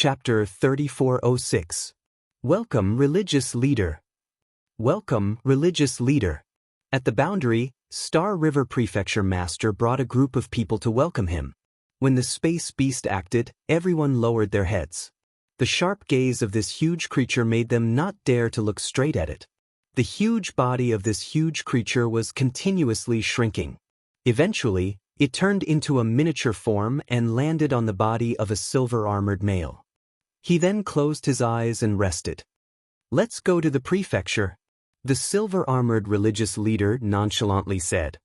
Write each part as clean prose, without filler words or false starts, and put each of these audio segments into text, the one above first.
Chapter 3406. Welcome, Religious Leader. Welcome, Religious Leader. At the boundary, Star River Prefecture Master brought a group of people to welcome him. When the space beast acted, everyone lowered their heads. The sharp gaze of this huge creature made them not dare to look straight at it. The huge body of this huge creature was continuously shrinking. Eventually, it turned into a miniature form and landed on the body of a silver-armored male. He then closed his eyes and rested. "Let's go to the prefecture," the silver-armored religious leader nonchalantly said.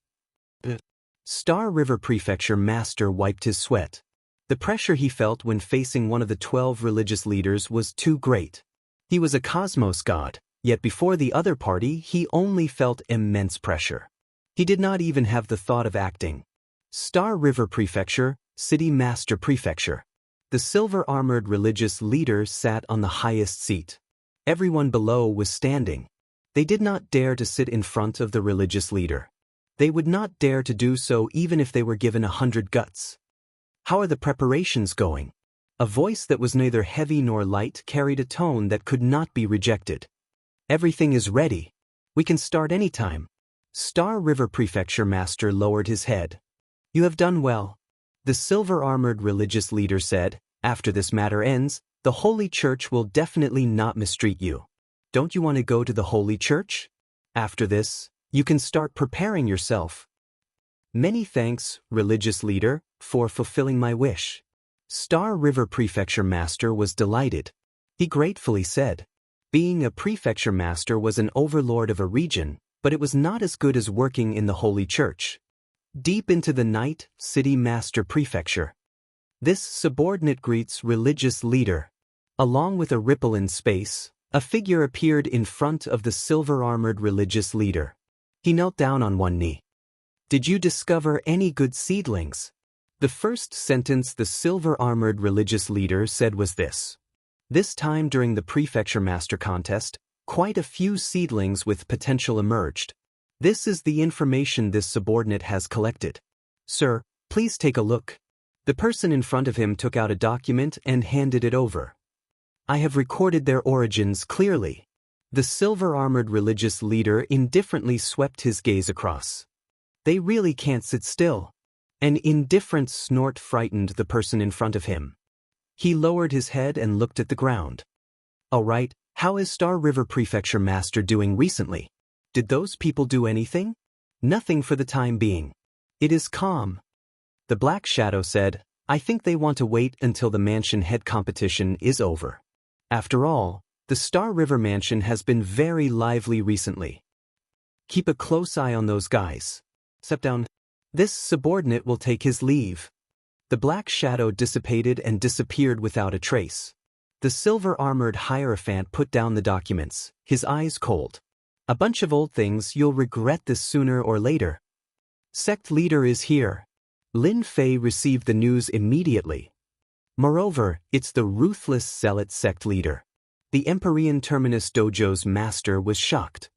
Star River Prefecture Master wiped his sweat. The pressure he felt when facing one of the 12 religious leaders was too great. He was a cosmos god, yet before the other party he only felt immense pressure. He did not even have the thought of acting. Star River Prefecture, City Master Prefecture. The silver-armored religious leader sat on the highest seat. Everyone below was standing. They did not dare to sit in front of the religious leader. They would not dare to do so even if they were given 100 guts. "How are the preparations going?" A voice that was neither heavy nor light carried a tone that could not be rejected. "Everything is ready. We can start anytime." Star River Prefecture Master lowered his head. "You have done well," the silver-armored religious leader said. "After this matter ends, the Holy Church will definitely not mistreat you. Don't you want to go to the Holy Church? After this, you can start preparing yourself." "Many thanks, religious leader, for fulfilling my wish." Star River Prefecture Master was delighted. He gratefully said. Being a prefecture master was an overlord of a region, but it was not as good as working in the Holy Church. Deep into the night, City Master Prefecture. This subordinate greets religious leader. Along with a ripple in space, a figure appeared in front of the silver-armored religious leader. He knelt down on one knee. "Did you discover any good seedlings?" The first sentence the silver-armored religious leader said was this. This time during the Prefecture Master contest, quite a few seedlings with potential emerged. "This is the information this subordinate has collected. Sir, please take a look." The person in front of him took out a document and handed it over. "I have recorded their origins clearly." The silver-armored religious leader indifferently swept his gaze across. "They really can't sit still." An indifferent snort frightened the person in front of him. He lowered his head and looked at the ground. "All right, how is Star River Prefecture Master doing recently? Did those people do anything?" "Nothing for the time being. It is calm." The Black Shadow said, "I think they want to wait until the mansion head competition is over. After all, the Star River Mansion has been very lively recently. Keep a close eye on those guys. Step down." This subordinate will take his leave. The Black Shadow dissipated and disappeared without a trace. The silver-armored Hierophant put down the documents, his eyes cold. "A bunch of old things, you'll regret this sooner or later." "Sect leader is here." Lin Fei received the news immediately. Moreover, it's the ruthless zealot sect leader. The Empyrean Terminus Dojo's master was shocked.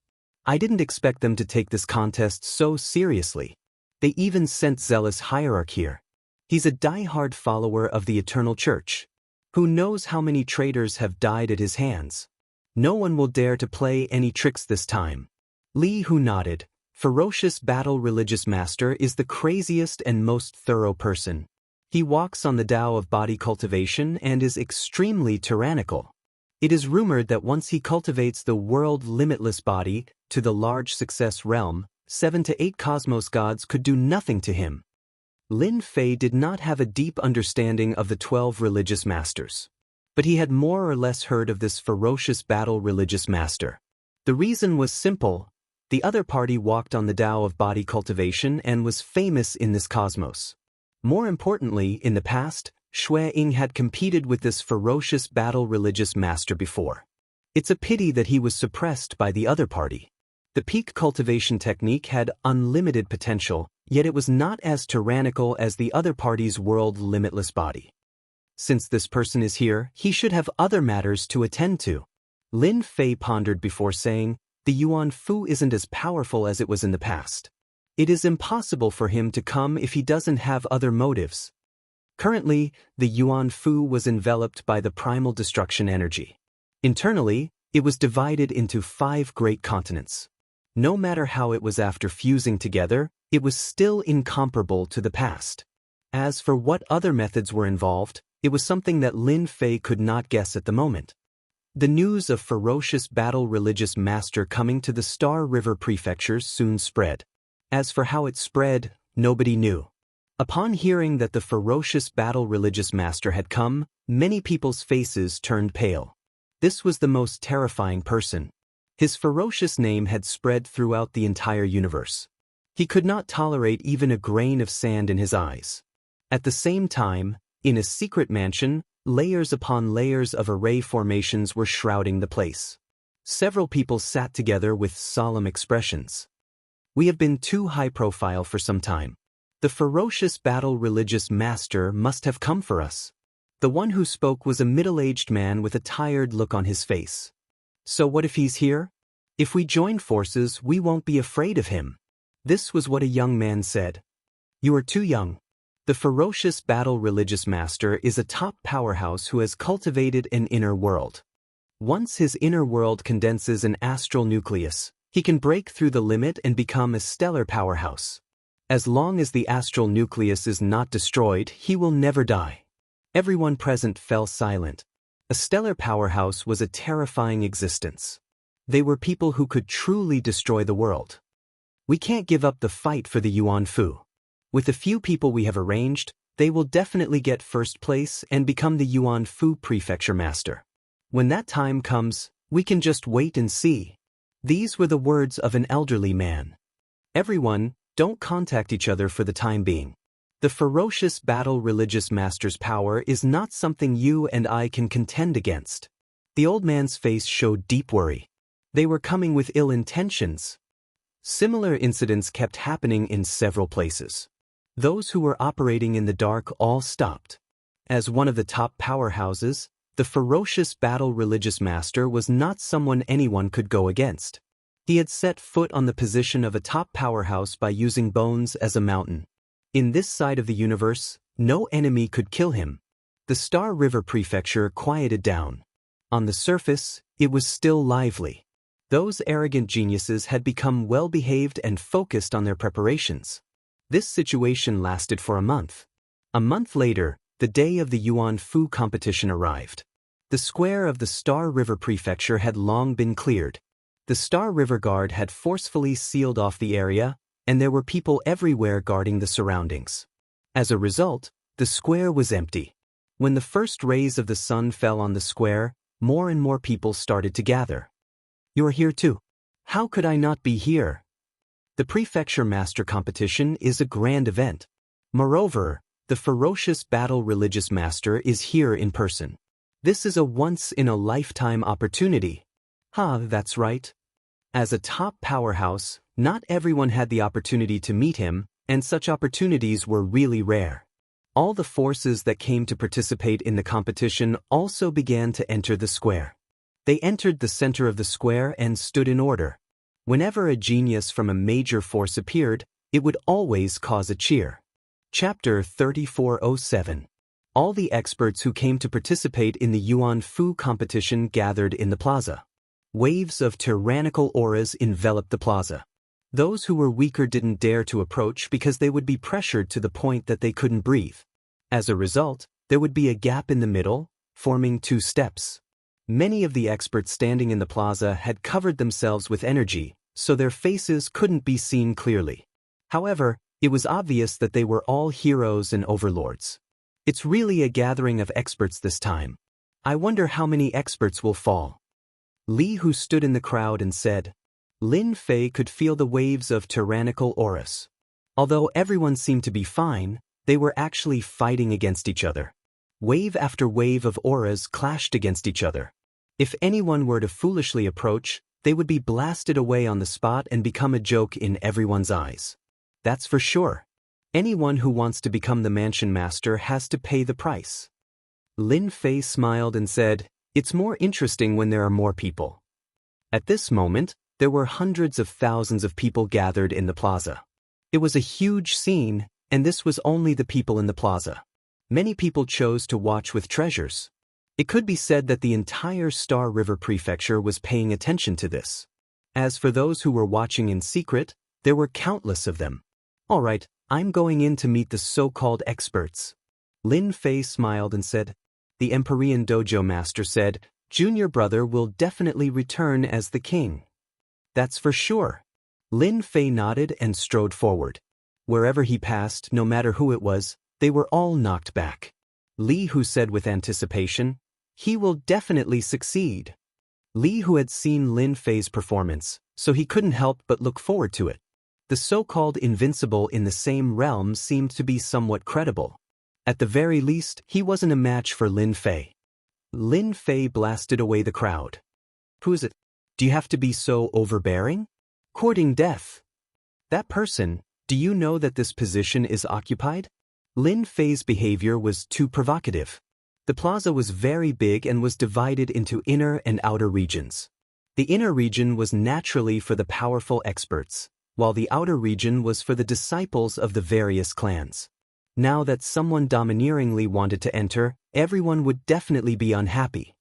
"I didn't expect them to take this contest so seriously. They even sent zealous Hierarch here. He's a die-hard follower of the Eternal Church. Who knows how many traitors have died at his hands? No one will dare to play any tricks this time." Li Hu nodded. Ferocious Battle Religious Master is the craziest and most thorough person. He walks on the Tao of body cultivation and is extremely tyrannical. It is rumored that once he cultivates the world limitless body to the large success realm, 7 to 8 cosmos gods could do nothing to him. Lin Fei did not have a deep understanding of the 12 religious masters. But he had more or less heard of this ferocious battle religious master. The reason was simple. The other party walked on the Tao of body cultivation and was famous in this cosmos. More importantly, in the past, Xue Ying had competed with this ferocious battle religious master before. It's a pity that he was suppressed by the other party. The peak cultivation technique had unlimited potential, yet it was not as tyrannical as the other party's world limitless body. Since this person is here, he should have other matters to attend to. Lin Fei pondered before saying, "The Yuan Fu isn't as powerful as it was in the past. It is impossible for him to come if he doesn't have other motives." Currently, the Yuan Fu was enveloped by the primal destruction energy. Internally, it was divided into 5 great continents. No matter how it was after fusing together, it was still incomparable to the past. As for what other methods were involved, it was something that Lin Fei could not guess at the moment. The news of ferocious battle religious master coming to the Star River prefectures soon spread. As for how it spread, nobody knew. Upon hearing that the ferocious battle religious master had come, many people's faces turned pale. This was the most terrifying person. His ferocious name had spread throughout the entire universe. He could not tolerate even a grain of sand in his eyes. At the same time, in a secret mansion, layers upon layers of array formations were shrouding the place. Several people sat together with solemn expressions. We have been too high profile for some time. The ferocious battle religious master must have come for us. The one who spoke was a middle-aged man with a tired look on his face. So what if he's here? If we join forces, we won't be afraid of him. This was what a young man said. You are too young. The ferocious battle religious master is a top powerhouse who has cultivated an inner world. Once his inner world condenses an astral nucleus, he can break through the limit and become a stellar powerhouse. As long as the astral nucleus is not destroyed, he will never die. Everyone present fell silent. A stellar powerhouse was a terrifying existence. They were people who could truly destroy the world. We can't give up the fight for the Yuan Fu. With the few people we have arranged, they will definitely get first place and become the Yuan Fu prefecture master. When that time comes, we can just wait and see. These were the words of an elderly man. Everyone, don't contact each other for the time being. The ferocious battle religious master's power is not something you and I can contend against. The old man's face showed deep worry. They were coming with ill intentions. Similar incidents kept happening in several places. Those who were operating in the dark all stopped. As one of the top powerhouses, the ferocious battle religious master was not someone anyone could go against. He had set foot on the position of a top powerhouse by using bones as a mountain. In this side of the universe, no enemy could kill him. The Star River prefecture quieted down. On the surface, it was still lively. Those arrogant geniuses had become well-behaved and focused on their preparations. This situation lasted for a month. A month later, the day of the Yuan Fu competition arrived. The square of the Star River prefecture had long been cleared. The Star River Guard had forcefully sealed off the area, and there were people everywhere guarding the surroundings. As a result, the square was empty. When the first rays of the sun fell on the square, more and more people started to gather. You're here too. How could I not be here? The Prefecture Master Competition is a grand event. Moreover, the ferocious battle religious master is here in person. This is a once-in-a-lifetime opportunity. That's right. As a top powerhouse, not everyone had the opportunity to meet him, and such opportunities were really rare. All the forces that came to participate in the competition also began to enter the square. They entered the center of the square and stood in order. Whenever a genius from a major force appeared, it would always cause a cheer. Chapter 3407. All the experts who came to participate in the Yuan Fu competition gathered in the plaza. Waves of tyrannical auras enveloped the plaza. Those who were weaker didn't dare to approach because they would be pressured to the point that they couldn't breathe. As a result, there would be a gap in the middle, forming 2 steps. Many of the experts standing in the plaza had covered themselves with energy, so their faces couldn't be seen clearly. However, it was obvious that they were all heroes and overlords. It's really a gathering of experts this time. I wonder how many experts will fall. Li, who stood in the crowd and said, Lin Fei could feel the waves of tyrannical auras. Although everyone seemed to be fine, they were actually fighting against each other. Wave after wave of auras clashed against each other. If anyone were to foolishly approach, they would be blasted away on the spot and become a joke in everyone's eyes. That's for sure. Anyone who wants to become the mansion master has to pay the price. Lin Fei smiled and said, It's more interesting when there are more people. At this moment, there were hundreds of thousands of people gathered in the plaza. It was a huge scene, and this was only the people in the plaza. Many people chose to watch with treasures. It could be said that the entire Star River Prefecture was paying attention to this. As for those who were watching in secret, there were countless of them. All right, I'm going in to meet the so-called experts. Lin Fei smiled and said. The Empyrean Dojo Master said, Junior brother will definitely return as the king. That's for sure. Lin Fei nodded and strode forward. Wherever he passed, no matter who it was, they were all knocked back. Li Hu said with anticipation, he will definitely succeed. Li Hu had seen Lin Fei's performance, so he couldn't help but look forward to it. The so-called invincible in the same realm seemed to be somewhat credible. At the very least, he wasn't a match for Lin Fei. Lin Fei blasted away the crowd. Who is it? Do you have to be so overbearing? Courting death. That person, do you know that this position is occupied? Lin Fei's behavior was too provocative. The plaza was very big and was divided into inner and outer regions. The inner region was naturally for the powerful experts, while the outer region was for the disciples of the various clans. Now that someone domineeringly wanted to enter, everyone would definitely be unhappy.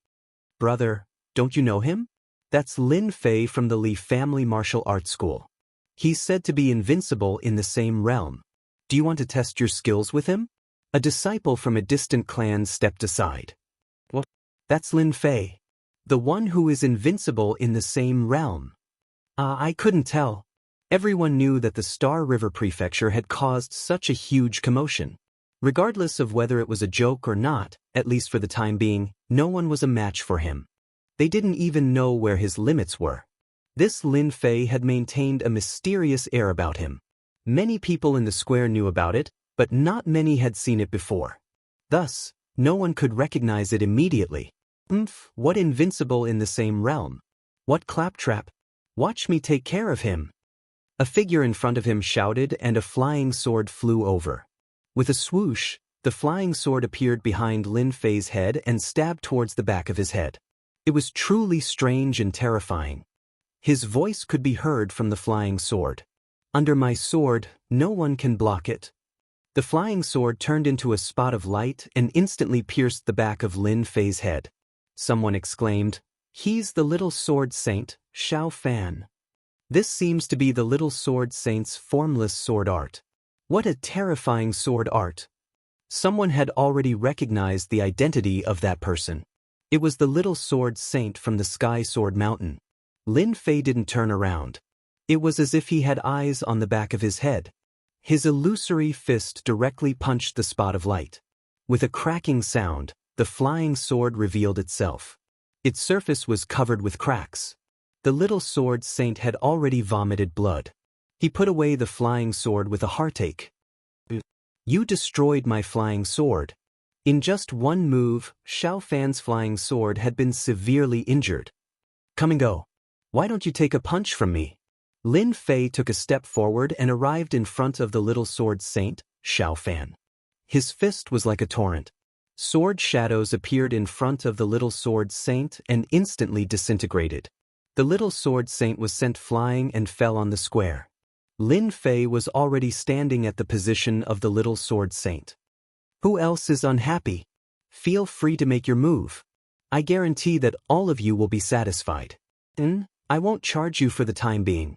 Brother, don't you know him? That's Lin Fei from the Li family martial arts school. He's said to be invincible in the same realm. Do you want to test your skills with him? A disciple from a distant clan stepped aside. What? That's Lin Fei. The one who is invincible in the same realm. I couldn't tell. Everyone knew that the Star River Prefecture had caused such a huge commotion. Regardless of whether it was a joke or not, at least for the time being, no one was a match for him. They didn't even know where his limits were. This Lin Fei had maintained a mysterious air about him. Many people in the square knew about it, but not many had seen it before. Thus, no one could recognize it immediately. What invincible in the same realm? What claptrap? Watch me take care of him. A figure in front of him shouted and a flying sword flew over. With a swoosh, the flying sword appeared behind Lin Fei's head and stabbed towards the back of his head. It was truly strange and terrifying. His voice could be heard from the flying sword. Under my sword, no one can block it. The flying sword turned into a spot of light and instantly pierced the back of Lin Fei's head. Someone exclaimed, He's the little sword saint, Xiao Fan. This seems to be the little sword saint's formless sword art. What a terrifying sword art. Someone had already recognized the identity of that person. It was the little sword saint from the Sky Sword Mountain. Lin Fei didn't turn around. It was as if he had eyes on the back of his head. His illusory fist directly punched the spot of light. With a cracking sound, the flying sword revealed itself. Its surface was covered with cracks. The little sword saint had already vomited blood. He put away the flying sword with a heartache. You destroyed my flying sword. In just one move, Xiao Fan's flying sword had been severely injured. Come and go. Why don't you take a punch from me? Lin Fei took a step forward and arrived in front of the little sword saint, Xiao Fan. His fist was like a torrent. Sword shadows appeared in front of the little sword saint and instantly disintegrated. The little sword saint was sent flying and fell on the square. Lin Fei was already standing at the position of the little sword saint. Who else is unhappy? Feel free to make your move. I guarantee that all of you will be satisfied. I won't charge you for the time being.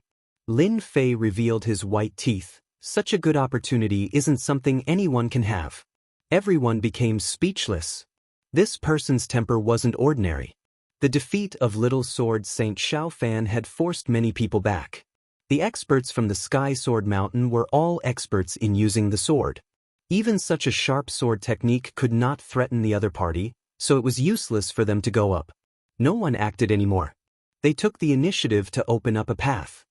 Lin Fei revealed his white teeth. Such a good opportunity isn't something anyone can have. Everyone became speechless. This person's temper wasn't ordinary. The defeat of Little Sword Saint Xiao Fan had forced many people back. The experts from the Sky Sword Mountain were all experts in using the sword. Even such a sharp sword technique could not threaten the other party, so it was useless for them to go up. No one acted anymore. They took the initiative to open up a path.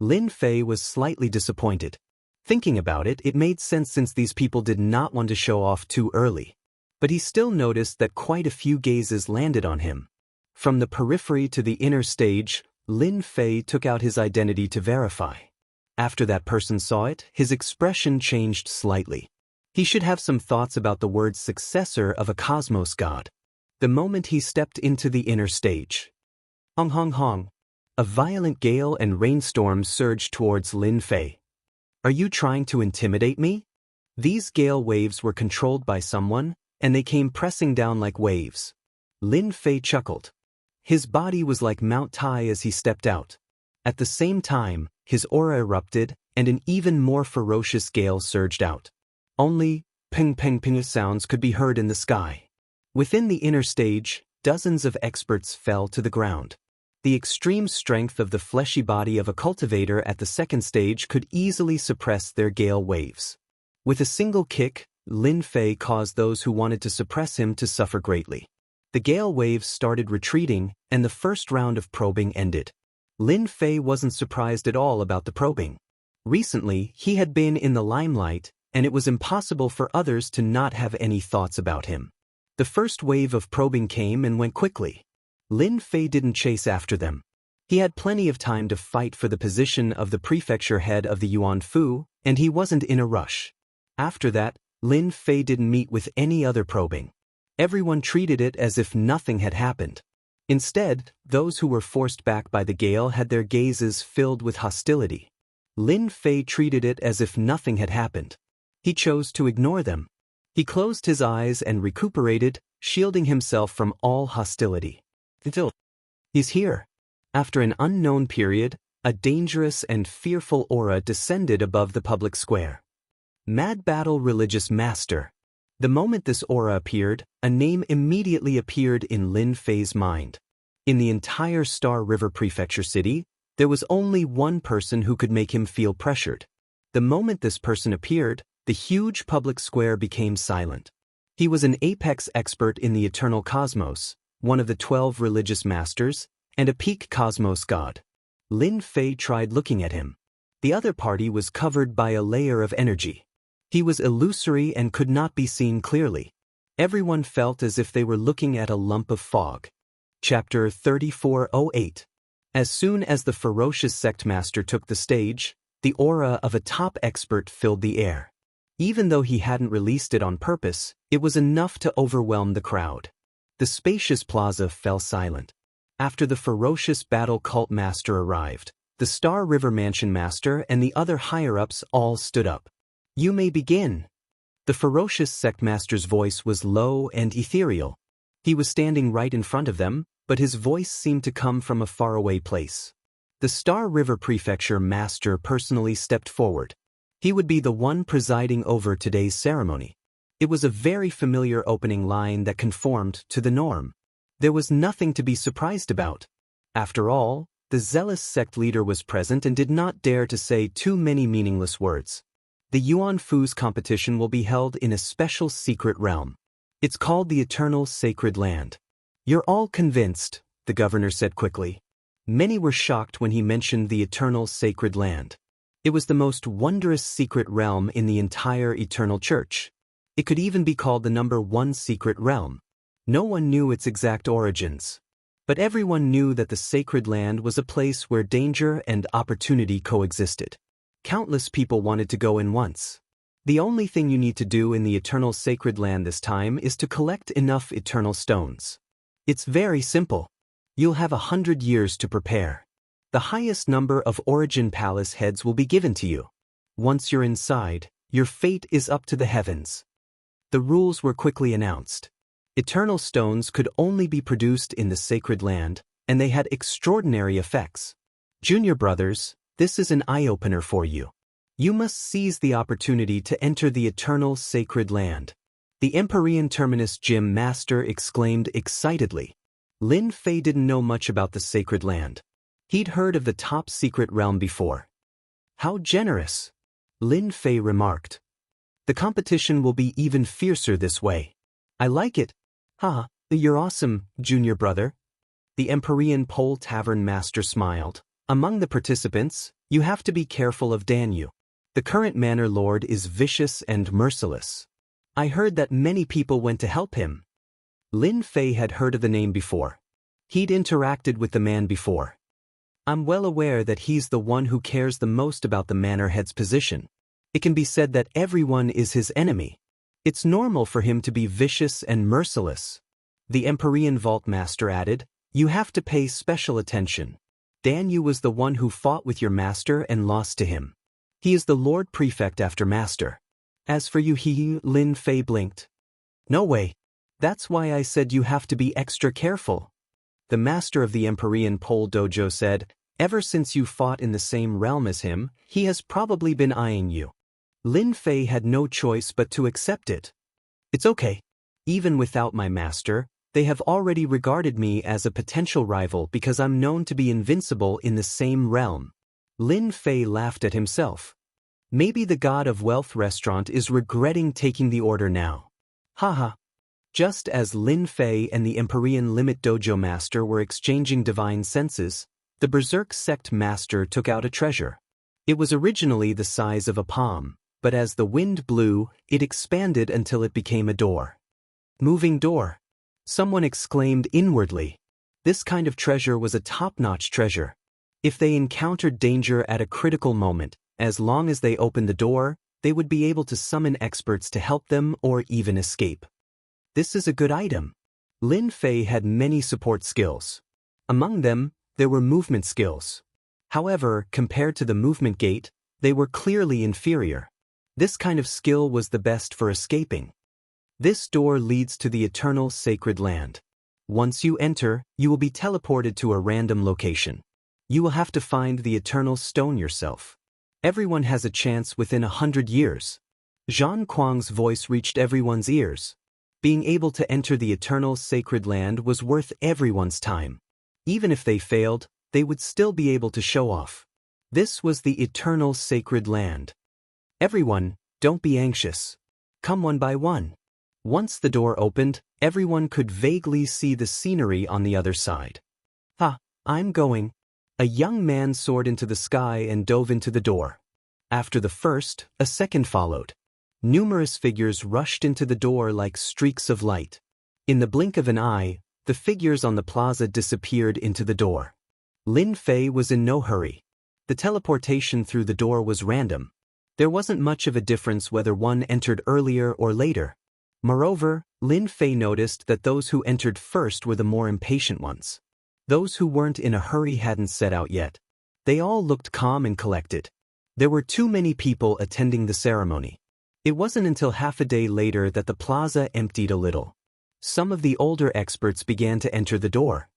Lin Fei was slightly disappointed. Thinking about it, it made sense since these people did not want to show off too early. But he still noticed that quite a few gazes landed on him. From the periphery to the inner stage, Lin Fei took out his identity to verify. After that person saw it, his expression changed slightly. He should have some thoughts about the word successor of a cosmos god. The moment he stepped into the inner stage. Hong hong hong. A violent gale and rainstorm surged towards Lin Fei. Are you trying to intimidate me? These gale waves were controlled by someone, and they came pressing down like waves. Lin Fei chuckled. His body was like Mount Tai as he stepped out. At the same time, his aura erupted, and an even more ferocious gale surged out. Only ping ping ping sounds could be heard in the sky. Within the inner stage, dozens of experts fell to the ground. The extreme strength of the fleshy body of a cultivator at the second stage could easily suppress their gale waves. With a single kick, Lin Fei caused those who wanted to suppress him to suffer greatly. The gale waves started retreating, and the first round of probing ended. Lin Fei wasn't surprised at all about the probing. Recently, he had been in the limelight, and it was impossible for others to not have any thoughts about him. The first wave of probing came and went quickly. Lin Fei didn't chase after them. He had plenty of time to fight for the position of the prefecture head of the Yuan Fu, and he wasn't in a rush. After that, Lin Fei didn't meet with any other probing. Everyone treated it as if nothing had happened. Instead, those who were forced back by the gale had their gazes filled with hostility. Lin Fei treated it as if nothing had happened. He chose to ignore them. He closed his eyes and recuperated, shielding himself from all hostility. Until he's here. After an unknown period, a dangerous and fearful aura descended above the public square. Mad Battle Religious Master. The moment this aura appeared, a name immediately appeared in Lin Fei's mind. In the entire Star River Prefecture city, there was only one person who could make him feel pressured. The moment this person appeared, the huge public square became silent. He was an apex expert in the eternal cosmos, one of the 12 religious masters, and a peak cosmos god. Lin Fei tried looking at him. The other party was covered by a layer of energy. He was illusory and could not be seen clearly. Everyone felt as if they were looking at a lump of fog. Chapter 3408. As soon as the ferocious sect master took the stage, the aura of a top expert filled the air. Even though he hadn't released it on purpose, it was enough to overwhelm the crowd. The spacious plaza fell silent. After the ferocious battle cult master arrived, the Star River Mansion master and the other higher-ups all stood up. You may begin. The ferocious sect master's voice was low and ethereal. He was standing right in front of them, but his voice seemed to come from a faraway place. The Star River Prefecture master personally stepped forward. He would be the one presiding over today's ceremony. It was a very familiar opening line that conformed to the norm. There was nothing to be surprised about. After all, the zealous sect leader was present and did not dare to say too many meaningless words. The Yuan Fu's competition will be held in a special secret realm. It's called the Eternal Sacred Land. You're all convinced, the governor said quickly. Many were shocked when he mentioned the Eternal Sacred Land. It was the most wondrous secret realm in the entire Eternal Church. It could even be called the number one secret realm. No one knew its exact origins. But everyone knew that the Sacred Land was a place where danger and opportunity coexisted. Countless people wanted to go in once. The only thing you need to do in the Eternal Sacred Land this time is to collect enough eternal stones. It's very simple. You'll have 100 years to prepare. The highest number of Origin Palace heads will be given to you. Once you're inside, your fate is up to the heavens. The rules were quickly announced. Eternal stones could only be produced in the Sacred Land, and they had extraordinary effects. Junior brothers, this is an eye-opener for you. You must seize the opportunity to enter the Eternal Sacred Land. The Empyrean Terminus Gym Master exclaimed excitedly. Lin Fei didn't know much about the Sacred Land. He'd heard of the top secret realm before. How generous, Lin Fei remarked. The competition will be even fiercer this way. I like it. Ha, you're awesome, junior brother. The Empyrean Pole Tavern Master smiled. Among the participants, you have to be careful of Danyu. The current Manor Lord is vicious and merciless. I heard that many people went to help him. Lin Fei had heard of the name before. He'd interacted with the man before. I'm well aware that he's the one who cares the most about the manor head's position. It can be said that everyone is his enemy. It's normal for him to be vicious and merciless. The Empyrean Vault Master added, you have to pay special attention. Danyu was the one who fought with your master and lost to him. He is the Lord Prefect after Master. As for you, Lin Fei blinked. No way. That's why I said you have to be extra careful. The master of the Empyrean Pole Dojo said, ever since you fought in the same realm as him, he has probably been eyeing you. Lin Fei had no choice but to accept it. It's okay. Even without my master, they have already regarded me as a potential rival because I'm known to be invincible in the same realm. Lin Fei laughed at himself. Maybe the god of wealth restaurant is regretting taking the order now. Haha. Just as Lin Fei and the Empyrean Limit Dojo master were exchanging divine senses, the Berserk sect master took out a treasure. It was originally the size of a palm, but as the wind blew, it expanded until it became a door. Moving door. Someone exclaimed inwardly. This kind of treasure was a top-notch treasure. If they encountered danger at a critical moment, as long as they opened the door, they would be able to summon experts to help them or even escape. This is a good item. Lin Fei had many support skills. Among them, there were movement skills. However, compared to the movement gate, they were clearly inferior. This kind of skill was the best for escaping. This door leads to the eternal sacred land. Once you enter, you will be teleported to a random location. You will have to find the eternal stone yourself. Everyone has a chance within 100 years. Zhang Kuang's voice reached everyone's ears. Being able to enter the eternal sacred land was worth everyone's time. Even if they failed, they would still be able to show off. This was the eternal sacred land. Everyone, don't be anxious. Come one by one. Once the door opened, everyone could vaguely see the scenery on the other side. I'm going. A young man soared into the sky and dove into the door. After the first, a second followed. Numerous figures rushed into the door like streaks of light. In the blink of an eye, the figures on the plaza disappeared into the door. Lin Fei was in no hurry. The teleportation through the door was random. There wasn't much of a difference whether one entered earlier or later. Moreover, Lin Fei noticed that those who entered first were the more impatient ones. Those who weren't in a hurry hadn't set out yet. They all looked calm and collected. There were too many people attending the ceremony. It wasn't until half a day later that the plaza emptied a little. Some of the older experts began to enter the door.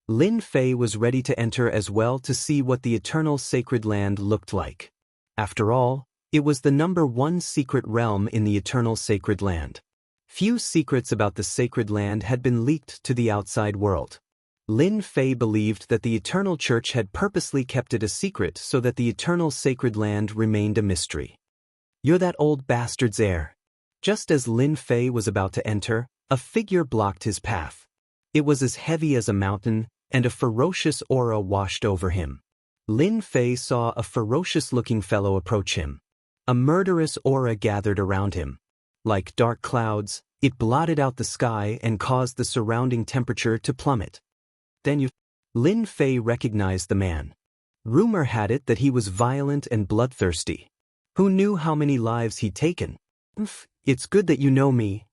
Lin Fei was ready to enter as well to see what the eternal sacred land looked like. After all, it was the #1 secret realm in the eternal sacred land. Few secrets about the sacred land had been leaked to the outside world. Lin Fei believed that the Eternal Church had purposely kept it a secret so that the eternal sacred land remained a mystery. You're that old bastard's heir. Just as Lin Fei was about to enter, a figure blocked his path. It was as heavy as a mountain, and a ferocious aura washed over him. Lin Fei saw a ferocious-looking fellow approach him. A murderous aura gathered around him. Like dark clouds, it blotted out the sky and caused the surrounding temperature to plummet. Lin Fei recognized the man. Rumor had it that he was violent and bloodthirsty. Who knew how many lives he'd taken? It's good that you know me.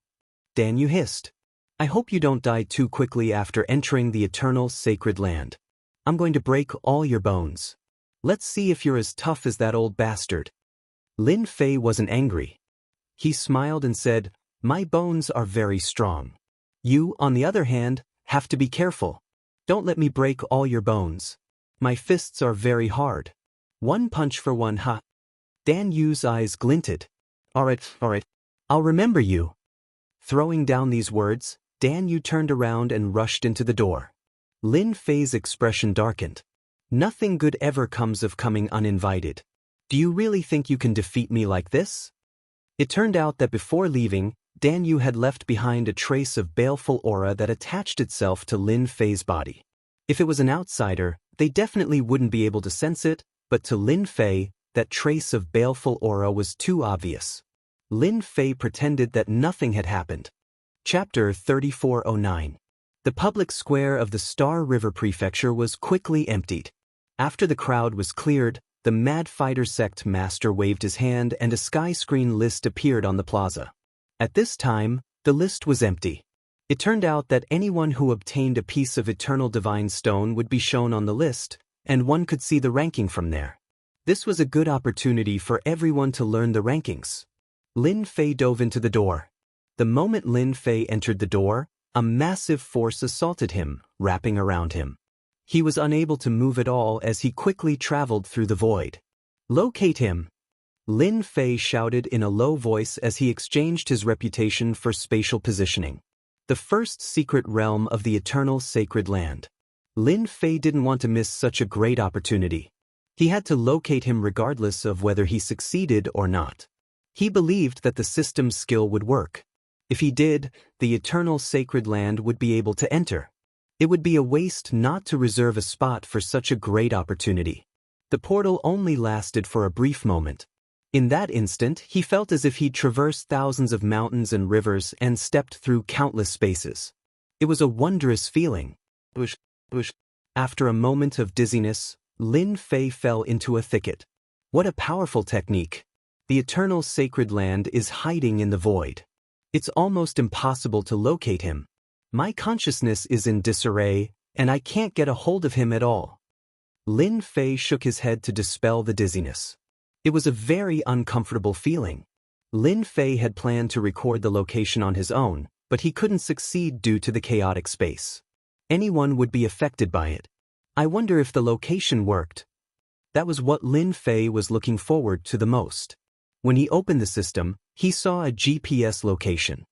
Dan Yu hissed. I hope you don't die too quickly after entering the eternal sacred land. I'm going to break all your bones. Let's see if you're as tough as that old bastard. Lin Fei wasn't angry. He smiled and said, My bones are very strong. You, on the other hand, have to be careful. Don't let me break all your bones. My fists are very hard. One punch for one, ha. Dan Yu's eyes glinted. Alright. I'll remember you. Throwing down these words, Dan Yu turned around and rushed into the door. Lin Fei's expression darkened. Nothing good ever comes of coming uninvited. Do you really think you can defeat me like this? It turned out that before leaving, Dan Yu had left behind a trace of baleful aura that attached itself to Lin Fei's body. If it was an outsider, they definitely wouldn't be able to sense it, but to Lin Fei, that trace of baleful aura was too obvious. Lin Fei pretended that nothing had happened. Chapter 3409. The public square of the Star River Prefecture was quickly emptied. After the crowd was cleared, the Mad Fighter Sect master waved his hand and a sky screen list appeared on the plaza. At this time, the list was empty. It turned out that anyone who obtained a piece of Eternal Divine Stone would be shown on the list, and one could see the ranking from there. This was a good opportunity for everyone to learn the rankings. Lin Fei dove into the door. The moment Lin Fei entered the door, a massive force assaulted him, wrapping around him. He was unable to move at all as he quickly traveled through the void. Locate him! Lin Fei shouted in a low voice as he exchanged his reputation for spatial positioning. The first secret realm of the eternal sacred land. Lin Fei didn't want to miss such a great opportunity. He had to locate him regardless of whether he succeeded or not. He believed that the system's skill would work. If he did, the eternal sacred land would be able to enter. It would be a waste not to reserve a spot for such a great opportunity. The portal only lasted for a brief moment. In that instant, he felt as if he'd traversed thousands of mountains and rivers and stepped through countless spaces. It was a wondrous feeling. After a moment of dizziness, Lin Fei fell into a thicket. What a powerful technique! The eternal sacred land is hiding in the void. It's almost impossible to locate him. My consciousness is in disarray, and I can't get a hold of him at all. Lin Fei shook his head to dispel the dizziness. It was a very uncomfortable feeling. Lin Fei had planned to record the location on his own, but he couldn't succeed due to the chaotic space. Anyone would be affected by it. I wonder if the location worked. That was what Lin Fei was looking forward to the most. When he opened the system, he saw a GPS location.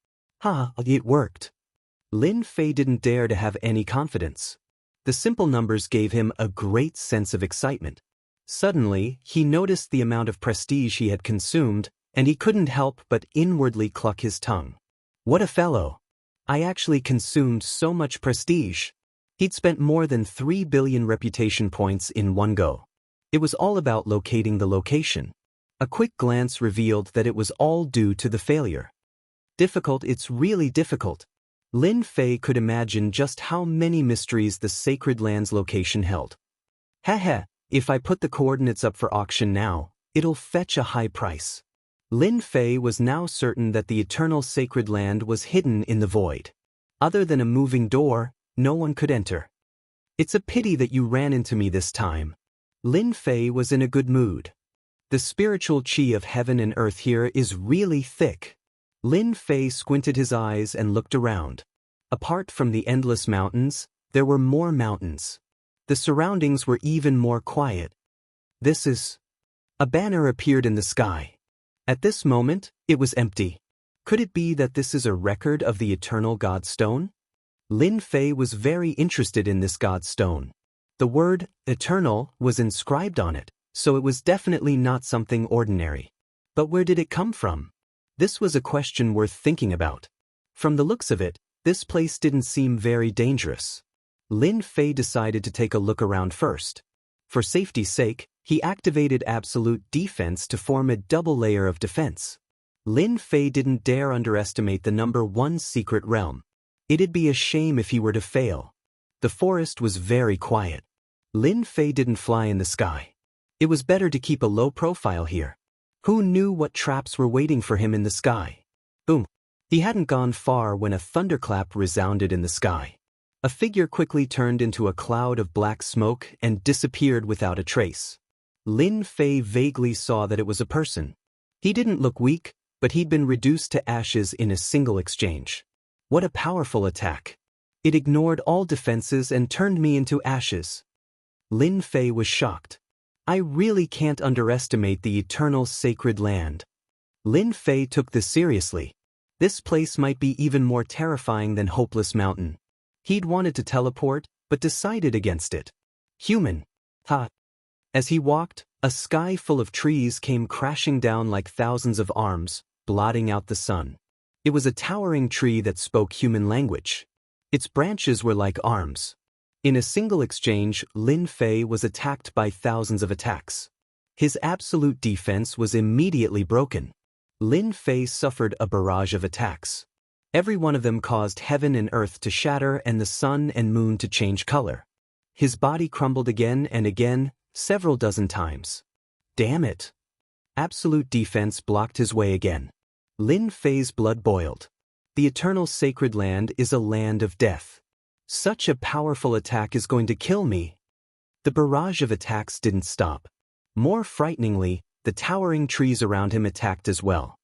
It worked. Lin Fei didn't dare to have any confidence. The simple numbers gave him a great sense of excitement. Suddenly, he noticed the amount of prestige he had consumed, and he couldn't help but inwardly cluck his tongue. What a fellow! I actually consumed so much prestige. He'd spent more than 3 billion reputation points in one go. It was all about locating the location. A quick glance revealed that it was all due to the failure. Difficult, it's really difficult. Lin Fei could imagine just how many mysteries the sacred land's location held. If I put the coordinates up for auction now, it'll fetch a high price. Lin Fei was now certain that the eternal sacred land was hidden in the void. Other than a moving door, no one could enter. It's a pity that you ran into me this time. Lin Fei was in a good mood. The spiritual qi of heaven and earth here is really thick. Lin Fei squinted his eyes and looked around. Apart from the endless mountains, there were more mountains. The surroundings were even more quiet. This is... A banner appeared in the sky. At this moment, it was empty. Could it be that this is a record of the eternal God Stone? Lin Fei was very interested in this God Stone. The word, eternal, was inscribed on it, so it was definitely not something ordinary. But where did it come from? This was a question worth thinking about. From the looks of it, this place didn't seem very dangerous. Lin Fei decided to take a look around first. For safety's sake, he activated absolute defense to form a double layer of defense. Lin Fei didn't dare underestimate the number 1 secret realm. It'd be a shame if he were to fail. The forest was very quiet. Lin Fei didn't fly in the sky. It was better to keep a low profile here. Who knew what traps were waiting for him in the sky? Boom! He hadn't gone far when a thunderclap resounded in the sky. A figure quickly turned into a cloud of black smoke and disappeared without a trace. Lin Fei vaguely saw that it was a person. He didn't look weak, but he'd been reduced to ashes in a single exchange. What a powerful attack! It ignored all defenses and turned me into ashes. Lin Fei was shocked. I really can't underestimate the eternal sacred land. Lin Fei took this seriously. This place might be even more terrifying than Hopeless Mountain. He'd wanted to teleport, but decided against it. Human. As he walked, a sky full of trees came crashing down like thousands of arms, blotting out the sun. It was a towering tree that spoke human language. Its branches were like arms. In a single exchange, Lin Fei was attacked by thousands of attacks. His absolute defense was immediately broken. Lin Fei suffered a barrage of attacks. Every one of them caused heaven and earth to shatter and the sun and moon to change color. His body crumbled again and again, several dozen times. Damn it! Absolute defense blocked his way again. Lin Fei's blood boiled. The eternal sacred land is a land of death. Such a powerful attack is going to kill me. The barrage of attacks didn't stop. More frighteningly, the towering trees around him attacked as well.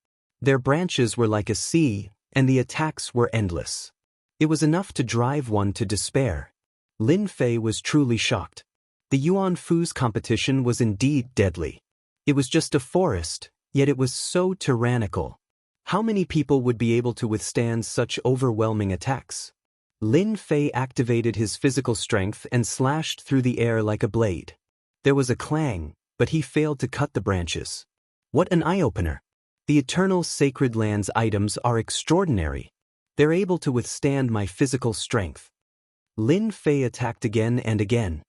Their branches were like a sea, and the attacks were endless. It was enough to drive one to despair. Lin Fei was truly shocked. The Yuan Fu's competition was indeed deadly. It was just a forest, yet it was so tyrannical. How many people would be able to withstand such overwhelming attacks? Lin Fei activated his physical strength and slashed through the air like a blade. There was a clang, but he failed to cut the branches. What an eye-opener! The Eternal Sacred Land's items are extraordinary. They're able to withstand my physical strength. Lin Fei attacked again and again.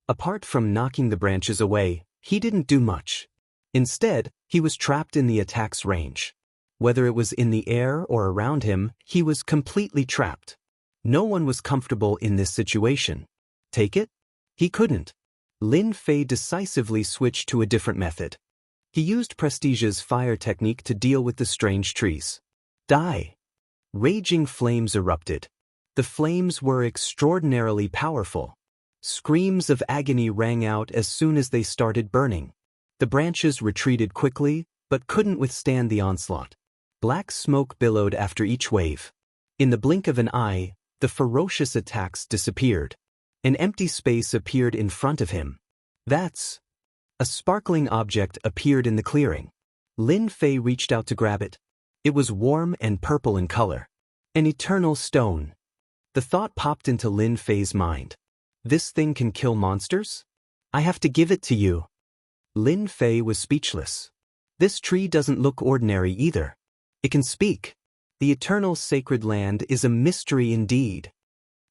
Apart from knocking the branches away, he didn't do much. Instead, he was trapped in the attack's range. Whether it was in the air or around him, he was completely trapped. No one was comfortable in this situation. Take it? He couldn't. Lin Fei decisively switched to a different method. He used Prestige's fire technique to deal with the strange trees. Die! Raging flames erupted. The flames were extraordinarily powerful. Screams of agony rang out as soon as they started burning. The branches retreated quickly, but couldn't withstand the onslaught. Black smoke billowed after each wave. In the blink of an eye, the ferocious attacks disappeared. An empty space appeared in front of him. That's... A sparkling object appeared in the clearing. Lin Fei reached out to grab it. It was warm and purple in color. An eternal stone. The thought popped into Lin Fei's mind. This thing can kill monsters? I have to give it to you. Lin Fei was speechless. This tree doesn't look ordinary either. It can speak. The Eternal Sacred Land is a mystery indeed.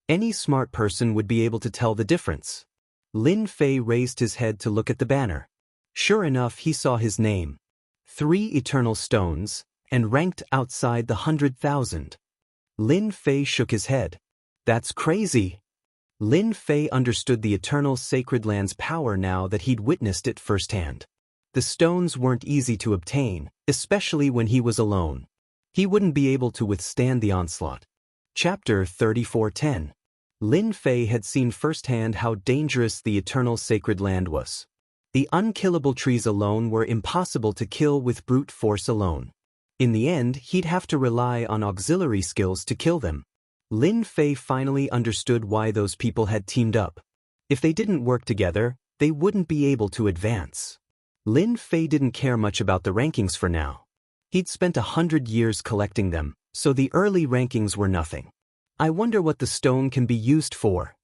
Any smart person would be able to tell the difference. Lin Fei raised his head to look at the banner. Sure enough, he saw his name. 3 eternal stones, and ranked outside the 100,000. Lin Fei shook his head. That's crazy. Lin Fei understood the Eternal Sacred Land's power now that he'd witnessed it firsthand. The stones weren't easy to obtain, especially when he was alone. He wouldn't be able to withstand the onslaught. Chapter 34:10. Lin Fei had seen firsthand how dangerous the Eternal Sacred Land was. The unkillable trees alone were impossible to kill with brute force alone. In the end, he'd have to rely on auxiliary skills to kill them. Lin Fei finally understood why those people had teamed up. If they didn't work together, they wouldn't be able to advance. Lin Fei didn't care much about the rankings for now. He'd spent 100 years collecting them, so the early rankings were nothing. I wonder what the stone can be used for.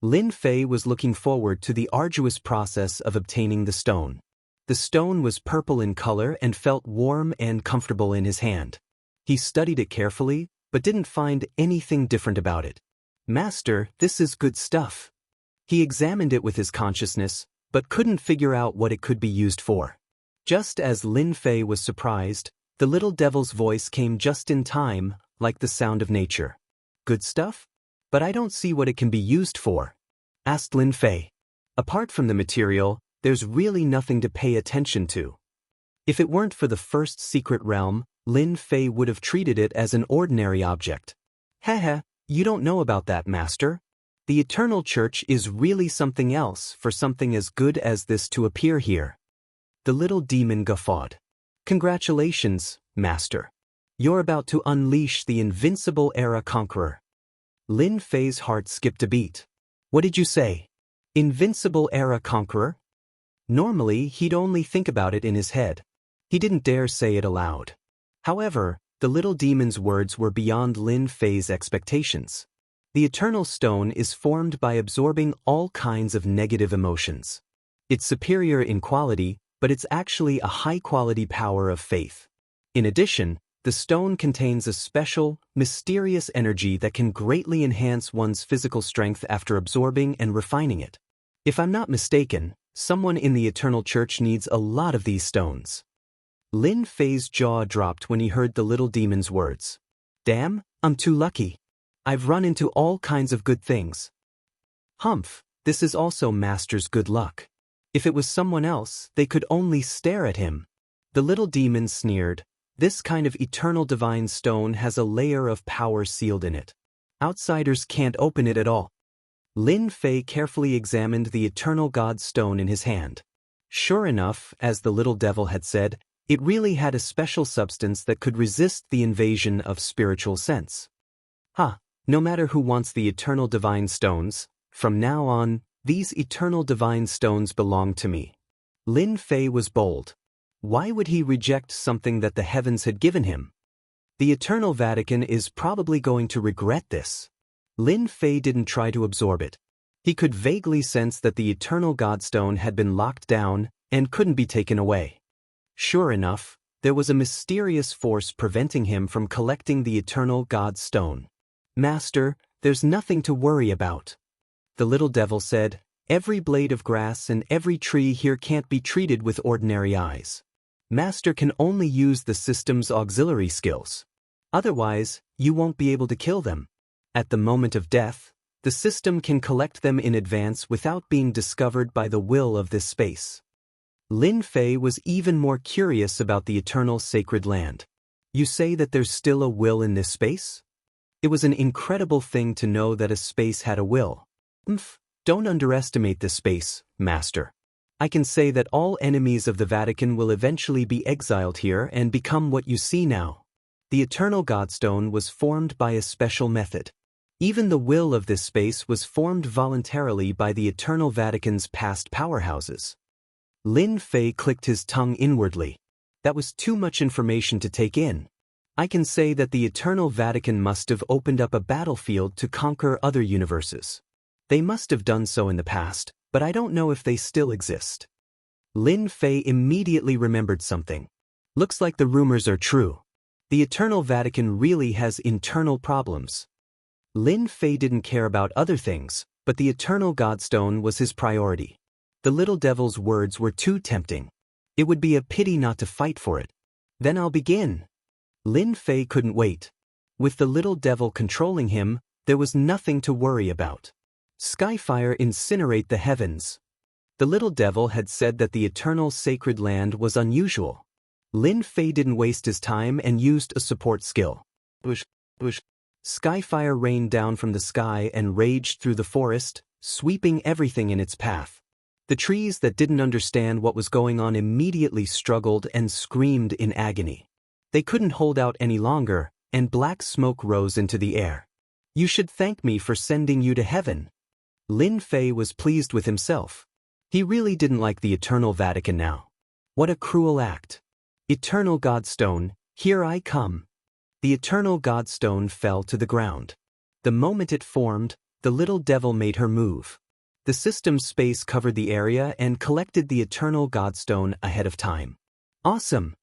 Lin Fei was looking forward to the arduous process of obtaining the stone. The stone was purple in color and felt warm and comfortable in his hand. He studied it carefully, but didn't find anything different about it. Master, this is good stuff. He examined it with his consciousness, but couldn't figure out what it could be used for. Just as Lin Fei was surprised, the little devil's voice came just in time, like the sound of nature. Good stuff? But I don't see what it can be used for, asked Lin Fei. Apart from the material, there's really nothing to pay attention to. If it weren't for the first secret realm, Lin Fei would have treated it as an ordinary object. Haha, you don't know about that, Master. The Eternal Church is really something else for something as good as this to appear here. The little demon guffawed. Congratulations, Master. You're about to unleash the invincible Era Conqueror. Lin Fei's heart skipped a beat. What did you say? Invincible Era Conqueror? Normally, he'd only think about it in his head. He didn't dare say it aloud. However, the little demon's words were beyond Lin Fei's expectations. The Eternal Stone is formed by absorbing all kinds of negative emotions. It's superior in quality, but it's actually a high-quality power of faith. In addition, the stone contains a special, mysterious energy that can greatly enhance one's physical strength after absorbing and refining it. If I'm not mistaken, someone in the Eternal Church needs a lot of these stones. Lin Fei's jaw dropped when he heard the little demon's words. Damn, I'm too lucky. I've run into all kinds of good things. Humph, this is also Master's good luck. If it was someone else, they could only stare at him. The little demon sneered. This kind of eternal divine stone has a layer of power sealed in it. Outsiders can't open it at all. Lin Fei carefully examined the eternal God stone in his hand. Sure enough, as the little devil had said, It really had a special substance that could resist the invasion of spiritual sense. No matter who wants the eternal divine stones, from now on, these eternal divine stones belong to me. Lin Fei was bold. Why would he reject something that the heavens had given him? The Eternal Vatican is probably going to regret this. Lin Fei didn't try to absorb it. He could vaguely sense that the Eternal Godstone had been locked down and couldn't be taken away. Sure enough, there was a mysterious force preventing him from collecting the Eternal Godstone. Master, there's nothing to worry about. The little devil said, every blade of grass and every tree here can't be treated with ordinary eyes. Master can only use the system's auxiliary skills. Otherwise, you won't be able to kill them. At the moment of death, the system can collect them in advance without being discovered by the will of this space. Lin Fei was even more curious about the eternal sacred land. You say that there's still a will in this space? It was an incredible thing to know that a space had a will. Don't underestimate this space, Master. I can say that all enemies of the Vatican will eventually be exiled here and become what you see now. The Eternal Godstone was formed by a special method. Even the will of this space was formed voluntarily by the Eternal Vatican's past powerhouses. Lin Fei clicked his tongue inwardly. That was too much information to take in. I can say that the Eternal Vatican must have opened up a battlefield to conquer other universes. They must have done so in the past, but I don't know if they still exist. Lin Fei immediately remembered something. Looks like the rumors are true. The Eternal Vatican really has internal problems. Lin Fei didn't care about other things, but the Eternal Godstone was his priority. The little devil's words were too tempting. It would be a pity not to fight for it. Then I'll begin. Lin Fei couldn't wait. With the little devil controlling him, there was nothing to worry about. Skyfire incinerate the heavens. The little devil had said that the eternal sacred land was unusual. Lin Fei didn't waste his time and used a support skill. Skyfire rained down from the sky and raged through the forest, sweeping everything in its path. The trees that didn't understand what was going on immediately struggled and screamed in agony. They couldn't hold out any longer, and black smoke rose into the air. You should thank me for sending you to heaven. Lin Fei was pleased with himself. He really didn't like the Eternal Vatican now. What a cruel act. Eternal Godstone, here I come. The Eternal Godstone fell to the ground. The moment it formed, the little devil made her move. The system's space covered the area and collected the Eternal Godstone ahead of time. Awesome!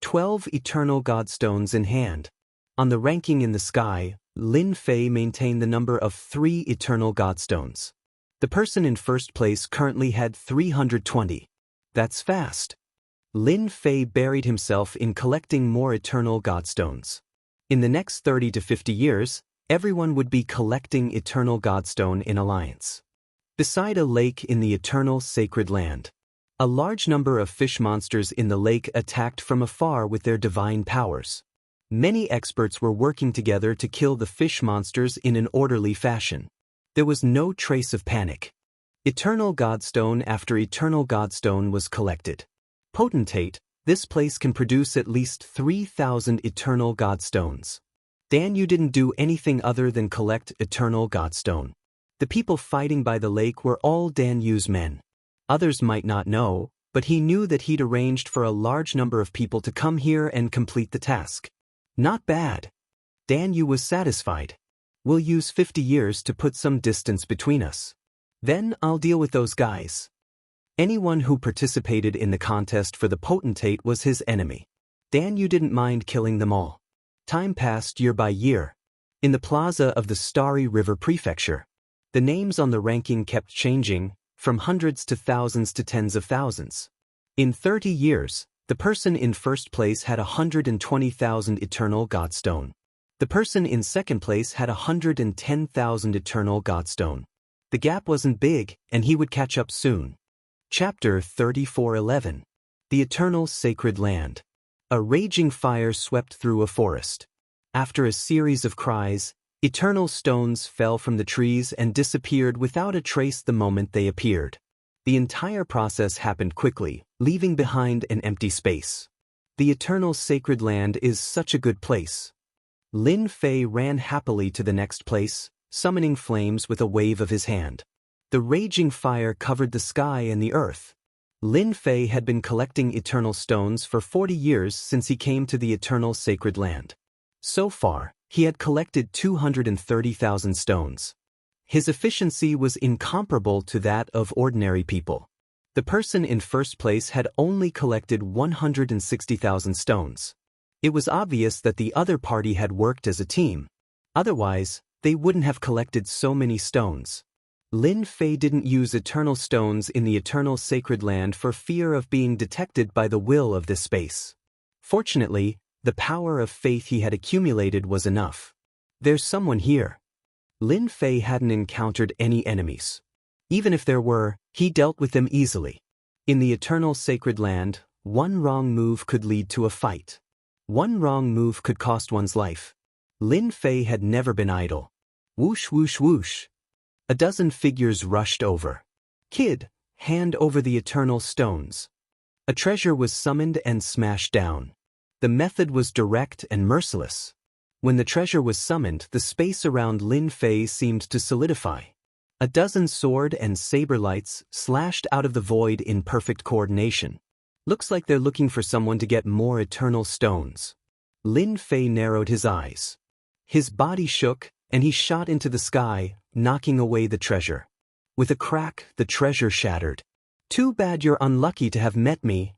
12 Eternal Godstones in hand. On the ranking in the sky, Lin Fei maintained the number of 3 Eternal Godstones. The person in first place currently had 320. That's fast. Lin Fei buried himself in collecting more Eternal Godstones. In the next 30 to 50 years, everyone would be collecting Eternal Godstone in alliance. Beside a lake in the eternal sacred land, a large number of fish monsters in the lake attacked from afar with their divine powers. Many experts were working together to kill the fish monsters in an orderly fashion. There was no trace of panic. Eternal Godstone after Eternal Godstone was collected. Potentate, this place can produce at least 3,000 Eternal Godstones. Dan, you didn't do anything other than collect Eternal Godstone. The people fighting by the lake were all Dan Yu's men. Others might not know, but he knew that he'd arranged for a large number of people to come here and complete the task. Not bad. Dan Yu was satisfied. We'll use 50 years to put some distance between us. Then I'll deal with those guys. Anyone who participated in the contest for the potentate was his enemy. Dan Yu didn't mind killing them all. Time passed year by year. In the plaza of the Starry River Prefecture, the names on the ranking kept changing, from hundreds to thousands to tens of thousands. In 30 years, the person in first place had 120,000 Eternal Godstone. The person in second place had 110,000 Eternal Godstone. The gap wasn't big, and he would catch up soon. Chapter 34:11. The Eternal Sacred Land. A raging fire swept through a forest. After a series of cries, eternal stones fell from the trees and disappeared without a trace the moment they appeared. The entire process happened quickly, leaving behind an empty space. The eternal sacred land is such a good place. Lin Fei ran happily to the next place, summoning flames with a wave of his hand. The raging fire covered the sky and the earth. Lin Fei had been collecting eternal stones for 40 years since he came to the eternal sacred land. So far, he had collected 230,000 stones. His efficiency was incomparable to that of ordinary people. The person in first place had only collected 160,000 stones. It was obvious that the other party had worked as a team. Otherwise, they wouldn't have collected so many stones. Lin Fei didn't use eternal stones in the eternal sacred land for fear of being detected by the will of this space. Fortunately, the power of faith he had accumulated was enough. There's someone here. Lin Fei hadn't encountered any enemies. Even if there were, he dealt with them easily. In the eternal sacred land, one wrong move could lead to a fight. One wrong move could cost one's life. Lin Fei had never been idle. Whoosh whoosh whoosh. A dozen figures rushed over. Kid, hand over the eternal stones. A treasure was summoned and smashed down. The method was direct and merciless. When the treasure was summoned, the space around Lin Fei seemed to solidify. A dozen sword and saber lights slashed out of the void in perfect coordination. Looks like they're looking for someone to get more eternal stones. Lin Fei narrowed his eyes. His body shook, and he shot into the sky, knocking away the treasure. With a crack, the treasure shattered. Too bad you're unlucky to have met me.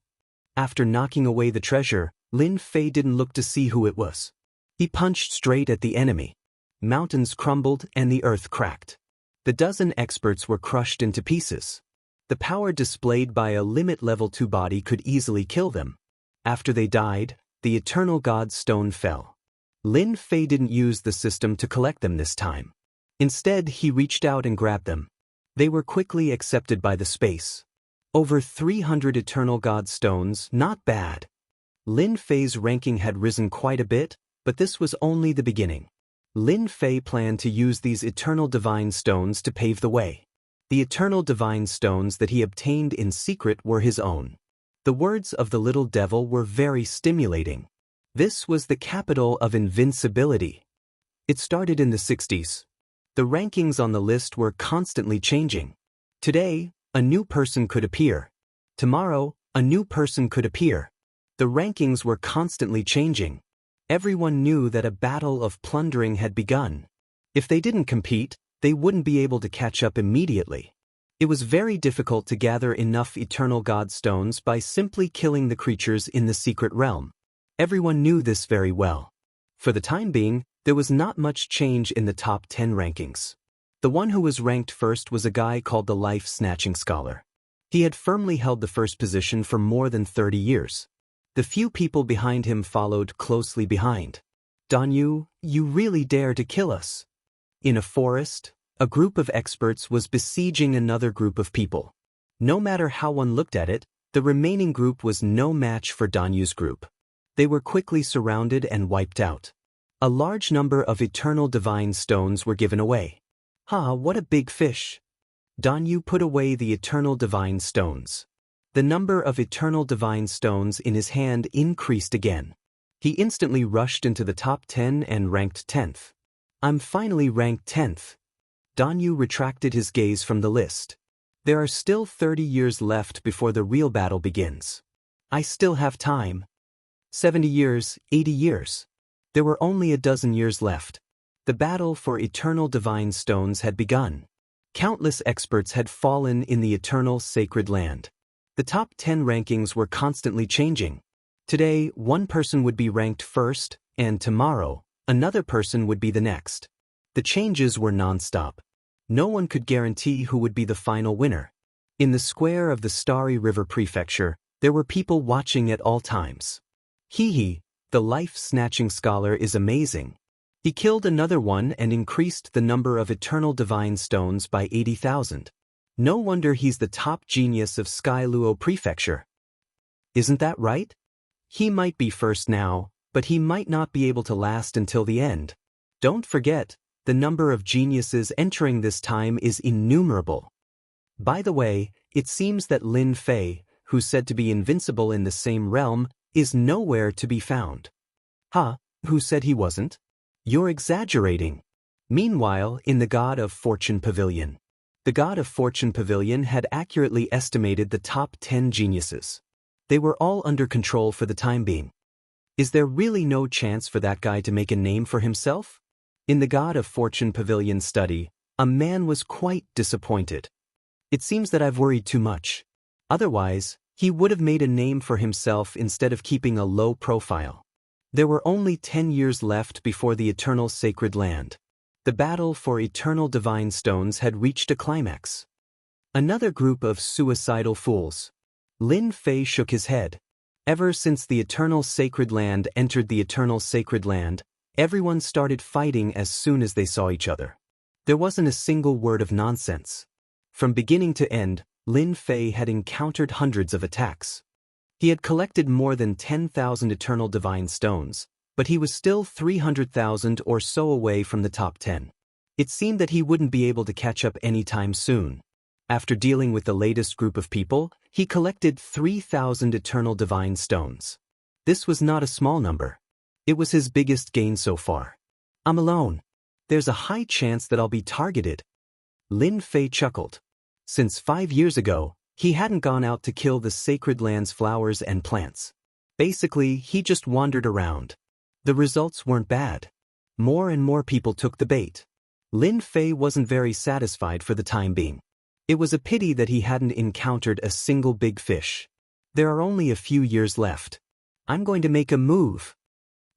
After knocking away the treasure, Lin Fei didn't look to see who it was. He punched straight at the enemy. Mountains crumbled and the earth cracked. The dozen experts were crushed into pieces. The power displayed by a limit level 2 body could easily kill them. After they died, the eternal God's stone fell. Lin Fei didn't use the system to collect them this time. Instead, he reached out and grabbed them. They were quickly accepted by the space. Over 300 eternal God stones, not bad. Lin Fei's ranking had risen quite a bit, but this was only the beginning. Lin Fei planned to use these eternal divine stones to pave the way. The eternal divine stones that he obtained in secret were his own. The words of the little devil were very stimulating. This was the capital of invincibility. It started in the 60s. The rankings on the list were constantly changing. Today, a new person could appear. Tomorrow, a new person could appear. The rankings were constantly changing. Everyone knew that a battle of plundering had begun. If they didn't compete, they wouldn't be able to catch up immediately. It was very difficult to gather enough eternal God stones by simply killing the creatures in the secret realm. Everyone knew this very well. For the time being, there was not much change in the top 10 rankings. The one who was ranked first was a guy called the Life-Snatching Scholar. He had firmly held the first position for more than 30 years. The few people behind him followed closely behind. Danyu, you really dare to kill us? In a forest, a group of experts was besieging another group of people. No matter how one looked at it, the remaining group was no match for Danyu's group. They were quickly surrounded and wiped out. A large number of eternal divine stones were given away. What a big fish! Danyu put away the eternal divine stones. The number of eternal divine stones in his hand increased again. He instantly rushed into the top 10 and ranked 10th. I'm finally ranked 10th. Danyu retracted his gaze from the list. There are still 30 years left before the real battle begins. I still have time. 70 years, 80 years. There were only a dozen years left. The battle for eternal divine stones had begun. Countless experts had fallen in the eternal sacred land. The top 10 rankings were constantly changing. Today, one person would be ranked first, and tomorrow, another person would be the next. The changes were non-stop. No one could guarantee who would be the final winner. In the square of the Starry River Prefecture, there were people watching at all times. The Life-Snatching Scholar is amazing. He killed another one and increased the number of eternal divine stones by 80,000. No wonder he's the top genius of Skyluo Prefecture. Isn't that right? He might be first now, but he might not be able to last until the end. Don't forget, the number of geniuses entering this time is innumerable. By the way, it seems that Lin Fei, who's said to be invincible in the same realm, is nowhere to be found. Ha, who said he wasn't? You're exaggerating. Meanwhile, in the God of Fortune Pavilion. The God of Fortune Pavilion had accurately estimated the top 10 geniuses. They were all under control for the time being. Is there really no chance for that guy to make a name for himself? In the God of Fortune Pavilion study, a man was quite disappointed. It seems that I've worried too much. Otherwise, he would have made a name for himself instead of keeping a low profile. There were only 10 years left before the eternal sacred land. The battle for eternal divine stones had reached a climax. Another group of suicidal fools. Lin Fei shook his head. Ever since the eternal sacred land entered the eternal sacred land, everyone started fighting as soon as they saw each other. There wasn't a single word of nonsense. From beginning to end, Lin Fei had encountered hundreds of attacks. He had collected more than 10,000 eternal divine stones, but he was still 300,000 or so away from the top 10. It seemed that he wouldn't be able to catch up anytime soon. After dealing with the latest group of people, he collected 3,000 eternal divine stones. This was not a small number. It was his biggest gain so far. I'm alone. There's a high chance that I'll be targeted. Lin Fei chuckled. Since 5 years ago, he hadn't gone out to kill the sacred land's flowers and plants. Basically, he just wandered around. The results weren't bad. More and more people took the bait. Lin Fei wasn't very satisfied for the time being. It was a pity that he hadn't encountered a single big fish. There are only a few years left. I'm going to make a move.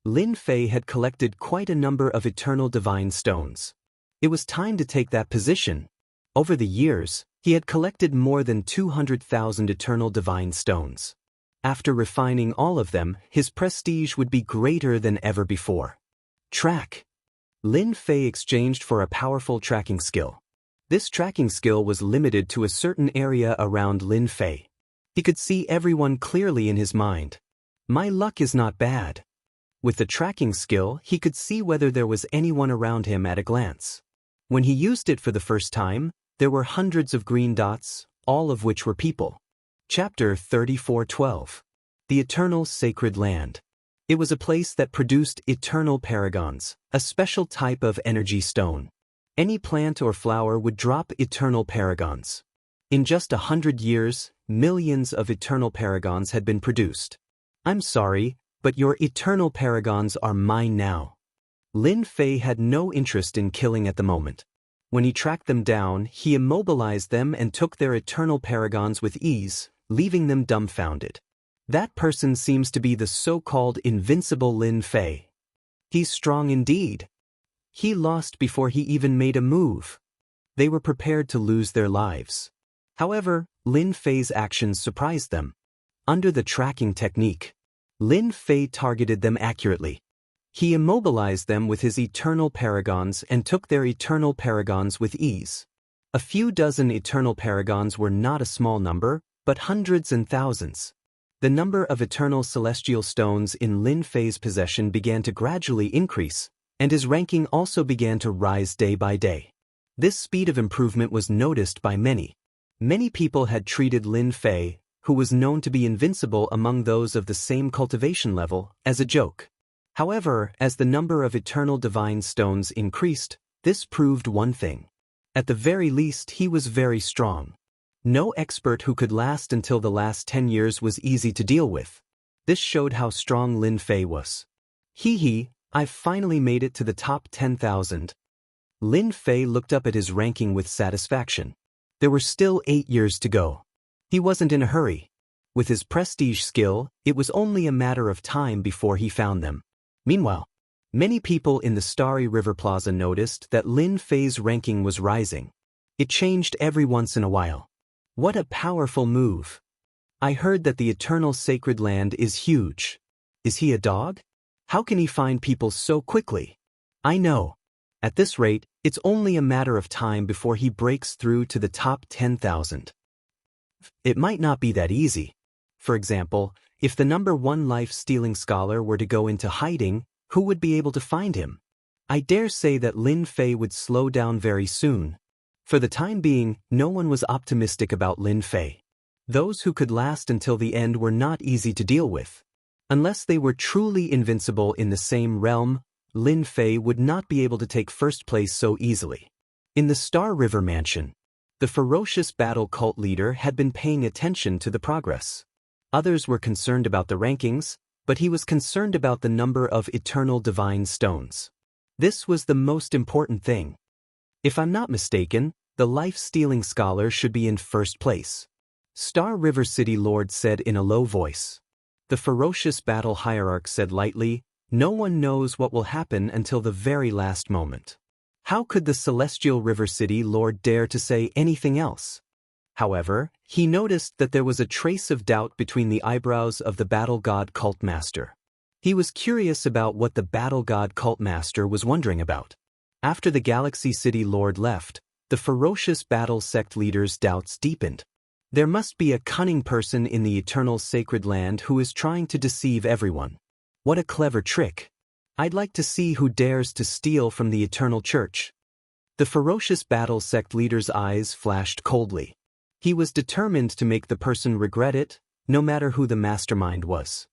Lin Fei had collected quite a number of eternal divine stones. It was time to take that position. Over the years, he had collected more than 200,000 eternal divine stones. After refining all of them, his prestige would be greater than ever before. Track. Lin Fei exchanged for a powerful tracking skill. This tracking skill was limited to a certain area around Lin Fei. He could see everyone clearly in his mind. My luck is not bad. With the tracking skill, he could see whether there was anyone around him at a glance. When he used it for the first time, there were hundreds of green dots, all of which were people. Chapter 34:12. The Eternal Sacred Land. It was a place that produced eternal paragons, a special type of energy stone. Any plant or flower would drop eternal paragons. In just 100 years, millions of eternal paragons had been produced. I'm sorry, but your eternal paragons are mine now. Lin Fei had no interest in killing at the moment. When he tracked them down, he immobilized them and took their eternal paragons with ease, leaving them dumbfounded. That person seems to be the so-called invincible Lin Fei. He's strong indeed. He lost before he even made a move. They were prepared to lose their lives. However, Lin Fei's actions surprised them. Under the tracking technique, Lin Fei targeted them accurately. He immobilized them with his eternal paragons and took their eternal paragons with ease. A few dozen eternal paragons were not a small number, but hundreds and thousands. The number of eternal celestial stones in Lin Fei's possession began to gradually increase, and his ranking also began to rise day by day. This speed of improvement was noticed by many. Many people had treated Lin Fei, who was known to be invincible among those of the same cultivation level, as a joke. However, as the number of eternal divine stones increased, this proved one thing. At the very least, he was very strong. No expert who could last until the last 10 years was easy to deal with. This showed how strong Lin Fei was. Hee, I've finally made it to the top 10,000. Lin Fei looked up at his ranking with satisfaction. There were still 8 years to go. He wasn't in a hurry. With his prestige skill, it was only a matter of time before he found them. Meanwhile, many people in the Starry River Plaza noticed that Lin Fei's ranking was rising. It changed every once in a while. What a powerful move. I heard that the Eternal Sacred Land is huge. Is he a dog? How can he find people so quickly? I know. At this rate, it's only a matter of time before he breaks through to the top 10,000. It might not be that easy. For example, if the number 1 life-stealing scholar were to go into hiding, who would be able to find him? I dare say that Lin Fei would slow down very soon. For the time being, no one was optimistic about Lin Fei. Those who could last until the end were not easy to deal with. Unless they were truly invincible in the same realm, Lin Fei would not be able to take first place so easily. In the Star River Mansion, the ferocious battle cult leader had been paying attention to the progress. Others were concerned about the rankings, but he was concerned about the number of eternal divine stones. This was the most important thing. If I'm not mistaken, the life-stealing scholar should be in first place. Star River City Lord said in a low voice. The ferocious battle hierarch said lightly, "No one knows what will happen until the very last moment." How could the Celestial River City Lord dare to say anything else? However, he noticed that there was a trace of doubt between the eyebrows of the Battle God Cult Master. He was curious about what the Battle God Cult Master was wondering about. After the Galaxy City Lord left, the ferocious battle sect leader's doubts deepened. There must be a cunning person in the eternal sacred land who is trying to deceive everyone. What a clever trick. I'd like to see who dares to steal from the eternal church. The ferocious battle sect leader's eyes flashed coldly. He was determined to make the person regret it, no matter who the mastermind was.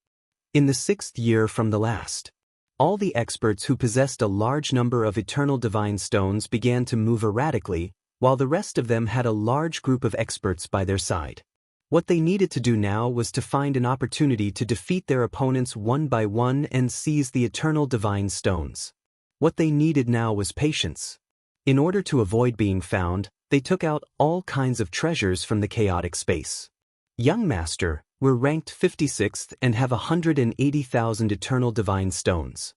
In the 6th year from the last, all the experts who possessed a large number of eternal divine stones began to move erratically, while the rest of them had a large group of experts by their side. What they needed to do now was to find an opportunity to defeat their opponents one by one and seize the eternal divine stones. What they needed now was patience. In order to avoid being found, they took out all kinds of treasures from the chaotic space. Young Master, we're ranked 56th and have 180,000 eternal divine stones.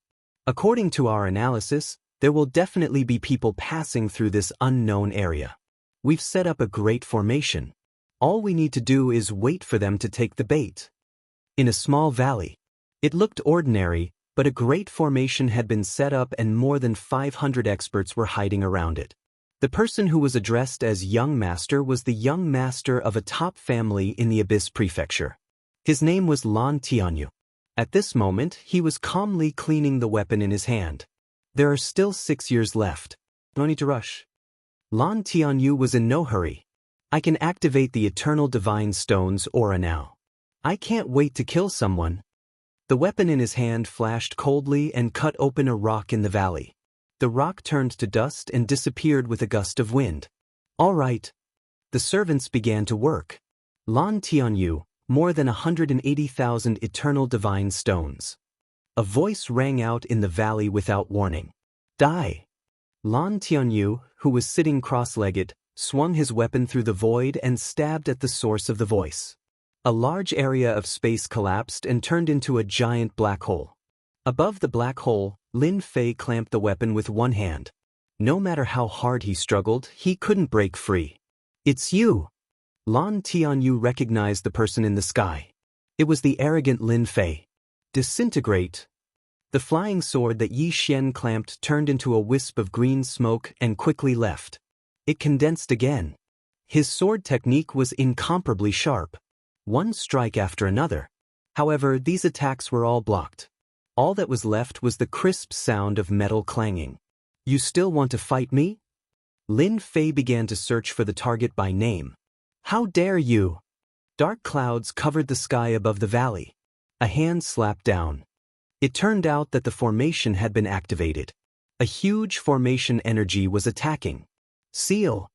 According to our analysis, there will definitely be people passing through this unknown area. We've set up a great formation. All we need to do is wait for them to take the bait. In a small valley. It looked ordinary, but a great formation had been set up and more than 500 experts were hiding around it. The person who was addressed as Young Master was the young master of a top family in the Abyss Prefecture. His name was Lan Tianyu. At this moment, he was calmly cleaning the weapon in his hand. There are still 6 years left. No need to rush. Lan Tianyu was in no hurry. I can activate the Eternal Divine Stone's aura now. I can't wait to kill someone. The weapon in his hand flashed coldly and cut open a rock in the valley. The rock turned to dust and disappeared with a gust of wind. All right. The servants began to work. Lan Tianyu, more than 180,000 Eternal Divine Stones. A voice rang out in the valley without warning. Die! Lan Tianyu, who was sitting cross-legged, swung his weapon through the void and stabbed at the source of the voice. A large area of space collapsed and turned into a giant black hole. Above the black hole, Lin Fei clamped the weapon with one hand. No matter how hard he struggled, he couldn't break free. It's you! Lan Tianyu recognized the person in the sky. It was the arrogant Lin Fei. Disintegrate! The flying sword that Yi Xian clamped turned into a wisp of green smoke and quickly left. It condensed again. His sword technique was incomparably sharp. One strike after another. However, these attacks were all blocked. All that was left was the crisp sound of metal clanging. You still want to fight me? Lin Fei began to search for the target by name. How dare you! Dark clouds covered the sky above the valley. A hand slapped down. It turned out that the formation had been activated. A huge formation energy was attacking. Seal!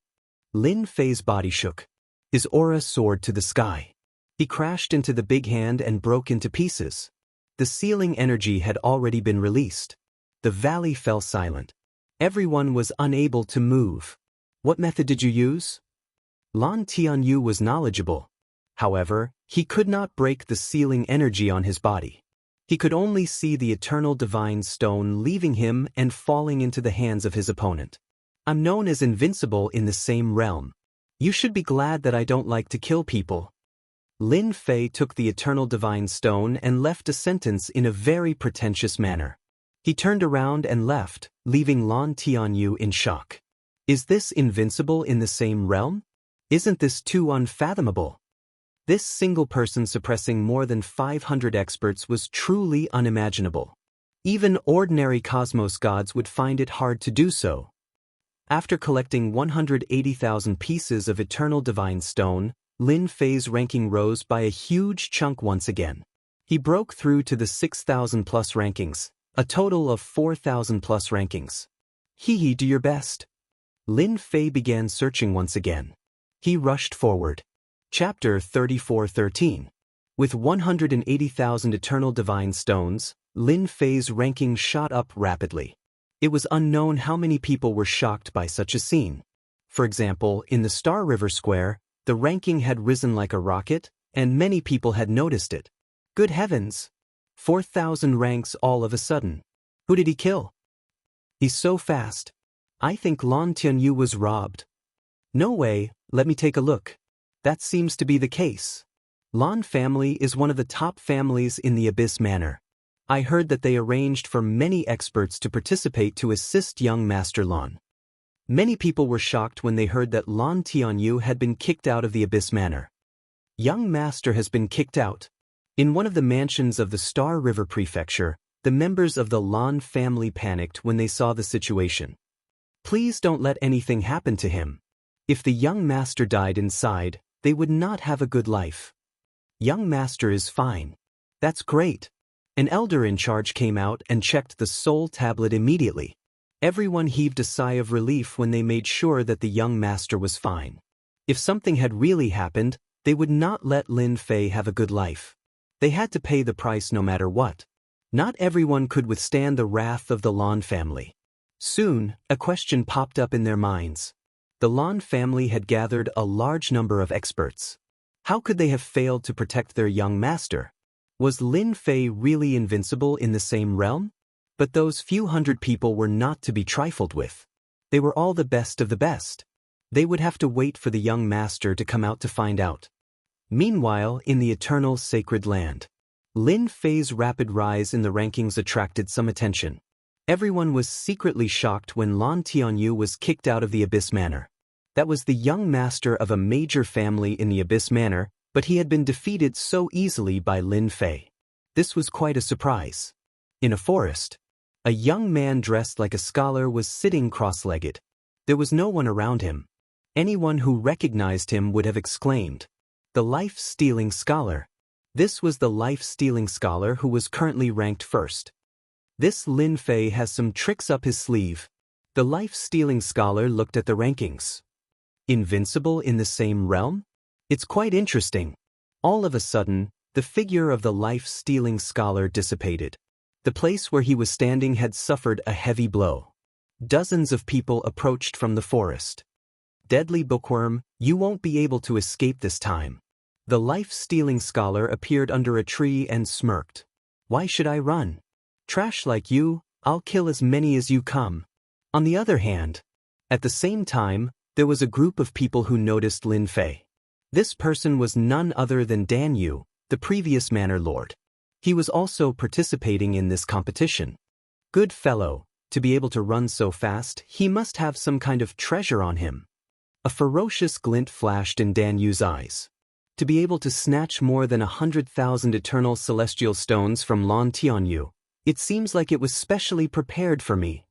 Lin Fei's body shook. His aura soared to the sky. He crashed into the big hand and broke into pieces. The sealing energy had already been released. The valley fell silent. Everyone was unable to move. What method did you use? Lan Tianyu was knowledgeable. However, he could not break the sealing energy on his body. He could only see the eternal divine stone leaving him and falling into the hands of his opponent. I'm known as invincible in the same realm. You should be glad that I don't like to kill people. Lin Fei took the eternal divine stone and left a sentence in a very pretentious manner. He turned around and left, leaving Lan Tianyu in shock. Is this invincible in the same realm? Isn't this too unfathomable? This single person suppressing more than 500 experts was truly unimaginable. Even ordinary cosmos gods would find it hard to do so. After collecting 180,000 pieces of eternal divine stone, Lin Fei's ranking rose by a huge chunk once again. He broke through to the 6,000 plus rankings, a total of 4,000 plus rankings. Hee, do your best. Lin Fei began searching once again. He rushed forward. Chapter 34:13. With 180,000 eternal divine stones, Lin Fei's ranking shot up rapidly. It was unknown how many people were shocked by such a scene. For example, in the Star River Square, the ranking had risen like a rocket, and many people had noticed it. Good heavens! 4,000 ranks all of a sudden. Who did he kill? He's so fast. I think Lan Tianyu was robbed. No way, let me take a look. That seems to be the case. Lan family is one of the top families in the Abyss Manor. I heard that they arranged for many experts to participate to assist young Master Lan. Many people were shocked when they heard that Lan Tianyu had been kicked out of the Abyss Manor. Young Master has been kicked out. In one of the mansions of the Star River Prefecture, the members of the Lan family panicked when they saw the situation. Please don't let anything happen to him. If the young master died inside, they would not have a good life. Young Master is fine. That's great. An elder in charge came out and checked the soul tablet immediately. Everyone heaved a sigh of relief when they made sure that the young master was fine. If something had really happened, they would not let Lin Fei have a good life. They had to pay the price no matter what. Not everyone could withstand the wrath of the Lan family. Soon, a question popped up in their minds. The Lan family had gathered a large number of experts. How could they have failed to protect their young master? Was Lin Fei really invincible in the same realm? But those few hundred people were not to be trifled with. They were all the best of the best. They would have to wait for the young master to come out to find out. Meanwhile, in the eternal sacred land, Lin Fei's rapid rise in the rankings attracted some attention. Everyone was secretly shocked when Lan Tianyu was kicked out of the Abyss Manor. That was the young master of a major family in the Abyss Manor, but he had been defeated so easily by Lin Fei. This was quite a surprise. In a forest, a young man dressed like a scholar was sitting cross-legged. There was no one around him. Anyone who recognized him would have exclaimed, "The life-stealing scholar." This was the life-stealing scholar who was currently ranked first. This Lin Fei has some tricks up his sleeve. The life-stealing scholar looked at the rankings. Invincible in the same realm? It's quite interesting. All of a sudden, the figure of the life-stealing scholar dissipated. The place where he was standing had suffered a heavy blow. Dozens of people approached from the forest. Deadly bookworm, you won't be able to escape this time. The life-stealing scholar appeared under a tree and smirked. Why should I run? Trash like you, I'll kill as many as you come. On the other hand, at the same time, there was a group of people who noticed Lin Fei. This person was none other than Dan Yu, the previous manor lord. He was also participating in this competition. Good fellow, to be able to run so fast, he must have some kind of treasure on him. A ferocious glint flashed in Dan Yu's eyes. To be able to snatch more than 100,000 eternal celestial stones from Lan Tianyu, it seems like it was specially prepared for me.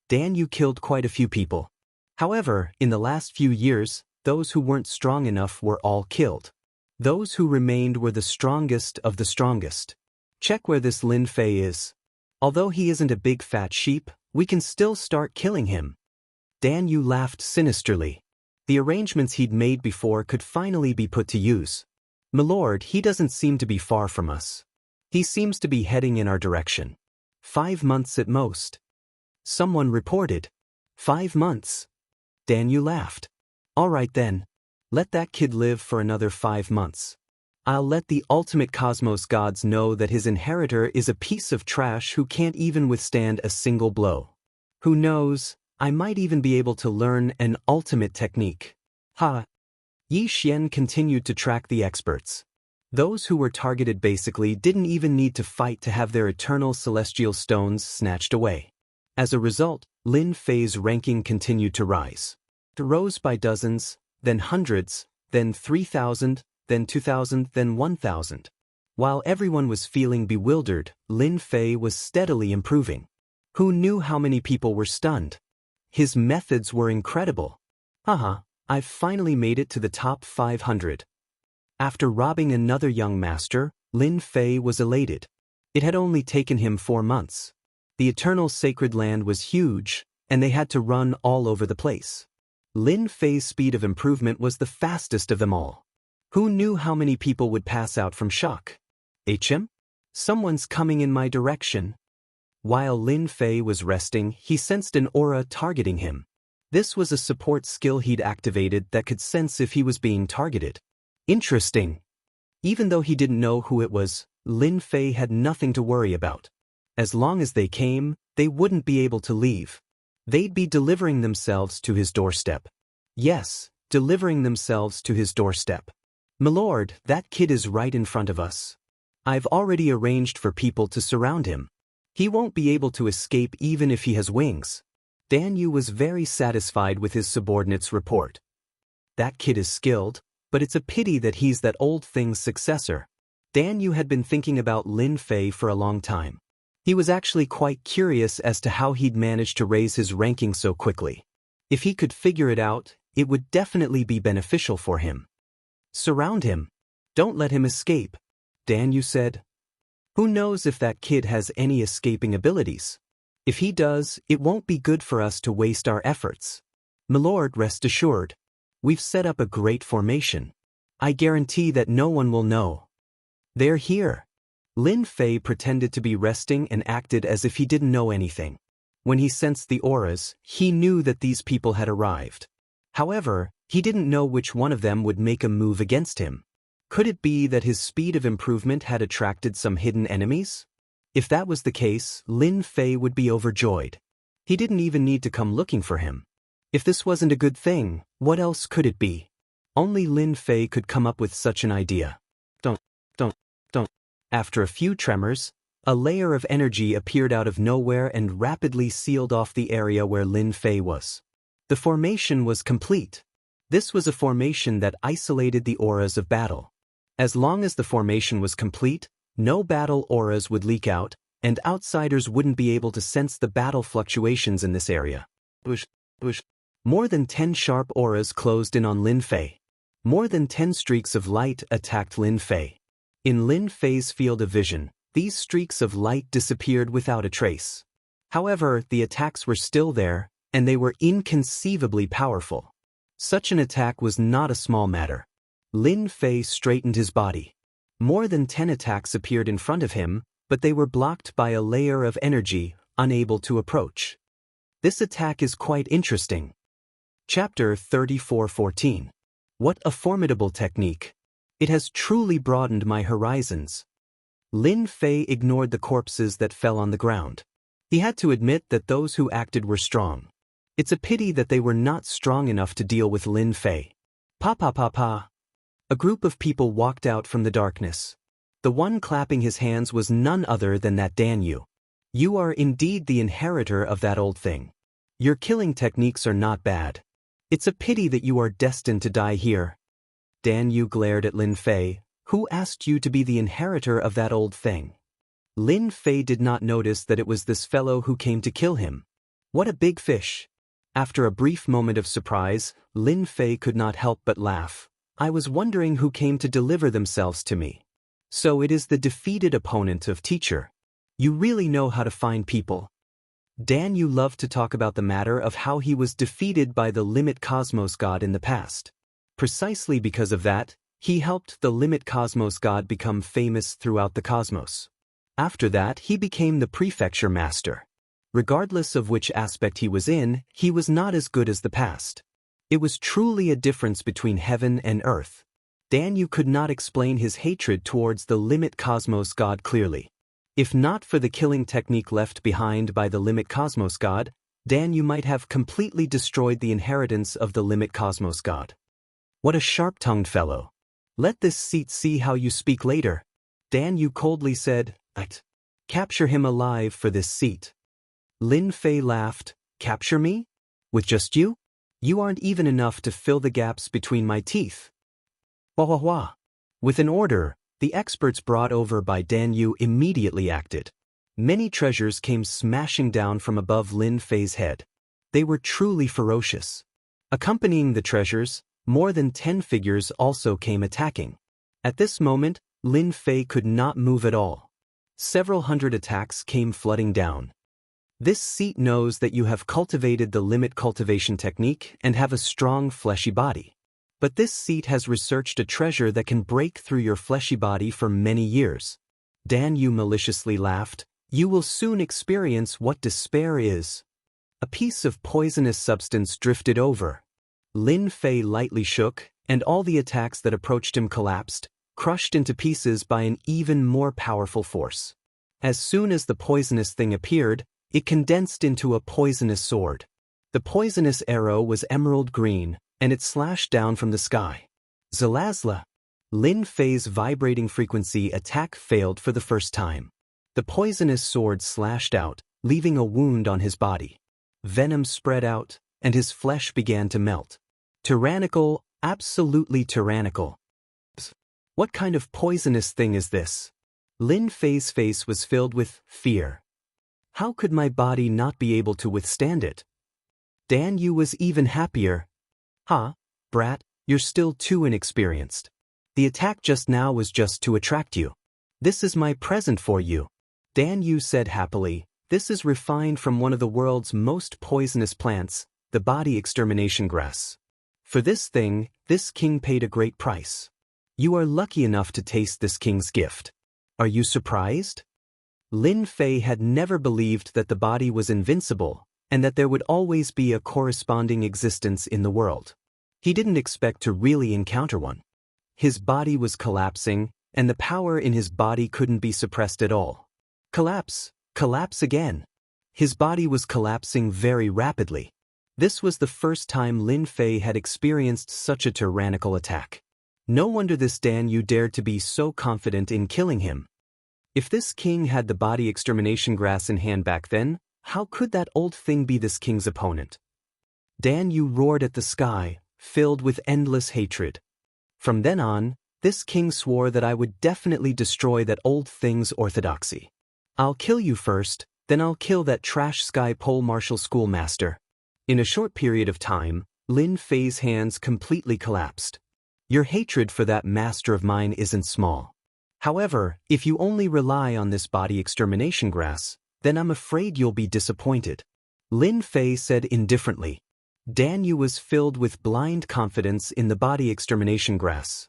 Dan Yu killed quite a few people. However, in the last few years, those who weren't strong enough were all killed. Those who remained were the strongest of the strongest. Check where this Lin Fei is. Although he isn't a big fat sheep, we can still start killing him. Dan Yu laughed sinisterly. The arrangements he'd made before could finally be put to use. "Milord, he doesn't seem to be far from us. He seems to be heading in our direction. 5 months at most." Someone reported. 5 months. Dan Yu laughed. "All right then. Let that kid live for another 5 months. I'll let the ultimate cosmos gods know that his inheritor is a piece of trash who can't even withstand a single blow. Who knows, I might even be able to learn an ultimate technique." Ha! Yi Xian continued to track the experts. Those who were targeted basically didn't even need to fight to have their eternal celestial stones snatched away. As a result, Lin Fei's ranking continued to rise. It rose by dozens, then hundreds, then 3,000, then 2,000, then 1,000. While everyone was feeling bewildered, Lin Fei was steadily improving. Who knew how many people were stunned? His methods were incredible. Haha, I've finally made it to the top 500. After robbing another young master, Lin Fei was elated. It had only taken him 4 months. The eternal sacred land was huge, and they had to run all over the place. Lin Fei's speed of improvement was the fastest of them all. Who knew how many people would pass out from shock? HM? Someone's coming in my direction. While Lin Fei was resting, he sensed an aura targeting him. This was a support skill he'd activated that could sense if he was being targeted. Interesting. Even though he didn't know who it was, Lin Fei had nothing to worry about. As long as they came, they wouldn't be able to leave. They'd be delivering themselves to his doorstep. Yes, delivering themselves to his doorstep. "Milord, that kid is right in front of us. I've already arranged for people to surround him. He won't be able to escape even if he has wings." Dan Yu was very satisfied with his subordinate's report. That kid is skilled, but it's a pity that he's that old thing's successor. Dan Yu had been thinking about Lin Fei for a long time. He was actually quite curious as to how he'd managed to raise his ranking so quickly. If he could figure it out, it would definitely be beneficial for him. "Surround him. Don't let him escape," Dan Yu said. "Who knows if that kid has any escaping abilities? If he does, it won't be good for us to waste our efforts. Milord, rest assured. We've set up a great formation. I guarantee that no one will know. They're here." Lin Fei pretended to be resting and acted as if he didn't know anything. When he sensed the auras, he knew that these people had arrived. However, he didn't know which one of them would make a move against him. Could it be that his speed of improvement had attracted some hidden enemies? If that was the case, Lin Fei would be overjoyed. He didn't even need to come looking for him. If this wasn't a good thing, what else could it be? Only Lin Fei could come up with such an idea. Don't. After a few tremors, a layer of energy appeared out of nowhere and rapidly sealed off the area where Lin Fei was. The formation was complete. This was a formation that isolated the auras of battle. As long as the formation was complete, no battle auras would leak out, and outsiders wouldn't be able to sense the battle fluctuations in this area. More than 10 sharp auras closed in on Lin Fei. More than 10 streaks of light attacked Lin Fei. In Lin Fei's field of vision, these streaks of light disappeared without a trace. However, the attacks were still there, and they were inconceivably powerful. Such an attack was not a small matter. Lin Fei straightened his body. More than 10 attacks appeared in front of him, but they were blocked by a layer of energy, unable to approach. This attack is quite interesting. Chapter 34:14. What a formidable technique. It has truly broadened my horizons. Lin Fei ignored the corpses that fell on the ground. He had to admit that those who acted were strong. It's a pity that they were not strong enough to deal with Lin Fei. Pa. A group of people walked out from the darkness. The one clapping his hands was none other than that Dan Yu. "You are indeed the inheritor of that old thing. Your killing techniques are not bad. It's a pity that you are destined to die here." Dan Yu glared at Lin Fei. "Who asked you to be the inheritor of that old thing?" Lin Fei did not notice that it was this fellow who came to kill him. What a big fish. After a brief moment of surprise, Lin Fei could not help but laugh. "I was wondering who came to deliver themselves to me. So it is the defeated opponent of teacher. You really know how to find people." Dan Yu loved to talk about the matter of how he was defeated by the Limit Cosmos God in the past. Precisely because of that, he helped the Limit Cosmos God become famous throughout the cosmos. After that, he became the prefecture master. Regardless of which aspect he was in, he was not as good as the past. It was truly a difference between heaven and earth. Dan Yu could not explain his hatred towards the Limit Cosmos God clearly. If not for the killing technique left behind by the Limit Cosmos God, Dan Yu might have completely destroyed the inheritance of the Limit Cosmos God. What a sharp-tongued fellow. "Let this seat see how you speak later," Dan Yu coldly said. "I'd capture him alive for this seat." Lin Fei laughed. "Capture me? With just you? You aren't even enough to fill the gaps between my teeth." Wah. With an order, the experts brought over by Dan Yu immediately acted. Many treasures came smashing down from above Lin Fei's head. They were truly ferocious. Accompanying the treasures, more than 10 figures also came attacking. At this moment, Lin Fei could not move at all. Several hundred attacks came flooding down. This seat knows that you have cultivated the limit cultivation technique and have a strong fleshy body. But this seat has researched a treasure that can break through your fleshy body for many years. Dan Yu maliciously laughed. You will soon experience what despair is. A piece of poisonous substance drifted over. Lin Fei lightly shook, and all the attacks that approached him collapsed, crushed into pieces by an even more powerful force. As soon as the poisonous thing appeared, it condensed into a poisonous sword. The poisonous arrow was emerald green, and it slashed down from the sky. Zalazla. Lin Fei's vibrating frequency attack failed for the first time. The poisonous sword slashed out, leaving a wound on his body. Venom spread out, and his flesh began to melt. Tyrannical, absolutely tyrannical. What kind of poisonous thing is this? Lin Fei's face was filled with fear. How could my body not be able to withstand it? Dan Yu was even happier. Ha, brat, you're still too inexperienced. The attack just now was just to attract you. This is my present for you. Dan Yu said happily. This is refined from one of the world's most poisonous plants, the body extermination grass. For this thing, this king paid a great price. You are lucky enough to taste this king's gift. Are you surprised? Lin Fei had never believed that the body was invincible, and that there would always be a corresponding existence in the world. He didn't expect to really encounter one. His body was collapsing, and the power in his body couldn't be suppressed at all. Collapse, collapse again. His body was collapsing very rapidly. This was the first time Lin Fei had experienced such a tyrannical attack. No wonder this Dan Yu dared to be so confident in killing him. If this king had the body extermination grass in hand back then, how could that old thing be this king's opponent? Dan Yu roared at the sky, filled with endless hatred. From then on, this king swore that I would definitely destroy that old thing's orthodoxy. I'll kill you first, then I'll kill that trash sky pole martial schoolmaster. In a short period of time, Lin Fei's hands completely collapsed. Your hatred for that master of mine isn't small. However, if you only rely on this body extermination grass, then I'm afraid you'll be disappointed. Lin Fei said indifferently. Dan Yu was filled with blind confidence in the body extermination grass.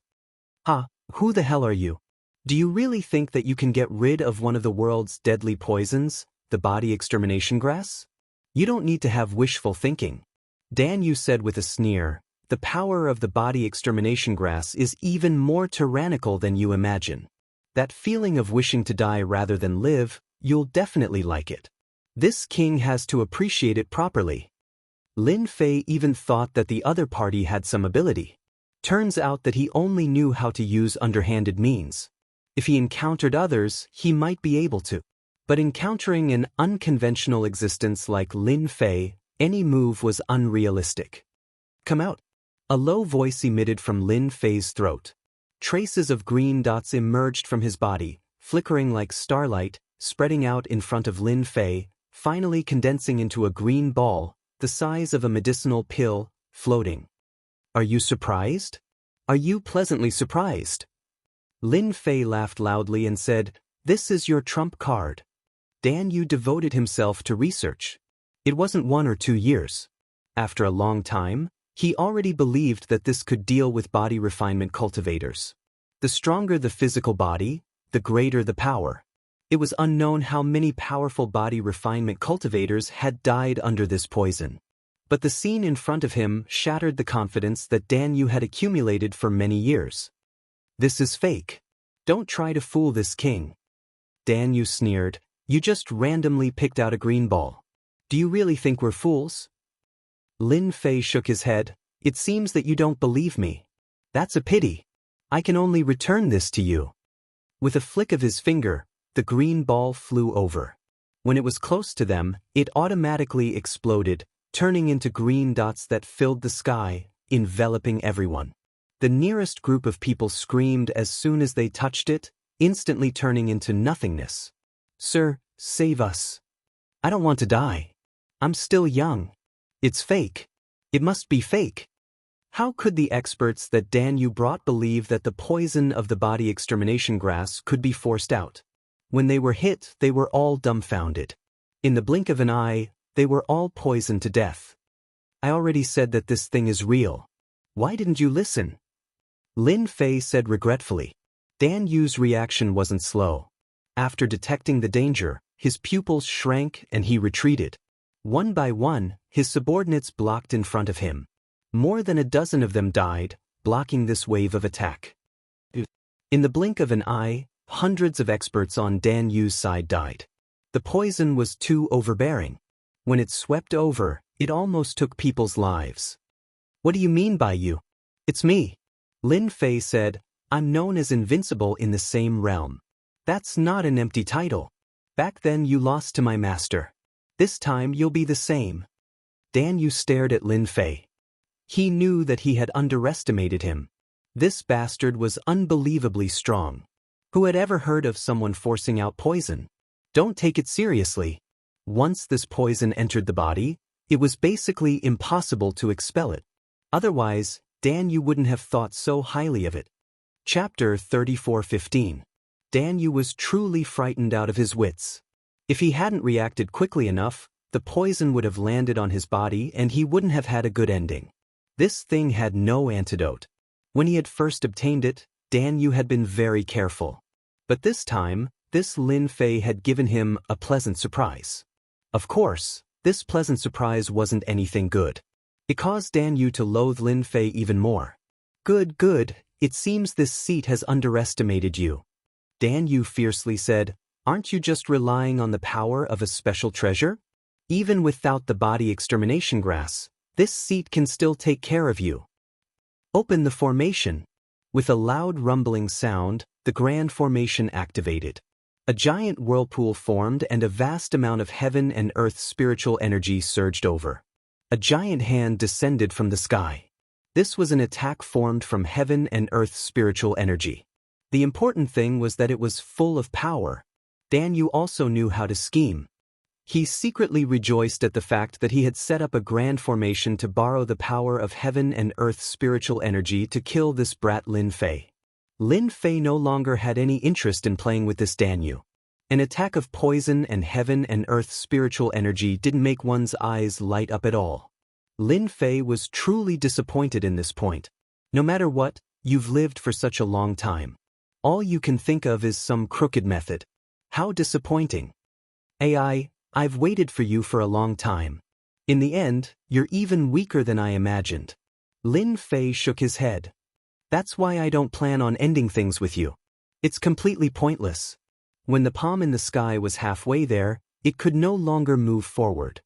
Ha, who the hell are you? Do you really think that you can get rid of one of the world's deadly poisons, the body extermination grass? You don't need to have wishful thinking. Dan Yu said with a sneer, the power of the body extermination grass is even more tyrannical than you imagine. That feeling of wishing to die rather than live, you'll definitely like it. This king has to appreciate it properly. Lin Fei even thought that the other party had some ability. Turns out that he only knew how to use underhanded means. If he encountered others, he might be able to. But encountering an unconventional existence like Lin Fei, any move was unrealistic. Come out. A low voice emitted from Lin Fei's throat. Traces of green dots emerged from his body, flickering like starlight, spreading out in front of Lin Fei, finally condensing into a green ball, the size of a medicinal pill, floating. Are you surprised? Are you pleasantly surprised? Lin Fei laughed loudly and said, This is your trump card. Dan Yu devoted himself to research. It wasn't 1 or 2 years. After a long time, he already believed that this could deal with body refinement cultivators. The stronger the physical body, the greater the power. It was unknown how many powerful body refinement cultivators had died under this poison. But the scene in front of him shattered the confidence that Dan Yu had accumulated for many years. This is fake. Don't try to fool this king. Dan Yu sneered, You just randomly picked out a green ball. Do you really think we're fools? Lin Fei shook his head. It seems that you don't believe me. That's a pity. I can only return this to you. With a flick of his finger, the green ball flew over. When it was close to them, it automatically exploded, turning into green dots that filled the sky, enveloping everyone. The nearest group of people screamed as soon as they touched it, instantly turning into nothingness. Sir, save us. I don't want to die. I'm still young. It's fake. It must be fake. How could the experts that Dan Yu brought believe that the poison of the body extermination grass could be forced out? When they were hit, they were all dumbfounded. In the blink of an eye, they were all poisoned to death. I already said that this thing is real. Why didn't you listen? Lin Fei said regretfully. Dan Yu's reaction wasn't slow. After detecting the danger, his pupils shrank and he retreated. One by one, his subordinates blocked in front of him. More than a dozen of them died, blocking this wave of attack. In the blink of an eye, hundreds of experts on Dan Yu's side died. The poison was too overbearing. When it swept over, it almost took people's lives. What do you mean by you? It's me. Lin Fei said, I'm known as invincible in the same realm. That's not an empty title. Back then you lost to my master. This time you'll be the same. Dan Yu stared at Lin Fei. He knew that he had underestimated him. This bastard was unbelievably strong. Who had ever heard of someone forcing out poison? Don't take it seriously. Once this poison entered the body, it was basically impossible to expel it. Otherwise, Dan Yu wouldn't have thought so highly of it. Chapter 34:15. Dan Yu was truly frightened out of his wits. If he hadn't reacted quickly enough, the poison would have landed on his body and he wouldn't have had a good ending. This thing had no antidote. When he had first obtained it, Dan Yu had been very careful. But this time, this Lin Fei had given him a pleasant surprise. Of course, this pleasant surprise wasn't anything good. It caused Dan Yu to loathe Lin Fei even more. Good, it seems this seat has underestimated you. Dan Yu fiercely said, aren't you just relying on the power of a special treasure? Even without the body extermination grass, this seat can still take care of you. Open the formation. With a loud rumbling sound, the grand formation activated. A giant whirlpool formed and a vast amount of heaven and earth spiritual energy surged over. A giant hand descended from the sky. This was an attack formed from heaven and earth spiritual energy. The important thing was that it was full of power. Dan Yu also knew how to scheme. He secretly rejoiced at the fact that he had set up a grand formation to borrow the power of heaven and earth spiritual energy to kill this brat Lin Fei. Lin Fei no longer had any interest in playing with this Dan Yu. An attack of poison and heaven and earth spiritual energy didn't make one's eyes light up at all. Lin Fei was truly disappointed in this point. No matter what, you've lived for such a long time. All you can think of is some crooked method. How disappointing. I've waited for you for a long time. In the end, you're even weaker than I imagined. Lin Fei shook his head. That's why I don't plan on ending things with you. It's completely pointless. When the palm in the sky was halfway there, it could no longer move forward.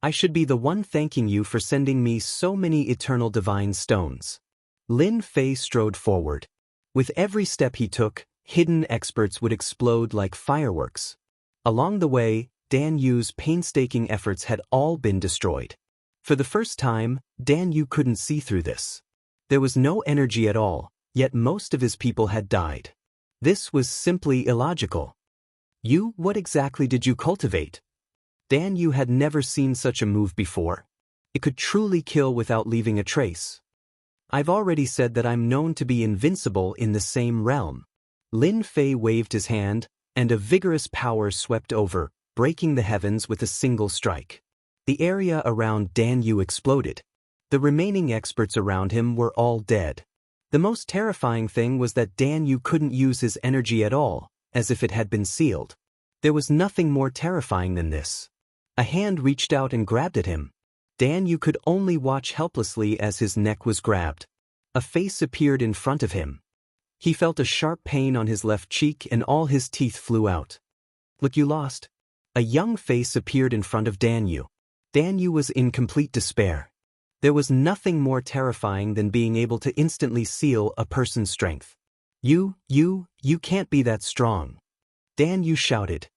I should be the one thanking you for sending me so many eternal divine stones. Lin Fei strode forward. With every step he took, hidden experts would explode like fireworks. Along the way, Dan Yu's painstaking efforts had all been destroyed. For the first time, Dan Yu couldn't see through this. There was no energy at all, yet most of his people had died. This was simply illogical. What exactly did you cultivate? Dan Yu had never seen such a move before. It could truly kill without leaving a trace. I've already said that I'm known to be invincible in the same realm. Lin Fei waved his hand, and a vigorous power swept over, breaking the heavens with a single strike. The area around Dan Yu exploded. The remaining experts around him were all dead. The most terrifying thing was that Dan Yu couldn't use his energy at all, as if it had been sealed. There was nothing more terrifying than this. A hand reached out and grabbed at him. Dan Yu could only watch helplessly as his neck was grabbed. A face appeared in front of him. He felt a sharp pain on his left cheek and all his teeth flew out. Look, you lost. A young face appeared in front of Dan Yu. Dan Yu was in complete despair. There was nothing more terrifying than being able to instantly seal a person's strength. You can't be that strong. Dan Yu shouted.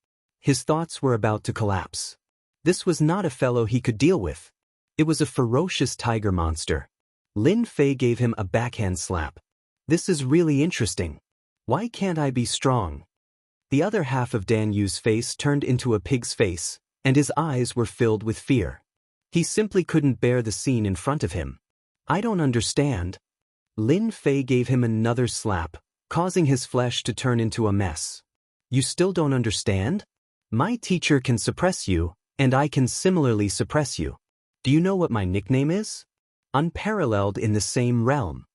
His thoughts were about to collapse. This was not a fellow he could deal with. It was a ferocious tiger monster. Lin Fei gave him a backhand slap. This is really interesting. Why can't I be strong? The other half of Dan Yu's face turned into a pig's face, and his eyes were filled with fear. He simply couldn't bear the scene in front of him. I don't understand. Lin Fei gave him another slap, causing his flesh to turn into a mess. You still don't understand? My teacher can suppress you, and I can similarly suppress you. Do you know what my nickname is? Unparalleled in the same realm.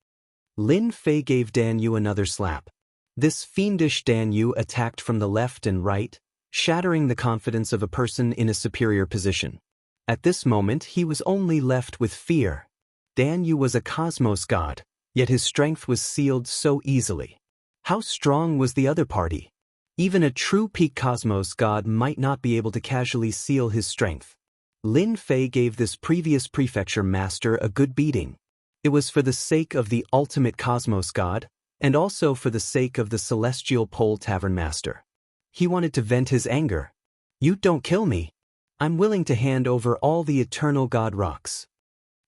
Lin Fei gave Dan Yu another slap. This fiendish Dan Yu attacked from the left and right, shattering the confidence of a person in a superior position. At this moment he was only left with fear. Dan Yu was a cosmos god, yet his strength was sealed so easily. How strong was the other party? Even a true peak cosmos god might not be able to casually seal his strength. Lin Fei gave this previous prefecture master a good beating. It was for the sake of the ultimate cosmos god, and also for the sake of the celestial pole tavern master. He wanted to vent his anger. You don't kill me. I'm willing to hand over all the eternal god rocks.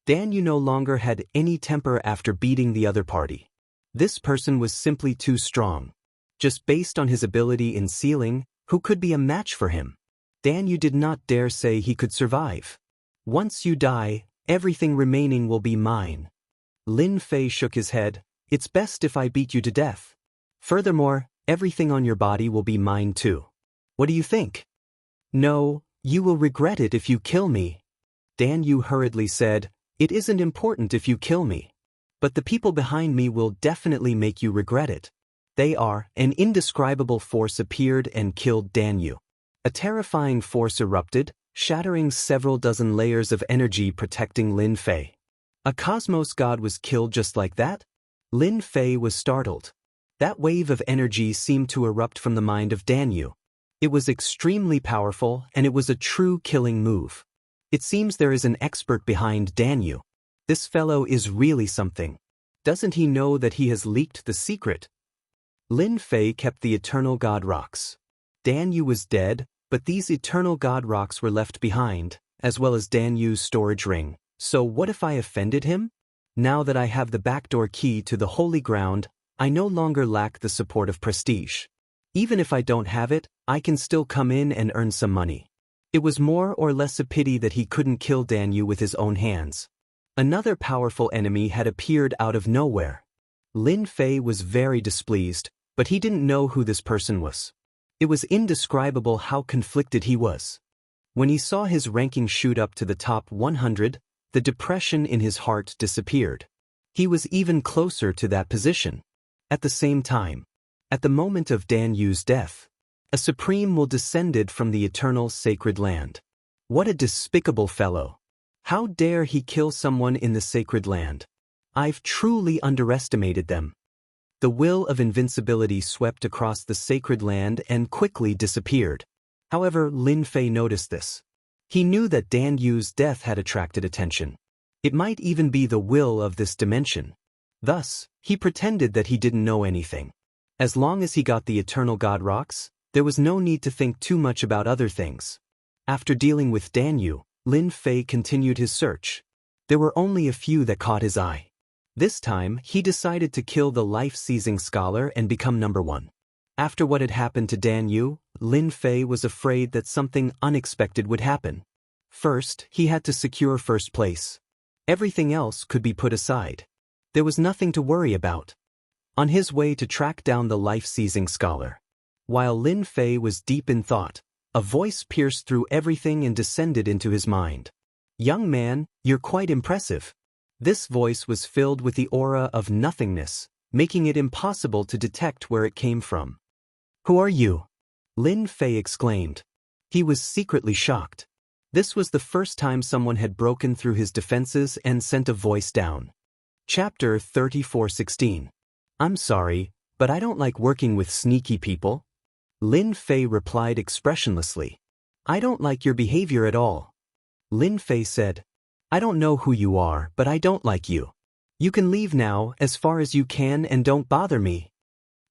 Dan Yu no longer had any temper after beating the other party. This person was simply too strong. Just based on his ability in sealing, who could be a match for him? Dan Yu did not dare say he could survive. Once you die, everything remaining will be mine. Lin Fei shook his head. It's best if I beat you to death. Furthermore, everything on your body will be mine too. What do you think? No, you will regret it if you kill me. Dan Yu hurriedly said, It isn't important if you kill me. But the people behind me will definitely make you regret it. An indescribable force appeared and killed Dan Yu. A terrifying force erupted, shattering several dozen layers of energy protecting Lin Fei. A cosmos god was killed just like that? Lin Fei was startled. That wave of energy seemed to erupt from the mind of Dan Yu. It was extremely powerful, and it was a true killing move. It seems there is an expert behind Dan Yu. This fellow is really something. Doesn't he know that he has leaked the secret? Lin Fei kept the eternal god rocks. Dan Yu was dead, but these eternal god rocks were left behind, as well as Dan Yu's storage ring. So what if I offended him? Now that I have the backdoor key to the holy ground, I no longer lack the support of prestige. Even if I don't have it, I can still come in and earn some money. It was more or less a pity that he couldn't kill Dan Yu with his own hands. Another powerful enemy had appeared out of nowhere. Lin Fei was very displeased, but he didn't know who this person was. It was indescribable how conflicted he was. When he saw his ranking shoot up to the top 100, the depression in his heart disappeared. He was even closer to that position. At the same time, at the moment of Dan Yu's death, a supreme will descended from the eternal sacred land. What a despicable fellow! How dare he kill someone in the sacred land? I've truly underestimated them. The will of invincibility swept across the sacred land and quickly disappeared. However, Lin Fei noticed this. He knew that Dan Yu's death had attracted attention. It might even be the will of this dimension. Thus, he pretended that he didn't know anything. As long as he got the eternal god rocks, there was no need to think too much about other things. After dealing with Dan Yu, Lin Fei continued his search. There were only a few that caught his eye. This time, he decided to kill the life-seizing scholar and become number one. After what had happened to Dan Yu, Lin Fei was afraid that something unexpected would happen. First, he had to secure first place. Everything else could be put aside. There was nothing to worry about. On his way to track down the life-seizing scholar. While Lin Fei was deep in thought, a voice pierced through everything and descended into his mind. Young man, you're quite impressive. This voice was filled with the aura of nothingness, making it impossible to detect where it came from. Who are you? Lin Fei exclaimed. He was secretly shocked. This was the first time someone had broken through his defenses and sent a voice down. Chapter 34:16. I'm sorry, but I don't like working with sneaky people. Lin Fei replied expressionlessly. I don't like your behavior at all. Lin Fei said, I don't know who you are, but I don't like you. You can leave now as far as you can and don't bother me.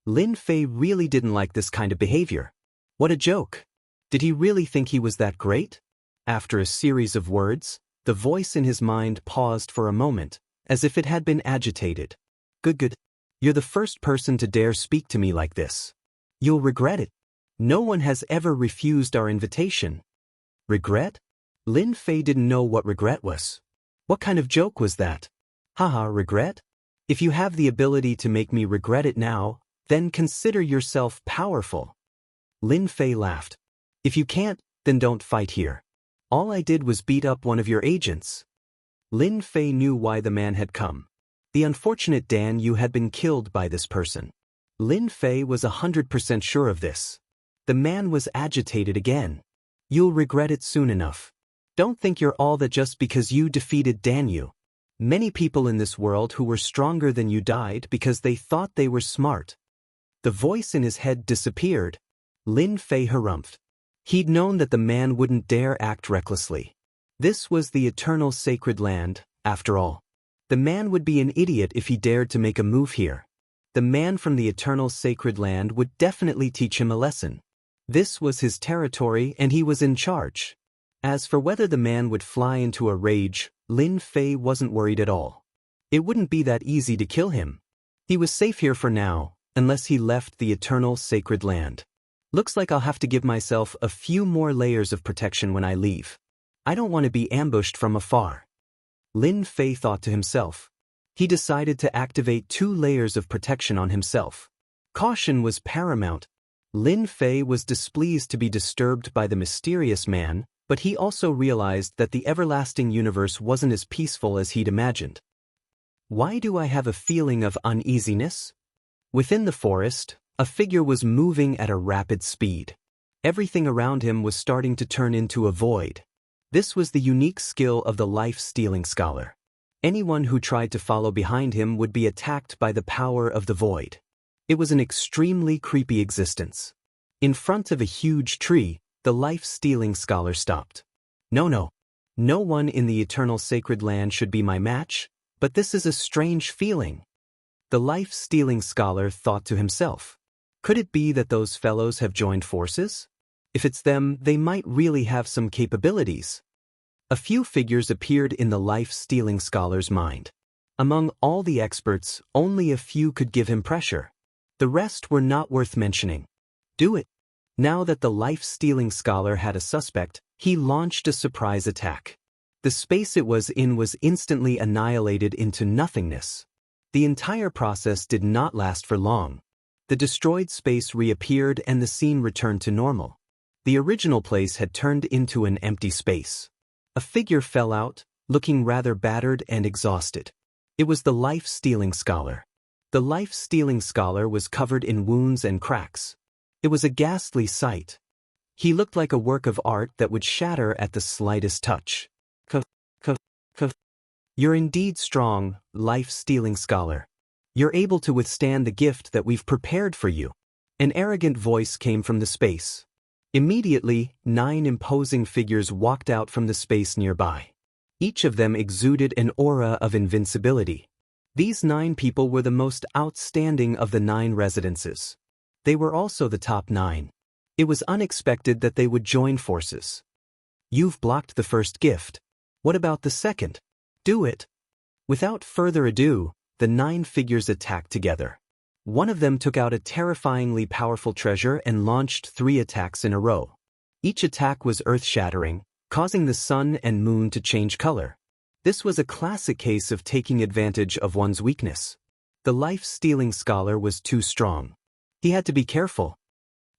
Lin Fei really didn't like this kind of behavior. What a joke. Did he really think he was that great? After a series of words, the voice in his mind paused for a moment, as if it had been agitated. Good. You're the first person to dare speak to me like this. You'll regret it. No one has ever refused our invitation. Regret? Lin Fei didn't know what regret was. What kind of joke was that? Haha, regret? If you have the ability to make me regret it now, then consider yourself powerful. Lin Fei laughed. If you can't, then don't fight here. All I did was beat up one of your agents. Lin Fei knew why the man had come. The unfortunate Dan Yu had been killed by this person. Lin Fei was 100% sure of this. The man was agitated again. You'll regret it soon enough. Don't think you're all that just because you defeated Dan Yu. Many people in this world who were stronger than you died because they thought they were smart. The voice in his head disappeared. Lin Fei harumphed. He'd known that the man wouldn't dare act recklessly. This was the eternal sacred land, after all. The man would be an idiot if he dared to make a move here. The man from the eternal sacred land would definitely teach him a lesson. This was his territory and he was in charge. As for whether the man would fly into a rage, Lin Fei wasn't worried at all. It wouldn't be that easy to kill him. He was safe here for now, unless he left the eternal sacred land. Looks like I'll have to give myself a few more layers of protection when I leave. I don't want to be ambushed from afar. Lin Fei thought to himself. He decided to activate 2 layers of protection on himself. Caution was paramount. Lin Fei was displeased to be disturbed by the mysterious man, but he also realized that the everlasting universe wasn't as peaceful as he'd imagined. Why do I have a feeling of uneasiness? Within the forest, a figure was moving at a rapid speed. Everything around him was starting to turn into a void. This was the unique skill of the life-stealing scholar. Anyone who tried to follow behind him would be attacked by the power of the void. It was an extremely creepy existence. In front of a huge tree, the life-stealing scholar stopped. No one in the eternal sacred land should be my match, but this is a strange feeling. The life-stealing scholar thought to himself. Could it be that those fellows have joined forces? If it's them, they might really have some capabilities. A few figures appeared in the life-stealing scholar's mind. Among all the experts, only a few could give him pressure. The rest were not worth mentioning. Do it. Now that the life-stealing scholar had a suspect, he launched a surprise attack. The space it was in was instantly annihilated into nothingness. The entire process did not last for long. The destroyed space reappeared and the scene returned to normal. The original place had turned into an empty space. A figure fell out, looking rather battered and exhausted. It was the life-stealing scholar. The life-stealing scholar was covered in wounds and cracks. It was a ghastly sight. He looked like a work of art that would shatter at the slightest touch. You're indeed strong, life-stealing scholar. You're able to withstand the gift that we've prepared for you. An arrogant voice came from the space. Immediately, 9 imposing figures walked out from the space nearby. Each of them exuded an aura of invincibility. These 9 people were the most outstanding of the 9 residences. They were also the top 9. It was unexpected that they would join forces. You've blocked the first gift. What about the second? Do it. Without further ado, the 9 figures attacked together. One of them took out a terrifyingly powerful treasure and launched 3 attacks in a row. Each attack was earth-shattering, causing the sun and moon to change color. This was a classic case of taking advantage of one's weakness. The life-stealing scholar was too strong. He had to be careful.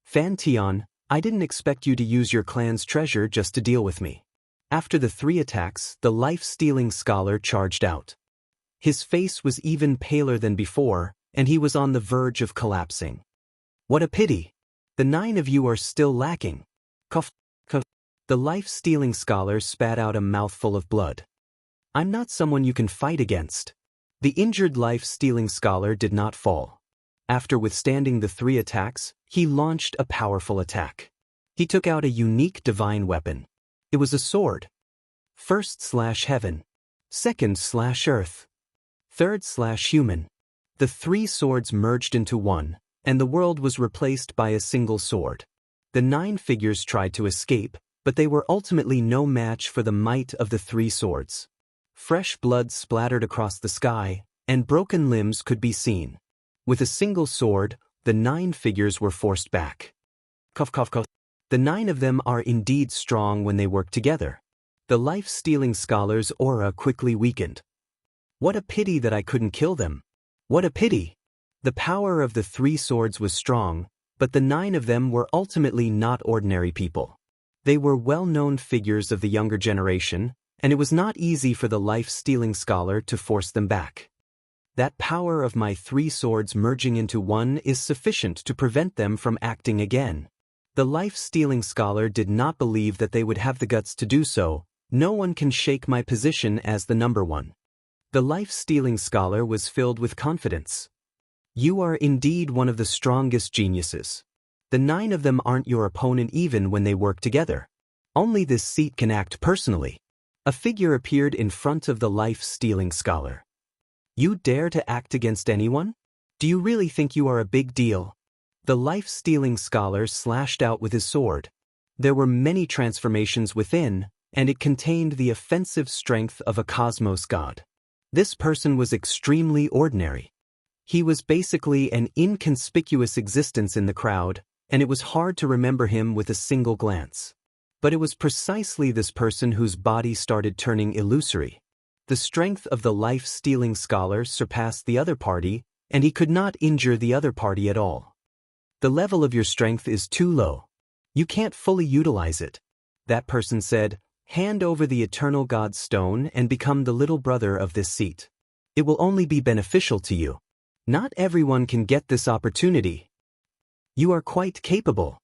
Fan Tian, I didn't expect you to use your clan's treasure just to deal with me. After the 3 attacks, the life-stealing scholar charged out. His face was even paler than before, and he was on the verge of collapsing. What a pity. The 9 of you are still lacking. Cough. The life-stealing scholar spat out a mouthful of blood. I'm not someone you can fight against. The injured life-stealing scholar did not fall. After withstanding the 3 attacks, he launched a powerful attack. He took out a unique divine weapon. It was a sword. First/heaven. Second/earth. Third/human. The 3 swords merged into one, and the world was replaced by a single sword. The 9 figures tried to escape, but they were ultimately no match for the might of the 3 swords. Fresh blood splattered across the sky, and broken limbs could be seen. With a single sword, the 9 figures were forced back. The 9 of them are indeed strong when they work together. The life-stealing scholar's aura quickly weakened. What a pity that I couldn't kill them. What a pity. The power of the 3 swords was strong, but the 9 of them were ultimately not ordinary people. They were well-known figures of the younger generation, and it was not easy for the life-stealing scholar to force them back. That power of my 3 swords merging into one is sufficient to prevent them from acting again. The life-stealing scholar did not believe that they would have the guts to do so. No one can shake my position as the number 1. The life-stealing scholar was filled with confidence. You are indeed one of the strongest geniuses. The 9 of them aren't your opponent even when they work together. Only this seat can act personally. A figure appeared in front of the life-stealing scholar. You dare to act against anyone? Do you really think you are a big deal? The life-stealing scholar slashed out with his sword. There were many transformations within, and it contained the offensive strength of a cosmos god. This person was extremely ordinary. He was basically an inconspicuous existence in the crowd, and it was hard to remember him with a single glance. But it was precisely this person whose body started turning illusory. The strength of the life-stealing scholar surpassed the other party, and he could not injure the other party at all. The level of your strength is too low. You can't fully utilize it. That person said, hand over the eternal God's stone and become the little brother of this seat. It will only be beneficial to you. Not everyone can get this opportunity. You are quite capable.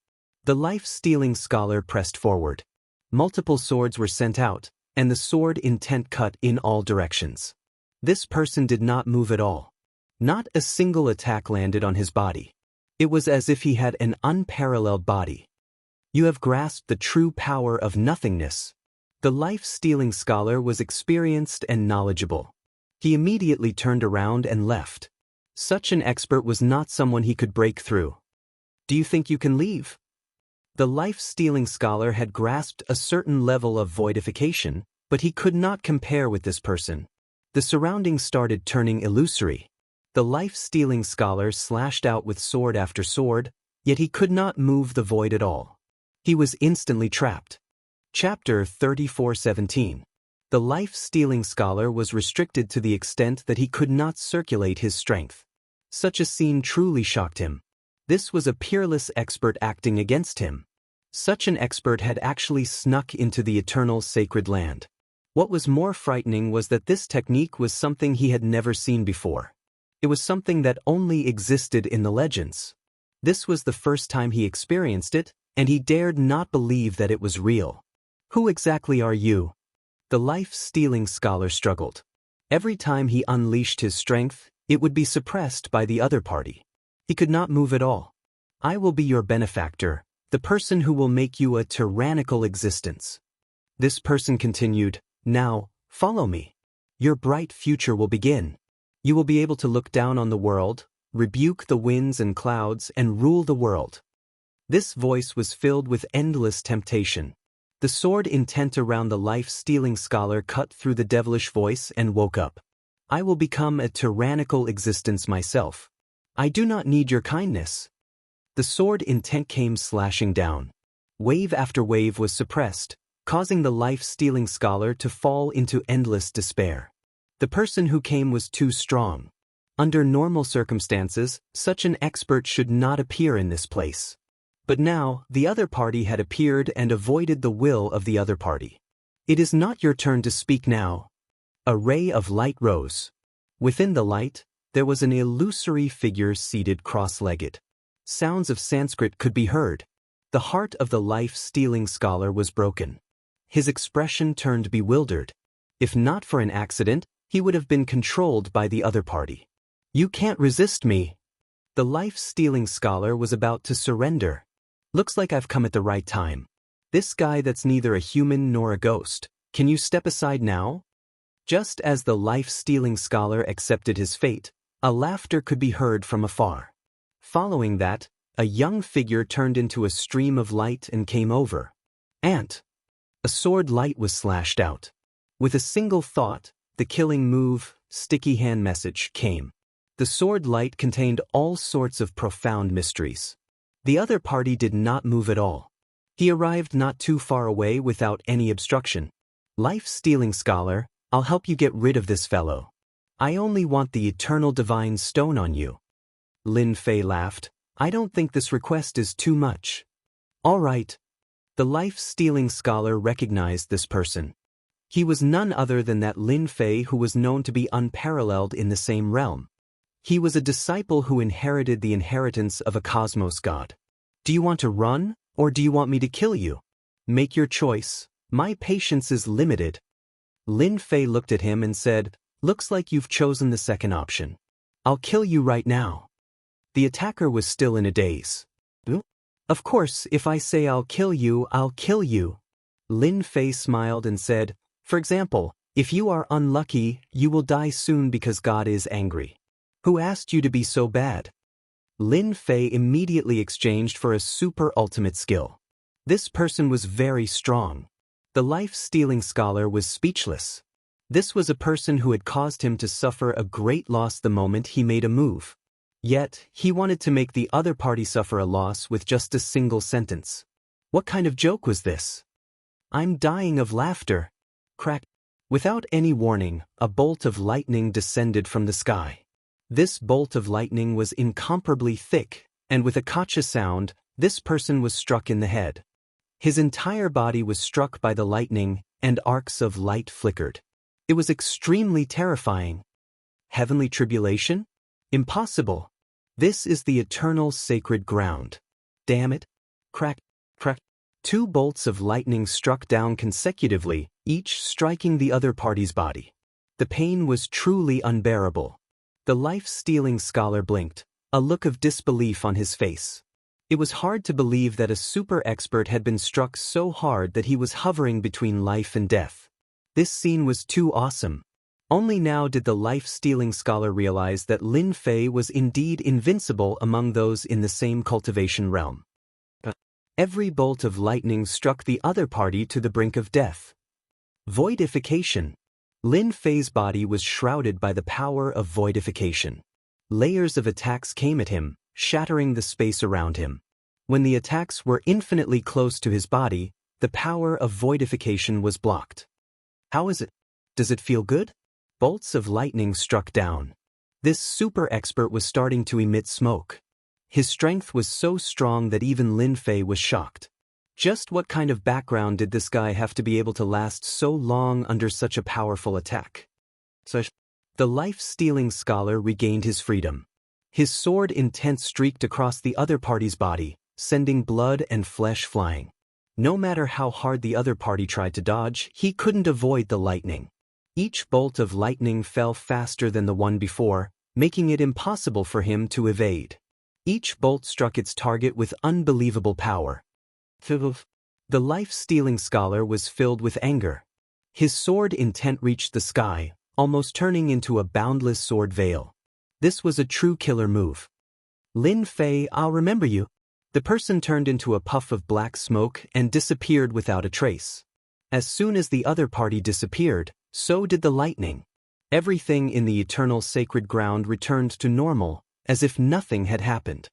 The life-stealing scholar pressed forward. Multiple swords were sent out, and the sword intent cut in all directions. This person did not move at all. Not a single attack landed on his body. It was as if he had an unparalleled body. You have grasped the true power of nothingness. The life-stealing scholar was experienced and knowledgeable. He immediately turned around and left. Such an expert was not someone he could break through. Do you think you can leave? The life-stealing scholar had grasped a certain level of voidification, but he could not compare with this person. The surroundings started turning illusory. The life-stealing scholar slashed out with sword after sword, yet he could not move the void at all. He was instantly trapped. Chapter 34:17. The life-stealing scholar was restricted to the extent that he could not circulate his strength. Such a scene truly shocked him. This was a peerless expert acting against him. Such an expert had actually snuck into the eternal sacred land. What was more frightening was that this technique was something he had never seen before. It was something that only existed in the legends. This was the first time he experienced it, and he dared not believe that it was real. Who exactly are you? The life-stealing scholar struggled. Every time he unleashed his strength, it would be suppressed by the other party. He could not move at all. I will be your benefactor, the person who will make you a tyrannical existence. This person continued, now, follow me. Your bright future will begin. You will be able to look down on the world, rebuke the winds and clouds, and rule the world. This voice was filled with endless temptation. The sword intent around the life-stealing scholar cut through the devilish voice and woke up. I will become a tyrannical existence myself. I do not need your kindness. The sword intent came slashing down. Wave after wave was suppressed, causing the life-stealing scholar to fall into endless despair. The person who came was too strong. Under normal circumstances, such an expert should not appear in this place. But now, the other party had appeared and avoided the will of the other party. It is not your turn to speak now. A ray of light rose. Within the light, there was an illusory figure seated cross-legged. Sounds of Sanskrit could be heard. The heart of the life-stealing scholar was broken. His expression turned bewildered. If not for an accident, he would have been controlled by the other party. You can't resist me. The life-stealing scholar was about to surrender. Looks like I've come at the right time. This guy that's neither a human nor a ghost. Can you step aside now? Just as the life-stealing scholar accepted his fate, a laughter could be heard from afar. Following that, a young figure turned into a stream of light and came over. Ant. A sword light was slashed out. With a single thought, the killing move, sticky hand message came. The sword light contained all sorts of profound mysteries. The other party did not move at all. He arrived not too far away without any obstruction. Life-stealing scholar, I'll help you get rid of this fellow. I only want the eternal divine stone on you. Lin Fei laughed. I don't think this request is too much. All right. The life-stealing scholar recognized this person. He was none other than that Lin Fei who was known to be unparalleled in the same realm. He was a disciple who inherited the inheritance of a cosmos god. Do you want to run, or do you want me to kill you? Make your choice. My patience is limited. Lin Fei looked at him and said, Looks like you've chosen the second option. I'll kill you right now. The attacker was still in a daze. Of course, if I say I'll kill you, I'll kill you. Lin Fei smiled and said, For example, if you are unlucky, you will die soon because God is angry. Who asked you to be so bad? Lin Fei immediately exchanged for a super ultimate skill. This person was very strong. The life-stealing scholar was speechless. This was a person who had caused him to suffer a great loss the moment he made a move. Yet, he wanted to make the other party suffer a loss with just a single sentence. What kind of joke was this? I'm dying of laughter. Crack. Without any warning, a bolt of lightning descended from the sky. This bolt of lightning was incomparably thick, and with a kacha sound, this person was struck in the head. His entire body was struck by the lightning, and arcs of light flickered. It was extremely terrifying. Heavenly tribulation? Impossible. This is the eternal sacred ground. Damn it. Crack, crack. 2 bolts of lightning struck down consecutively, each striking the other party's body. The pain was truly unbearable. The life-stealing scholar blinked, a look of disbelief on his face. It was hard to believe that a super expert had been struck so hard that he was hovering between life and death. This scene was too awesome. Only now did the life-stealing scholar realize that Lin Fei was indeed invincible among those in the same cultivation realm. Every bolt of lightning struck the other party to the brink of death. Voidification. Lin Fei's body was shrouded by the power of voidification. Layers of attacks came at him, shattering the space around him. When the attacks were infinitely close to his body, the power of voidification was blocked. How is it? Does it feel good? Bolts of lightning struck down. This super expert was starting to emit smoke. His strength was so strong that even Lin Fei was shocked. Just what kind of background did this guy have to be able to last so long under such a powerful attack? The life-stealing scholar regained his freedom. His sword intent streaked across the other party's body, sending blood and flesh flying. No matter how hard the other party tried to dodge, he couldn't avoid the lightning. Each bolt of lightning fell faster than the one before, making it impossible for him to evade. Each bolt struck its target with unbelievable power. The life-stealing scholar was filled with anger. His sword intent reached the sky, almost turning into a boundless sword veil. This was a true killer move. Lin Fei, I'll remember you. The person turned into a puff of black smoke and disappeared without a trace. As soon as the other party disappeared, so did the lightning. Everything in the eternal sacred ground returned to normal, as if nothing had happened.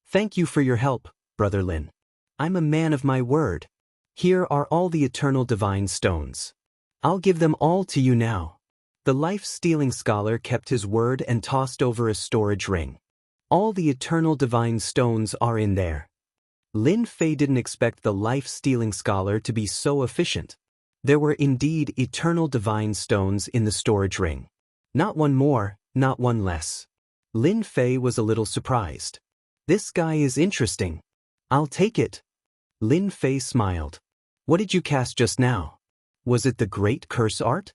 Thank you for your help, Brother Lin. I'm a man of my word. Here are all the eternal divine stones. I'll give them all to you now. The life-stealing scholar kept his word and tossed over a storage ring. All the eternal divine stones are in there. Lin Fei didn't expect the life-stealing scholar to be so efficient. There were indeed eternal divine stones in the storage ring. Not one more, not one less. Lin Fei was a little surprised. This guy is interesting. I'll take it. Lin Fei smiled. What did you cast just now? Was it the Great Curse Art?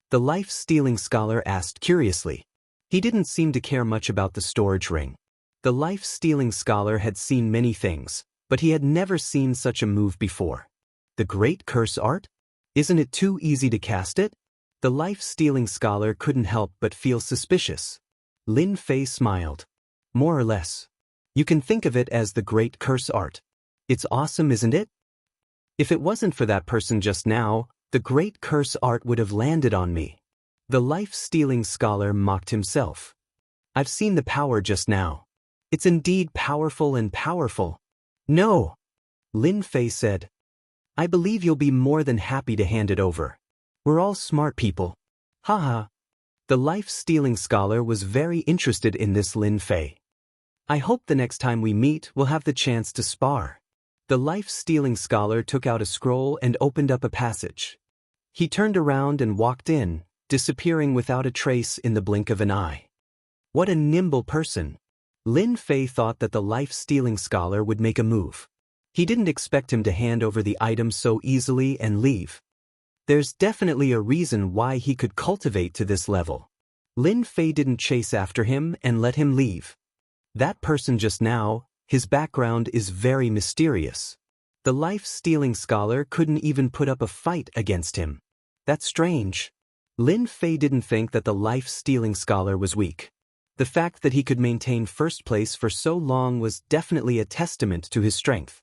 The life-stealing scholar asked curiously. He didn't seem to care much about the storage ring. The life-stealing scholar had seen many things, but he had never seen such a move before. The Great Curse Art? Isn't it too easy to cast it? The life-stealing scholar couldn't help but feel suspicious. Lin Fei smiled. More or less. You can think of it as the Great Curse Art. It's awesome, isn't it? If it wasn't for that person just now, the Great Curse Art would have landed on me. The life-stealing scholar mocked himself. I've seen the power just now. It's indeed powerful and powerful. No, Lin Fei said. I believe you'll be more than happy to hand it over. We're all smart people. Haha. The life-stealing scholar was very interested in this Lin Fei. I hope the next time we meet we'll have the chance to spar. The life-stealing scholar took out a scroll and opened up a passage. He turned around and walked in, disappearing without a trace in the blink of an eye. What a nimble person! Lin Fei thought that the life-stealing scholar would make a move. He didn't expect him to hand over the item so easily and leave. There's definitely a reason why he could cultivate to this level. Lin Fei didn't chase after him and let him leave. That person just now, his background is very mysterious. The life-stealing scholar couldn't even put up a fight against him. That's strange. Lin Fei didn't think that the life-stealing scholar was weak. The fact that he could maintain first place for so long was definitely a testament to his strength.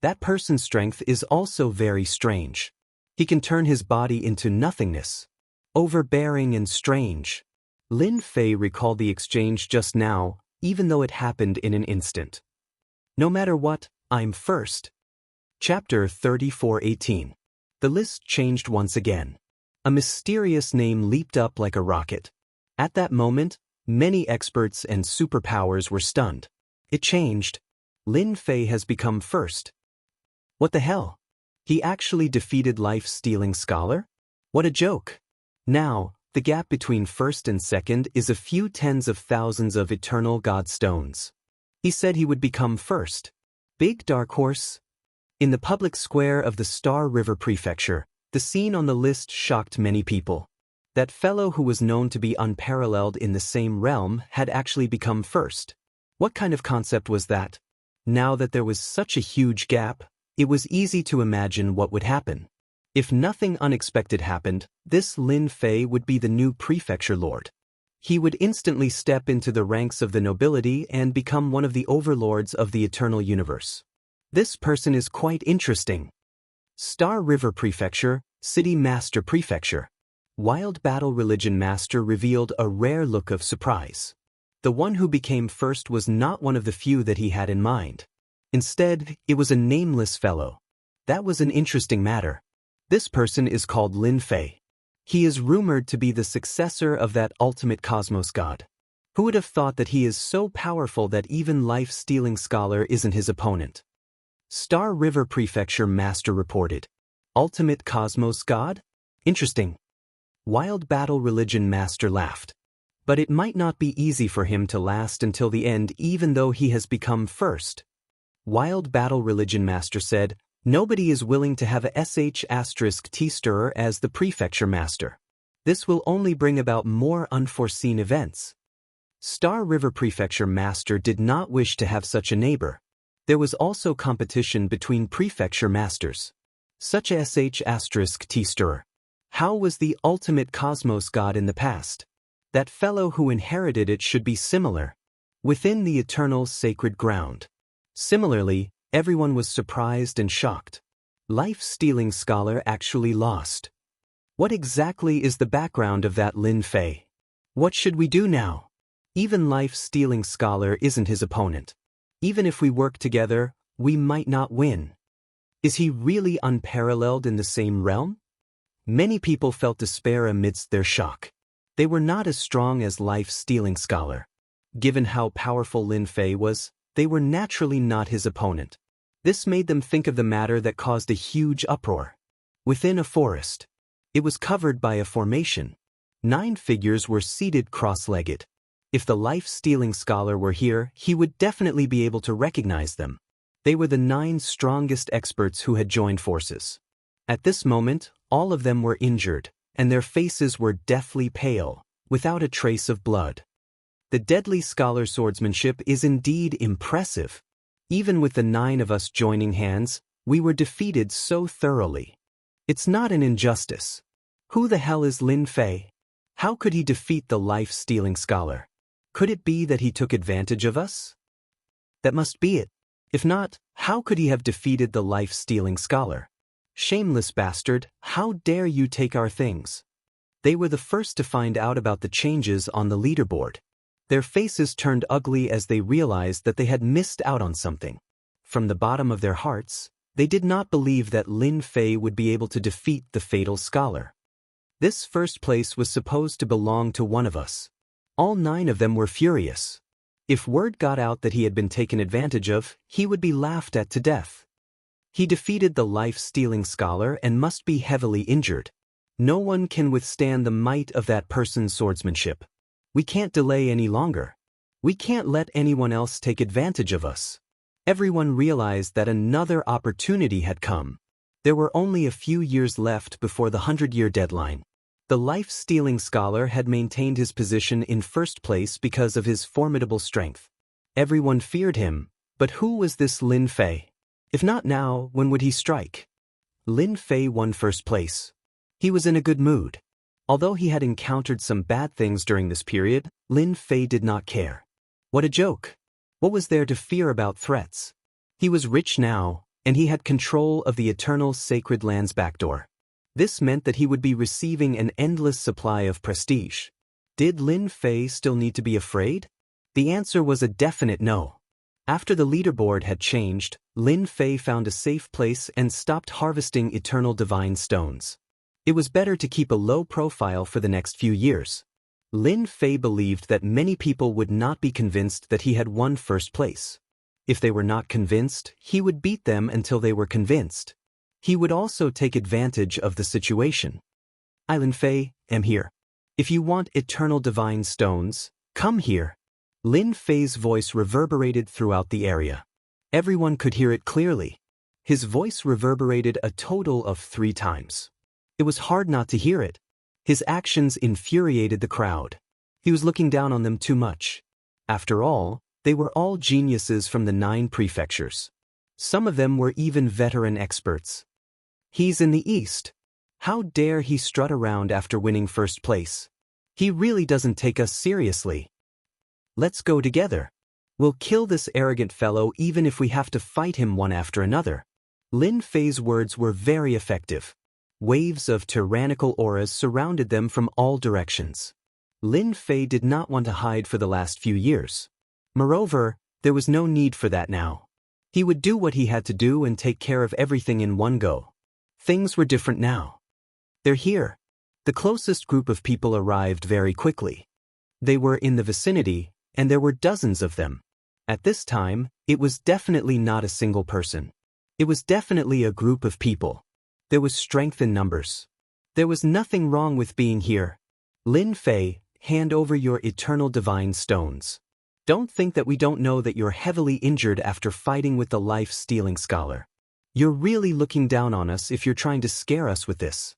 That person's strength is also very strange. He can turn his body into nothingness. Overbearing and strange. Lin Fei recalled the exchange just now, even though it happened in an instant. No matter what, I'm first. Chapter 34:18. The list changed once again. A mysterious name leaped up like a rocket. At that moment, many experts and superpowers were stunned. It changed. Lin Fei has become first. What the hell? He actually defeated life-stealing scholar? What a joke. Now, the gap between first and second is a few tens of thousands of eternal god stones. He said he would become first. Big dark horse. In the public square of the Star River Prefecture, the scene on the list shocked many people. That fellow who was known to be unparalleled in the same realm had actually become first. What kind of concept was that? Now that there was such a huge gap, it was easy to imagine what would happen. If nothing unexpected happened, this Lin Fei would be the new prefecture lord. He would instantly step into the ranks of the nobility and become one of the overlords of the eternal universe. This person is quite interesting. Star River Prefecture, City Master Prefecture. Wild Battle Religion Master revealed a rare look of surprise. The one who became first was not one of the few that he had in mind. Instead, it was a nameless fellow. That was an interesting matter. This person is called Lin Fei. He is rumored to be the successor of that ultimate cosmos god. Who would have thought that he is so powerful that even life-stealing scholar isn't his opponent? Star River Prefecture Master reported. Ultimate cosmos god? Interesting. Wild Battle Religion Master laughed. But it might not be easy for him to last until the end even though he has become first. Wild Battle Religion Master said, nobody is willing to have a sh*t stirrer as the prefecture master. This will only bring about more unforeseen events. Star River Prefecture Master did not wish to have such a neighbor. There was also competition between prefecture masters. Such a sh*t stirrer. How was the ultimate cosmos god in the past? That fellow who inherited it should be similar. Within the eternal sacred ground. Similarly, everyone was surprised and shocked. Life-stealing scholar actually lost. What exactly is the background of that Lin Fei? What should we do now? Even life-stealing scholar isn't his opponent. Even if we work together, we might not win. Is he really unparalleled in the same realm? Many people felt despair amidst their shock. They were not as strong as life-stealing scholar. Given how powerful Lin Fei was, they were naturally not his opponent. This made them think of the matter that caused a huge uproar. Within a forest. It was covered by a formation. 9 figures were seated cross-legged. If the life-stealing scholar were here, he would definitely be able to recognize them. They were the 9 strongest experts who had joined forces. At this moment, all of them were injured, and their faces were deathly pale, without a trace of blood. The deadly scholar swordsmanship is indeed impressive. Even with the 9 of us joining hands, we were defeated so thoroughly. It's not an injustice. Who the hell is Lin Fei? How could he defeat the life-stealing scholar? Could it be that he took advantage of us? That must be it. If not, how could he have defeated the life-stealing scholar? Shameless bastard, how dare you take our things? They were the first to find out about the changes on the leaderboard. Their faces turned ugly as they realized that they had missed out on something. From the bottom of their hearts, they did not believe that Lin Fei would be able to defeat the fatal scholar. This first place was supposed to belong to one of us. All 9 of them were furious. If word got out that he had been taken advantage of, he would be laughed at to death. He defeated the life-stealing scholar and must be heavily injured. No one can withstand the might of that person's swordsmanship. We can't delay any longer. We can't let anyone else take advantage of us. Everyone realized that another opportunity had come. There were only a few years left before the 100-year deadline. The life-stealing scholar had maintained his position in first place because of his formidable strength. Everyone feared him, but who was this Lin Fei? If not now, when would he strike? Lin Fei won first place. He was in a good mood. Although he had encountered some bad things during this period, Lin Fei did not care. What a joke! What was there to fear about threats? He was rich now, and he had control of the eternal sacred land's backdoor. This meant that he would be receiving an endless supply of prestige. Did Lin Fei still need to be afraid? The answer was a definite no. After the leaderboard had changed, Lin Fei found a safe place and stopped harvesting eternal divine stones. It was better to keep a low profile for the next few years. Lin Fei believed that many people would not be convinced that he had won first place. If they were not convinced, he would beat them until they were convinced. He would also take advantage of the situation. I, Lin Fei, am here. If you want eternal divine stones, come here. Lin Fei's voice reverberated throughout the area. Everyone could hear it clearly. His voice reverberated a total of 3 times. It was hard not to hear it. His actions infuriated the crowd. He was looking down on them too much. After all, they were all geniuses from the 9 prefectures. Some of them were even veteran experts. He's in the East. How dare he strut around after winning first place? He really doesn't take us seriously. Let's go together. We'll kill this arrogant fellow even if we have to fight him one after another. Lin Fei's words were very effective. Waves of tyrannical auras surrounded them from all directions. Lin Fei did not want to hide for the last few years. Moreover, there was no need for that now. He would do what he had to do and take care of everything in one go. Things were different now. They're here. The closest group of people arrived very quickly. They were in the vicinity, and there were dozens of them. At this time, it was definitely not a single person. It was definitely a group of people. There was strength in numbers. There was nothing wrong with being here. Lin Fei, hand over your eternal divine stones. Don't think that we don't know that you're heavily injured after fighting with the life-stealing scholar. You're really looking down on us if you're trying to scare us with this.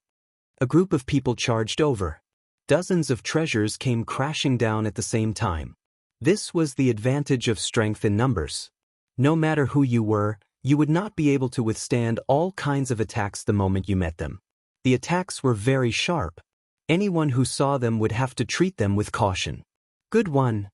A group of people charged over. Dozens of treasures came crashing down at the same time. This was the advantage of strength in numbers. No matter who you were, you would not be able to withstand all kinds of attacks the moment you met them. The attacks were very sharp. Anyone who saw them would have to treat them with caution. Good one.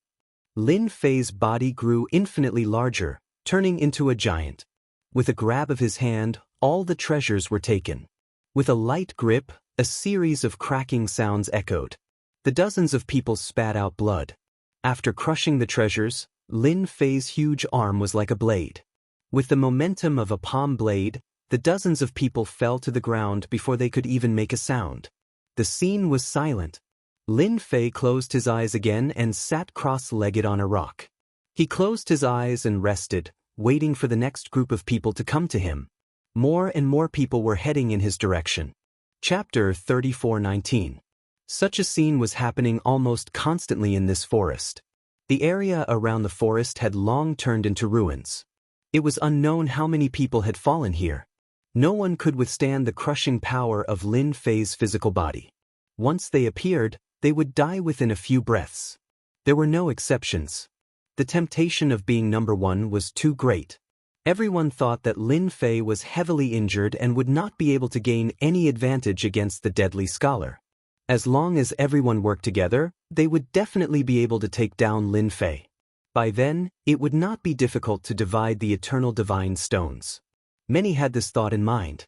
Lin Fei's body grew infinitely larger, turning into a giant. With a grab of his hand, all the treasures were taken. With a light grip, a series of cracking sounds echoed. The dozens of people spat out blood. After crushing the treasures, Lin Fei's huge arm was like a blade. With the momentum of a palm blade, the dozens of people fell to the ground before they could even make a sound. The scene was silent. Lin Fei closed his eyes again and sat cross-legged on a rock. He closed his eyes and rested, waiting for the next group of people to come to him. More and more people were heading in his direction. Chapter 34:19. Such a scene was happening almost constantly in this forest. The area around the forest had long turned into ruins. It was unknown how many people had fallen here. No one could withstand the crushing power of Lin Fei's physical body. Once they appeared, they would die within a few breaths. There were no exceptions. The temptation of being number 1 was too great. Everyone thought that Lin Fei was heavily injured and would not be able to gain any advantage against the deadly scholar. As long as everyone worked together, they would definitely be able to take down Lin Fei. By then, it would not be difficult to divide the eternal divine stones. Many had this thought in mind.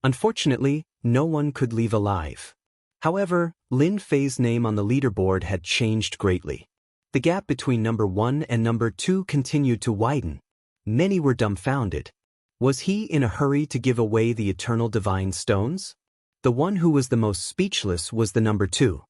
Unfortunately, no one could leave alive. However, Lin Fei's name on the leaderboard had changed greatly. The gap between number 1 and number 2 continued to widen. Many were dumbfounded. Was he in a hurry to give away the eternal divine stones? The one who was the most speechless was the number 2.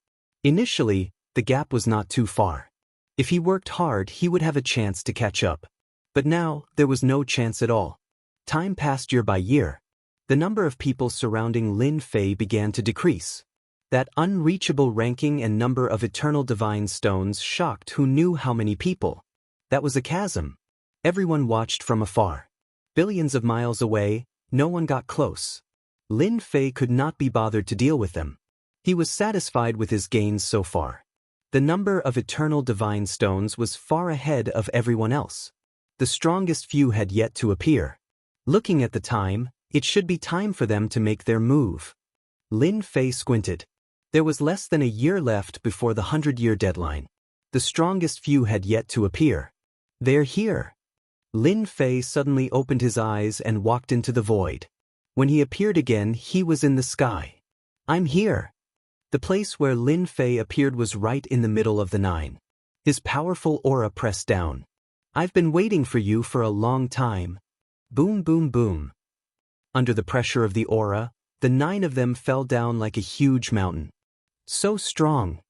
Initially, the gap was not too far. If he worked hard, he would have a chance to catch up. But now, there was no chance at all. Time passed year by year. The number of people surrounding Lin Fei began to decrease. That unreachable ranking and number of eternal divine stones shocked who knew how many people. That was a chasm. Everyone watched from afar. Billions of miles away, no one got close. Lin Fei could not be bothered to deal with them. He was satisfied with his gains so far. The number of eternal divine stones was far ahead of everyone else. The strongest few had yet to appear. Looking at the time, it should be time for them to make their move. Lin Fei squinted. There was less than a year left before the 100-year deadline. The strongest few had yet to appear. They're here. Lin Fei suddenly opened his eyes and walked into the void. When he appeared again, he was in the sky. I'm here. The place where Lin Fei appeared was right in the middle of the 9. His powerful aura pressed down. I've been waiting for you for a long time. Boom, boom, boom. Under the pressure of the aura, the 9 of them fell down like a huge mountain. So strong.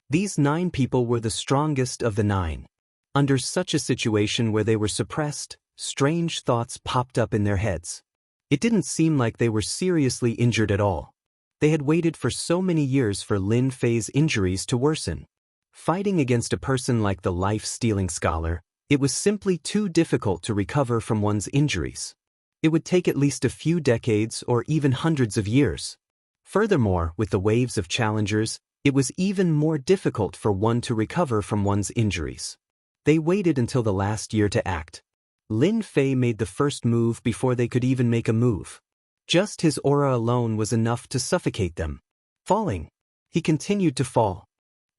These 9 people were the strongest of the 9. Under such a situation where they were suppressed, strange thoughts popped up in their heads. It didn't seem like they were seriously injured at all. They had waited for so many years for Lin Fei's injuries to worsen. Fighting against a person like the life-stealing scholar, it was simply too difficult to recover from one's injuries. It would take at least a few decades or even hundreds of years. Furthermore, with the waves of challengers, it was even more difficult for one to recover from one's injuries. They waited until the last year to act. Lin Fei made the first move before they could even make a move. Just his aura alone was enough to suffocate them. Falling. He continued to fall.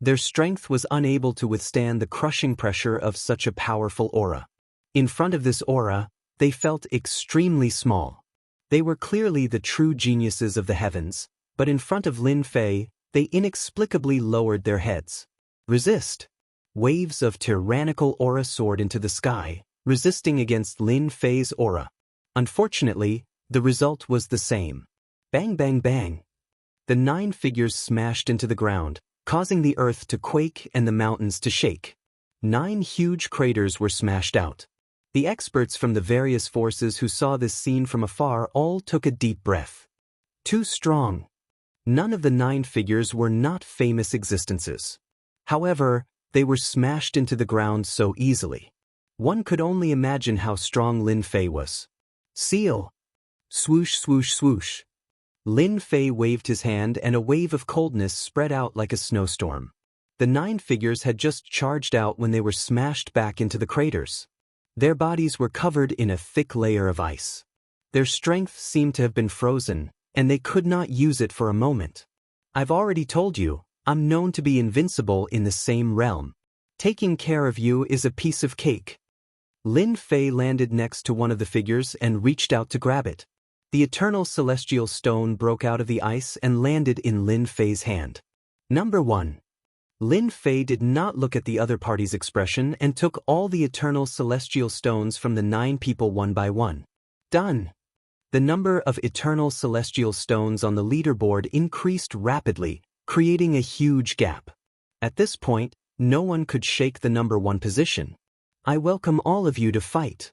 Their strength was unable to withstand the crushing pressure of such a powerful aura. In front of this aura, they felt extremely small. They were clearly the true geniuses of the heavens, but in front of Lin Fei, they inexplicably lowered their heads. Resist. Waves of tyrannical aura soared into the sky, resisting against Lin Fei's aura. Unfortunately, the result was the same. Bang, bang, bang. The 9 figures smashed into the ground, causing the earth to quake and the mountains to shake. 9 huge craters were smashed out. The experts from the various forces who saw this scene from afar all took a deep breath. Too strong. None of the 9 figures were not famous existences. However, they were smashed into the ground so easily. One could only imagine how strong Lin Fei was. Seal. Swoosh, swoosh, swoosh. Lin Fei waved his hand and a wave of coldness spread out like a snowstorm. The 9 figures had just charged out when they were smashed back into the craters. Their bodies were covered in a thick layer of ice. Their strength seemed to have been frozen, and they could not use it for a moment. I've already told you, I'm known to be invincible in the same realm. Taking care of you is a piece of cake. Lin Fei landed next to one of the figures and reached out to grab it. The eternal celestial stone broke out of the ice and landed in Lin Fei's hand. Number 1. Lin Fei did not look at the other party's expression and took all the eternal celestial stones from the 9 people one by one. Done. The number of eternal celestial stones on the leaderboard increased rapidly, creating a huge gap. At this point, no one could shake the number 1 position. I welcome all of you to fight.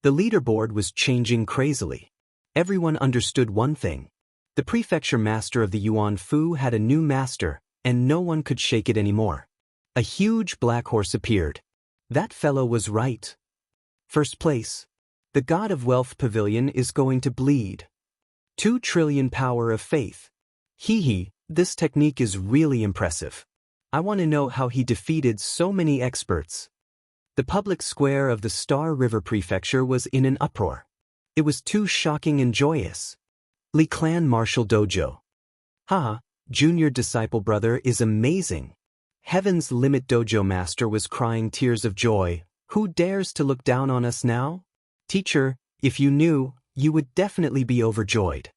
The leaderboard was changing crazily. Everyone understood one thing. The prefecture master of the Yuan Fu had a new master, and no one could shake it anymore. A huge black horse appeared. That fellow was right. First place. The God of Wealth Pavilion is going to bleed. 2 trillion power of faith. Hee, this technique is really impressive. I want to know how he defeated so many experts. The public square of the Star River Prefecture was in an uproar. It was too shocking and joyous. Li Clan Martial Dojo. Ha, junior disciple brother is amazing. Heaven's Limit Dojo master was crying tears of joy. Who dares to look down on us now? Teacher, if you knew, you would definitely be overjoyed.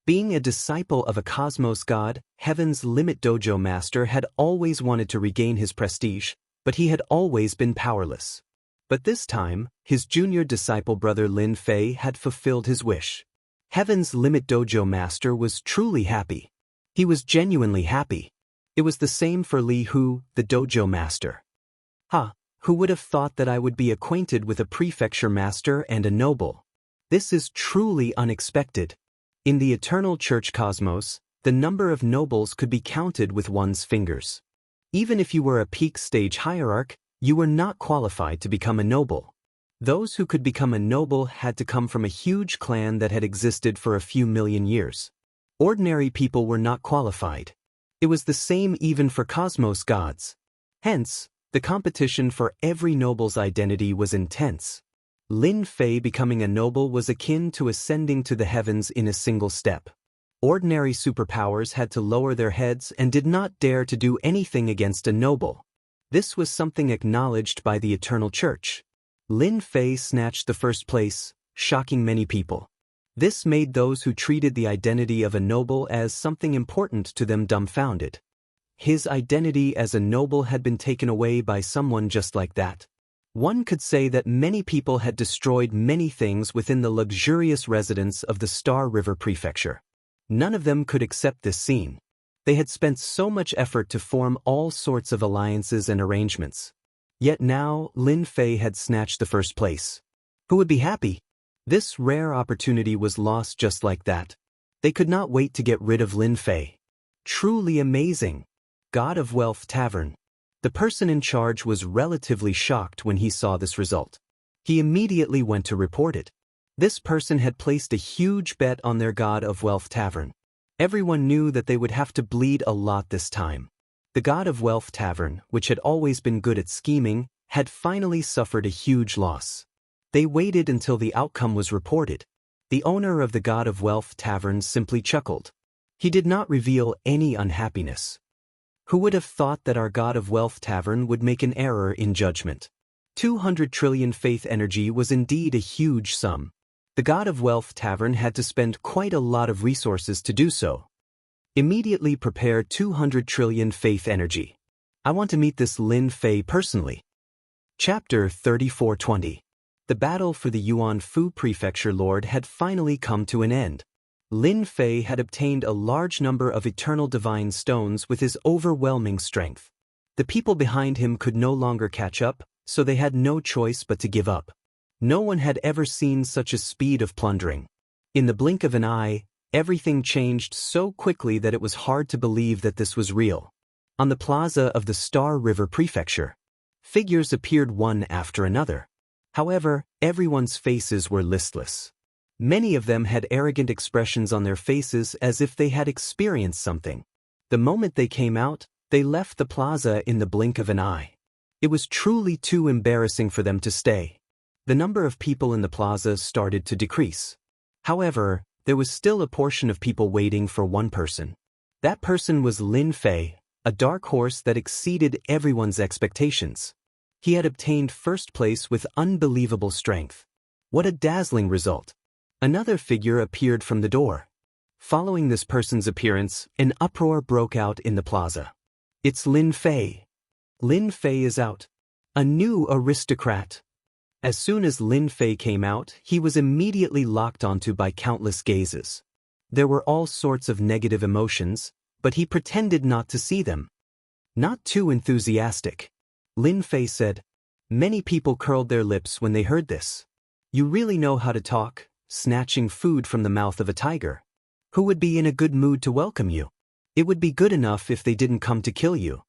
Being a disciple of a cosmos god, Heaven's Limit Dojo master had always wanted to regain his prestige, but he had always been powerless. But this time, his junior disciple brother Lin Fei had fulfilled his wish. Heaven's Limit Dojo master was truly happy. He was genuinely happy. It was the same for Li Hu, the dojo master. Who would have thought that I would be acquainted with a prefecture master and a noble? This is truly unexpected. In the eternal church cosmos, the number of nobles could be counted with one's fingers. Even if you were a peak stage hierarch, you were not qualified to become a noble. Those who could become a noble had to come from a huge clan that had existed for a few million years. Ordinary people were not qualified. It was the same even for cosmos gods. Hence, the competition for every noble's identity was intense. Lin Fei becoming a noble was akin to ascending to the heavens in a single step. Ordinary superpowers had to lower their heads and did not dare to do anything against a noble. This was something acknowledged by the Eternal Church. Lin Fei snatched the first place, shocking many people. This made those who treated the identity of a noble as something important to them dumbfounded. His identity as a noble had been taken away by someone just like that. One could say that many people had destroyed many things within the luxurious residence of the Star River Prefecture. None of them could accept this scene. They had spent so much effort to form all sorts of alliances and arrangements. Yet now, Lin Fei had snatched the first place. Who would be happy? This rare opportunity was lost just like that. They could not wait to get rid of Lin Fei. Truly amazing. God of Wealth Tavern. The person in charge was relatively shocked when he saw this result. He immediately went to report it. This person had placed a huge bet on their God of Wealth Tavern. Everyone knew that they would have to bleed a lot this time. The God of Wealth Tavern, which had always been good at scheming, had finally suffered a huge loss. They waited until the outcome was reported. The owner of the God of Wealth Tavern simply chuckled. He did not reveal any unhappiness. Who would have thought that our God of Wealth Tavern would make an error in judgment? 200 trillion faith energy was indeed a huge sum. The God of Wealth Tavern had to spend quite a lot of resources to do so. Immediately prepare 200 trillion faith energy. I want to meet this Lin Fei personally. Chapter 3420. The battle for the Yuan Fu Prefecture Lord had finally come to an end. Lin Fei had obtained a large number of eternal divine stones with his overwhelming strength. The people behind him could no longer catch up, so they had no choice but to give up. No one had ever seen such a speed of plundering. In the blink of an eye, everything changed so quickly that it was hard to believe that this was real. On the plaza of the Star River Prefecture, figures appeared one after another. However, everyone's faces were listless. Many of them had arrogant expressions on their faces as if they had experienced something. The moment they came out, they left the plaza in the blink of an eye. It was truly too embarrassing for them to stay. The number of people in the plaza started to decrease. However, there was still a portion of people waiting for one person. That person was Lin Fei, a dark horse that exceeded everyone's expectations. He had obtained first place with unbelievable strength. What a dazzling result! Another figure appeared from the door. Following this person's appearance, an uproar broke out in the plaza. It's Lin Fei. Lin Fei is out. A new aristocrat. As soon as Lin Fei came out, he was immediately locked onto by countless gazes. There were all sorts of negative emotions, but he pretended not to see them. Not too enthusiastic. Lin Fei said. Many people curled their lips when they heard this. You really know how to talk, snatching food from the mouth of a tiger. Who would be in a good mood to welcome you? It would be good enough if they didn't come to kill you.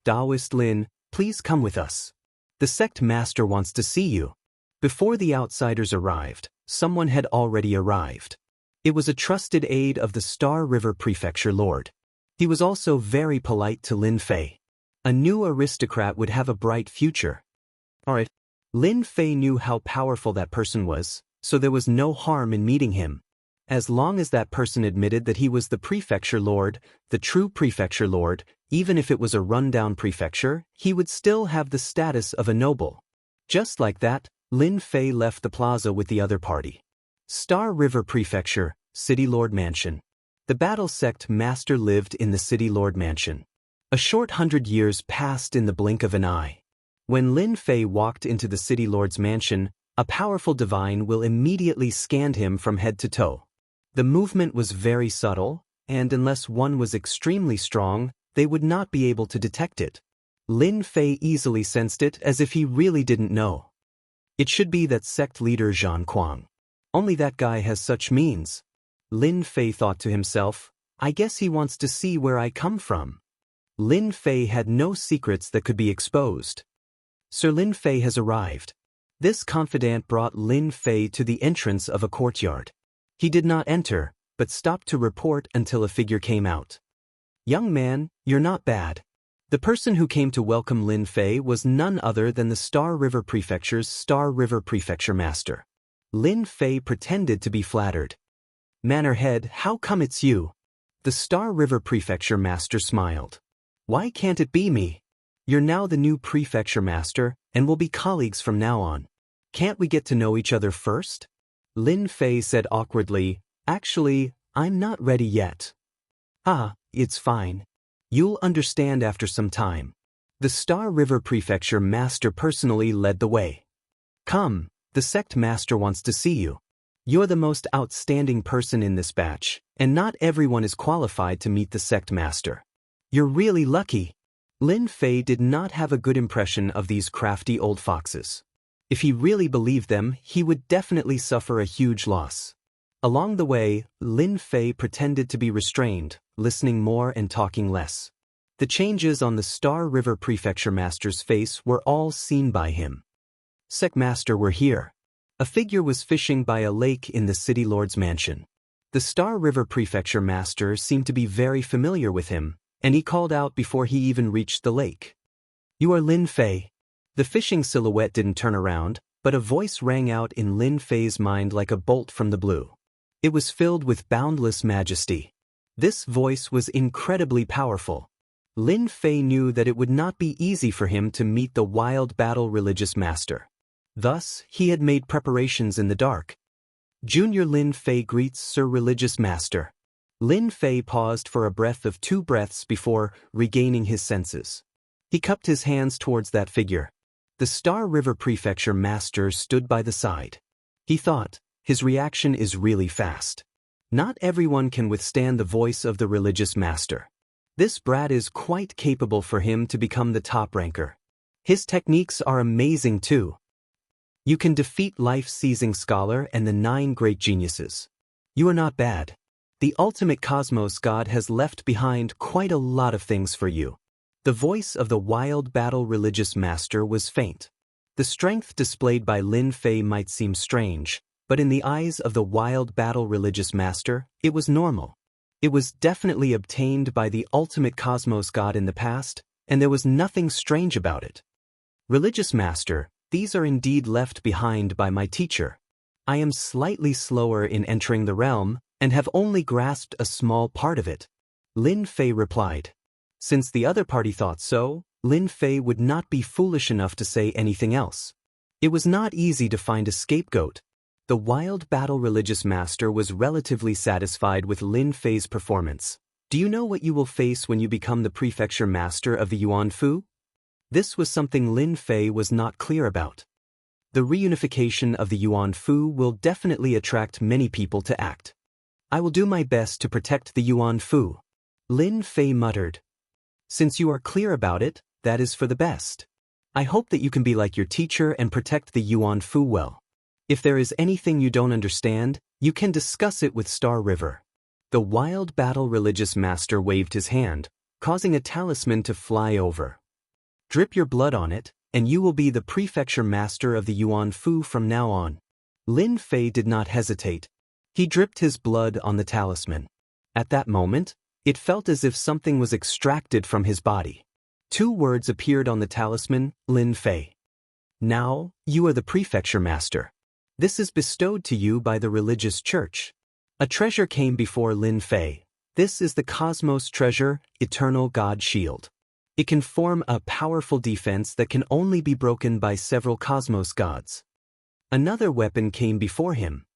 Daoist Lin, please come with us. The sect master wants to see you. Before the outsiders arrived, someone had already arrived. It was a trusted aide of the Star River Prefecture Lord. He was also very polite to Lin Fei. A new aristocrat would have a bright future. Alright. Lin Fei knew how powerful that person was, so there was no harm in meeting him. As long as that person admitted that he was the Prefecture Lord, the true Prefecture Lord, even if it was a rundown prefecture, he would still have the status of a noble. Just like that, Lin Fei left the plaza with the other party. Star River Prefecture, City Lord Mansion. The Battle Sect Master lived in the City Lord Mansion. A short 100 years passed in the blink of an eye. When Lin Fei walked into the City Lord's mansion, a powerful divine will immediately scanned him from head to toe. The movement was very subtle, and unless one was extremely strong, they would not be able to detect it. Lin Fei easily sensed it as if he really didn't know. It should be that sect leader Zhan Kuang. Only that guy has such means. Lin Fei thought to himself, I guess he wants to see where I come from. Lin Fei had no secrets that could be exposed. Sir Lin Fei has arrived. This confidant brought Lin Fei to the entrance of a courtyard. He did not enter, but stopped to report until a figure came out. Young man, you're not bad. The person who came to welcome Lin Fei was none other than the Star River Prefecture's Star River Prefecture Master. Lin Fei pretended to be flattered. Mannerhead, how come it's you? The Star River Prefecture Master smiled. Why can't it be me? You're now the new Prefecture Master, and we'll be colleagues from now on. Can't we get to know each other first? Lin Fei said awkwardly, actually, I'm not ready yet. Ah, it's fine. You'll understand after some time. The Star River Prefecture Master personally led the way. Come, the sect master wants to see you. You're the most outstanding person in this batch, and not everyone is qualified to meet the sect master. You're really lucky. Lin Fei did not have a good impression of these crafty old foxes. If he really believed them, he would definitely suffer a huge loss. Along the way, Lin Fei pretended to be restrained, listening more and talking less. The changes on the Star River Prefecture Master's face were all seen by him. Sect Master were here. A figure was fishing by a lake in the City Lord's mansion. The Star River Prefecture Master seemed to be very familiar with him, and he called out before he even reached the lake. You are Lin Fei. The fishing silhouette didn't turn around, but a voice rang out in Lin Fei's mind like a bolt from the blue. It was filled with boundless majesty. This voice was incredibly powerful. Lin Fei knew that it would not be easy for him to meet the wild battle religious master. Thus, he had made preparations in the dark. Junior Lin Fei greets Sir Religious Master. Lin Fei paused for a breath of 2 breaths before regaining his senses. He cupped his hands towards that figure. The Star River Prefecture Master stood by the side. He thought, his reaction is really fast. Not everyone can withstand the voice of the religious master. This brat is quite capable for him to become the top ranker. His techniques are amazing too. You can defeat life-seizing scholar and the 9 great geniuses. You are not bad. The ultimate cosmos god has left behind quite a lot of things for you. The voice of the wild battle religious master was faint. The strength displayed by Lin Fei might seem strange, but in the eyes of the wild battle religious master, it was normal. It was definitely obtained by the ultimate cosmos god in the past, and there was nothing strange about it. Religious master, these are indeed left behind by my teacher. I am slightly slower in entering the realm, and have only grasped a small part of it. Lin Fei replied. Since the other party thought so, Lin Fei would not be foolish enough to say anything else. It was not easy to find a scapegoat. The wild battle religious master was relatively satisfied with Lin Fei's performance. Do you know what you will face when you become the prefecture master of the Yuan Fu? This was something Lin Fei was not clear about. The reunification of the Yuan Fu will definitely attract many people to act. I will do my best to protect the Yuan Fu. Lin Fei muttered. Since you are clear about it, that is for the best. I hope that you can be like your teacher and protect the Yuan Fu well. If there is anything you don't understand, you can discuss it with Star River. The wild battle religious master waved his hand, causing a talisman to fly over. Drip your blood on it, and you will be the prefecture master of the Yuan Fu from now on. Lin Fei did not hesitate. He dripped his blood on the talisman. At that moment, it felt as if something was extracted from his body. 2 words appeared on the talisman, Lin Fei. Now, you are the prefecture master. This is bestowed to you by the religious church. A treasure came before Lin Fei. This is the Cosmos Treasure, Eternal God Shield. It can form a powerful defense that can only be broken by several cosmos gods. Another weapon came before him.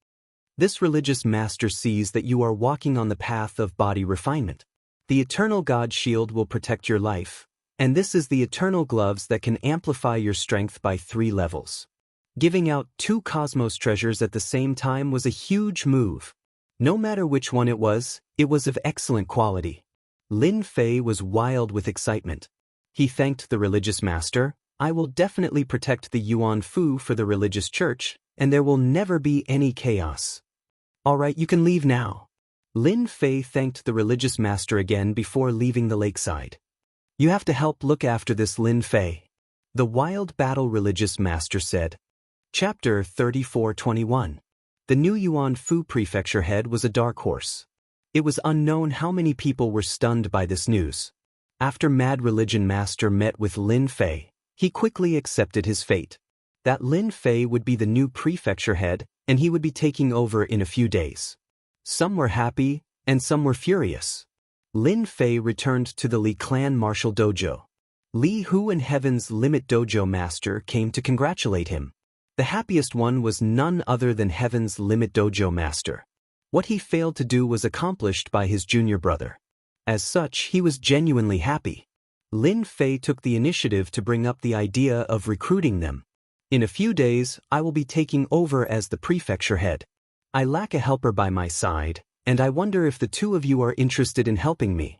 This religious master sees that you are walking on the path of body refinement. The Eternal God Shield will protect your life, and this is the Eternal Gloves that can amplify your strength by 3 levels. Giving out 2 cosmos treasures at the same time was a huge move. No matter which one it was of excellent quality. Lin Fei was wild with excitement. He thanked the religious master. I will definitely protect the Yuan Fu for the religious church, and there will never be any chaos. All right, you can leave now. Lin Fei thanked the religious master again before leaving the lakeside. You have to help look after this Lin Fei, the wild battle religious master said. Chapter 34:21. The new Yuan Fu prefecture head was a dark horse. It was unknown how many people were stunned by this news. After Mad Religion Master met with Lin Fei, he quickly accepted his fate. That Lin Fei would be the new prefecture head, and he would be taking over in a few days. Some were happy, and some were furious. Lin Fei returned to the Li clan martial dojo. Li Hu and Heaven's Limit Dojo Master came to congratulate him. The happiest one was none other than Heaven's Limit Dojo Master. What he failed to do was accomplished by his junior brother. As such, he was genuinely happy. Lin Fei took the initiative to bring up the idea of recruiting them. In a few days, I will be taking over as the prefecture head. I lack a helper by my side, and I wonder if the two of you are interested in helping me.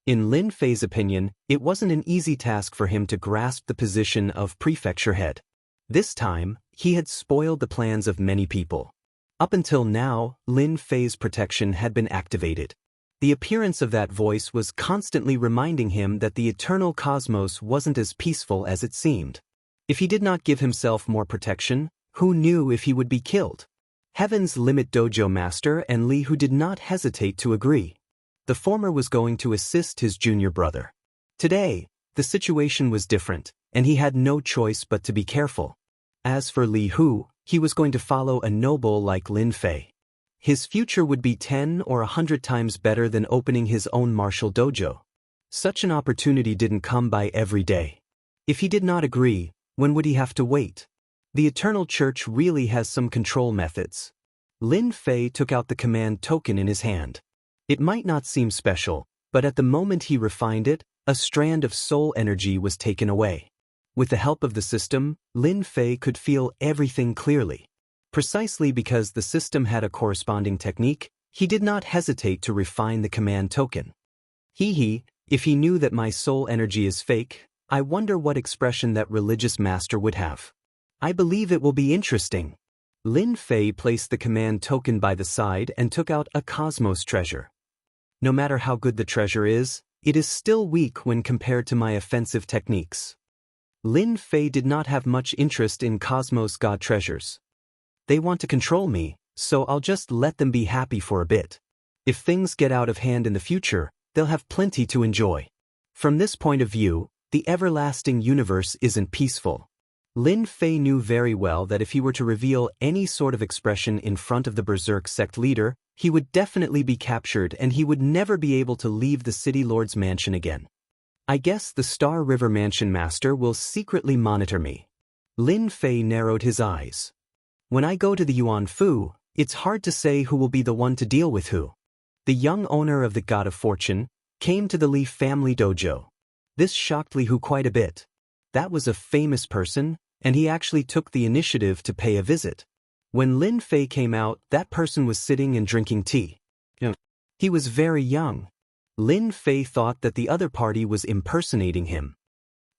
In Lin Fei's opinion, it wasn't an easy task for him to grasp the position of prefecture head. This time, he had spoiled the plans of many people. Up until now, Lin Fei's protection had been activated. The appearance of that voice was constantly reminding him that the eternal cosmos wasn't as peaceful as it seemed. If he did not give himself more protection, who knew if he would be killed? Heaven's Limit Dojo Master and Li Hu did not hesitate to agree. The former was going to assist his junior brother. Today, the situation was different, and he had no choice but to be careful. As for Li Hu, he was going to follow a noble like Lin Fei. His future would be 10 or 100 times better than opening his own martial dojo. Such an opportunity didn't come by every day. If he did not agree, when would he have to wait? The Eternal Church really has some control methods. Lin Fei took out the command token in his hand. It might not seem special, but at the moment he refined it, a strand of soul energy was taken away. With the help of the system, Lin Fei could feel everything clearly. Precisely because the system had a corresponding technique, he did not hesitate to refine the command token. If he knew that my soul energy is fake, I wonder what expression that religious master would have. I believe it will be interesting. Lin Fei placed the command token by the side and took out a cosmos treasure. No matter how good the treasure is, it is still weak when compared to my offensive techniques. Lin Fei did not have much interest in cosmos god treasures. They want to control me, so I'll just let them be happy for a bit. If things get out of hand in the future, they'll have plenty to enjoy. From this point of view, the everlasting universe isn't peaceful. Lin Fei knew very well that if he were to reveal any sort of expression in front of the Berserk sect leader, he would definitely be captured and he would never be able to leave the City Lord's mansion again. I guess the Star River Mansion Master will secretly monitor me. Lin Fei narrowed his eyes. When I go to the Yuan Fu, it's hard to say who will be the one to deal with who. The young owner of the God of Fortune came to the Li family dojo. This shocked Li Hu quite a bit. That was a famous person, and he actually took the initiative to pay a visit. When Lin Fei came out, that person was sitting and drinking tea. He was very young. Lin Fei thought that the other party was impersonating him.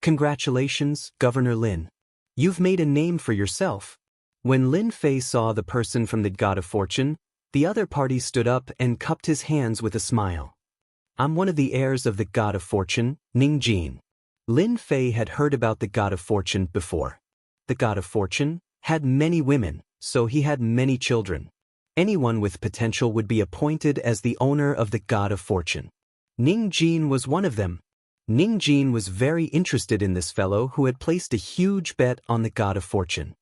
Congratulations, Governor Lin. You've made a name for yourself. When Lin Fei saw the person from the God of Fortune, the other party stood up and cupped his hands with a smile. I'm one of the heirs of the God of Fortune, Ning Jin. Lin Fei had heard about the God of Fortune before. The God of Fortune had many women, so he had many children. Anyone with potential would be appointed as the owner of the God of Fortune. Ning Jin was one of them. Ning Jin was very interested in this fellow who had placed a huge bet on the God of Fortune.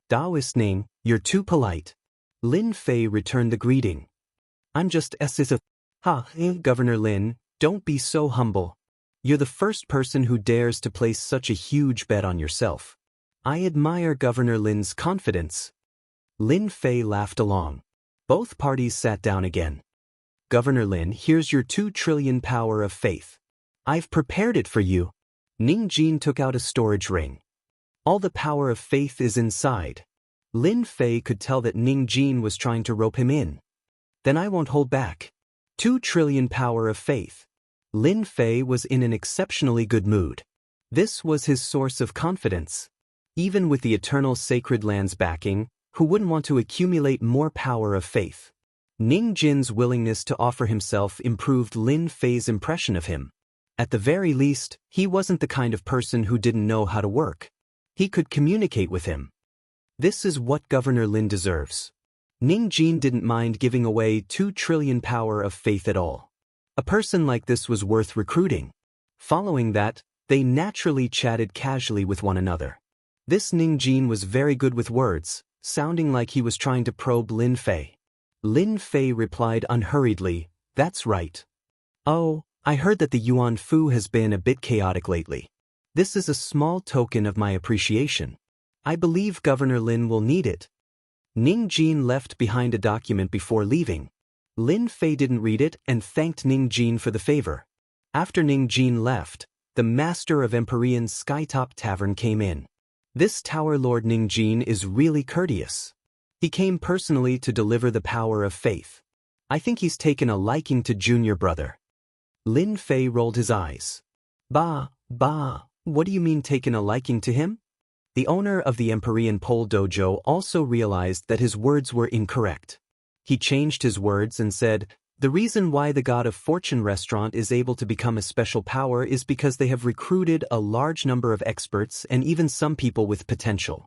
Daoist Ning, you're too polite. Lin Fei returned the greeting. I'm just Governor Lin, don't be so humble. You're the first person who dares to place such a huge bet on yourself. I admire Governor Lin's confidence. Lin Fei laughed along. Both parties sat down again. Governor Lin, here's your 2 trillion power of faith. I've prepared it for you. Ning Jin took out a storage ring. All the power of faith is inside. Lin Fei could tell that Ning Jin was trying to rope him in. Then I won't hold back. 2 trillion power of faith. Lin Fei was in an exceptionally good mood. This was his source of confidence. Even with the eternal sacred land's backing, who wouldn't want to accumulate more power of faith? Ning Jin's willingness to offer himself improved Lin Fei's impression of him. At the very least, he wasn't the kind of person who didn't know how to work. He could communicate with him. This is what Governor Lin deserves. Ning Jin didn't mind giving away 2 trillion power of faith at all. A person like this was worth recruiting. Following that, they naturally chatted casually with one another. This Ning Jin was very good with words, sounding like he was trying to probe Lin Fei. Lin Fei replied unhurriedly, "That's right. Oh, I heard that the Yuan Fu has been a bit chaotic lately. This is a small token of my appreciation. I believe Governor Lin will need it." Ning Jin left behind a document before leaving. Lin Fei didn't read it and thanked Ning Jin for the favor. After Ning Jin left, the master of Empyrean Skytop Tavern came in. This Tower Lord Ning Jin is really courteous. He came personally to deliver the power of faith. I think he's taken a liking to junior brother. Lin Fei rolled his eyes. Bah, what do you mean taken a liking to him? The owner of the Empyrean Pole Dojo also realized that his words were incorrect. He changed his words and said, "The reason why the God of Fortune restaurant is able to become a special power is because they have recruited a large number of experts and even some people with potential.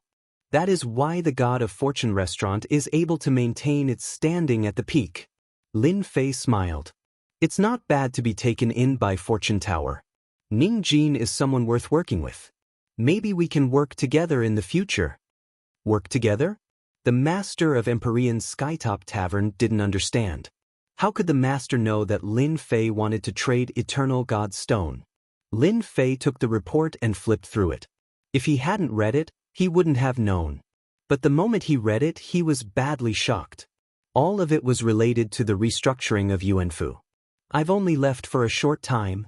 That is why the God of Fortune restaurant is able to maintain its standing at the peak." Lin Fei smiled. It's not bad to be taken in by Fortune Tower. Ning Jin is someone worth working with. Maybe we can work together in the future. Work together? The master of Empyrean Skytop Tavern didn't understand. How could the master know that Lin Fei wanted to trade Eternal God Stone? Lin Fei took the report and flipped through it. If he hadn't read it, he wouldn't have known. But the moment he read it, he was badly shocked. All of it was related to the restructuring of Yuanfu. I've only left for a short time.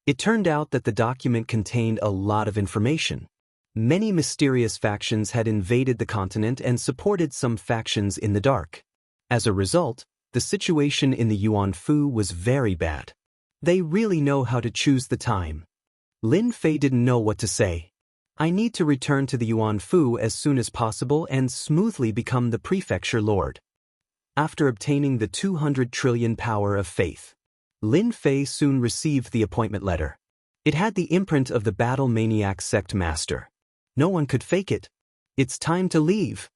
It turned out that the document contained a lot of information. Many mysterious factions had invaded the continent and supported some factions in the dark. As a result, the situation in the Yuan Fu was very bad. They really know how to choose the time. Lin Fei didn't know what to say. I need to return to the Yuan Fu as soon as possible and smoothly become the prefecture lord. After obtaining the 200 trillion power of faith, Lin Fei soon received the appointment letter. It had the imprint of the Battle Maniac Sect Master. No one could fake it. It's time to leave.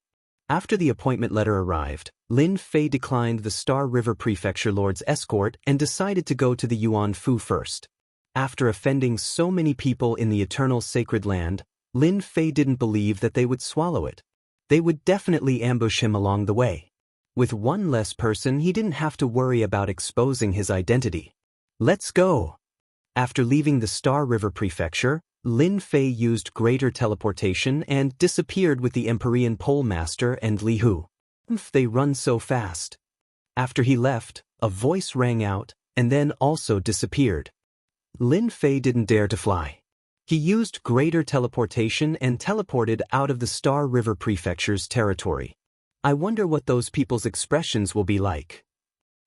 After the appointment letter arrived, Lin Fei declined the Star River Prefecture Lord's escort and decided to go to the Yuan Fu first. After offending so many people in the Eternal Sacred Land, Lin Fei didn't believe that they would swallow it. They would definitely ambush him along the way. With one less person, he didn't have to worry about exposing his identity. Let's go. After leaving the Star River Prefecture, Lin Fei used greater teleportation and disappeared with the Empyrean Pole Master and Li Hu. They run so fast. After he left, a voice rang out and then also disappeared. Lin Fei didn't dare to fly. He used greater teleportation and teleported out of the Star River Prefecture's territory. I wonder what those people's expressions will be like.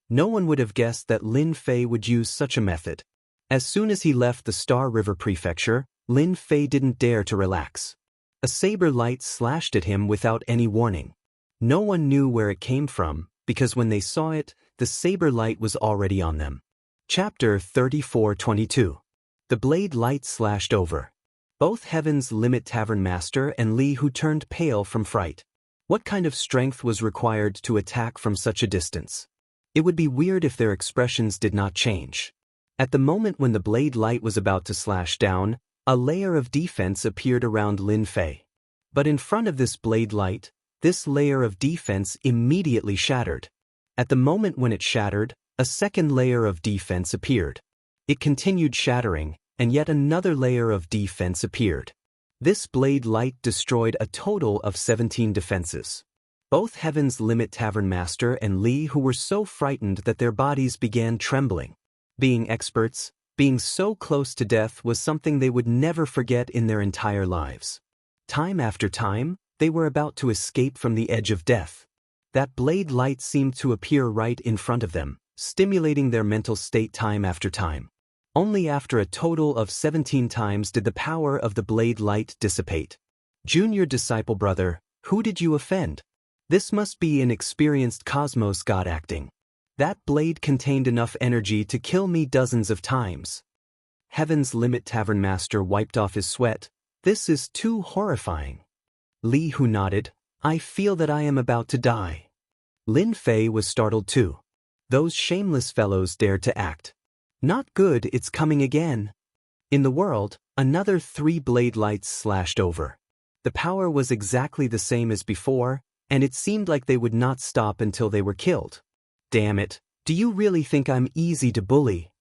No one would have guessed that Lin Fei would use such a method. As soon as he left the Star River Prefecture, Lin Fei didn't dare to relax. A saber light slashed at him without any warning. No one knew where it came from, because when they saw it, the saber light was already on them. Chapter 34:22. The blade light slashed over. Both Heaven's Limit Tavern Master and Li Hu turned pale from fright. What kind of strength was required to attack from such a distance? It would be weird if their expressions did not change. At the moment when the blade light was about to slash down, a layer of defense appeared around Lin Fei. But in front of this blade light, this layer of defense immediately shattered. At the moment when it shattered, a second layer of defense appeared. It continued shattering, and yet another layer of defense appeared. This blade light destroyed a total of 17 defenses. Both Heaven's Limit Tavern Master and Li Hu were so frightened that their bodies began trembling. Being experts, being so close to death was something they would never forget in their entire lives. Time after time, they were about to escape from the edge of death. That blade light seemed to appear right in front of them, stimulating their mental state time after time. Only after a total of 17 times did the power of the blade light dissipate. Junior disciple brother, who did you offend? This must be an experienced cosmos god acting. That blade contained enough energy to kill me dozens of times. Heaven's Limit Tavern Master wiped off his sweat. This is too horrifying. Li Hu nodded. I feel that I am about to die. Lin Fei was startled too. Those shameless fellows dared to act. Not good, it's coming again. In the world, another 3 blade lights slashed over. The power was exactly the same as before, and it seemed like they would not stop until they were killed. Damn it, do you really think I'm easy to bully?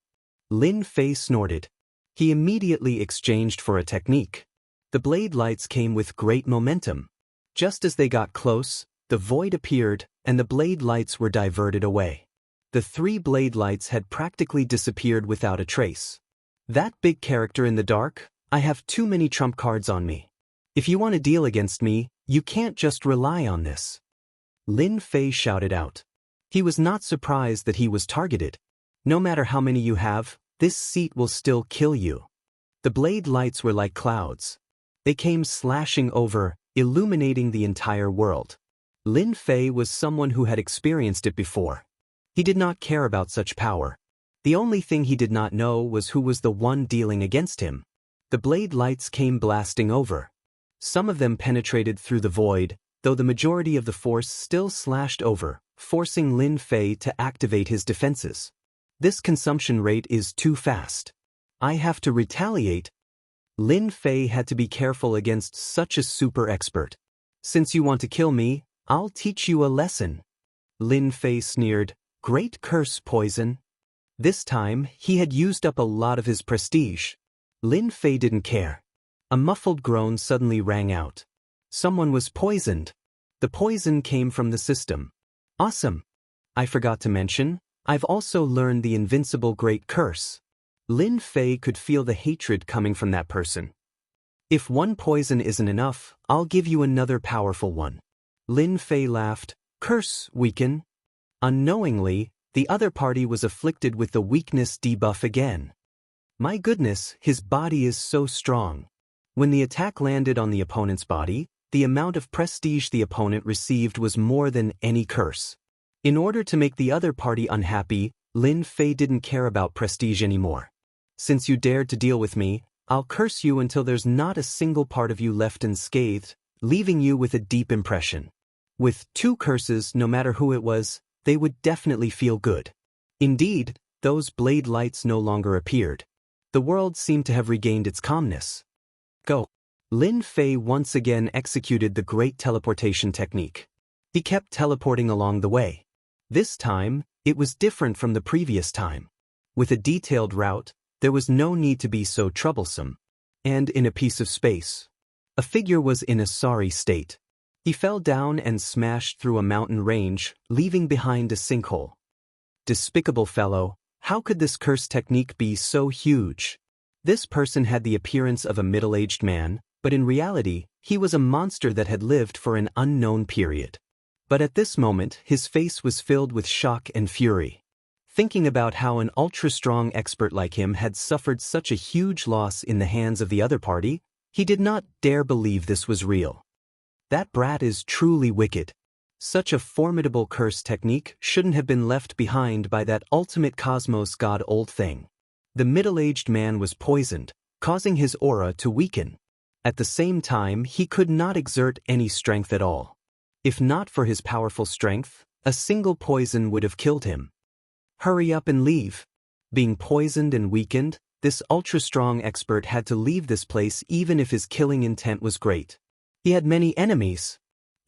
Lin Fei snorted. He immediately exchanged for a technique. The blade lights came with great momentum. Just as they got close, the void appeared, and the blade lights were diverted away. The 3 blade lights had practically disappeared without a trace. That big character in the dark, I have too many trump cards on me. If you want to deal against me, you can't just rely on this. Lin Fei shouted out. He was not surprised that he was targeted. No matter how many you have, this seat will still kill you. The blade lights were like clouds. They came slashing over, illuminating the entire world. Lin Fei was someone who had experienced it before. He did not care about such power. The only thing he did not know was who was the one dealing against him. The blade lights came blasting over. Some of them penetrated through the void, though the majority of the force still slashed over, forcing Lin Fei to activate his defenses. This consumption rate is too fast. I have to retaliate. Lin Fei had to be careful against such a super expert. Since you want to kill me, I'll teach you a lesson. Lin Fei sneered. Great curse poison. This time, he had used up a lot of his prestige. Lin Fei didn't care. A muffled groan suddenly rang out. Someone was poisoned. The poison came from the system. Awesome. I forgot to mention, I've also learned the invincible great curse. Lin Fei could feel the hatred coming from that person. If one poison isn't enough, I'll give you another powerful one. Lin Fei laughed. Curse, weaken. Unknowingly, the other party was afflicted with the weakness debuff again. My goodness, his body is so strong. When the attack landed on the opponent's body, the amount of prestige the opponent received was more than any curse. In order to make the other party unhappy, Lin Fei didn't care about prestige anymore. Since you dared to deal with me, I'll curse you until there's not a single part of you left unscathed, leaving you with a deep impression. With 2 curses, no matter who it was, they would definitely feel good. Indeed, those blade lights no longer appeared. The world seemed to have regained its calmness. Go. Lin Fei once again executed the great teleportation technique. He kept teleporting along the way. This time, it was different from the previous time. With a detailed route, there was no need to be so troublesome. And in a piece of space, a figure was in a sorry state. He fell down and smashed through a mountain range, leaving behind a sinkhole. Despicable fellow, how could this curse technique be so huge? This person had the appearance of a middle-aged man, but in reality, he was a monster that had lived for an unknown period. But at this moment, his face was filled with shock and fury. Thinking about how an ultra-strong expert like him had suffered such a huge loss in the hands of the other party, he did not dare believe this was real. That brat is truly wicked. Such a formidable curse technique shouldn't have been left behind by that ultimate cosmos god old thing. The middle-aged man was poisoned, causing his aura to weaken. At the same time, he could not exert any strength at all. If not for his powerful strength, a single poison would have killed him. Hurry up and leave. Being poisoned and weakened, this ultra-strong expert had to leave this place even if his killing intent was great. He had many enemies.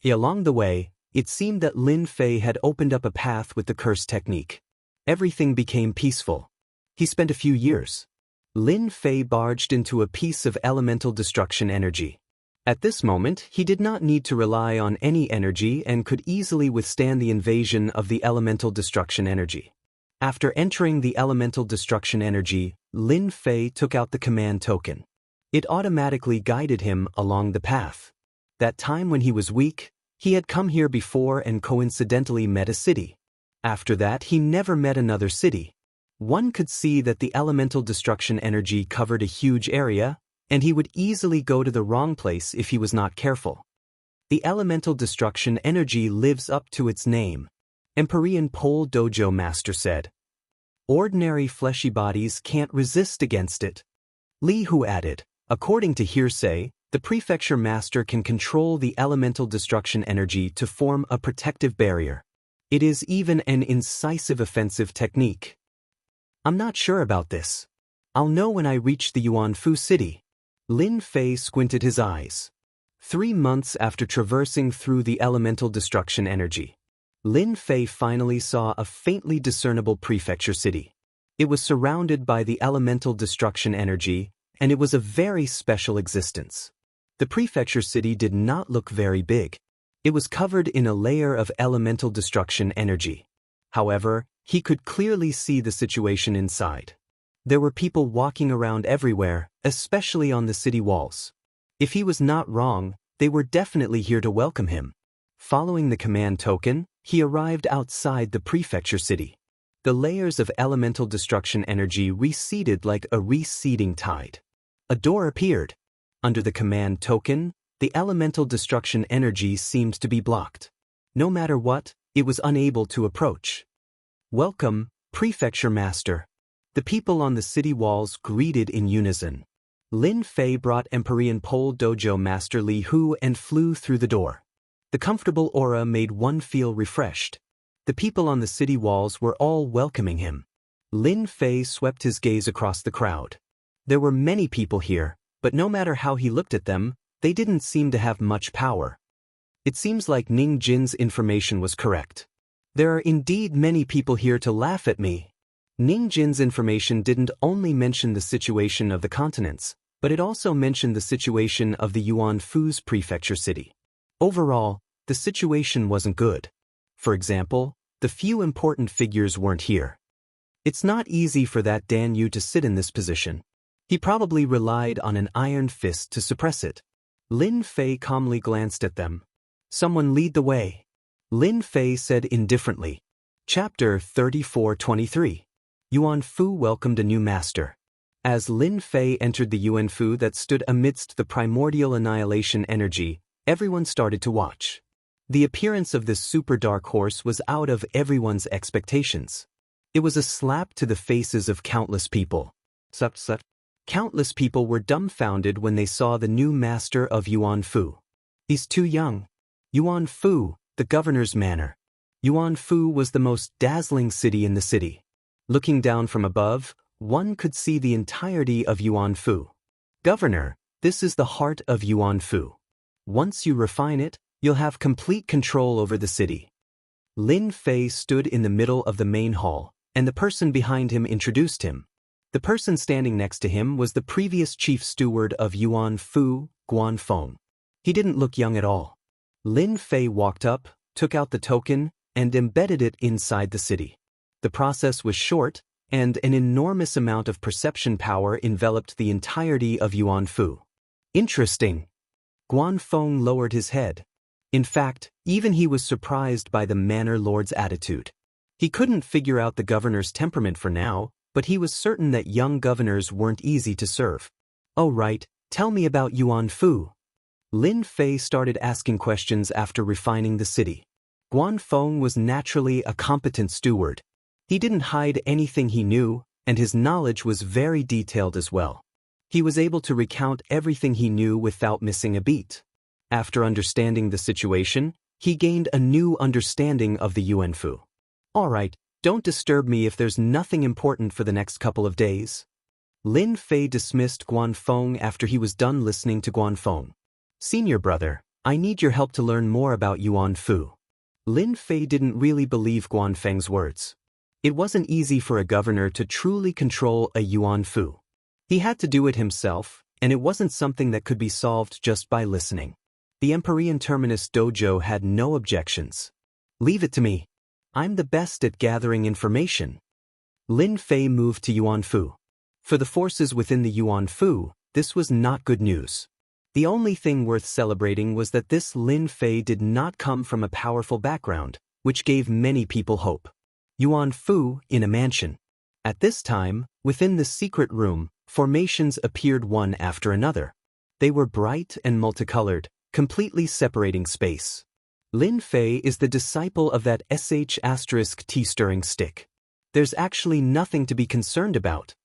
Along the way, it seemed that Lin Fei had opened up a path with the curse technique. Everything became peaceful. He spent a few years. Lin Fei barged into a piece of elemental destruction energy. At this moment, he did not need to rely on any energy and could easily withstand the invasion of the elemental destruction energy. After entering the elemental destruction energy, Lin Fei took out the command token. It automatically guided him along the path. That time when he was weak, He had come here before and coincidentally met a city. After that, he never met another city. One could see that the elemental destruction energy covered a huge area, and he would easily go to the wrong place if he was not careful. The elemental destruction energy lives up to its name, Empyrean Pole Dojo Master said. Ordinary fleshy bodies can't resist against it. Li Hu added, according to hearsay, the prefecture master can control the elemental destruction energy to form a protective barrier. It is even an incisive offensive technique. I'm not sure about this. I'll know when I reach the Yuanfu city. Lin Fei squinted his eyes. 3 months after traversing through the elemental destruction energy, Lin Fei finally saw a faintly discernible prefecture city. It was surrounded by the elemental destruction energy, and it was a very special existence. The prefecture city did not look very big. It was covered in a layer of elemental destruction energy. However, he could clearly see the situation inside. There were people walking around everywhere, especially on the city walls. If he was not wrong, they were definitely here to welcome him. Following the command token, he arrived outside the prefecture city. The layers of elemental destruction energy receded like a receding tide. A door appeared. Under the command token, the elemental destruction energy seemed to be blocked. No matter what, it was unable to approach. Welcome, Prefecture Master. The people on the city walls greeted in unison. Lin Fei brought Empyrean Pole Dojo Master Li Hu and flew through the door. The comfortable aura made one feel refreshed. The people on the city walls were all welcoming him. Lin Fei swept his gaze across the crowd. There were many people here, but no matter how he looked at them, they didn't seem to have much power. It seems like Ning Jin's information was correct. There are indeed many people here to laugh at me. Ning Jin's information didn't only mention the situation of the continents, but it also mentioned the situation of the Yuanfu's prefecture city. Overall, the situation wasn't good. For example, the few important figures weren't here. It's not easy for that Dan Yu to sit in this position. He probably relied on an iron fist to suppress it. Lin Fei calmly glanced at them. Someone lead the way. Lin Fei said indifferently. Chapter 34-23. Yuanfu welcomed a new master. As Lin Fei entered the Yuanfu that stood amidst the primordial annihilation energy, everyone started to watch. The appearance of this super dark horse was out of everyone's expectations. It was a slap to the faces of countless people. Countless people were dumbfounded when they saw the new master of Yuanfu. He's too young. Yuanfu, the governor's manor. Yuanfu was the most dazzling city in the city. Looking down from above, one could see the entirety of Yuanfu. Governor, this is the heart of Yuanfu. Once you refine it, you'll have complete control over the city. Lin Fei stood in the middle of the main hall, and the person behind him introduced him. The person standing next to him was the previous chief steward of Yuanfu, Guanfeng. He didn't look young at all. Lin Fei walked up, took out the token, and embedded it inside the city. The process was short, and an enormous amount of perception power enveloped the entirety of Yuanfu. Interesting. Guanfeng lowered his head. In fact, even he was surprised by the manor lord's attitude. He couldn't figure out the governor's temperament for now, but he was certain that young governors weren't easy to serve. Oh right, tell me about Yuanfu. Lin Fei started asking questions after refining the city. Guanfeng was naturally a competent steward. He didn't hide anything he knew, and his knowledge was very detailed as well. He was able to recount everything he knew without missing a beat. After understanding the situation, he gained a new understanding of the Yuanfu. All right, don't disturb me if there's nothing important for the next couple of days. Lin Fei dismissed Guanfeng after he was done listening to Guanfeng. Senior brother, I need your help to learn more about Yuanfu. Lin Fei didn't really believe Guanfeng's words. It wasn't easy for a governor to truly control a Yuanfu. He had to do it himself, and it wasn't something that could be solved just by listening. The Empyrean Terminus Dojo had no objections. Leave it to me. I'm the best at gathering information. Lin Fei moved to Yuanfu. For the forces within the Yuanfu, this was not good news. The only thing worth celebrating was that this Lin Fei did not come from a powerful background, which gave many people hope. Yuan Fu in a mansion. At this time, within the secret room, formations appeared one after another. They were bright and multicolored, completely separating space. Lin Fei is the disciple of that **tea stirring stick. There's actually nothing to be concerned about.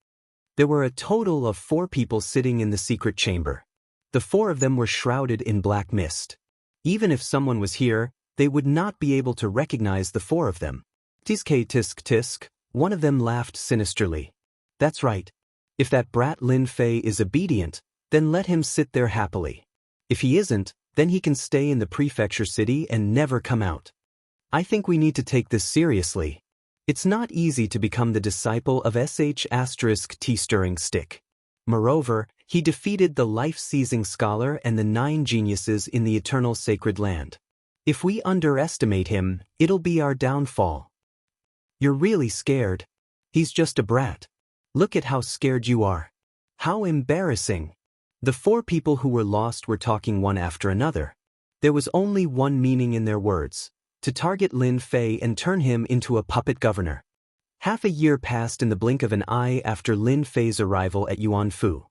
There were a total of 4 people sitting in the secret chamber. The 4 of them were shrouded in black mist. Even if someone was here, they would not be able to recognize the 4 of them. Tisk tisk tisk, one of them laughed sinisterly. That's right. If that brat Lin Fei is obedient, then let him sit there happily. If he isn't, then he can stay in the prefecture city and never come out. I think we need to take this seriously. It's not easy to become the disciple of **tea stirring stick. Moreover, he defeated the life-seizing scholar and the 9 geniuses in the eternal sacred land. If we underestimate him, it'll be our downfall. You're really scared. He's just a brat. Look at how scared you are. How embarrassing. The 4 people who were lost were talking one after another. There was only one meaning in their words: to target Lin Fei and turn him into a puppet governor. Half a year passed in the blink of an eye after Lin Fei's arrival at Yuan Fu.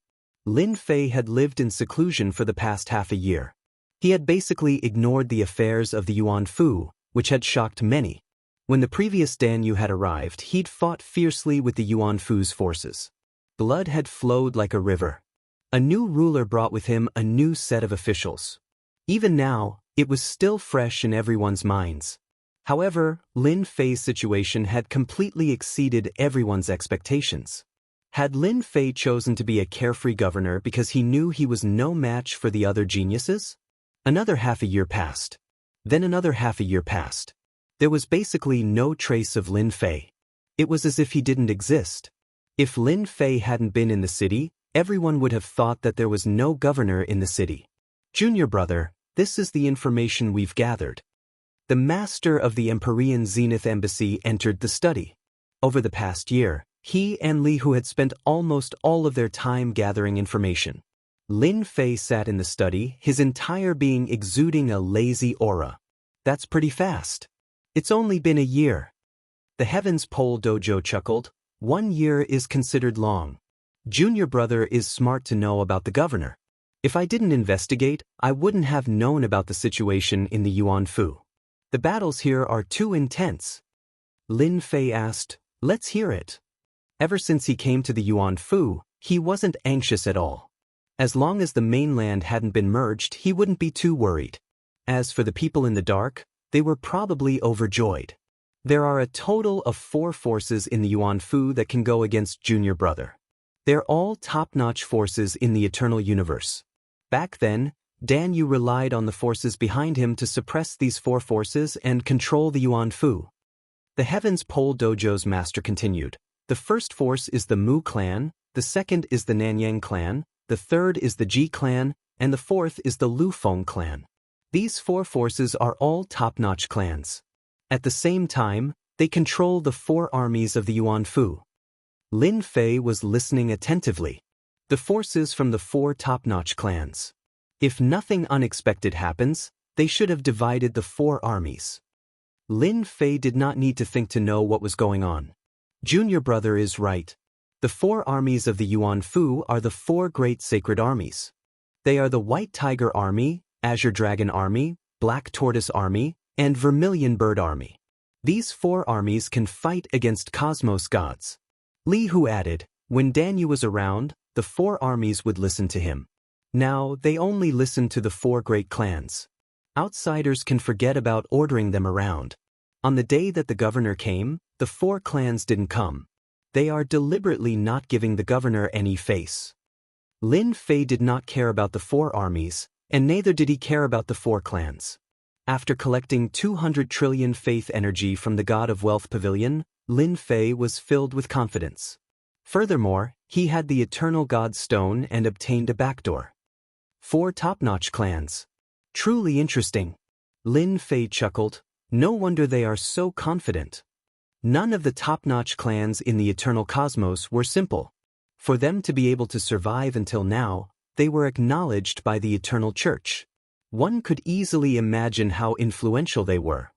Lin Fei had lived in seclusion for the past half a year. He had basically ignored the affairs of the Yuan Fu, which had shocked many. When the previous Danyu had arrived, he'd fought fiercely with the Yuan Fu's forces. Blood had flowed like a river. A new ruler brought with him a new set of officials. Even now, it was still fresh in everyone's minds. However, Lin Fei's situation had completely exceeded everyone's expectations. Had Lin Fei chosen to be a carefree governor because he knew he was no match for the other geniuses? Another half a year passed. Then another half a year passed. There was basically no trace of Lin Fei. It was as if he didn't exist. If Lin Fei hadn't been in the city, everyone would have thought that there was no governor in the city. Junior brother, this is the information we've gathered. The master of the Empyrean Zenith Embassy entered the study. Over the past year, he and Li Hu had spent almost all of their time gathering information. Lin Fei sat in the study, his entire being exuding a lazy aura. That's pretty fast. It's only been a year. The Heavens Pole Dojo chuckled. 1 year is considered long. Junior brother is smart to know about the governor. If I didn't investigate, I wouldn't have known about the situation in the Yuan Fu. The battles here are too intense. Lin Fei asked, let's hear it. Ever since he came to the Yuan Fu, he wasn't anxious at all. As long as the mainland hadn't been merged, he wouldn't be too worried. As for the people in the dark, they were probably overjoyed. There are a total of 4 forces in the Yuan Fu that can go against Junior brother. They're all top-notch forces in the eternal universe. Back then, Danyu relied on the forces behind him to suppress these 4 forces and control the Yuan Fu. The Heavens Pole Dojo's master continued. The first force is the Mu clan, the second is the Nanyang clan, the third is the Ji clan, and the fourth is the Lu Feng clan. These 4 forces are all top-notch clans. At the same time, they control the 4 armies of the Yuan Fu. Lin Fei was listening attentively. The forces from the 4 top-notch clans. If nothing unexpected happens, they should have divided the 4 armies. Lin Fei did not need to think to know what was going on. Junior brother is right. The 4 armies of the Yuan Fu are the 4 great sacred armies. They are the White Tiger Army, Azure Dragon Army, Black Tortoise Army, and Vermilion Bird Army. These 4 armies can fight against cosmos gods. Li Hu added, when Danyu was around, the 4 armies would listen to him. Now, they only listen to the 4 great clans. Outsiders can forget about ordering them around. On the day that the governor came, the 4 clans didn't come. They are deliberately not giving the governor any face. Lin Fei did not care about the 4 armies, and neither did he care about the 4 clans. After collecting 200 trillion faith energy from the God of Wealth Pavilion, Lin Fei was filled with confidence. Furthermore, he had the Eternal God Stone and obtained a backdoor. 4 top-notch clans. Truly interesting. Lin Fei chuckled. No wonder they are so confident. None of the top-notch clans in the eternal cosmos were simple. For them to be able to survive until now, they were acknowledged by the Eternal Church. One could easily imagine how influential they were.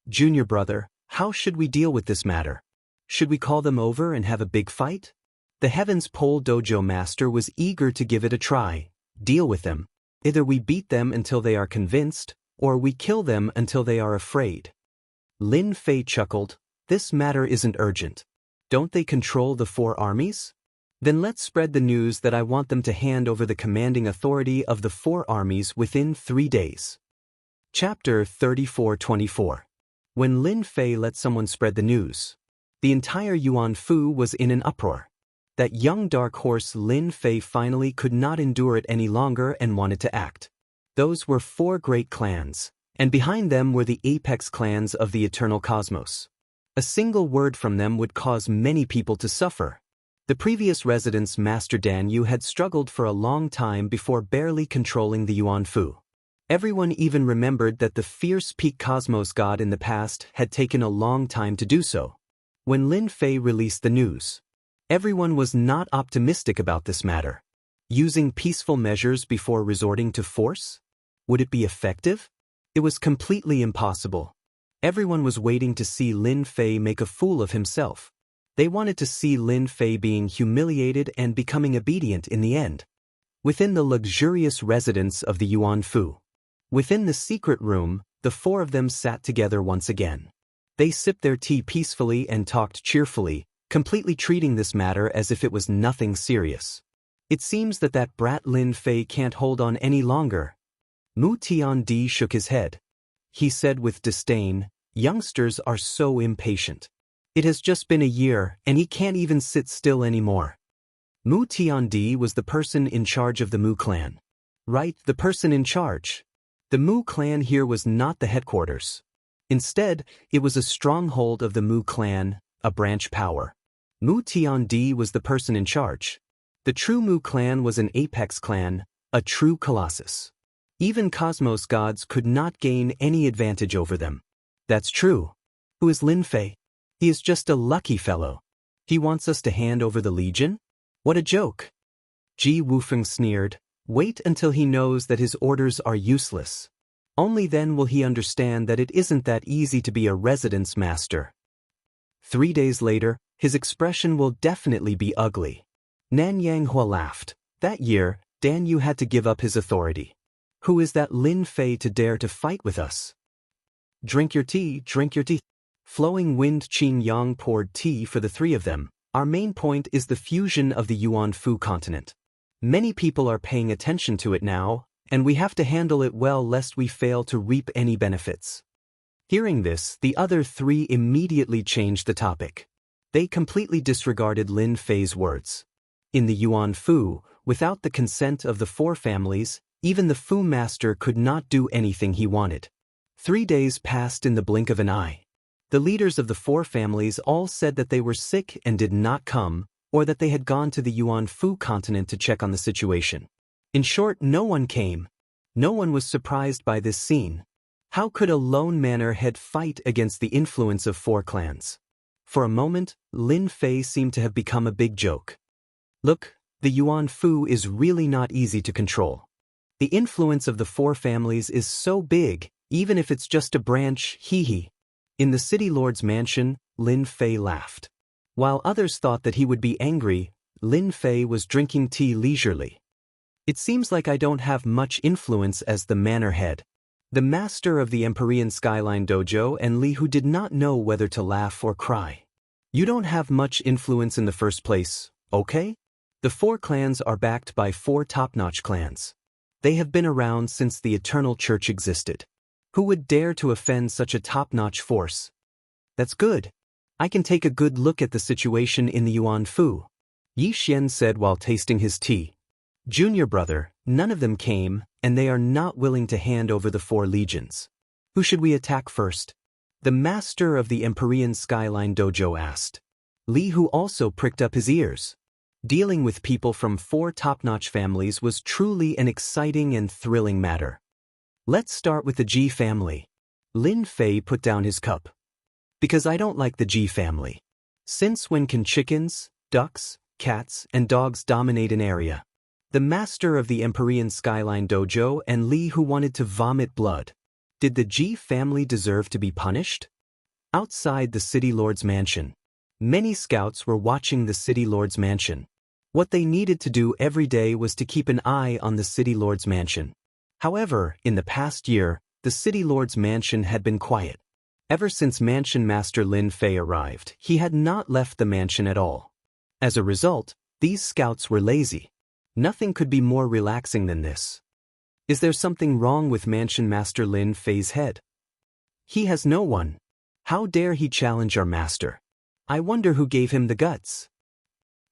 Junior brother, how should we deal with this matter? Should we call them over and have a big fight? The Heaven's Pole Dojo master was eager to give it a try. Deal with them. Either we beat them until they are convinced, or we kill them until they are afraid. Lin Fei chuckled. This matter isn't urgent. Don't they control the 4 armies? Then let's spread the news that I want them to hand over the commanding authority of the 4 armies within 3 days. Chapter 34-24. When Lin Fei let someone spread the news, the entire Yuan Fu was in an uproar. That young dark horse Lin Fei finally could not endure it any longer and wanted to act. Those were 4 great clans, and behind them were the apex clans of the eternal cosmos. A single word from them would cause many people to suffer. The previous resident's Master Dan Yu had struggled for a long time before barely controlling the Yuan Fu. Everyone even remembered that the fierce peak cosmos god in the past had taken a long time to do so. When Lin Fei released the news, everyone was not optimistic about this matter. Using peaceful measures before resorting to force? Would it be effective? It was completely impossible. Everyone was waiting to see Lin Fei make a fool of himself. They wanted to see Lin Fei being humiliated and becoming obedient in the end. Within the luxurious residence of the Yuan Fu, within the secret room, the 4 of them sat together once again. They sipped their tea peacefully and talked cheerfully, completely treating this matter as if it was nothing serious. It seems that brat Lin Fei can't hold on any longer. Mu Tiandi shook his head. He said with disdain, youngsters are so impatient. It has just been a year, and he can't even sit still anymore. Mu Tiandi was the person in charge of the Mu clan. Right, the person in charge. The Mu clan here was not the headquarters. Instead, it was a stronghold of the Mu clan, a branch power. Mu Tiandi was the person in charge. The true Mu clan was an apex clan, a true colossus. Even cosmos gods could not gain any advantage over them. That's true. Who is Lin Fei? He is just a lucky fellow. He wants us to hand over the legion? What a joke. Ji Wufeng sneered. Wait until he knows that his orders are useless. Only then will he understand that it isn't that easy to be a residence master. 3 days later, his expression will definitely be ugly. Nanyang Hua laughed. That year, Dan Yu had to give up his authority. Who is that Lin Fei to dare to fight with us? Drink your tea, drink your tea. Flowing Wind Qin Yang poured tea for the 3 of them. Our main point is the fusion of the Yuan Fu continent. Many people are paying attention to it now, and we have to handle it well lest we fail to reap any benefits. Hearing this, the other 3 immediately changed the topic. They completely disregarded Lin Fei's words. In the Yuan Fu, without the consent of the 4 families, even the Fu master could not do anything he wanted. 3 days passed in the blink of an eye. The leaders of the 4 families all said that they were sick and did not come, or that they had gone to the Yuan Fu continent to check on the situation. In short, no one came. No one was surprised by this scene. How could a lone manor head fight against the influence of 4 clans? For a moment, Lin Fei seemed to have become a big joke. Look, the Yuan Fu is really not easy to control. The influence of the 4 families is so big, even if it's just a branch, hee. In the city lord's mansion, Lin Fei laughed. While others thought that he would be angry, Lin Fei was drinking tea leisurely. It seems like I don't have much influence as the manor head. The master of the Empyrean Skyline Dojo and Li Hu did not know whether to laugh or cry. You don't have much influence in the first place, okay? The 4 clans are backed by 4 top-notch clans. They have been around since the Eternal Church existed. Who would dare to offend such a top-notch force? That's good. I can take a good look at the situation in the Yuan Fu, Yi Xian said while tasting his tea. Junior brother, none of them came, and they are not willing to hand over the 4 legions. Who should we attack first? The master of the Empyrean Skyline Dojo asked. Li Hu also pricked up his ears. Dealing with people from 4 top-notch families was truly an exciting and thrilling matter. Let's start with the Ji family. Lin Fei put down his cup. Because I don't like the Ji family. Since when can chickens, ducks, cats, and dogs dominate an area? The master of the Empyrean Skyline Dojo and Li who wanted to vomit blood. Did the Ji family deserve to be punished? Outside the City Lord's mansion. Many scouts were watching the City Lord's mansion. What they needed to do every day was to keep an eye on the City Lord's mansion. However, in the past year, the City Lord's mansion had been quiet. Ever since Mansion Master Lin Fei arrived, he had not left the mansion at all. As a result, these scouts were lazy. Nothing could be more relaxing than this. Is there something wrong with Mansion Master Lin Fei's head? He has no one. How dare he challenge our master? I wonder who gave him the guts.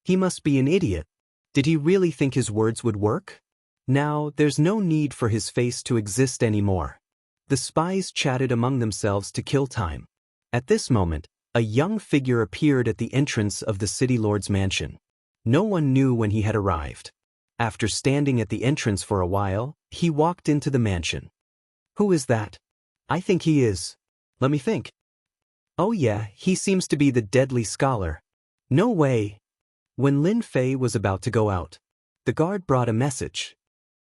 He must be an idiot. Did he really think his words would work? Now, there's no need for his face to exist anymore. The spies chatted among themselves to kill time. At this moment, a young figure appeared at the entrance of the City Lord's mansion. No one knew when he had arrived. After standing at the entrance for a while, he walked into the mansion. Who is that? I think he is. Let me think. Oh yeah, he seems to be the deadly scholar. No way. When Lin Fei was about to go out, the guard brought a message.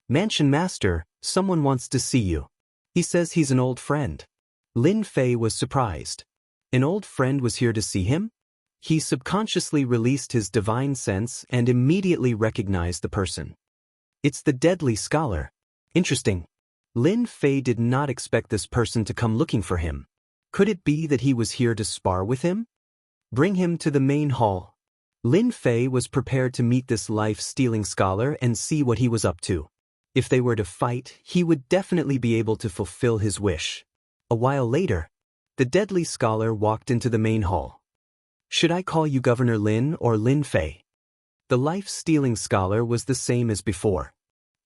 Mansion Master, someone wants to see you. He says he's an old friend. Lin Fei was surprised. An old friend was here to see him? He subconsciously released his divine sense and immediately recognized the person. It's the deadly scholar. Interesting. Lin Fei did not expect this person to come looking for him. Could it be that he was here to spar with him? Bring him to the main hall. Lin Fei was prepared to meet this life-stealing scholar and see what he was up to. If they were to fight, he would definitely be able to fulfill his wish. A while later, the deadly scholar walked into the main hall. Should I call you Governor Lin or Lin Fei? The life-stealing scholar was the same as before.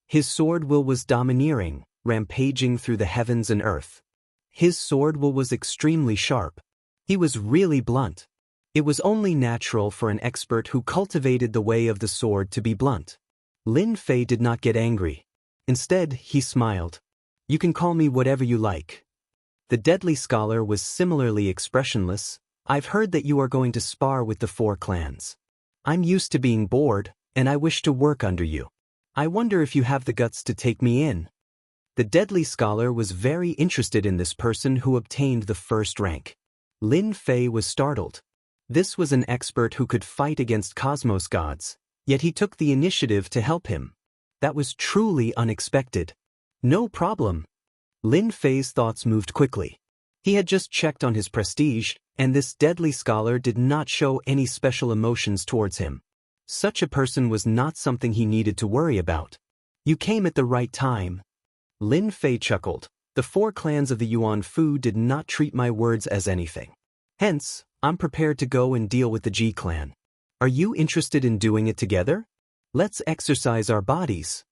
His sword will was domineering, rampaging through the heavens and earth. His sword will was extremely sharp. He was really blunt. It was only natural for an expert who cultivated the way of the sword to be blunt. Lin Fei did not get angry. Instead, he smiled. You can call me whatever you like. The deadly scholar was similarly expressionless. I've heard that you are going to spar with the 4 clans. I'm used to being bored, and I wish to work under you. I wonder if you have the guts to take me in. The deadly scholar was very interested in this person who obtained the 1st rank. Lin Fei was startled. This was an expert who could fight against cosmos gods, yet he took the initiative to help him. That was truly unexpected. No problem. Lin Fei's thoughts moved quickly. He had just checked on his prestige, and this deadly scholar did not show any special emotions towards him. Such a person was not something he needed to worry about. You came at the right time. Lin Fei chuckled. The 4 clans of the Yuan Fu did not treat my words as anything. Hence, I'm prepared to go and deal with the Ji clan. Are you interested in doing it together? Let's exercise our bodies.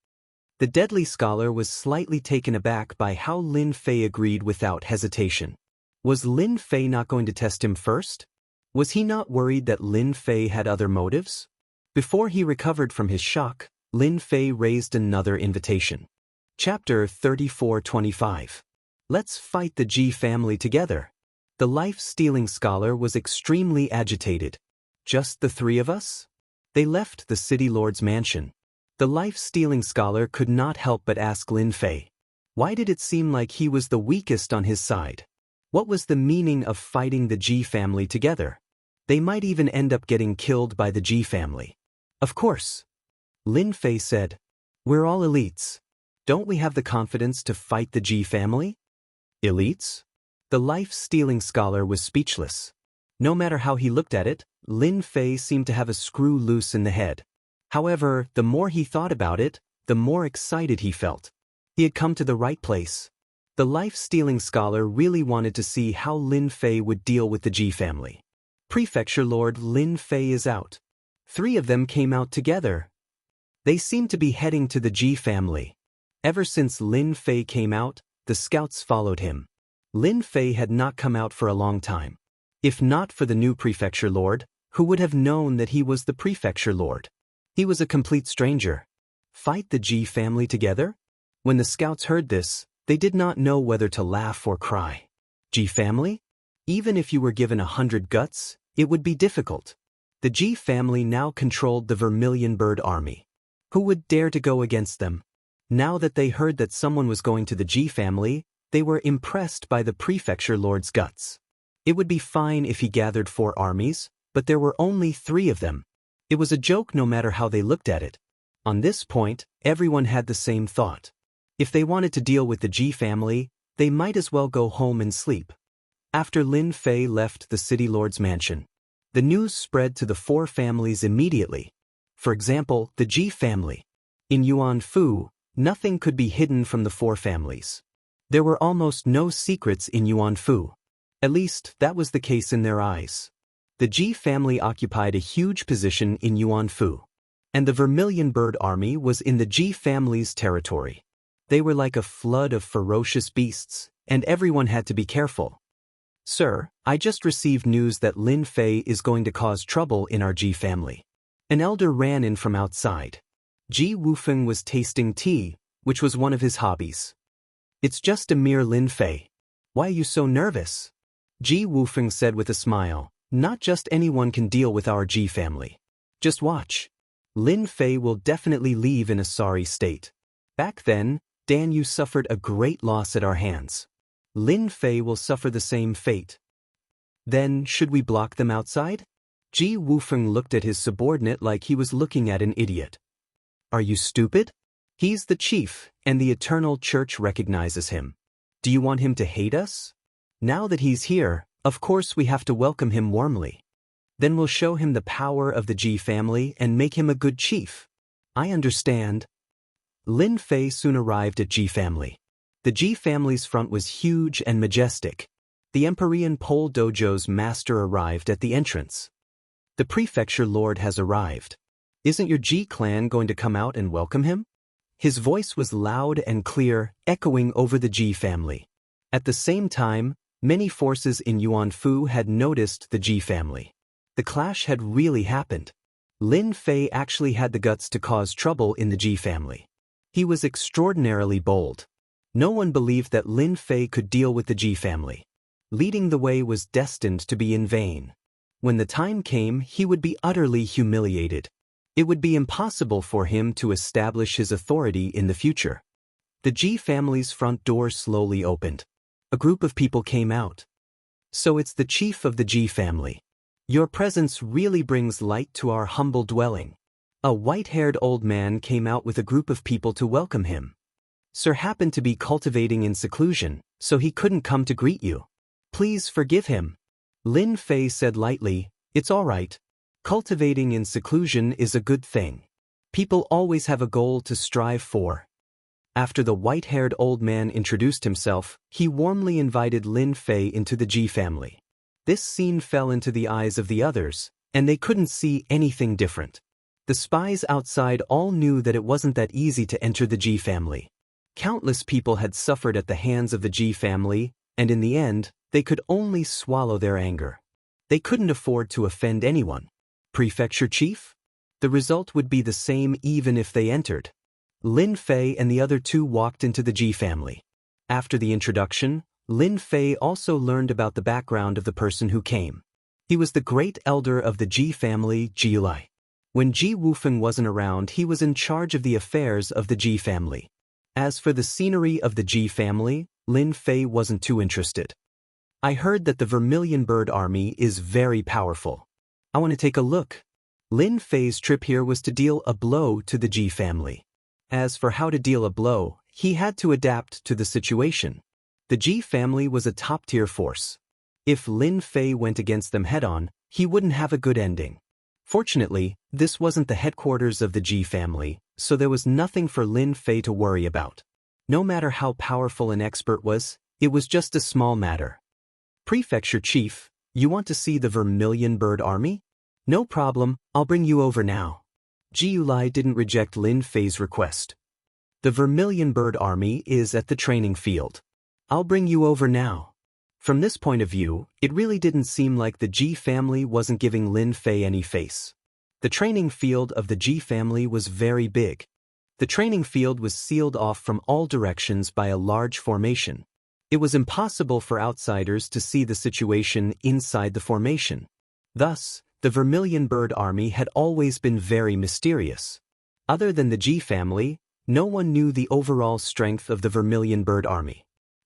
The deadly scholar was slightly taken aback by how Lin Fei agreed without hesitation. Was Lin Fei not going to test him first? Was he not worried that Lin Fei had other motives? Before he recovered from his shock, Lin Fei raised another invitation. Chapter 34-25. Let's fight the Ji family together. The life-stealing scholar was extremely agitated. Just the 3 of us? They left the City Lord's mansion. The life-stealing scholar could not help but ask Lin Fei. Why did it seem like he was the weakest on his side? What was the meaning of fighting the Ji family together? They might even end up getting killed by the Ji family. Of course. Lin Fei said. We're all elites. Don't we have the confidence to fight the Ji family? Elites? The life-stealing scholar was speechless. No matter how he looked at it, Lin Fei seemed to have a screw loose in the head. However, the more he thought about it, the more excited he felt. He had come to the right place. The life-stealing scholar really wanted to see how Lin Fei would deal with the Ji family. Prefecture Lord Lin Fei is out. 3 of them came out together. They seemed to be heading to the Ji family. Ever since Lin Fei came out, the scouts followed him. Lin Fei had not come out for a long time. If not for the new prefecture lord, who would have known that he was the prefecture lord? He was a complete stranger. Fight the Ji family together? When the scouts heard this, they did not know whether to laugh or cry. Ji family? Even if you were given 100 guts, it would be difficult. The Ji family now controlled the Vermilion Bird Army. Who would dare to go against them? Now that they heard that someone was going to the Ji family, they were impressed by the prefecture lord's guts. It would be fine if he gathered 4 armies, but there were only 3 of them. It was a joke no matter how they looked at it. On this point, everyone had the same thought. If they wanted to deal with the Ji family, they might as well go home and sleep. After Lin Fei left the city lord's mansion, the news spread to the 4 families immediately. For example, the Ji family. In Yuanfu, nothing could be hidden from the 4 families. There were almost no secrets in Yuanfu. At least, that was the case in their eyes. The Ji family occupied a huge position in Yuanfu, and the Vermilion Bird Army was in the Ji family's territory. They were like a flood of ferocious beasts, and everyone had to be careful. "Sir, I just received news that Lin Fei is going to cause trouble in our Ji family." An elder ran in from outside. Ji Wufeng was tasting tea, which was one of his hobbies. "It's just a mere Lin Fei. Why are you so nervous?" Ji Wufeng said with a smile, "Not just anyone can deal with our Ji family. Just watch. Lin Fei will definitely leave in a sorry state. Back then, Dan Yu suffered a great loss at our hands. Lin Fei will suffer the same fate. Then, should we block them outside?" Ji Wufeng looked at his subordinate like he was looking at an idiot. "Are you stupid? He's the chief, and the Eternal Church recognizes him. Do you want him to hate us? Now that he's here, of course we have to welcome him warmly. Then we'll show him the power of the Ji family and make him a good chief." "I understand." Lin Fei soon arrived at Ji family. The Ji family's front was huge and majestic. The Empyrean Pole Dojo's master arrived at the entrance. "The prefecture lord has arrived. Isn't your Ji clan going to come out and welcome him?" His voice was loud and clear, echoing over the Ji family. At the same time, many forces in Yuanfu had noticed the Ji family. The clash had really happened. Lin Fei actually had the guts to cause trouble in the Ji family. He was extraordinarily bold. No one believed that Lin Fei could deal with the Ji family. Leading the way was destined to be in vain. When the time came, he would be utterly humiliated. It would be impossible for him to establish his authority in the future. The Ji family's front door slowly opened. A group of people came out. "So it's the chief of the Ji family. Your presence really brings light to our humble dwelling." A white-haired old man came out with a group of people to welcome him. "Sir happened to be cultivating in seclusion, so he couldn't come to greet you. Please forgive him." Lin Fei said lightly, "It's all right. Cultivating in seclusion is a good thing. People always have a goal to strive for." After the white-haired old man introduced himself, he warmly invited Lin Fei into the Ji family. This scene fell into the eyes of the others, and they couldn't see anything different. The spies outside all knew that it wasn't that easy to enter the Ji family. Countless people had suffered at the hands of the Ji family, and in the end, they could only swallow their anger. They couldn't afford to offend anyone. Prefecture chief? The result would be the same even if they entered. Lin Fei and the other 2 walked into the Ji family. After the introduction, Lin Fei also learned about the background of the person who came. He was the great elder of the Ji family, Ji Lai. When Ji Wufeng wasn't around, he was in charge of the affairs of the Ji family. As for the scenery of the Ji family, Lin Fei wasn't too interested. "I heard that the Vermilion Bird Army is very powerful. I want to take a look." Lin Fei's trip here was to deal a blow to the Ji family. As for how to deal a blow, he had to adapt to the situation. The Ji family was a top-tier force. If Lin Fei went against them head-on, he wouldn't have a good ending. Fortunately, this wasn't the headquarters of the Ji family, so there was nothing for Lin Fei to worry about. No matter how powerful an expert was, it was just a small matter. "Prefecture chief, you want to see the Vermilion Bird Army? No problem, I'll bring you over now." Ji Yulai didn't reject Lin Fei's request. "The Vermilion Bird Army is at the training field. I'll bring you over now." From this point of view, it really didn't seem like the Ji family wasn't giving Lin Fei any face. The training field of the Ji family was very big. The training field was sealed off from all directions by a large formation. It was impossible for outsiders to see the situation inside the formation. Thus, the Vermilion Bird Army had always been very mysterious. Other than the Ji family, no one knew the overall strength of the Vermilion Bird Army.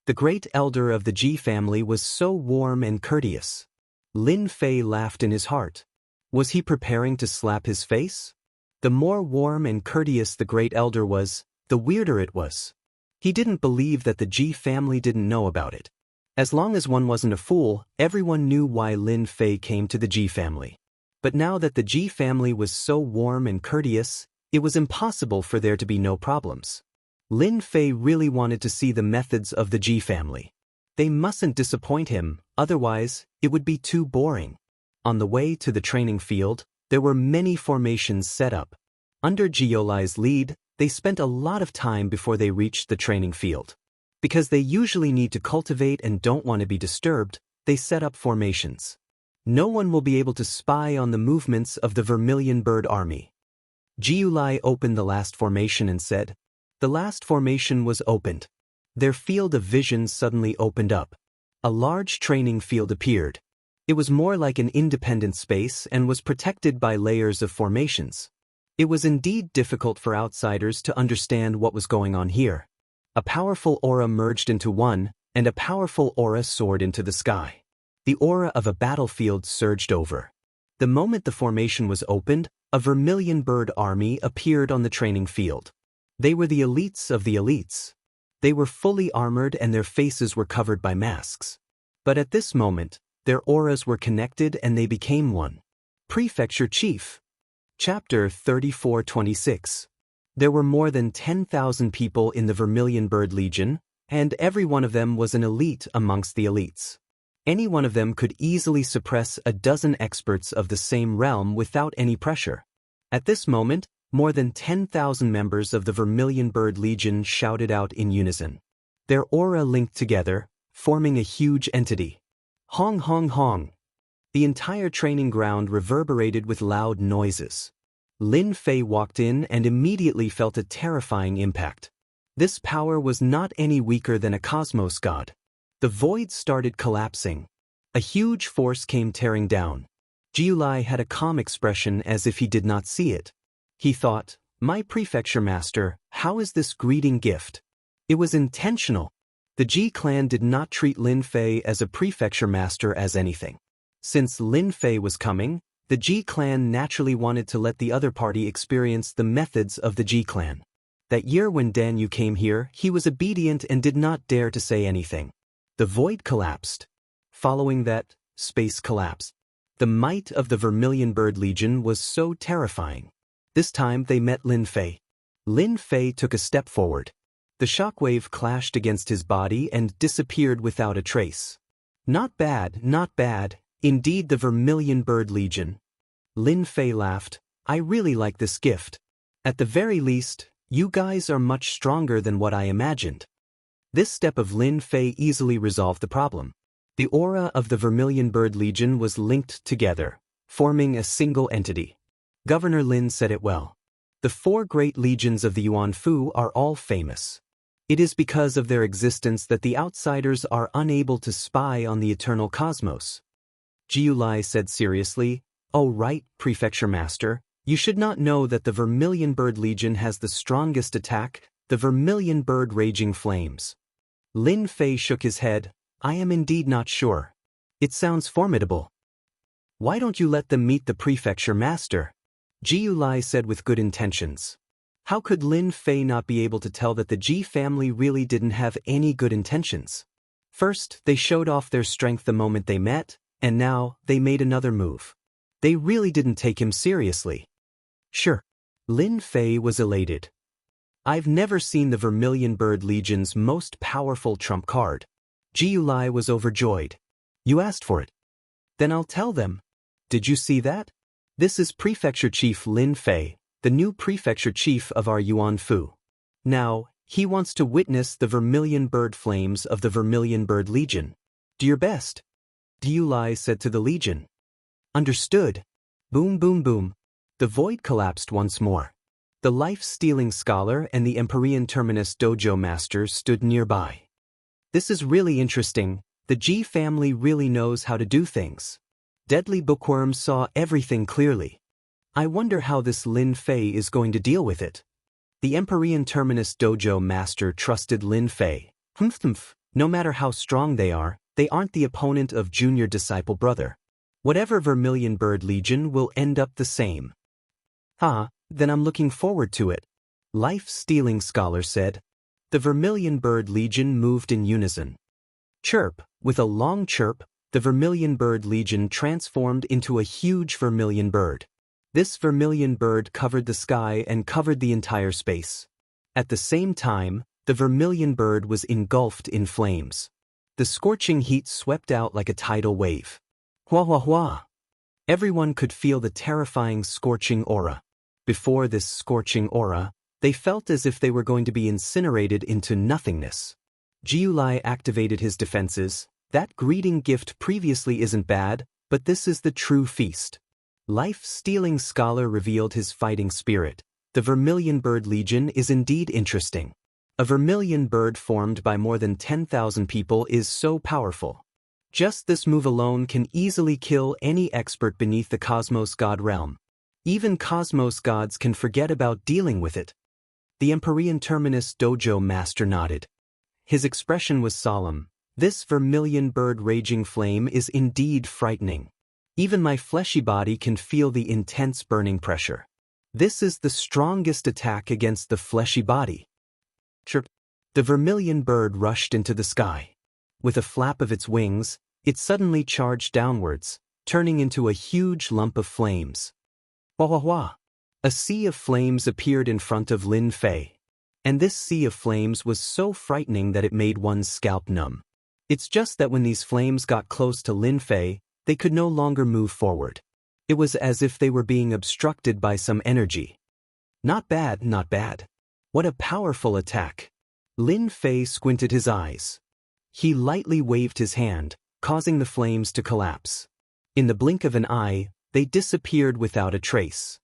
The great elder of the Ji family was so warm and courteous. Lin Fei laughed in his heart. Was he preparing to slap his face? The more warm and courteous the great elder was, the weirder it was. He didn't believe that the Ji family didn't know about it. As long as one wasn't a fool, everyone knew why Lin Fei came to the Ji family. But now that the Ji family was so warm and courteous, it was impossible for there to be no problems. Lin Fei really wanted to see the methods of the Ji family. They mustn't disappoint him, otherwise, it would be too boring. On the way to the training field, there were many formations set up. Under Jiulai's lead, they spent a lot of time before they reached the training field. Because they usually need to cultivate and don't want to be disturbed, they set up formations. No one will be able to spy on the movements of the Vermilion Bird Army. Jiulai opened the last formation and said, "The last formation was opened." Their field of vision suddenly opened up. A large training field appeared. It was more like an independent space and was protected by layers of formations. It was indeed difficult for outsiders to understand what was going on here. A powerful aura merged into one, and a powerful aura soared into the sky. The aura of a battlefield surged over. The moment the formation was opened, a Vermilion Bird Army appeared on the training field. They were the elites of the elites. They were fully armored and their faces were covered by masks. But at this moment, their auras were connected and they became one. Prefecture Chief. Chapter 34-26. There were more than 10,000 people in the Vermilion Bird Legion, and every one of them was an elite amongst the elites. Any one of them could easily suppress a dozen experts of the same realm without any pressure. At this moment, more than 10,000 members of the Vermilion Bird Legion shouted out in unison. Their aura linked together, forming a huge entity. Hong hong hong. The entire training ground reverberated with loud noises. Lin Fei walked in and immediately felt a terrifying impact. This power was not any weaker than a cosmos god. The void started collapsing. A huge force came tearing down. Jiulai had a calm expression as if he did not see it. He thought, "My prefecture master, how is this greeting gift?" It was intentional. The Ji clan did not treat Lin Fei as a prefecture master as anything. Since Lin Fei was coming, the Ji clan naturally wanted to let the other party experience the methods of the Ji clan. That year when Dan Yu came here, he was obedient and did not dare to say anything. The void collapsed. Following that, space collapsed. The might of the Vermilion Bird Legion was so terrifying. This time they met Lin Fei. Lin Fei took a step forward. The shockwave clashed against his body and disappeared without a trace. Not bad, not bad. Indeed, the Vermilion Bird Legion. Lin Fei laughed. I really like this gift. At the very least, you guys are much stronger than what I imagined. This step of Lin Fei easily resolved the problem. The aura of the Vermilion Bird Legion was linked together, forming a single entity. Governor Lin said it well. The 4 great legions of the Yuan Fu are all famous. It is because of their existence that the outsiders are unable to spy on the eternal cosmos. Jiulai said seriously, "Oh right, Prefecture Master, you should not know that the Vermilion Bird Legion has the strongest attack, the Vermilion Bird Raging Flames." Lin Fei shook his head. I am indeed not sure. It sounds formidable. Why don't you let them meet the Prefecture Master? Jiulai said with good intentions. How could Lin Fei not be able to tell that the Ji family really didn't have any good intentions? First, they showed off their strength the moment they met, and now, they made another move. They really didn't take him seriously. Sure. Lin Fei was elated. I've never seen the Vermilion Bird Legion's most powerful trump card. Jiulai was overjoyed. You asked for it. Then I'll tell them. Did you see that? This is Prefecture Chief Lin Fei, the new Prefecture Chief of our Yuan Fu. Now, he wants to witness the Vermilion Bird Flames of the Vermilion Bird Legion. Do your best. Jiulai said to the Legion. Understood. Boom boom boom. The void collapsed once more. The life-stealing scholar and the Empyrean Terminus Dojo Master stood nearby. This is really interesting. The Ji family really knows how to do things. Deadly Bookworm saw everything clearly. I wonder how this Lin Fei is going to deal with it. The Empyrean Terminus Dojo master trusted Lin Fei. No matter how strong they aren't the opponent of junior disciple brother. Whatever Vermilion Bird Legion will end up the same. Then I'm looking forward to it. Life-stealing scholar said. The Vermilion Bird Legion moved in unison. Chirp, with a long chirp, the Vermilion Bird Legion transformed into a huge vermilion bird. This vermilion bird covered the sky and covered the entire space. At the same time, the vermilion bird was engulfed in flames. The scorching heat swept out like a tidal wave. Hua hua hua! Everyone could feel the terrifying scorching aura. Before this scorching aura, they felt as if they were going to be incinerated into nothingness. Jiulai activated his defenses. That greeting gift previously isn't bad, but this is the true feast. Life-stealing scholar revealed his fighting spirit. The Vermilion Bird Legion is indeed interesting. A vermilion bird formed by more than 10,000 people is so powerful. Just this move alone can easily kill any expert beneath the Cosmos God realm. Even Cosmos gods can forget about dealing with it. The Empyrean Terminus Dojo master nodded. His expression was solemn. This vermilion bird raging flame is indeed frightening. Even my fleshy body can feel the intense burning pressure. This is the strongest attack against the fleshy body. Chirp. The vermilion bird rushed into the sky. With a flap of its wings, it suddenly charged downwards, turning into a huge lump of flames. Wah wah wah! A sea of flames appeared in front of Lin Fei. And this sea of flames was so frightening that it made one's scalp numb. It's just that when these flames got close to Lin Fei, they could no longer move forward. It was as if they were being obstructed by some energy. Not bad, not bad. What a powerful attack. Lin Fei squinted his eyes. He lightly waved his hand, causing the flames to collapse. In the blink of an eye, they disappeared without a trace.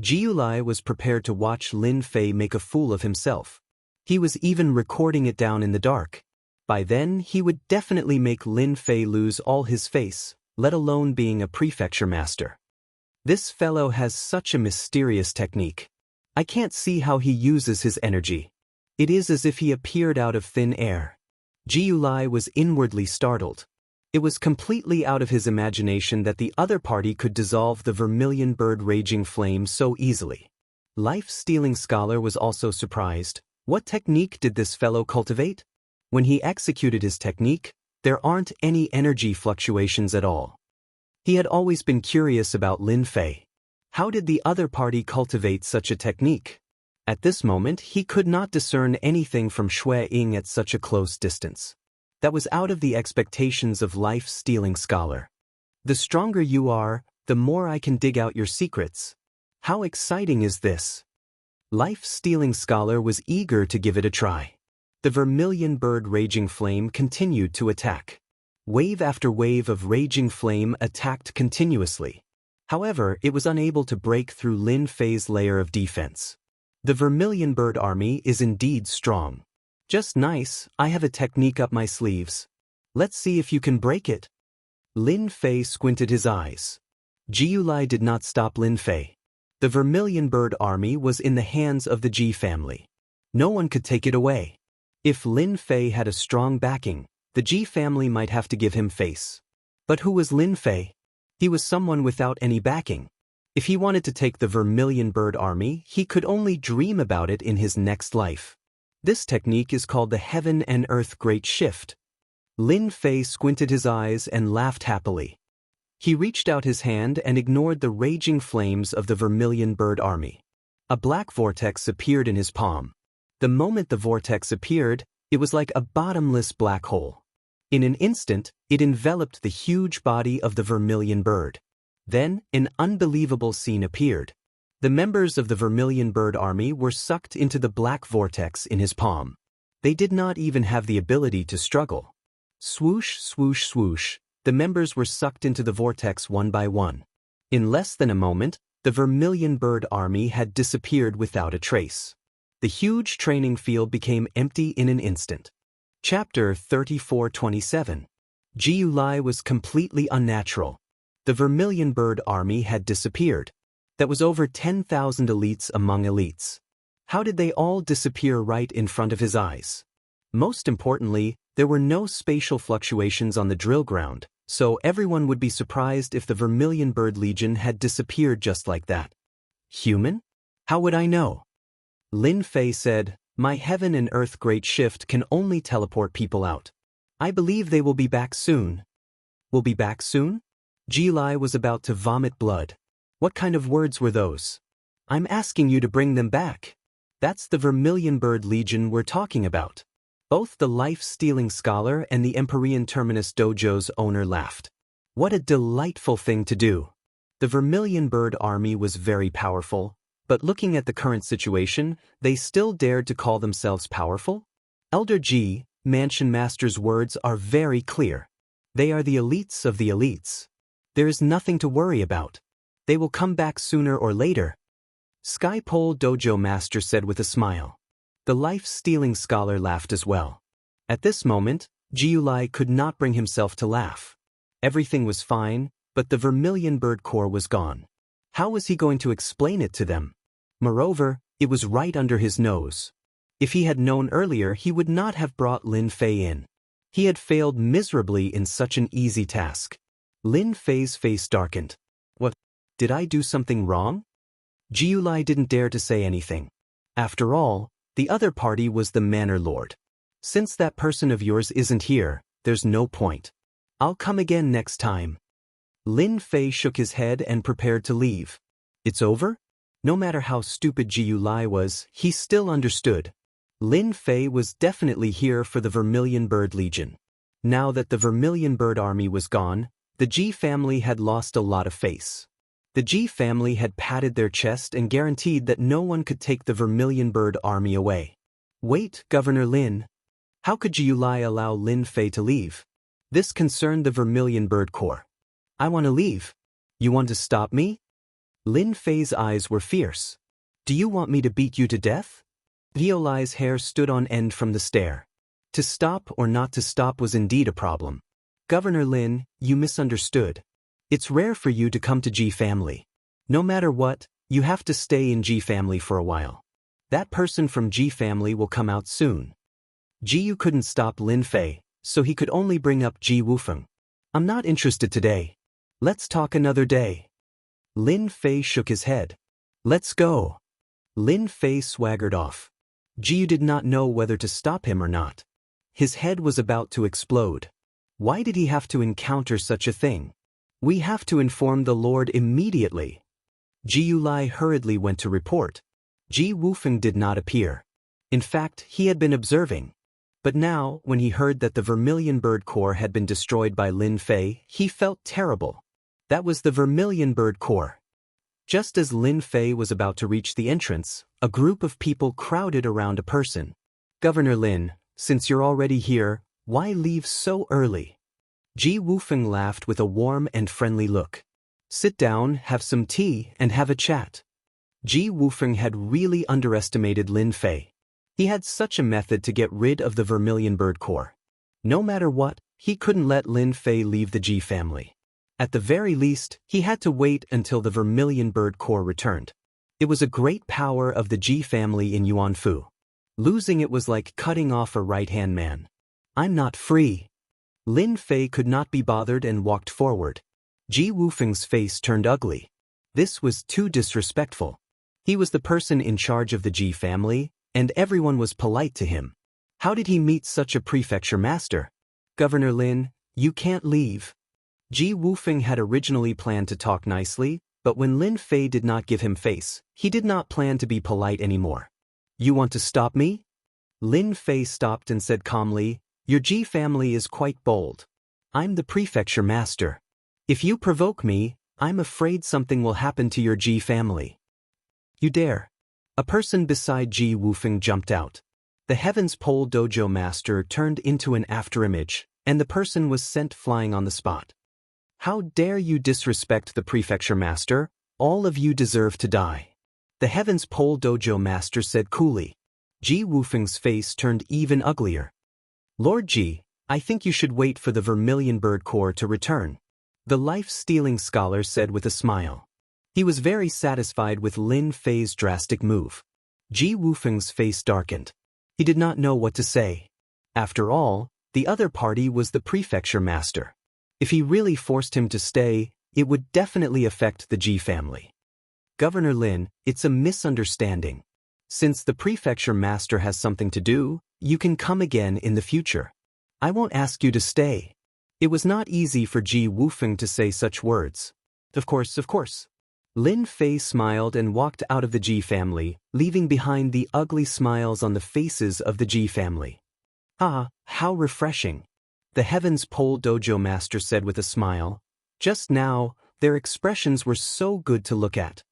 Jiulai was prepared to watch Lin Fei make a fool of himself. He was even recording it down in the dark. By then, he would definitely make Lin Fei lose all his face, let alone being a prefecture master. This fellow has such a mysterious technique. I can't see how he uses his energy. It is as if he appeared out of thin air. Jiulai was inwardly startled. It was completely out of his imagination that the other party could dissolve the vermilion bird raging flame so easily. Life-stealing scholar was also surprised. What technique did this fellow cultivate? When he executed his technique, there aren't any energy fluctuations at all. He had always been curious about Lin Fei. How did the other party cultivate such a technique? At this moment, he could not discern anything from Shui Ying at such a close distance. That was out of the expectations of life-stealing scholar. The stronger you are, the more I can dig out your secrets. How exciting is this? Life-stealing scholar was eager to give it a try. The vermilion bird raging flame continued to attack. Wave after wave of raging flame attacked continuously. However, it was unable to break through Lin Fei's layer of defense. The vermilion bird army is indeed strong. Just nice, I have a technique up my sleeves. Let's see if you can break it. Lin Fei squinted his eyes. Jiulai did not stop Lin Fei. The vermilion bird army was in the hands of the Ji family. No one could take it away. If Lin Fei had a strong backing, the Ji family might have to give him face. But who was Lin Fei? He was someone without any backing. If he wanted to take the vermilion bird army, he could only dream about it in his next life. This technique is called the Heaven and Earth Great Shift. Lin Fei squinted his eyes and laughed happily. He reached out his hand and ignored the raging flames of the vermilion bird army. A black vortex appeared in his palm. The moment the vortex appeared, it was like a bottomless black hole. In an instant, it enveloped the huge body of the vermilion bird. Then, an unbelievable scene appeared. The members of the vermilion bird army were sucked into the black vortex in his palm. They did not even have the ability to struggle. Swoosh, swoosh, swoosh, the members were sucked into the vortex one by one. In less than a moment, the vermilion bird army had disappeared without a trace. The huge training field became empty in an instant. Chapter 34:27. Jiulai was completely unnatural. The vermilion bird army had disappeared. That was over 10,000 elites among elites. How did they all disappear right in front of his eyes? Most importantly, there were no spatial fluctuations on the drill ground, so everyone would be surprised if the Vermilion Bird Legion had disappeared just like that. Human? How would I know? Lin Fei said, "My heaven and earth great shift can only teleport people out. I believe they will be back soon." Will be back soon? Ji Lai was about to vomit blood. What kind of words were those? I'm asking you to bring them back. That's the Vermilion Bird Legion we're talking about. Both the life-stealing scholar and the Empyrean Terminus Dojo's owner laughed. What a delightful thing to do. The Vermilion Bird army was very powerful, but looking at the current situation, they still dared to call themselves powerful? Elder Ji, Mansion Master's words are very clear. They are the elites of the elites. There is nothing to worry about. They will come back sooner or later. Skypole Dojo Master said with a smile. The life-stealing scholar laughed as well. At this moment, Jiulai could not bring himself to laugh. Everything was fine, but the Vermilion Bird Core was gone. How was he going to explain it to them? Moreover, it was right under his nose. If he had known earlier, he would not have brought Lin Fei in. He had failed miserably in such an easy task. Lin Fei's face darkened. What? Did I do something wrong? Jiulai didn't dare to say anything. After all, the other party was the Manor Lord. Since that person of yours isn't here, there's no point. I'll come again next time. Lin Fei shook his head and prepared to leave. It's over? No matter how stupid Jiulai was, he still understood. Lin Fei was definitely here for the Vermilion Bird Legion. Now that the Vermilion Bird Army was gone, the Ji family had lost a lot of face. The Ji family had patted their chest and guaranteed that no one could take the Vermilion Bird Army away. Wait, Governor Lin. How could Jiulai allow Lin Fei to leave? This concerned the Vermilion Bird Corps. I want to leave. You want to stop me? Lin Fei's eyes were fierce. Do you want me to beat you to death? Jiulai's hair stood on end from the stare. To stop or not to stop was indeed a problem. Governor Lin, you misunderstood. It's rare for you to come to Ji family. No matter what, you have to stay in Ji family for a while. That person from Ji family will come out soon. Jiu couldn't stop Lin Fei, so he could only bring up Ji Wufeng. I'm not interested today. Let's talk another day. Lin Fei shook his head. Let's go. Lin Fei swaggered off. Jiu did not know whether to stop him or not. His head was about to explode. Why did he have to encounter such a thing? We have to inform the Lord immediately. Jiulai hurriedly went to report. Ji Wufeng did not appear. In fact, he had been observing. But now, when he heard that the Vermilion Bird Corps had been destroyed by Lin Fei, he felt terrible. That was the Vermilion Bird Corps. Just as Lin Fei was about to reach the entrance, a group of people crowded around a person. Governor Lin, since you're already here, why leave so early? Ji Wufeng laughed with a warm and friendly look. Sit down, have some tea, and have a chat. Ji Wufeng had really underestimated Lin Fei. He had such a method to get rid of the Vermilion Bird Corps. No matter what, he couldn't let Lin Fei leave the Ji family. At the very least, he had to wait until the Vermilion Bird Corps returned. It was a great power of the Ji family in Yuanfu. Losing it was like cutting off a right-hand man. I'm not free. Lin Fei could not be bothered and walked forward. Ji Wufeng's face turned ugly. This was too disrespectful. He was the person in charge of the Ji family, and everyone was polite to him. How did he meet such a prefecture master? Governor Lin, you can't leave. Ji Wufeng had originally planned to talk nicely, but when Lin Fei did not give him face, he did not plan to be polite anymore. You want to stop me? Lin Fei stopped and said calmly, your Ji family is quite bold. I'm the prefecture master. If you provoke me, I'm afraid something will happen to your Ji family. You dare. A person beside Ji Wufeng jumped out. The Heavens Pole Dojo master turned into an afterimage, and the person was sent flying on the spot. How dare you disrespect the prefecture master? All of you deserve to die. The Heavens Pole Dojo master said coolly. Ji Wufeng's face turned even uglier. Lord Ji, I think you should wait for the Vermilion Bird Corps to return. The life-stealing scholar said with a smile. He was very satisfied with Lin Fei's drastic move. Ji Wufeng's face darkened. He did not know what to say. After all, the other party was the prefecture master. If he really forced him to stay, it would definitely affect the Ji family. Governor Lin, it's a misunderstanding. Since the prefecture master has something to do, you can come again in the future. I won't ask you to stay. It was not easy for Ji Wufeng to say such words. Of course. Lin Fei smiled and walked out of the Ji family, leaving behind the ugly smiles on the faces of the Ji family. Ah, how refreshing. The Heavens Pole Dojo master said with a smile. Just now, their expressions were so good to look at.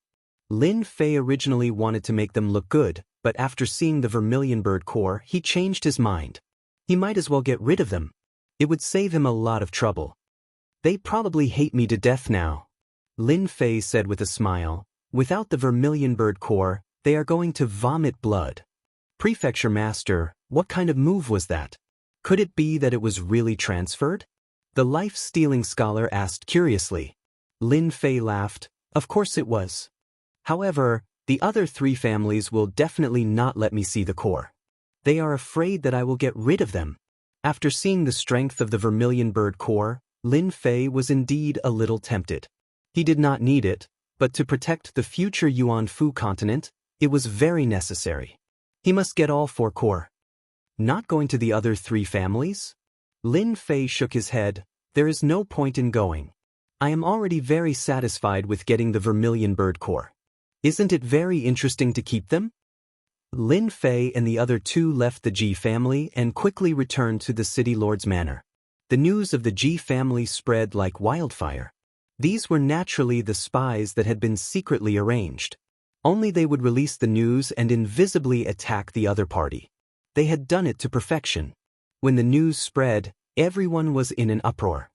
Lin Fei originally wanted to make them look good, but after seeing the vermilion bird core, he changed his mind. He might as well get rid of them. It would save him a lot of trouble. They probably hate me to death now. Lin Fei said with a smile. Without the vermilion bird core, they are going to vomit blood. Prefecture master, what kind of move was that? Could it be that it was really transferred? The life-stealing scholar asked curiously. Lin Fei laughed. Of course it was. However, the other three families will definitely not let me see the core. They are afraid that I will get rid of them. After seeing the strength of the vermilion bird core, Lin Fei was indeed a little tempted. He did not need it, but to protect the future Yuanfu continent, it was very necessary. He must get all four core. Not going to the other three families? Lin Fei shook his head. There is no point in going. I am already very satisfied with getting the vermilion bird core. Isn't it very interesting to keep them? Lin Fei and the other two left the Ji family and quickly returned to the city lord's manor. The news of the Ji family spread like wildfire. These were naturally the spies that had been secretly arranged. Only they would release the news and invisibly attack the other party. They had done it to perfection. When the news spread, everyone was in an uproar.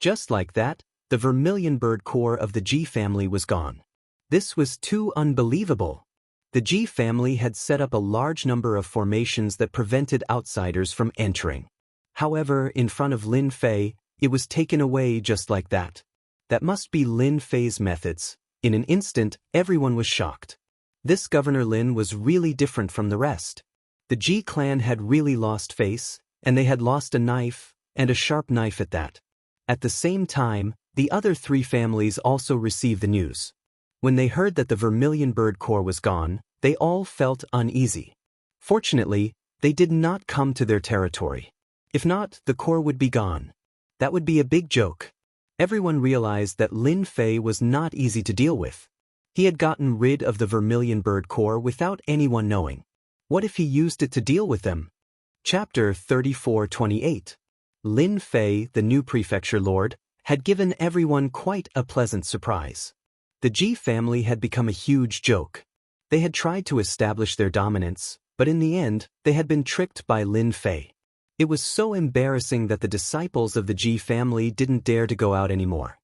Just like that, the vermilion bird core of the Ji family was gone. This was too unbelievable. The Ji family had set up a large number of formations that prevented outsiders from entering. However, in front of Lin Fei, it was taken away just like that. That must be Lin Fei's methods. In an instant, everyone was shocked. This Governor Lin was really different from the rest. The Ji clan had really lost face, and they had lost a knife, and a sharp knife at that. At the same time, the other three families also received the news. When they heard that the vermilion bird core was gone, they all felt uneasy. Fortunately, they did not come to their territory. If not, the core would be gone. That would be a big joke. Everyone realized that Lin Fei was not easy to deal with. He had gotten rid of the vermilion bird core without anyone knowing. What if he used it to deal with them? Chapter 34-28. Lin Fei, the new prefecture lord, had given everyone quite a pleasant surprise. The Ji family had become a huge joke. They had tried to establish their dominance, but in the end, they had been tricked by Lin Fei. It was so embarrassing that the disciples of the Ji family didn't dare to go out anymore.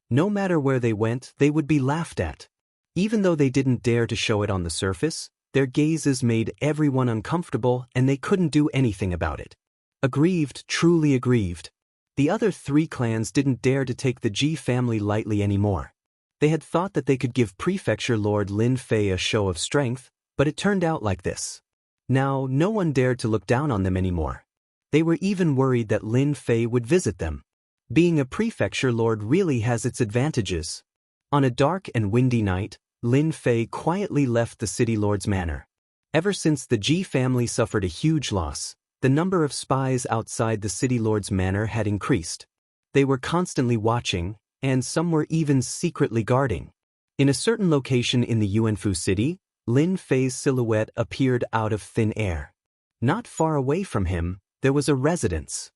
No matter where they went, they would be laughed at. Even though they didn't dare to show it on the surface, their gazes made everyone uncomfortable and they couldn't do anything about it. Aggrieved, truly aggrieved. The other three clans didn't dare to take the Ji family lightly anymore. They had thought that they could give Prefecture Lord Lin Fei a show of strength, but it turned out like this. Now, no one dared to look down on them anymore. They were even worried that Lin Fei would visit them. Being a prefecture lord really has its advantages. On a dark and windy night, Lin Fei quietly left the city lord's manor. Ever since the Ji family suffered a huge loss, the number of spies outside the city lord's manor had increased. They were constantly watching, and some were even secretly guarding. In a certain location in the Yuanfu city, Lin Fei's silhouette appeared out of thin air. Not far away from him, there was a residence.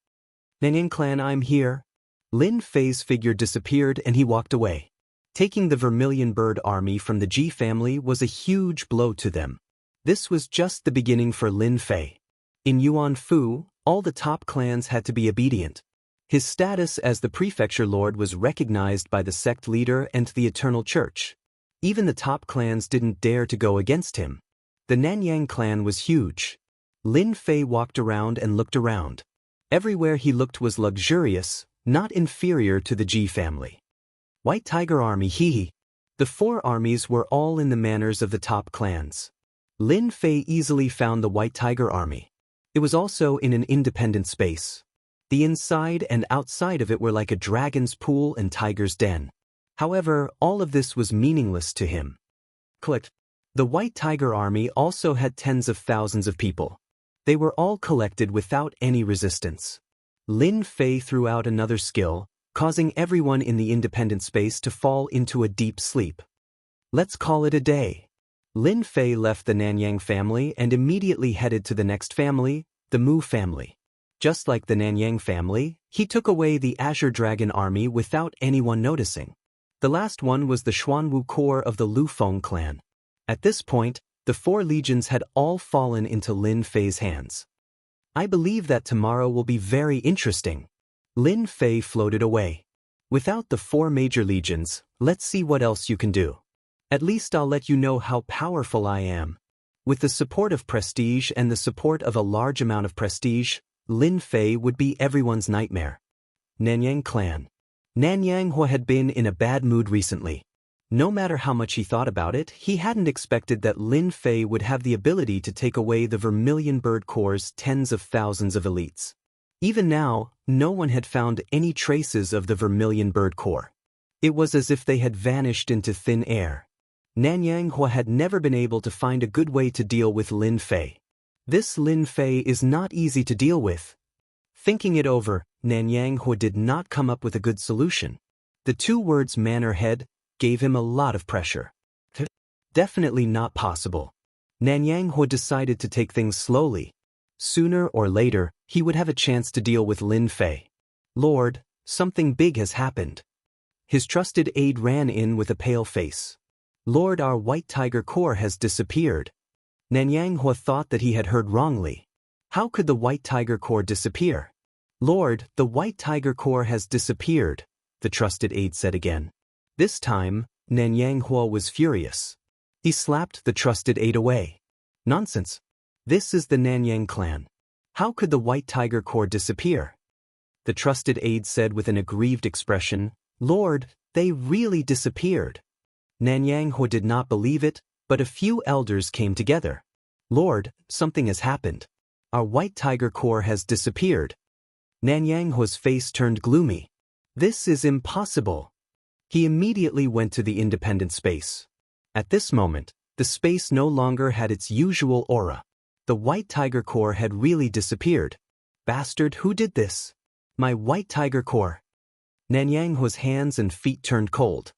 Nanyan clan, I'm here. Lin Fei's figure disappeared and he walked away. Taking the Vermilion Bird army from the Ji family was a huge blow to them. This was just the beginning for Lin Fei. In Yuanfu, all the top clans had to be obedient. His status as the prefecture lord was recognized by the sect leader and the Eternal Church. Even the top clans didn't dare to go against him. The Nanyang clan was huge. Lin Fei walked around and looked around. Everywhere he looked was luxurious, not inferior to the Ji family. White Tiger Army, hee hee. The four armies were all in the manners of the top clans. Lin Fei easily found the White Tiger army. It was also in an independent space. The inside and outside of it were like a dragon's pool and tiger's den. However, all of this was meaningless to him. Click. The White Tiger army also had tens of thousands of people. They were all collected without any resistance. Lin Fei threw out another skill, causing everyone in the independent space to fall into a deep sleep. Let's call it a day. Lin Fei left the Nanyang family and immediately headed to the next family, the Mu family. Just like the Nanyang family, he took away the Azure Dragon army without anyone noticing. The last one was the Xuanwu Corps of the Lu Feng clan. At this point, the four legions had all fallen into Lin Fei's hands. I believe that tomorrow will be very interesting. Lin Fei floated away. Without the four major legions, let's see what else you can do. At least I'll let you know how powerful I am. With the support of prestige and the support of a large amount of prestige, Lin Fei would be everyone's nightmare. Nanyang clan. Nanyang Hua had been in a bad mood recently. No matter how much he thought about it, he hadn't expected that Lin Fei would have the ability to take away the Vermilion Bird Corps' tens of thousands of elites. Even now, no one had found any traces of the Vermilion Bird Corps. It was as if they had vanished into thin air. Nanyang Hua had never been able to find a good way to deal with Lin Fei. This Lin Fei is not easy to deal with. Thinking it over, Nanyang Hua did not come up with a good solution. The two words man or head gave him a lot of pressure. Definitely not possible. Nanyang Hua decided to take things slowly. Sooner or later, he would have a chance to deal with Lin Fei. Lord, something big has happened. His trusted aide ran in with a pale face. Lord, our White Tiger Corps has disappeared. Nanyang Hua thought that he had heard wrongly. How could the White Tiger Corps disappear? Lord, the White Tiger Corps has disappeared, the trusted aide said again. This time, Nanyang Hua was furious. He slapped the trusted aide away. Nonsense. This is the Nanyang clan. How could the White Tiger Corps disappear? The trusted aide said with an aggrieved expression, Lord, they really disappeared. Nanyang Hua did not believe it, but a few elders came together. Lord, something has happened. Our White Tiger Corps has disappeared. Nanyang Hua's face turned gloomy. This is impossible. He immediately went to the independent space. At this moment, the space no longer had its usual aura. The White Tiger Corps had really disappeared. Bastard, who did this? My White Tiger Corps. Nanyang Hua's hands and feet turned cold.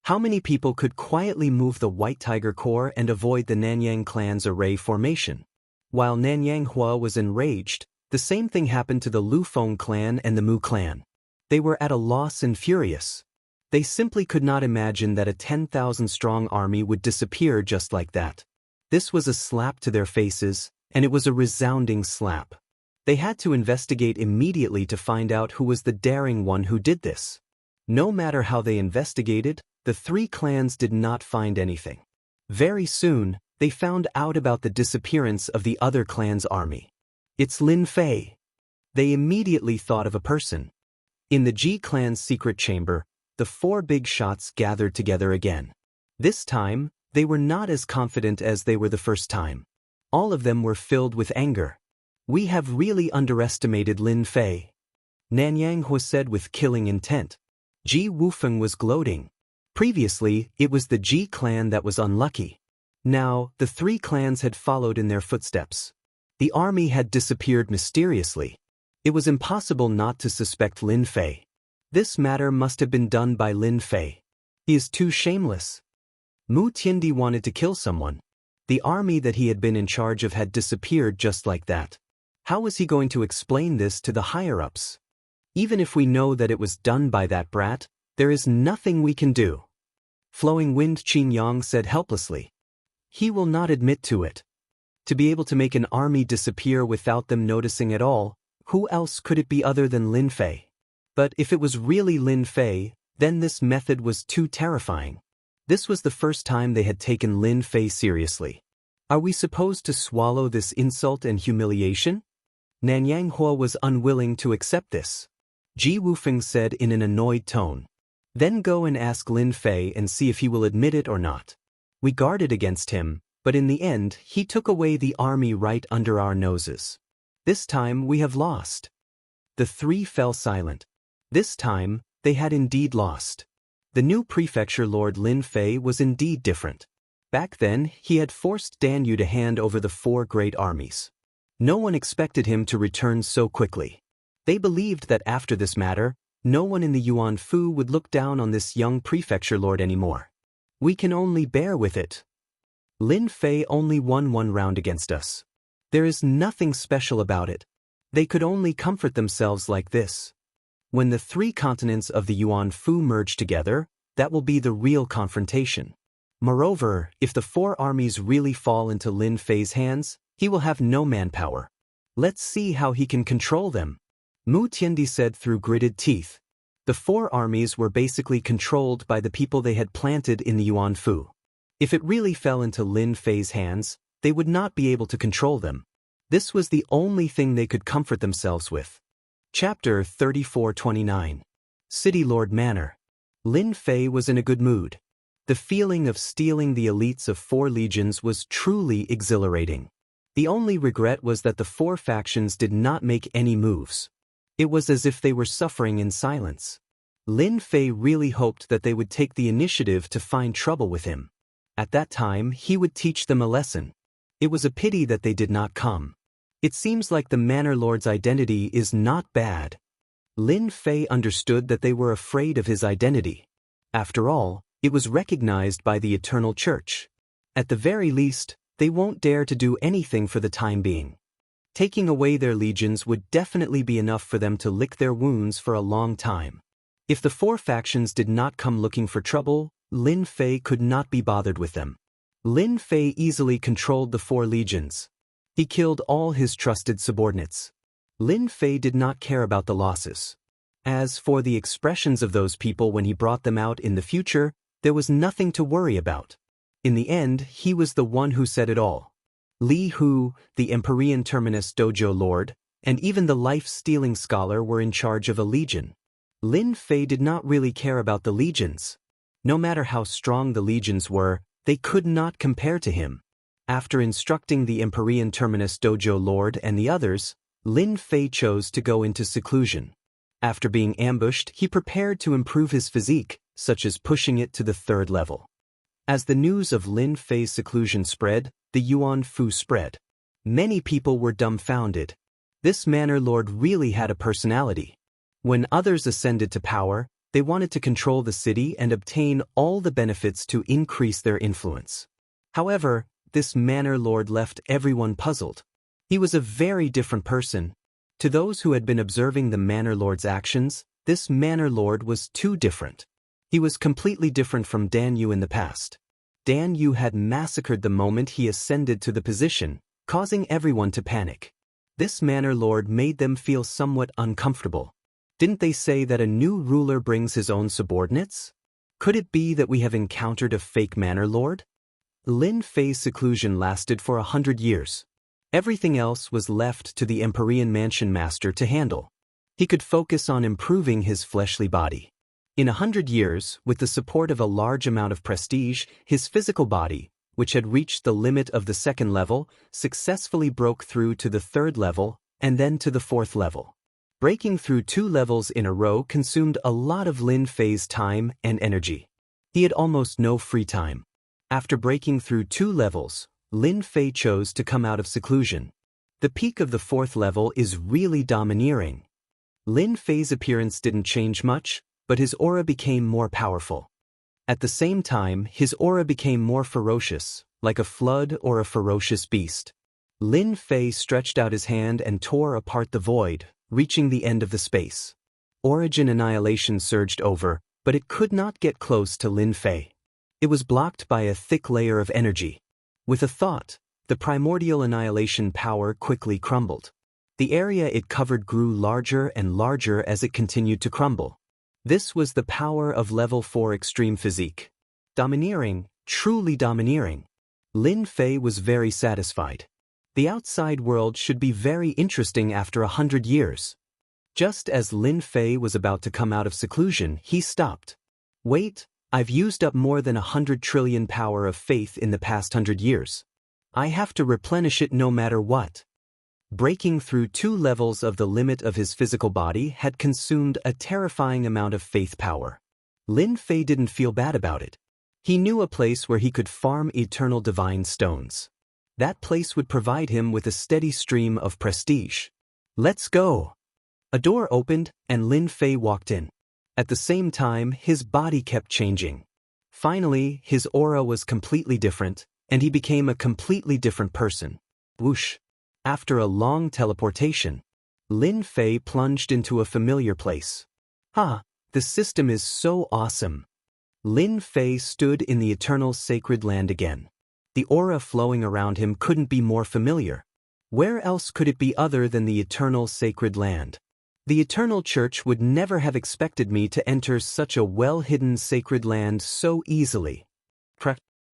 How many people could quietly move the White Tiger Corps and avoid the Nanyang clan's array formation? While Nanyang Hua was enraged, the same thing happened to the Lu Feng clan and the Mu clan. They were at a loss and furious. They simply could not imagine that a 10,000-strong army would disappear just like that. This was a slap to their faces, and it was a resounding slap. They had to investigate immediately to find out who was the daring one who did this. No matter how they investigated, the three clans did not find anything. Very soon, they found out about the disappearance of the other clan's army. It's Lin Fei. They immediately thought of a person. In the Ji clan's secret chamber, the four big shots gathered together again. This time, they were not as confident as they were the first time. All of them were filled with anger. We have really underestimated Lin Fei. Nanyang Hua said with killing intent. Ji Wufeng was gloating. Previously, it was the Ji clan that was unlucky. Now, the three clans had followed in their footsteps. The army had disappeared mysteriously. It was impossible not to suspect Lin Fei. This matter must have been done by Lin Fei. He is too shameless. Mu Tiandi wanted to kill someone. The army that he had been in charge of had disappeared just like that. How was he going to explain this to the higher-ups? Even if we know that it was done by that brat, there is nothing we can do. Flowing Wind Qin Yang said helplessly. He will not admit to it. To be able to make an army disappear without them noticing at all, who else could it be other than Lin Fei? But if it was really Lin Fei, then this method was too terrifying. This was the first time they had taken Lin Fei seriously. Are we supposed to swallow this insult and humiliation? Nanyang Hua was unwilling to accept this. Ji Wufeng said in an annoyed tone. Then go and ask Lin Fei and see if he will admit it or not. We guarded against him, but in the end he took away the army right under our noses. This time we have lost." The three fell silent. This time, they had indeed lost. The new prefecture lord Lin Fei was indeed different. Back then, he had forced Dan Yu to hand over the 4 great armies. No one expected him to return so quickly. They believed that after this matter, no one in the Yuan Fu would look down on this young prefecture lord anymore. "We can only bear with it. Lin Fei only won 1 round against us. There is nothing special about it. They could only comfort themselves like this. When the 3 continents of the Yuan Fu merge together, that will be the real confrontation. Moreover, if the 4 armies really fall into Lin Fei's hands, he will have no manpower. Let's see how he can control them." Mu Tiandi said through gritted teeth. The 4 armies were basically controlled by the people they had planted in the Yuan Fu. If it really fell into Lin Fei's hands, they would not be able to control them. This was the only thing they could comfort themselves with. Chapter 34-29. City Lord Manor. Lin Fei was in a good mood. The feeling of stealing the elites of 4 legions was truly exhilarating. The only regret was that the 4 factions did not make any moves. It was as if they were suffering in silence. Lin Fei really hoped that they would take the initiative to find trouble with him. At that time, he would teach them a lesson. It was a pity that they did not come. It seems like the Manor Lord's identity is not bad. Lin Fei understood that they were afraid of his identity. After all, it was recognized by the Eternal Church. At the very least, they won't dare to do anything for the time being. Taking away their legions would definitely be enough for them to lick their wounds for a long time. If the 4 factions did not come looking for trouble, Lin Fei could not be bothered with them. Lin Fei easily controlled the 4 legions. He killed all his trusted subordinates. Lin Fei did not care about the losses. As for the expressions of those people when he brought them out in the future, there was nothing to worry about. In the end, he was the one who said it all. Li Hu, the Empyrean Terminus Dojo Lord, and even the life-stealing scholar were in charge of a legion. Lin Fei did not really care about the legions. No matter how strong the legions were, they could not compare to him. After instructing the Empyrean Terminus Dojo Lord and the others, Lin Fei chose to go into seclusion. After being ambushed, he prepared to improve his physique, such as pushing it to the 3rd level. As the news of Lin Fei's seclusion spread, the Yuan Fu spread. Many people were dumbfounded. This Manor Lord really had a personality. When others ascended to power, they wanted to control the city and obtain all the benefits to increase their influence. However, this Manor Lord left everyone puzzled. He was a very different person. To those who had been observing the Manor Lord's actions, this Manor Lord was too different. He was completely different from Dan Yu in the past. Dan Yu had massacred the moment he ascended to the position, causing everyone to panic. This Manor Lord made them feel somewhat uncomfortable. Didn't they say that a new ruler brings his own subordinates? Could it be that we have encountered a fake Manor Lord? Lin Fei's seclusion lasted for 100 years. Everything else was left to the Empyrean Mansion Master to handle. He could focus on improving his fleshly body. In 100 years, with the support of a large amount of prestige, his physical body, which had reached the limit of the 2nd level, successfully broke through to the 3rd level and then to the 4th level. Breaking through 2 levels in a row consumed a lot of Lin Fei's time and energy. He had almost no free time. After breaking through 2 levels, Lin Fei chose to come out of seclusion. The peak of the 4th level is really domineering. Lin Fei's appearance didn't change much, but his aura became more powerful. At the same time, his aura became more ferocious, like a flood or a ferocious beast. Lin Fei stretched out his hand and tore apart the void, reaching the end of the space. Origin annihilation surged over, but it could not get close to Lin Fei. It was blocked by a thick layer of energy. With a thought, the primordial annihilation power quickly crumbled. The area it covered grew larger and larger as it continued to crumble. This was the power of level 4 extreme physique. Domineering, truly domineering. Lin Fei was very satisfied. The outside world should be very interesting after 100 years. Just as Lin Fei was about to come out of seclusion, he stopped. Wait, I've used up more than 100 trillion power of faith in the past 100 years. I have to replenish it no matter what. Breaking through 2 levels of the limit of his physical body had consumed a terrifying amount of faith power. Lin Fei didn't feel bad about it. He knew a place where he could farm eternal divine stones. That place would provide him with a steady stream of prestige. Let's go! A door opened, and Lin Fei walked in. At the same time, his body kept changing. Finally, his aura was completely different, and he became a completely different person. Whoosh! After a long teleportation, Lin Fei plunged into a familiar place. The system is so awesome. Lin Fei stood in the eternal sacred land again. The aura flowing around him couldn't be more familiar. Where else could it be other than the eternal sacred land? The Eternal Church would never have expected me to enter such a well-hidden sacred land so easily.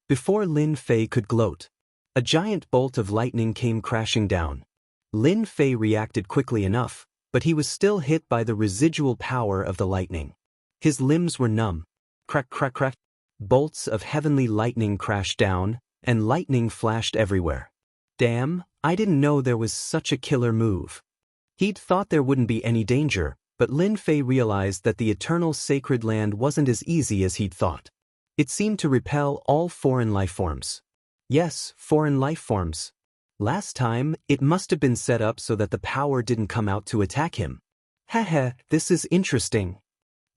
Before Lin Fei could gloat, a giant bolt of lightning came crashing down. Lin Fei reacted quickly enough, but he was still hit by the residual power of the lightning. His limbs were numb. Crack, crack, crack. Bolts of heavenly lightning crashed down, and lightning flashed everywhere. Damn, I didn't know there was such a killer move. He'd thought there wouldn't be any danger, but Lin Fei realized that the eternal sacred land wasn't as easy as he'd thought. It seemed to repel all foreign life forms. Yes, foreign life forms. Last time, it must have been set up so that the power didn't come out to attack him. Haha, this is interesting.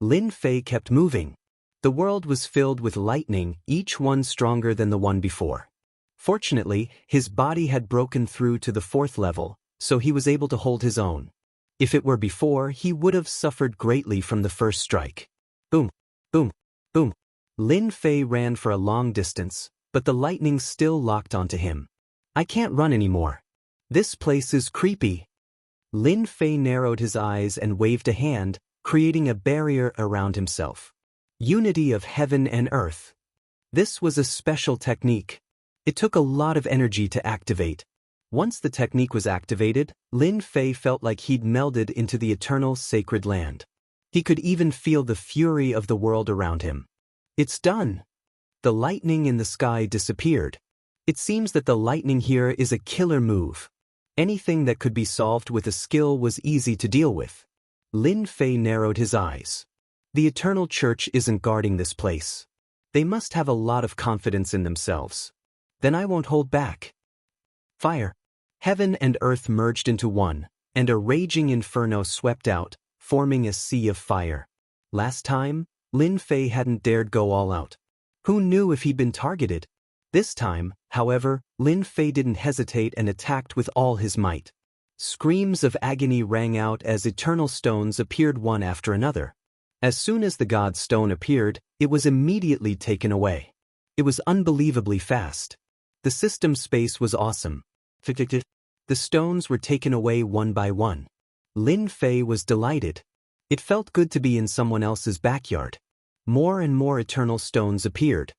Lin Fei kept moving. The world was filled with lightning, each one stronger than the one before. Fortunately, his body had broken through to the 4th level, so he was able to hold his own. If it were before, he would have suffered greatly from the first strike. Boom, boom, boom. Lin Fei ran for a long distance, but the lightning still locked onto him. I can't run anymore. This place is creepy. Lin Fei narrowed his eyes and waved a hand, creating a barrier around himself. Unity of heaven and earth. This was a special technique. It took a lot of energy to activate. Once the technique was activated, Lin Fei felt like he'd melded into the eternal sacred land. He could even feel the fury of the world around him. It's done! The lightning in the sky disappeared. It seems that the lightning here is a killer move. Anything that could be solved with a skill was easy to deal with. Lin Fei narrowed his eyes. The Eternal Church isn't guarding this place. They must have a lot of confidence in themselves. Then I won't hold back. Fire. Heaven and earth merged into one, and a raging inferno swept out, forming a sea of fire. Last time, Lin Fei hadn't dared go all out. Who knew if he'd been targeted? This time, however, Lin Fei didn't hesitate and attacked with all his might. Screams of agony rang out as eternal stones appeared one after another. As soon as the god stone appeared, it was immediately taken away. It was unbelievably fast. The system space was awesome. The stones were taken away one by one. Lin Fei was delighted. It felt good to be in someone else's backyard. More and more eternal stones appeared.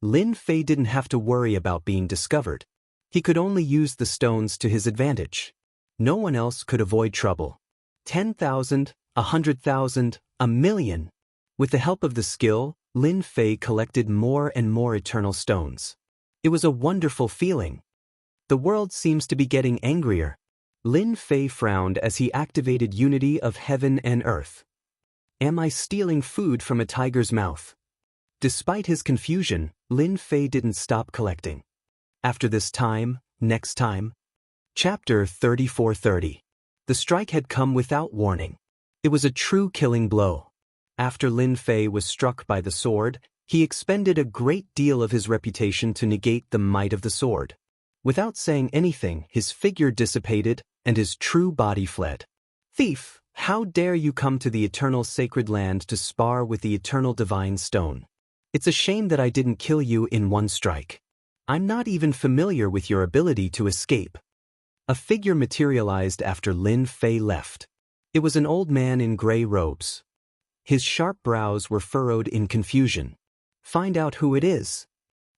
Lin Fei didn't have to worry about being discovered. He could only use the stones to his advantage. No one else could avoid trouble. 10,000, 100,000, 1,000,000. With the help of the skill, Lin Fei collected more and more eternal stones. It was a wonderful feeling. The world seems to be getting angrier. Lin Fei frowned as he activated unity of heaven and earth. Am I stealing food from a tiger's mouth? Despite his confusion, Lin Fei didn't stop collecting. After this time, next time. Chapter 3430. The strike had come without warning. It was a true killing blow. After Lin Fei was struck by the sword, he expended a great deal of his reputation to negate the might of the sword. Without saying anything, his figure dissipated, and his true body fled. Thief, how dare you come to the eternal sacred land to spar with the eternal divine stone? It's a shame that I didn't kill you in one strike. I'm not even familiar with your ability to escape. A figure materialized after Lin Fei left. It was an old man in gray robes. His sharp brows were furrowed in confusion. Find out who it is.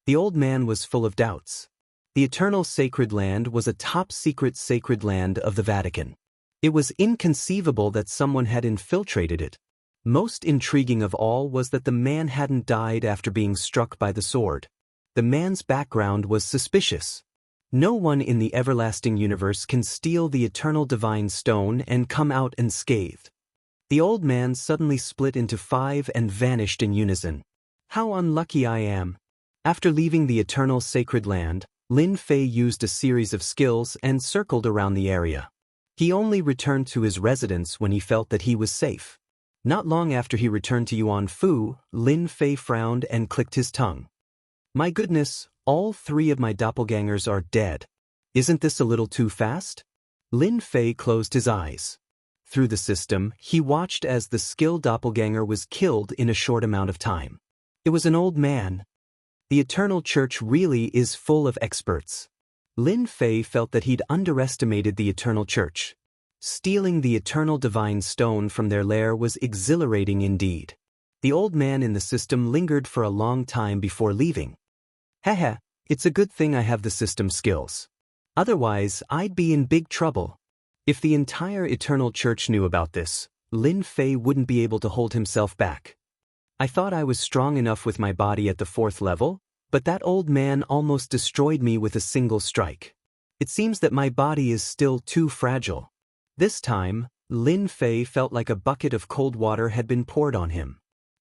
The old man was full of doubts. The eternal sacred land was a top-secret sacred land of the Vatican. It was inconceivable that someone had infiltrated it. Most intriguing of all was that the man hadn't died after being struck by the sword. The man's background was suspicious. No one in the everlasting universe can steal the eternal divine stone and come out unscathed. The old man suddenly split into 5 and vanished in unison. How unlucky I am. After leaving the eternal sacred land, Lin Fei used a series of skills and circled around the area. He only returned to his residence when he felt that he was safe. Not long after he returned to Yuan Fu, Lin Fei frowned and clicked his tongue. My goodness, all 3 of my doppelgangers are dead. Isn't this a little too fast? Lin Fei closed his eyes. Through the system, he watched as the skilled doppelganger was killed in a short amount of time. It was an old man. The Eternal Church really is full of experts. Lin Fei felt that he'd underestimated the Eternal Church. Stealing the eternal divine stone from their lair was exhilarating indeed. The old man in the system lingered for a long time before leaving. Haha, it's a good thing I have the system skills. Otherwise, I'd be in big trouble. If the entire Eternal Church knew about this, Lin Fei wouldn't be able to hold himself back. I thought I was strong enough with my body at the 4th level, but that old man almost destroyed me with a single strike. It seems that my body is still too fragile. This time, Lin Fei felt like a bucket of cold water had been poured on him.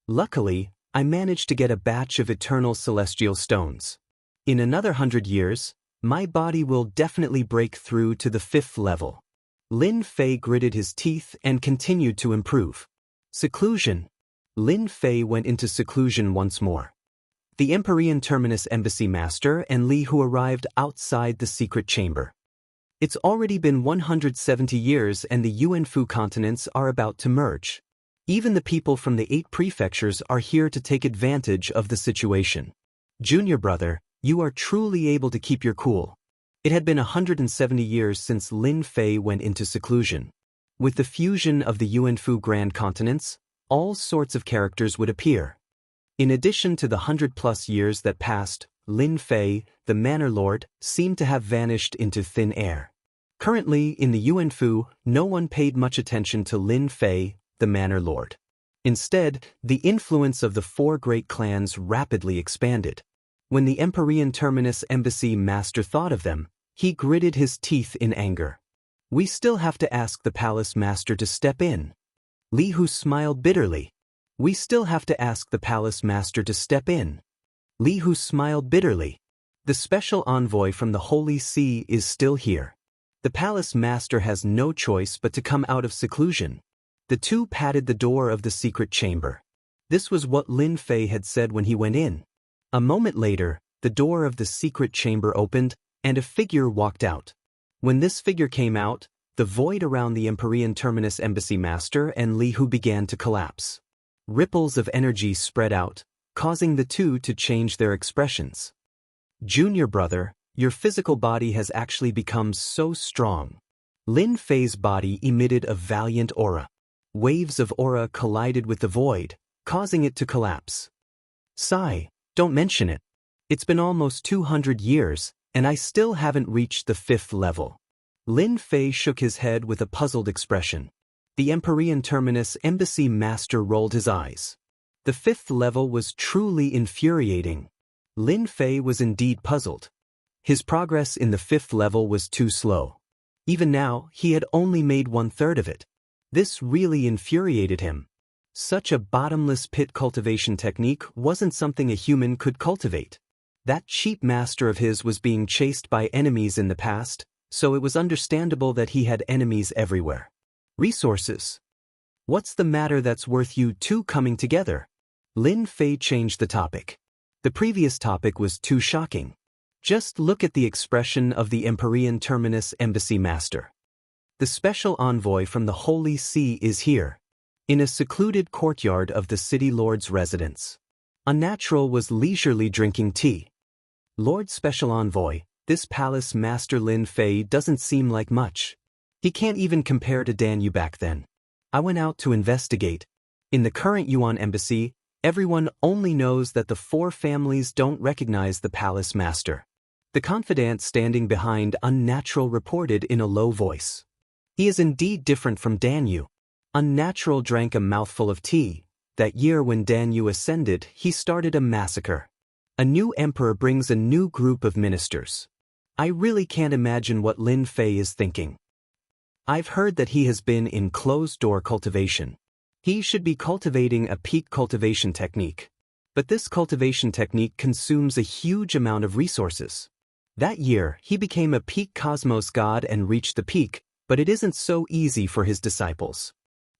Luckily, I managed to get a batch of eternal celestial stones. In another 100 years, my body will definitely break through to the 5th level. Lin Fei gritted his teeth and continued to improve. Seclusion. Lin Fei went into seclusion once more. The Empyrean Terminus Embassy Master and Li Hu arrived outside the secret chamber. It's already been 170 years and the Yuanfu continents are about to merge. Even the people from the 8 prefectures are here to take advantage of the situation. Junior brother, you are truly able to keep your cool. It had been 170 years since Lin Fei went into seclusion. With the fusion of the Yuanfu Grand Continents, all sorts of characters would appear. In addition to the 100+ years that passed, Lin Fei, the Manor Lord, seemed to have vanished into thin air. Currently, in the Yuanfu, no one paid much attention to Lin Fei, the Manor Lord. Instead, the influence of the 4 great clans rapidly expanded. When the Empyrean Terminus Embassy Master thought of them, he gritted his teeth in anger. We still have to ask the Palace Master to step in. Li Hu smiled bitterly. We still have to ask the Palace Master to step in. Li Hu smiled bitterly. The special envoy from the Holy See is still here. The Palace Master has no choice but to come out of seclusion. The 2 patted the door of the secret chamber. This was what Lin Fei had said when he went in. A moment later, the door of the secret chamber opened, and a figure walked out. When this figure came out, the void around the Empyrean Terminus Embassy Master and Li Hu began to collapse. Ripples of energy spread out, causing the 2 to change their expressions. Junior brother, your physical body has actually become so strong. Lin Fei's body emitted a valiant aura. Waves of aura collided with the void, causing it to collapse. Sigh, don't mention it. It's been almost 200 years, and I still haven't reached the 5th level. Lin Fei shook his head with a puzzled expression. The Empyrean Terminus Embassy Master rolled his eyes. The 5th level was truly infuriating. Lin Fei was indeed puzzled. His progress in the 5th level was too slow. Even now, he had only made 1/3 of it. This really infuriated him. Such a bottomless pit cultivation technique wasn't something a human could cultivate. That cheap master of his was being chased by enemies in the past, so it was understandable that he had enemies everywhere. Resources. What's the matter that's worth you 2 coming together? Lin Fei changed the topic. The previous topic was too shocking. Just look at the expression of the Empyrean Terminus Embassy Master. The special envoy from the Holy See is here. In a secluded courtyard of the city lord's residence. Unnatural was leisurely drinking tea. Lord Special Envoy, this Palace Master Lin Fei doesn't seem like much. He can't even compare to Dan Yu back then. I went out to investigate. In the current Yuan Embassy, everyone only knows that the 4 families don't recognize the Palace Master. The confidant standing behind Unnatural reported in a low voice. He is indeed different from Dan Yu. Unnatural drank a mouthful of tea. That year when Dan Yu ascended, he started a massacre. A new emperor brings a new group of ministers. I really can't imagine what Lin Fei is thinking. I've heard that he has been in closed-door cultivation. He should be cultivating a peak cultivation technique. But this cultivation technique consumes a huge amount of resources. That year, he became a peak cosmos god and reached the peak, but it isn't so easy for his disciples.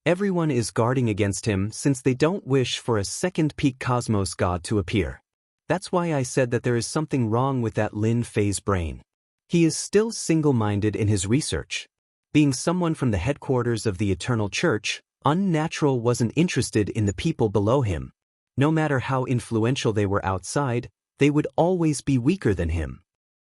Everyone is guarding against him since they don't wish for a second peak cosmos god to appear. That's why I said that there is something wrong with that Lin Fei's brain. He is still single-minded in his research. Being someone from the headquarters of the Eternal Church, Unnatural wasn't interested in the people below him. No matter how influential they were outside, they would always be weaker than him.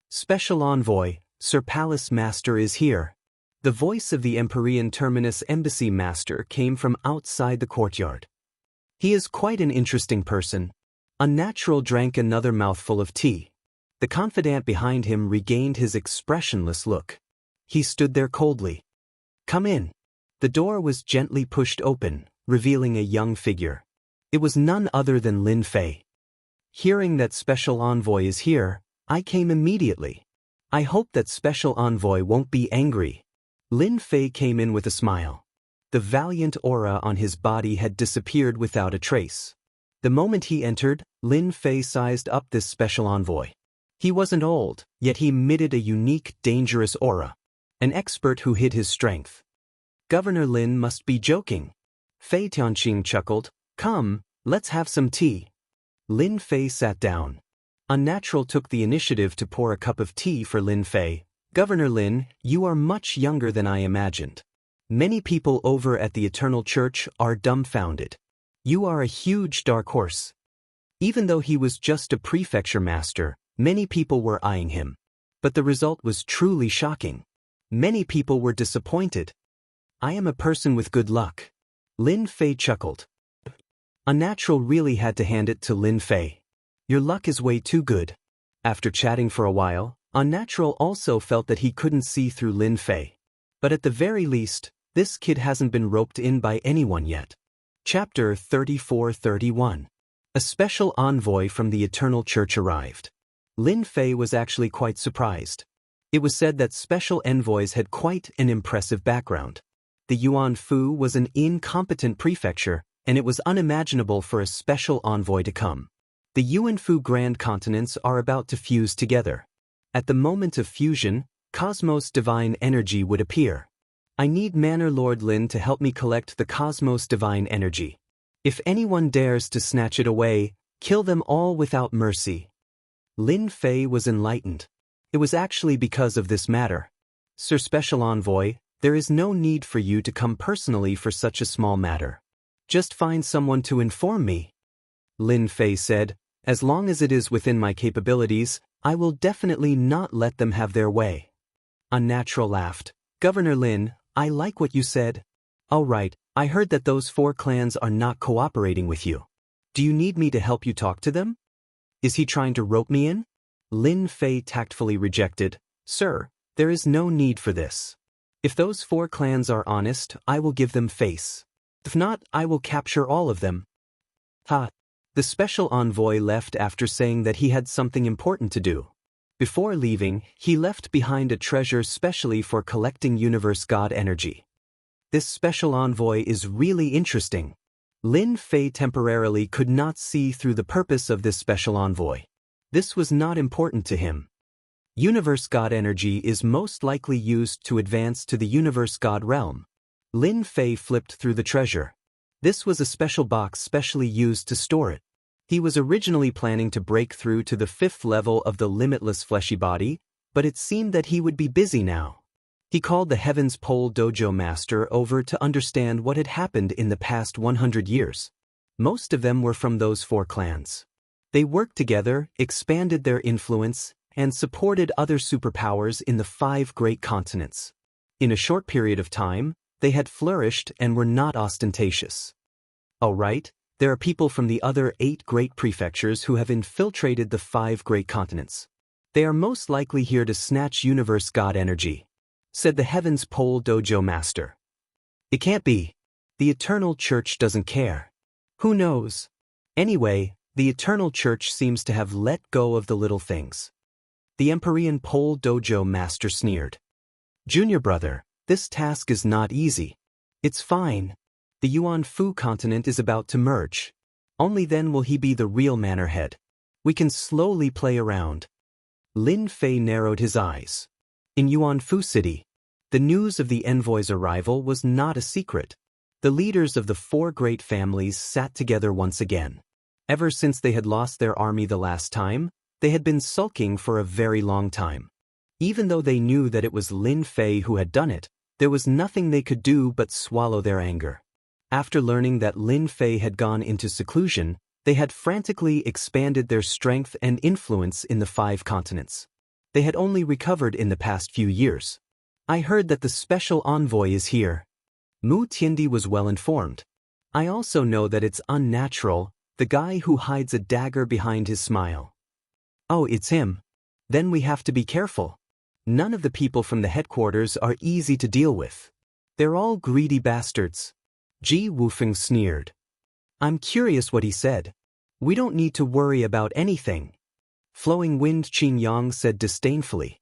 Special Envoy, Sir Palace Master is here. The voice of the Empyrean Terminus Embassy Master came from outside the courtyard. He is quite an interesting person. Unnatural drank another mouthful of tea. The confidant behind him regained his expressionless look. He stood there coldly. Come in. The door was gently pushed open, revealing a young figure. It was none other than Lin Fei. Hearing that Special Envoy is here, I came immediately. I hope that Special Envoy won't be angry. Lin Fei came in with a smile. The valiant aura on his body had disappeared without a trace. The moment he entered, Lin Fei sized up this Special Envoy. He wasn't old, yet he emitted a unique, dangerous aura. An expert who hid his strength. Governor Lin must be joking. Fei Tianqing chuckled. Come, let's have some tea. Lin Fei sat down. Unnatural took the initiative to pour a cup of tea for Lin Fei. Governor Lin, you are much younger than I imagined. Many people over at the Eternal Church are dumbfounded. You are a huge dark horse. Even though he was just a prefecture master, many people were eyeing him. But the result was truly shocking. Many people were disappointed. I am a person with good luck. Lin Fei chuckled. Unnatural really had to hand it to Lin Fei. Your luck is way too good. After chatting for a while, Unnatural also felt that he couldn't see through Lin Fei. But at the very least, this kid hasn't been roped in by anyone yet. Chapter 34-31. A special envoy from the Eternal Church arrived. Lin Fei was actually quite surprised. It was said that special envoys had quite an impressive background. The Yuan Fu was an incompetent prefecture, and it was unimaginable for a special envoy to come. The Yuan Fu Grand Continents are about to fuse together. At the moment of fusion, Cosmos Divine Energy would appear. I need Manor Lord Lin to help me collect the Cosmos Divine Energy. If anyone dares to snatch it away, kill them all without mercy. Lin Fei was enlightened. It was actually because of this matter. Sir Special Envoy, there is no need for you to come personally for such a small matter. Just find someone to inform me. Lin Fei said, as long as it is within my capabilities, I will definitely not let them have their way. Unnatural laughed. Governor Lin, I like what you said. All right, I heard that those 4 clans are not cooperating with you. Do you need me to help you talk to them? Is he trying to rope me in? Lin Fei tactfully rejected. Sir, there is no need for this. If those 4 clans are honest, I will give them face. If not, I will capture all of them. Ha! The special envoy left after saying that he had something important to do. Before leaving, he left behind a treasure specially for collecting universe god energy. This special envoy is really interesting. Lin Fei temporarily could not see through the purpose of this special envoy. This was not important to him. Universe god energy is most likely used to advance to the universe god realm. Lin Fei flipped through the treasure. This was a special box specially used to store it. He was originally planning to break through to the 5th level of the limitless fleshy body, but it seemed that he would be busy now. He called the Heaven's Pole Dojo Master over to understand what had happened in the past 100 years. Most of them were from those 4 clans. They worked together, expanded their influence, and supported other superpowers in the 5 great continents. In a short period of time, they had flourished and were not ostentatious. All right, there are people from the other 8 great prefectures who have infiltrated the 5 great continents. They are most likely here to snatch universe god energy, said the Heaven's Pole Dojo Master. It can't be. The Eternal Church doesn't care. Who knows? Anyway, the Eternal Church seems to have let go of the little things. The Empyrean Pole Dojo master sneered. Junior brother, this task is not easy. It's fine. The Yuan Fu continent is about to merge. Only then will he be the real mannerhead. We can slowly play around. Lin Fei narrowed his eyes. In Yuan Fu City, the news of the envoy's arrival was not a secret. The leaders of the four great families sat together once again. Ever since they had lost their army the last time, they had been sulking for a very long time. Even though they knew that it was Lin Fei who had done it, there was nothing they could do but swallow their anger. After learning that Lin Fei had gone into seclusion, they had frantically expanded their strength and influence in the 5 continents. They had only recovered in the past few years. I heard that the special envoy is here. Mu Tiandi was well informed. I also know that it's unnatural, the guy who hides a dagger behind his smile. Oh, it's him. Then we have to be careful. None of the people from the headquarters are easy to deal with. They're all greedy bastards. Ji Wufeng sneered. I'm curious what he said. We don't need to worry about anything. Flowing Wind Qin Yang said disdainfully.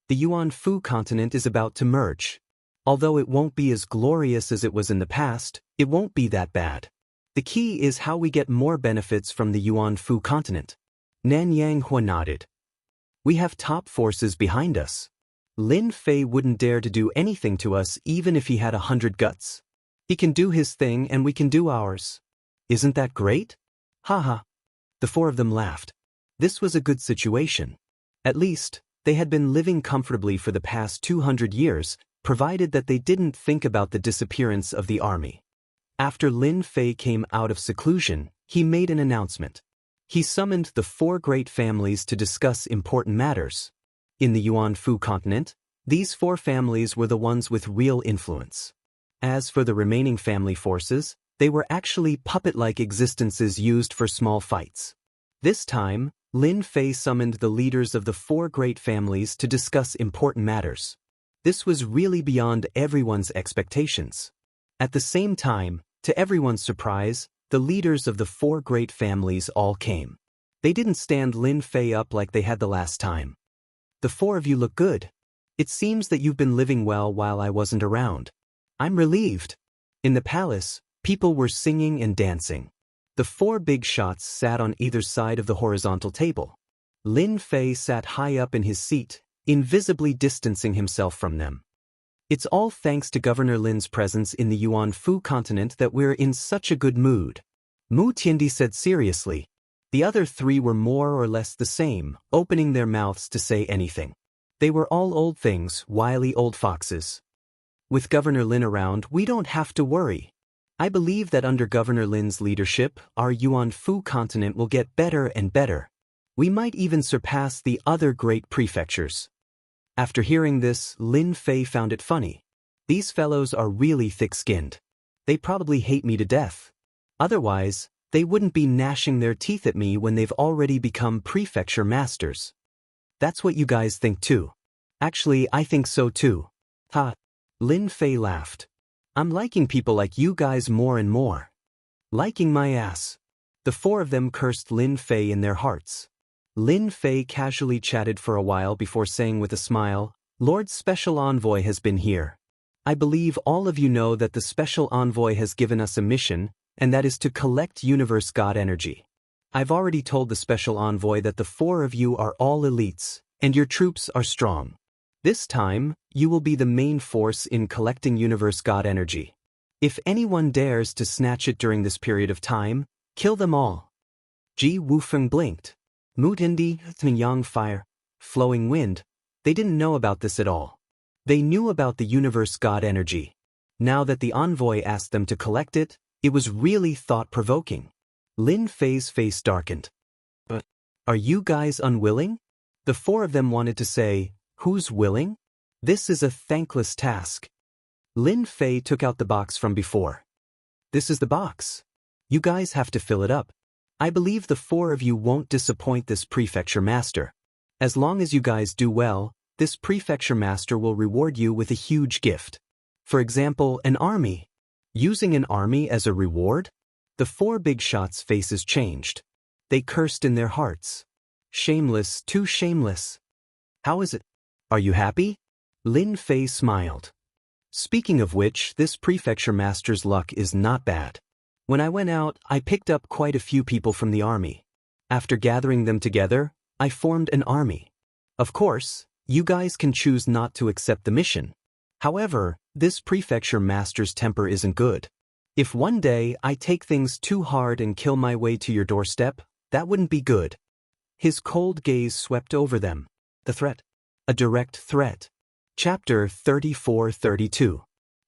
The Yuan Fu continent is about to merge. Although it won't be as glorious as it was in the past, it won't be that bad. The key is how we get more benefits from the Yuan Fu continent. Nanyang Hua nodded. We have top forces behind us. Lin Fei wouldn't dare to do anything to us even if he had 100 guts. He can do his thing and we can do ours. Isn't that great? Haha. The 4 of them laughed. This was a good situation. At least, they had been living comfortably for the past 200 years, provided that they didn't think about the disappearance of the army. After Lin Fei came out of seclusion, he made an announcement. He summoned the 4 great families to discuss important matters. In the Yuan Fu continent, these 4 families were the ones with real influence. As for the remaining family forces, they were actually puppet-like existences used for small fights. This time, Lin Fei summoned the leaders of the 4 great families to discuss important matters. This was really beyond everyone's expectations. At the same time, to everyone's surprise, the leaders of the 4 great families all came. They didn't stand Lin Fei up like they had the last time. The 4 of you look good. It seems that you've been living well while I wasn't around. I'm relieved. In the palace, people were singing and dancing. The 4 big shots sat on either side of the horizontal table. Lin Fei sat high up in his seat, invisibly distancing himself from them. It's all thanks to Governor Lin's presence in the Yuan Fu continent that we're in such a good mood. Mu Tiandi said seriously. The other 3 were more or less the same, opening their mouths to say anything. They were all old things, wily old foxes. With Governor Lin around, we don't have to worry. I believe that under Governor Lin's leadership, our Yuan Fu continent will get better and better. We might even surpass the other great prefectures. After hearing this, Lin Fei found it funny. These fellows are really thick-skinned. They probably hate me to death. Otherwise, they wouldn't be gnashing their teeth at me when they've already become prefecture masters. That's what you guys think too. Actually, I think so too. Ha! Lin Fei laughed. I'm liking people like you guys more and more. Liking my ass. The 4 of them cursed Lin Fei in their hearts. Lin Fei casually chatted for a while before saying with a smile, Lord Special Envoy has been here. I believe all of you know that the Special Envoy has given us a mission, and that is to collect Universe God energy. I've already told the Special Envoy that the 4 of you are all elites, and your troops are strong. This time, you will be the main force in collecting Universe God energy. If anyone dares to snatch it during this period of time, kill them all. Ji Wufeng blinked. Mu Tiandi, Yang Fire, Flowing Wind, they didn't know about this at all. They knew about the Universe God energy. Now that the envoy asked them to collect it, it was really thought-provoking. Lin Fei's face darkened. But, are you guys unwilling? The 4 of them wanted to say, who's willing? This is a thankless task. Lin Fei took out the box from before. This is the box. You guys have to fill it up. I believe the 4 of you won't disappoint this prefecture master. As long as you guys do well, this prefecture master will reward you with a huge gift. For example, an army. Using an army as a reward? The four big shots' faces changed. They cursed in their hearts. Shameless, too shameless. How is it? Are you happy? Lin Fei smiled. Speaking of which, this prefecture master's luck is not bad. When I went out, I picked up quite a few people from the army. After gathering them together, I formed an army. Of course, you guys can choose not to accept the mission. However, this prefecture master's temper isn't good. If one day I take things too hard and kill my way to your doorstep, that wouldn't be good. His cold gaze swept over them. The threat. A direct threat. Chapter 34-32.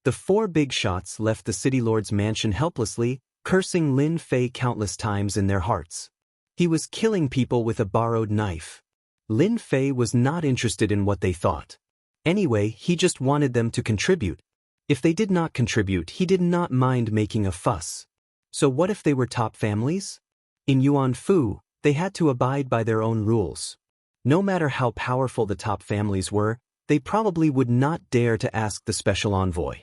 The four big shots left the city lord's mansion helplessly, cursing Lin Fei countless times in their hearts. He was killing people with a borrowed knife. Lin Fei was not interested in what they thought. Anyway, he just wanted them to contribute. If they did not contribute, he did not mind making a fuss. So what if they were top families? In Yuan Fu, they had to abide by their own rules. No matter how powerful the top families were, they probably would not dare to ask the special envoy.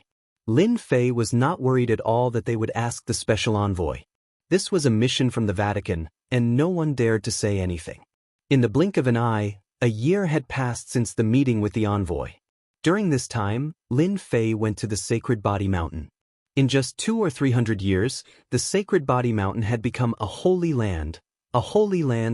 Lin Fei was not worried at all that they would ask the special envoy. This was a mission from the Vatican, and no one dared to say anything. In the blink of an eye, a year had passed since the meeting with the envoy. During this time, Lin Fei went to the Sacred Body Mountain. In just 200 or 300 years, the Sacred Body Mountain had become a holy land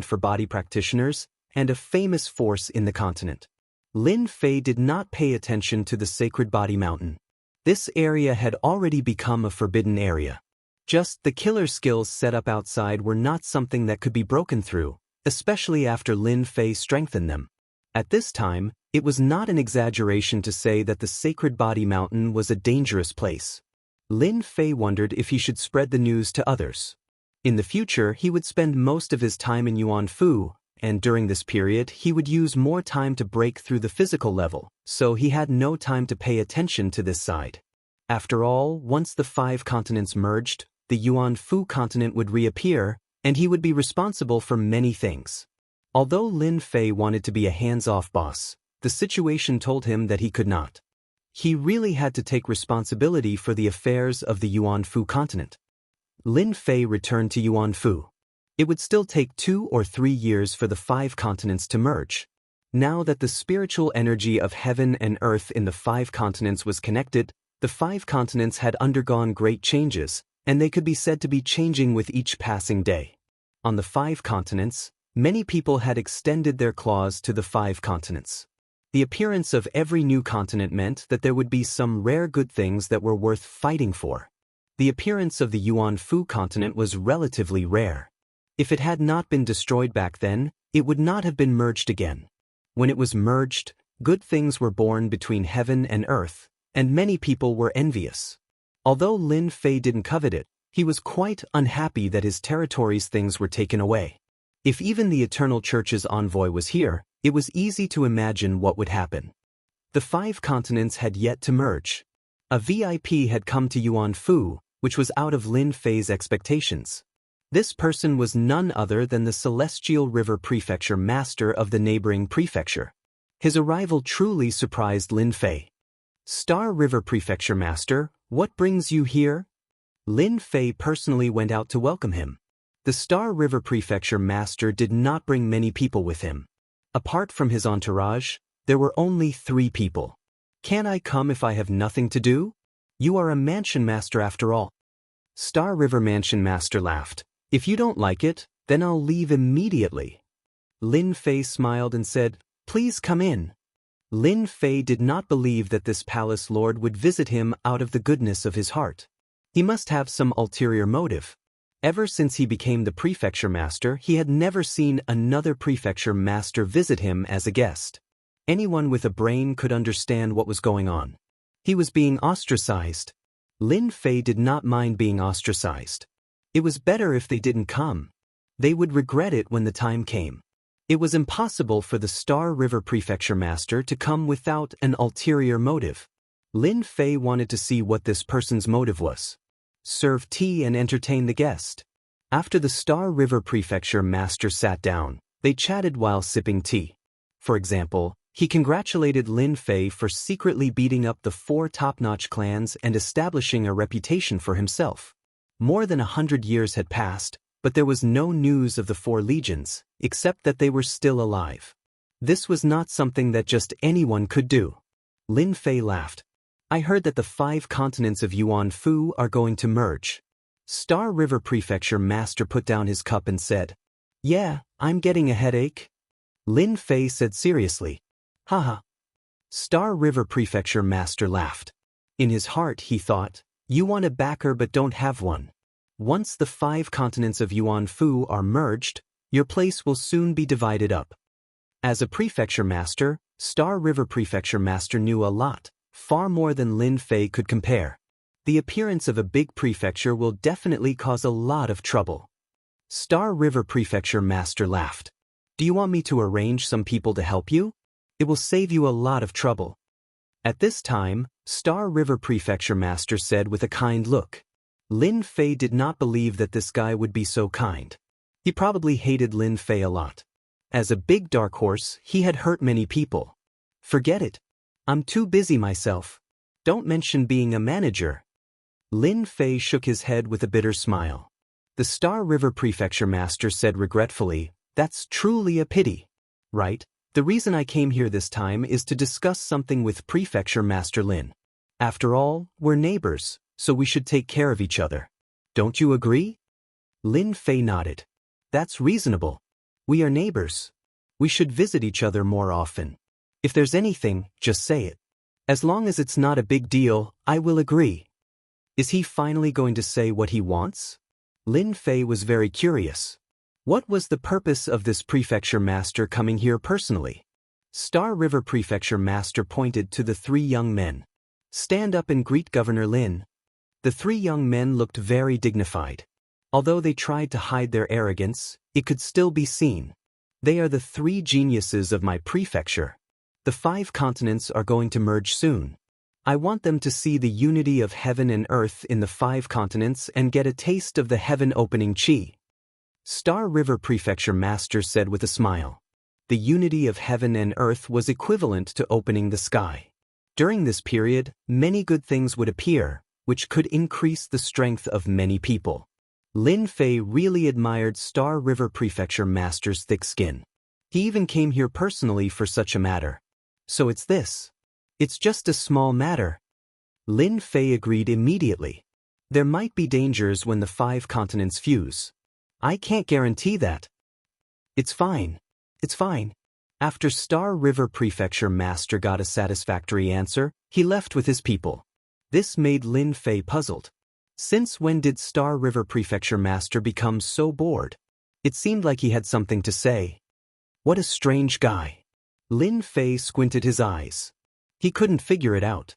for body practitioners, and a famous force in the continent. Lin Fei did not pay attention to the Sacred Body Mountain. This area had already become a forbidden area. Just the killer skills set up outside were not something that could be broken through, especially after Lin Fei strengthened them. At this time, it was not an exaggeration to say that the Sacred Body Mountain was a dangerous place. Lin Fei wondered if he should spread the news to others. In the future, he would spend most of his time in Yuan Fu, and during this period, he would use more time to break through the physical level, so he had no time to pay attention to this side. After all, once the 5 continents merged, the Yuan Fu continent would reappear, and he would be responsible for many things. Although Lin Fei wanted to be a hands-off boss, the situation told him that he could not. He really had to take responsibility for the affairs of the Yuan Fu continent. Lin Fei returned to Yuan Fu. It would still take 2 or 3 years for the 5 continents to merge. Now that the spiritual energy of heaven and earth in the 5 continents was connected, the 5 continents had undergone great changes, and they could be said to be changing with each passing day. On the 5 continents, many people had extended their claws to the 5 continents. The appearance of every new continent meant that there would be some rare good things that were worth fighting for. The appearance of the Yuan Fu continent was relatively rare. If it had not been destroyed back then, it would not have been merged again. When it was merged, good things were born between heaven and earth, and many people were envious. Although Lin Fei didn't covet it, he was quite unhappy that his territory's things were taken away. If even the Eternal Church's envoy was here, it was easy to imagine what would happen. The 5 continents had yet to merge. A VIP had come to Yuan Fu, which was out of Lin Fei's expectations. This person was none other than the Celestial River Prefecture Master of the neighboring prefecture. His arrival truly surprised Lin Fei. Star River Prefecture Master, what brings you here? Lin Fei personally went out to welcome him. The Star River Prefecture Master did not bring many people with him. Apart from his entourage, there were only 3 people. Can I come if I have nothing to do? You are a mansion master after all. Star River Mansion Master laughed. If you don't like it, then I'll leave immediately. Lin Fei smiled and said, please come in. Lin Fei did not believe that this palace lord would visit him out of the goodness of his heart. He must have some ulterior motive. Ever since he became the prefecture master, he had never seen another prefecture master visit him as a guest. Anyone with a brain could understand what was going on. He was being ostracized. Lin Fei did not mind being ostracized. It was better if they didn't come. They would regret it when the time came. It was impossible for the Star River Prefecture Master to come without an ulterior motive. Lin Fei wanted to see what this person's motive was. Serve tea and entertain the guest. After the Star River Prefecture Master sat down, they chatted while sipping tea. For example, He congratulated Lin Fei for secretly beating up the 4 top-notch clans and establishing a reputation for himself. More than 100 years had passed, but there was no news of the 4 legions, except that they were still alive. This was not something that just anyone could do. Lin Fei laughed. I heard that the 5 continents of Yuan Fu are going to merge. Star River Prefecture Master put down his cup and said, Yeah, I'm getting a headache. Lin Fei said seriously. Haha. Star River Prefecture Master laughed. In his heart he thought, you want a backer but don't have one. Once the 5 continents of Yuan Fu are merged, your place will soon be divided up. As a prefecture master, Star River Prefecture Master knew a lot, far more than Lin Fei could compare. The appearance of a big prefecture will definitely cause a lot of trouble. Star River Prefecture Master laughed. Do you want me to arrange some people to help you? It will save you a lot of trouble. At this time, Star River Prefecture Master said with a kind look. Lin Fei did not believe that this guy would be so kind. He probably hated Lin Fei a lot. As a big dark horse, he had hurt many people. Forget it. I'm too busy myself. Don't mention being a manager. Lin Fei shook his head with a bitter smile. The Star River Prefecture Master said regretfully, That's truly a pity. Right? The reason I came here this time is to discuss something with Prefecture Master Lin. After all, we're neighbors, so we should take care of each other. Don't you agree? Lin Fei nodded. That's reasonable. We are neighbors. We should visit each other more often. If there's anything, just say it. As long as it's not a big deal, I will agree. Is he finally going to say what he wants? Lin Fei was very curious. What was the purpose of this prefecture master coming here personally? Star River Prefecture Master pointed to the 3 young men. Stand up and greet Governor Lin. The 3 young men looked very dignified. Although they tried to hide their arrogance, it could still be seen. They are the 3 geniuses of my prefecture. The 5 continents are going to merge soon. I want them to see the unity of heaven and earth in the 5 continents and get a taste of the heaven-opening chi. Star River Prefecture Master said with a smile. The unity of heaven and earth was equivalent to opening the sky. During this period, many good things would appear, which could increase the strength of many people. Lin Fei really admired Star River Prefecture Master's thick skin. He even came here personally for such a matter. So it's this. It's just a small matter. Lin Fei agreed immediately. There might be dangers when the 5 continents fuse. I can't guarantee that. It's fine. It's fine. After Star River Prefecture Master got a satisfactory answer, he left with his people. This made Lin Fei puzzled. Since when did Star River Prefecture Master become so bored? It seemed like he had something to say. What a strange guy. Lin Fei squinted his eyes. He couldn't figure it out.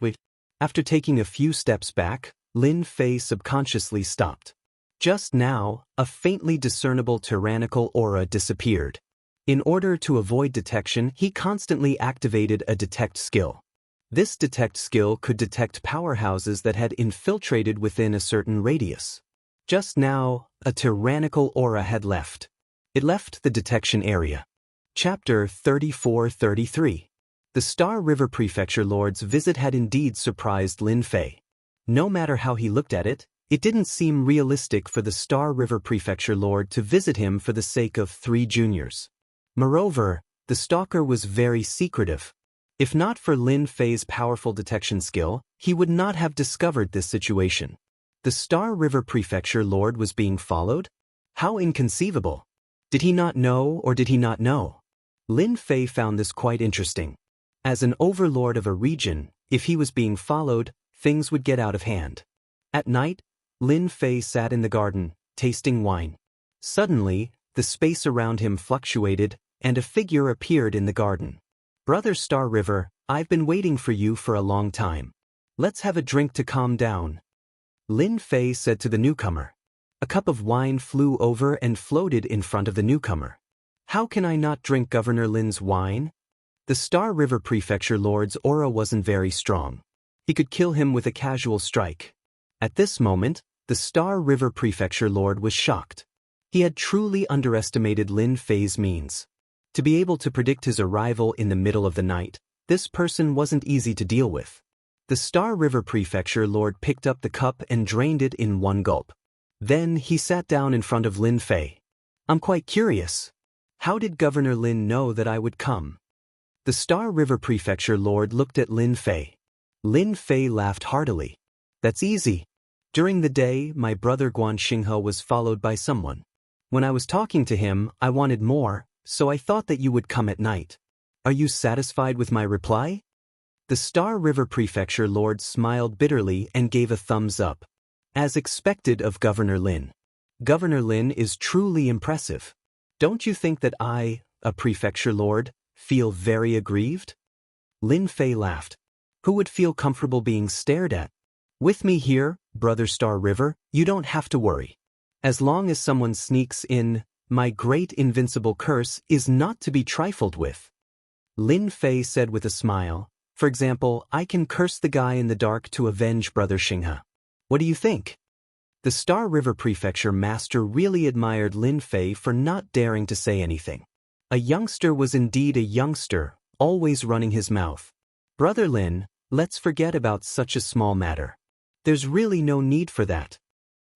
Wait. After taking a few steps back, Lin Fei subconsciously stopped. Just now, a faintly discernible tyrannical aura disappeared. In order to avoid detection, he constantly activated a detect skill. This detect skill could detect powerhouses that had infiltrated within a certain radius. Just now, a tyrannical aura had left. It left the detection area. Chapter 34-33. The Star River Prefecture Lord's visit had indeed surprised Lin Fei. No matter how he looked at it, it didn't seem realistic for the Star River Prefecture Lord to visit him for the sake of 3 juniors. Moreover, the stalker was very secretive. If not for Lin Fei's powerful detection skill, he would not have discovered this situation. The Star River Prefecture Lord was being followed? How inconceivable! Did he not know or did he not know? Lin Fei found this quite interesting. As an overlord of a region, if he was being followed, things would get out of hand. At night, Lin Fei sat in the garden, tasting wine. Suddenly, the space around him fluctuated, and a figure appeared in the garden. Brother Star River, I've been waiting for you for a long time. Let's have a drink to calm down. Lin Fei said to the newcomer. A cup of wine flew over and floated in front of the newcomer. How can I not drink Governor Lin's wine? The Star River Prefecture Lord's aura wasn't very strong. He could kill him with a casual strike. At this moment, the Star River Prefecture Lord was shocked. He had truly underestimated Lin Fei's means. To be able to predict his arrival in the middle of the night, this person wasn't easy to deal with. The Star River Prefecture Lord picked up the cup and drained it in one gulp. Then he sat down in front of Lin Fei. I'm quite curious. How did Governor Lin know that I would come? The Star River Prefecture Lord looked at Lin Fei. Lin Fei laughed heartily. That's easy. During the day, my brother Guan Xinghe was followed by someone. When I was talking to him, I wanted more, so I thought that you would come at night. Are you satisfied with my reply? The Star River Prefecture Lord smiled bitterly and gave a thumbs up. As expected of Governor Lin. Governor Lin is truly impressive. Don't you think that I, a Prefecture Lord, feel very aggrieved? Lin Fei laughed. Who would feel comfortable being stared at? With me here, Brother Star River, you don't have to worry. As long as someone sneaks in, my great invincible curse is not to be trifled with. Lin Fei said with a smile. For example, I can curse the guy in the dark to avenge Brother Xinghe. What do you think? The Star River Prefecture Master really admired Lin Fei for not daring to say anything. A youngster was indeed a youngster, always running his mouth. Brother Lin, let's forget about such a small matter. There's really no need for that.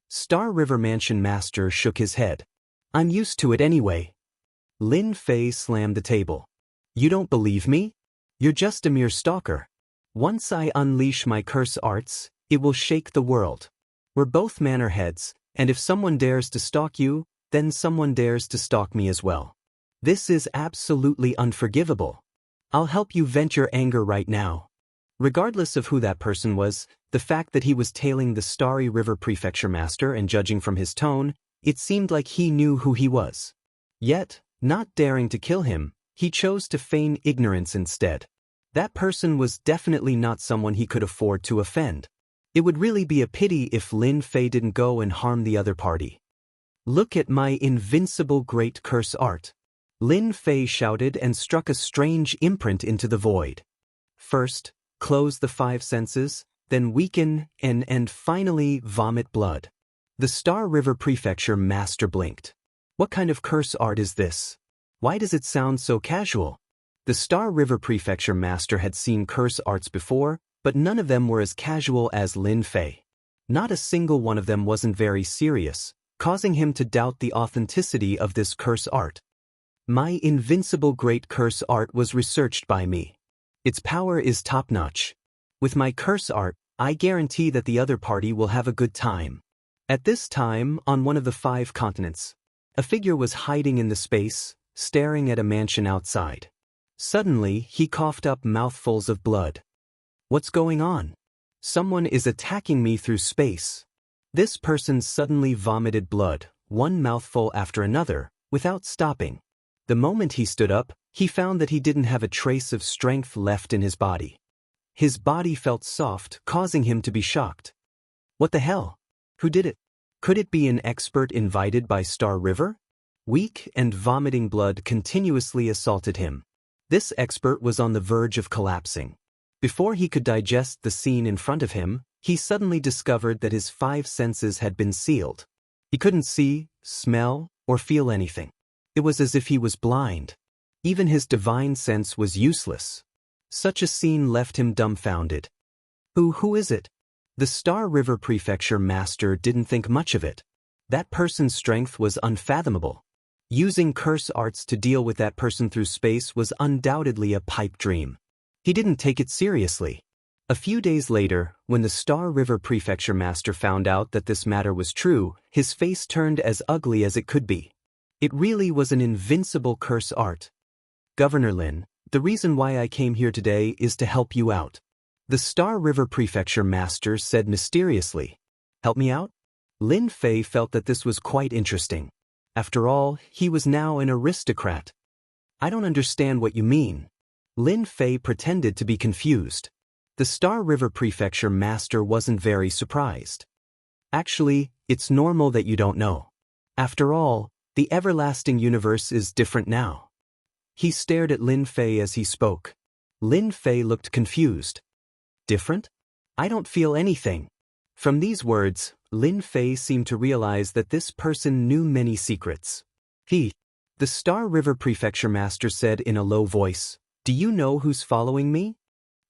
Star River Mansion Master shook his head. I'm used to it anyway. Lin Fei slammed the table. You don't believe me? You're just a mere stalker. Once I unleash my curse arts, it will shake the world. We're both manor heads, and if someone dares to stalk you, then someone dares to stalk me as well. This is absolutely unforgivable. I'll help you vent your anger right now. Regardless of who that person was, the fact that he was tailing the Starry River Prefecture Master and judging from his tone, it seemed like he knew who he was. Yet, not daring to kill him, he chose to feign ignorance instead. That person was definitely not someone he could afford to offend. It would really be a pity if Lin Fei didn't go and harm the other party. Look at my invincible great curse art. Lin Fei shouted and struck a strange imprint into the void. First, close the 5 senses, then weaken and finally vomit blood. The Star River Prefecture Master blinked. What kind of curse art is this? Why does it sound so casual? The Star River Prefecture Master had seen curse arts before, but none of them were as casual as Lin Fei. Not a single one of them wasn't very serious, causing him to doubt the authenticity of this curse art. My invincible great curse art was researched by me. Its power is top-notch. With my curse art, I guarantee that the other party will have a good time. At this time, on one of the 5 continents, a figure was hiding in the space, staring at a mansion outside. Suddenly, he coughed up mouthfuls of blood. What's going on? Someone is attacking me through space. This person suddenly vomited blood, one mouthful after another, without stopping. The moment he stood up, he found that he didn't have a trace of strength left in his body. His body felt soft, causing him to be shocked. What the hell? Who did it? Could it be an expert invited by Star River? Weak and vomiting blood continuously assaulted him. This expert was on the verge of collapsing. Before he could digest the scene in front of him, he suddenly discovered that his 5 senses had been sealed. He couldn't see, smell, or feel anything. It was as if he was blind. Even his divine sense was useless. Such a scene left him dumbfounded. Who is it? The Star River Prefecture Master didn't think much of it. That person's strength was unfathomable. Using curse arts to deal with that person through space was undoubtedly a pipe dream. He didn't take it seriously. A few days later, when the Star River Prefecture Master found out that this matter was true, his face turned as ugly as it could be. It really was an invincible curse art. Governor Lin, the reason why I came here today is to help you out. The Star River Prefecture Master said mysteriously. Help me out? Lin Fei felt that this was quite interesting. After all, he was now an aristocrat. I don't understand what you mean. Lin Fei pretended to be confused. The Star River Prefecture Master wasn't very surprised. Actually, it's normal that you don't know. After all, the everlasting universe is different now. He stared at Lin Fei as he spoke. Lin Fei looked confused. Different? I don't feel anything. From these words, Lin Fei seemed to realize that this person knew many secrets. The Star River Prefecture Master said in a low voice, "Do you know who's following me?"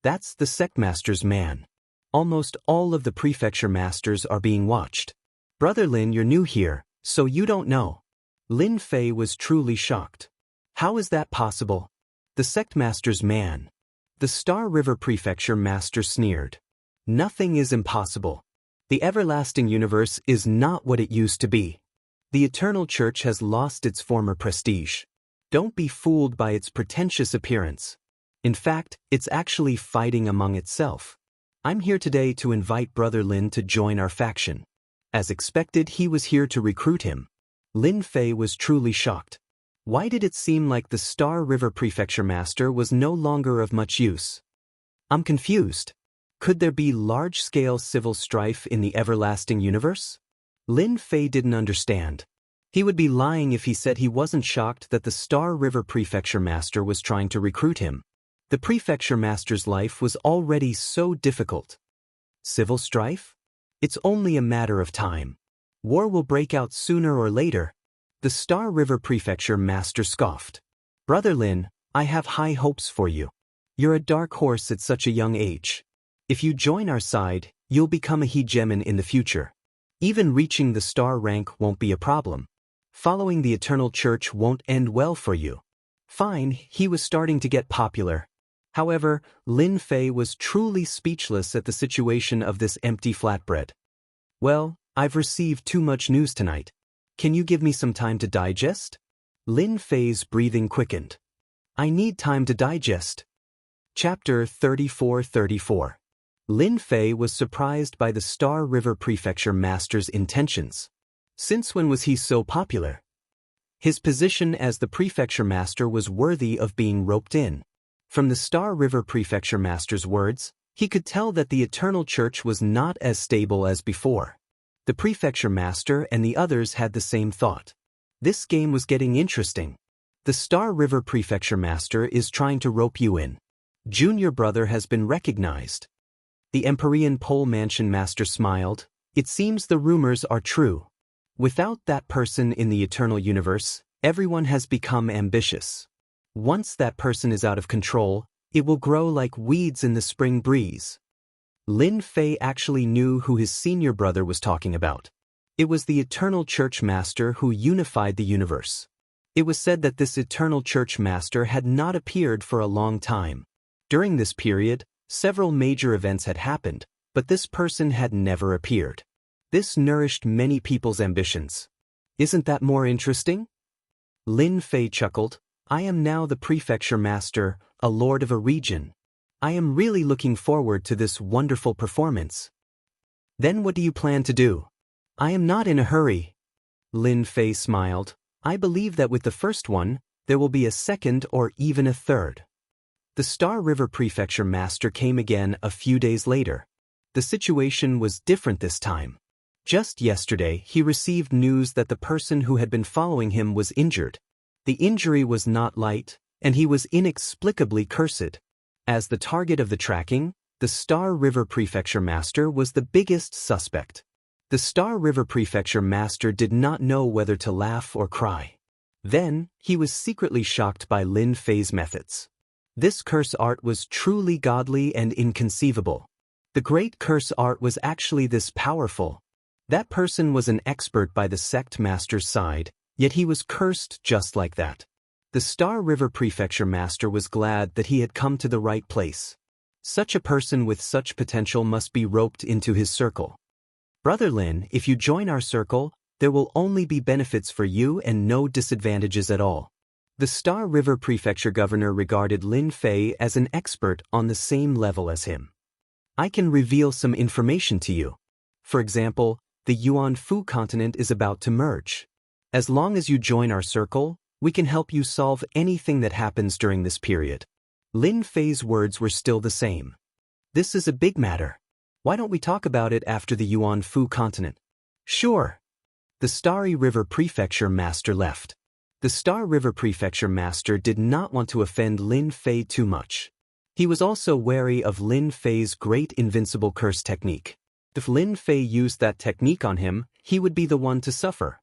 "That's the Sect Master's man. Almost all of the Prefecture Masters are being watched." "Brother Lin, you're new here, so you don't know." Lin Fei was truly shocked. "How is that possible?" "The Sect Master's man." The Star River Prefecture Master sneered. "Nothing is impossible. The everlasting universe is not what it used to be. The Eternal Church has lost its former prestige. Don't be fooled by its pretentious appearance. In fact, it's actually fighting among itself. I'm here today to invite Brother Lin to join our faction." As expected, he was here to recruit him. Lin Fei was truly shocked. Why did it seem like the Star River Prefecture Master was no longer of much use? "I'm confused. Could there be large-scale civil strife in the everlasting universe?" Lin Fei didn't understand. He would be lying if he said he wasn't shocked that the Star River Prefecture Master was trying to recruit him. The Prefecture Master's life was already so difficult. Civil strife? It's only a matter of time. War will break out sooner or later. The Star River Prefecture Master scoffed. "Brother Lin, I have high hopes for you. You're a dark horse at such a young age. If you join our side, you'll become a hegemon in the future. Even reaching the star rank won't be a problem. Following the Eternal Church won't end well for you." Fine, he was starting to get popular. However, Lin Fei was truly speechless at the situation of this empty flatbread. "Well, I've received too much news tonight. Can you give me some time to digest?" Lin Fei's breathing quickened. "I need time to digest." Chapter 34. Lin Fei was surprised by the Star River Prefecture Master's intentions. Since when was he so popular? His position as the Prefecture Master was worthy of being roped in. From the Star River Prefecture Master's words, he could tell that the Eternal Church was not as stable as before. The Prefecture Master and the others had the same thought. This game was getting interesting. The Star River Prefecture Master is trying to rope you in. Junior brother has been recognized. The Empyrean Pole Mansion Master smiled. "It seems the rumors are true. Without that person in the Eternal Universe, everyone has become ambitious. Once that person is out of control, it will grow like weeds in the spring breeze." Lin Fei actually knew who his senior brother was talking about. It was the Eternal Church Master who unified the universe. It was said that this Eternal Church Master had not appeared for a long time. During this period, several major events had happened, but this person had never appeared. This nourished many people's ambitions. "Isn't that more interesting?" Lin Fei chuckled. "I am now the Prefecture Master, a lord of a region. I am really looking forward to this wonderful performance." "Then what do you plan to do?" "I am not in a hurry." Lin Fei smiled. "I believe that with the first one, there will be a second or even a third." The Star River Prefecture Master came again a few days later. The situation was different this time. Just yesterday, he received news that the person who had been following him was injured. The injury was not light, and he was inexplicably cursed. As the target of the tracking, the Star River Prefecture Master was the biggest suspect. The Star River Prefecture Master did not know whether to laugh or cry. Then, he was secretly shocked by Lin Fei's methods. This curse art was truly godly and inconceivable. The great curse art was actually this powerful. That person was an expert by the Sect Master's side, yet he was cursed just like that. The Star River Prefecture Master was glad that he had come to the right place. Such a person with such potential must be roped into his circle. "Brother Lin, if you join our circle, there will only be benefits for you and no disadvantages at all." The Star River Prefecture Governor regarded Lin Fei as an expert on the same level as him. "I can reveal some information to you. For example, the Yuan Fu continent is about to merge. As long as you join our circle, we can help you solve anything that happens during this period." Lin Fei's words were still the same. "This is a big matter. Why don't we talk about it after the Yuan Fu continent?" "Sure." The Starry River Prefecture Master left. The Star River Prefecture Master did not want to offend Lin Fei too much. He was also wary of Lin Fei's great invincible curse technique. If Lin Fei used that technique on him, he would be the one to suffer.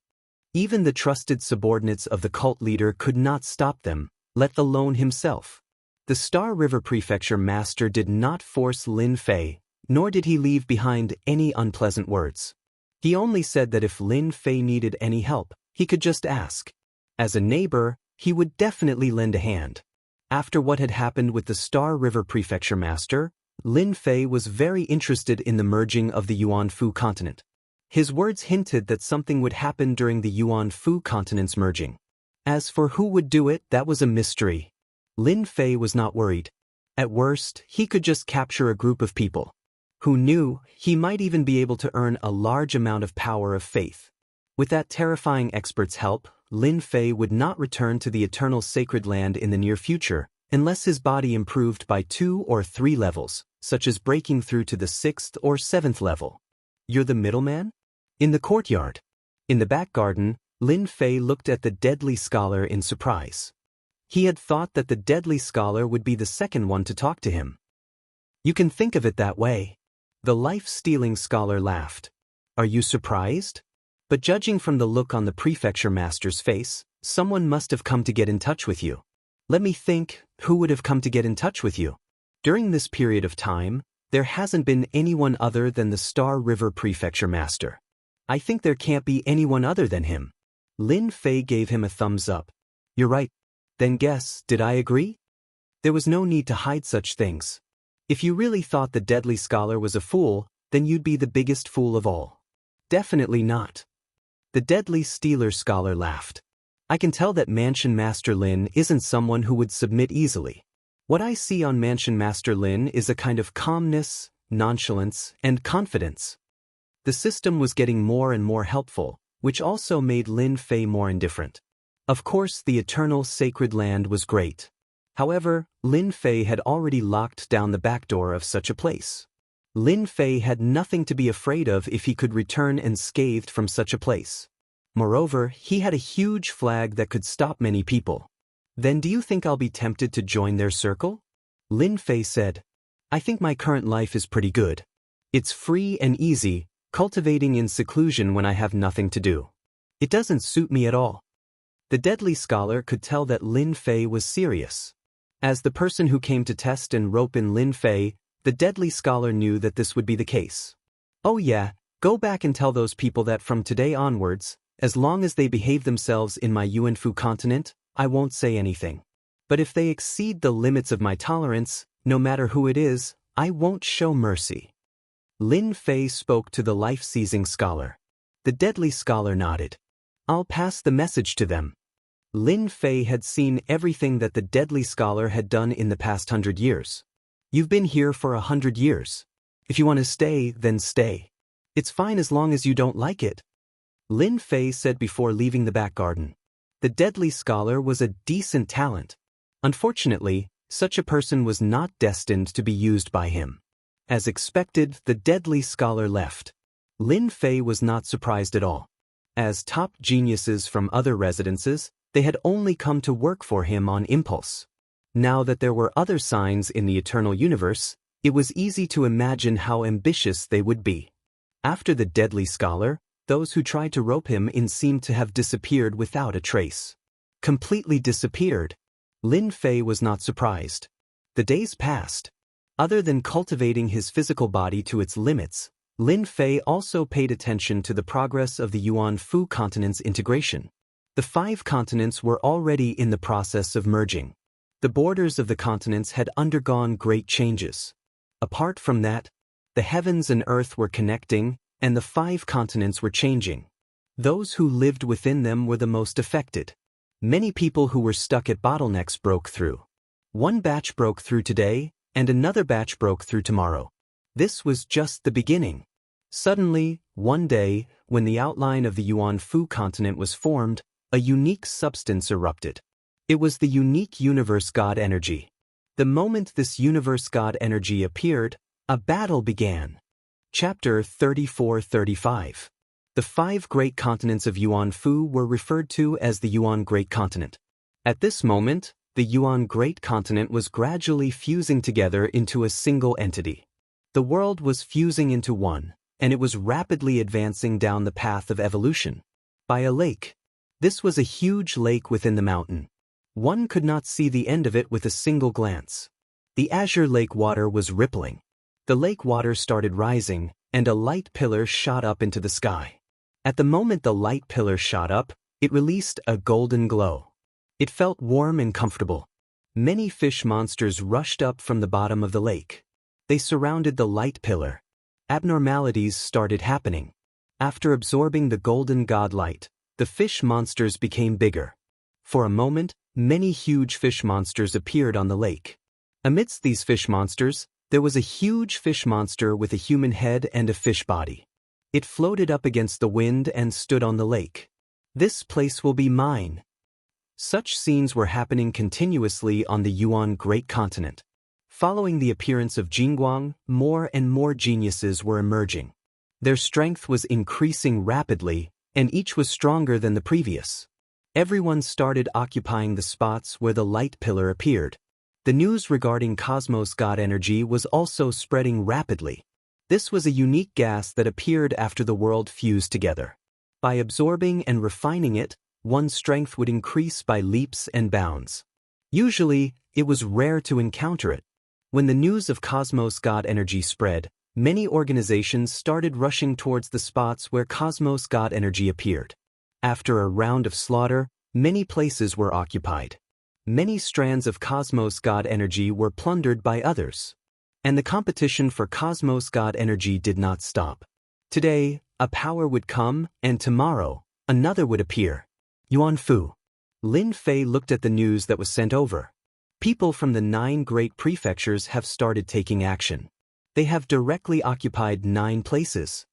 Even the trusted subordinates of the cult leader could not stop them, let alone himself. The Star River Prefecture master did not force Lin Fei, nor did he leave behind any unpleasant words. He only said that if Lin Fei needed any help, he could just ask. As a neighbor, he would definitely lend a hand. After what had happened with the Star River Prefecture master, Lin Fei was very interested in the merging of the Yuan Fu continent. His words hinted that something would happen during the Yuan Fu continent's merging. As for who would do it, that was a mystery. Lin Fei was not worried. At worst, he could just capture a group of people. Who knew, he might even be able to earn a large amount of power of faith. With that terrifying expert's help, Lin Fei would not return to the eternal sacred land in the near future, unless his body improved by 2 or 3 levels, such as breaking through to the 6th or 7th level. You're the middleman? In the courtyard. In the back garden, Lin Fei looked at the deadly scholar in surprise. He had thought that the deadly scholar would be the second one to talk to him. You can think of it that way. The life-stealing scholar laughed. Are you surprised? But judging from the look on the prefecture master's face, someone must have come to get in touch with you. Let me think, who would have come to get in touch with you? During this period of time, there hasn't been anyone other than the Star River Prefecture master. I think there can't be anyone other than him. Lin Fei gave him a thumbs up. You're right. Then guess, did I agree? There was no need to hide such things. If you really thought the deadly scholar was a fool, then you'd be the biggest fool of all. Definitely not. The deadly stealer scholar laughed. I can tell that Mansion Master Lin isn't someone who would submit easily. What I see on Mansion Master Lin is a kind of calmness, nonchalance, and confidence. The system was getting more and more helpful, which also made Lin Fei more indifferent. Of course, the eternal sacred land was great. However, Lin Fei had already locked down the back door of such a place. Lin Fei had nothing to be afraid of if he could return unscathed from such a place. Moreover, he had a huge flag that could stop many people. Then do you think I'll be tempted to join their circle? Lin Fei said. I think my current life is pretty good. It's free and easy, cultivating in seclusion when I have nothing to do. It doesn't suit me at all. The deadly scholar could tell that Lin Fei was serious. As the person who came to test and rope in Lin Fei, the deadly scholar knew that this would be the case. Oh yeah, go back and tell those people that from today onwards, as long as they behave themselves in my Yuan Fu continent, I won't say anything. But if they exceed the limits of my tolerance, no matter who it is, I won't show mercy. Lin Fei spoke to the life-seizing scholar. The deadly scholar nodded. I'll pass the message to them. Lin Fei had seen everything that the deadly scholar had done in the past 100 years. You've been here for 100 years. If you want to stay, then stay. It's fine as long as you don't like it. Lin Fei said before leaving the back garden. The deadly scholar was a decent talent. Unfortunately, such a person was not destined to be used by him. As expected, the deadly scholar left. Lin Fei was not surprised at all. As top geniuses from other residences, they had only come to work for him on impulse. Now that there were other signs in the eternal universe, it was easy to imagine how ambitious they would be. After the deadly scholar, those who tried to rope him in seemed to have disappeared without a trace. Completely disappeared. Lin Fei was not surprised. The days passed. Other than cultivating his physical body to its limits, Lin Fei also paid attention to the progress of the Yuan Fu continent's integration. The 5 continents were already in the process of merging. The borders of the continents had undergone great changes. Apart from that, the heavens and earth were connecting, and the 5 continents were changing. Those who lived within them were the most affected. Many people who were stuck at bottlenecks broke through. One batch broke through today, and another batch broke through tomorrow. This was just the beginning. Suddenly, one day, when the outline of the Yuan Fu continent was formed, a unique substance erupted. It was the unique universe god energy. The moment this universe god energy appeared, a battle began. Chapter 34-35. The 5 great continents of Yuan Fu were referred to as the Yuan Great Continent. At this moment, the Yuan Great Continent was gradually fusing together into a single entity. The world was fusing into one, and it was rapidly advancing down the path of evolution. By a lake, This was a huge lake within the mountain. One could not see the end of it with a single glance. The azure lake water was rippling. The lake water started rising, and a light pillar shot up into the sky. At the moment the light pillar shot up, it released a golden glow. It felt warm and comfortable. Many fish monsters rushed up from the bottom of the lake. They surrounded the light pillar. Abnormalities started happening. After absorbing the golden god light, the fish monsters became bigger. For a moment, many huge fish monsters appeared on the lake. Amidst these fish monsters, there was a huge fish monster with a human head and a fish body. It floated up against the wind and stood on the lake. This place will be mine. Such scenes were happening continuously on the Yuan Great Continent. Following the appearance of Jingguang, more and more geniuses were emerging. Their strength was increasing rapidly, and each was stronger than the previous. Everyone started occupying the spots where the light pillar appeared. The news regarding Cosmos God energy was also spreading rapidly. This was a unique gas that appeared after the world fused together. By absorbing and refining it, one's strength would increase by leaps and bounds. Usually, it was rare to encounter it. When the news of Cosmos God energy spread, many organizations started rushing towards the spots where Cosmos God energy appeared. After a round of slaughter, many places were occupied. Many strands of Cosmos God energy were plundered by others. And the competition for Cosmos God energy did not stop. Today, a power would come, and tomorrow, another would appear. Yuan Fu. Lin Fei looked at the news that was sent over. People from the 9 great prefectures have started taking action. They have directly occupied 9 places.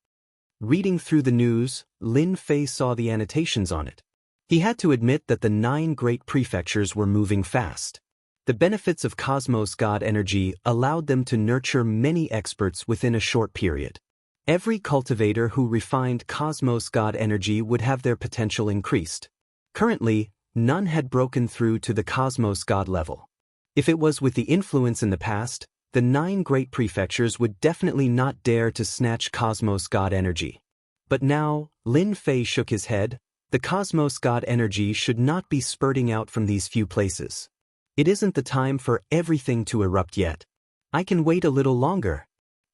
Reading through the news, Lin Fei saw the annotations on it. He had to admit that the 9 great prefectures were moving fast. The benefits of Cosmos God energy allowed them to nurture many experts within a short period. Every cultivator who refined Cosmos God energy would have their potential increased. Currently, none had broken through to the Cosmos God level. If it was with the influence in the past, the 9 great prefectures would definitely not dare to snatch Cosmos God energy. But now, Lin Fei shook his head. The Cosmos God energy should not be spurting out from these few places. It isn't the time for everything to erupt yet. I can wait a little longer.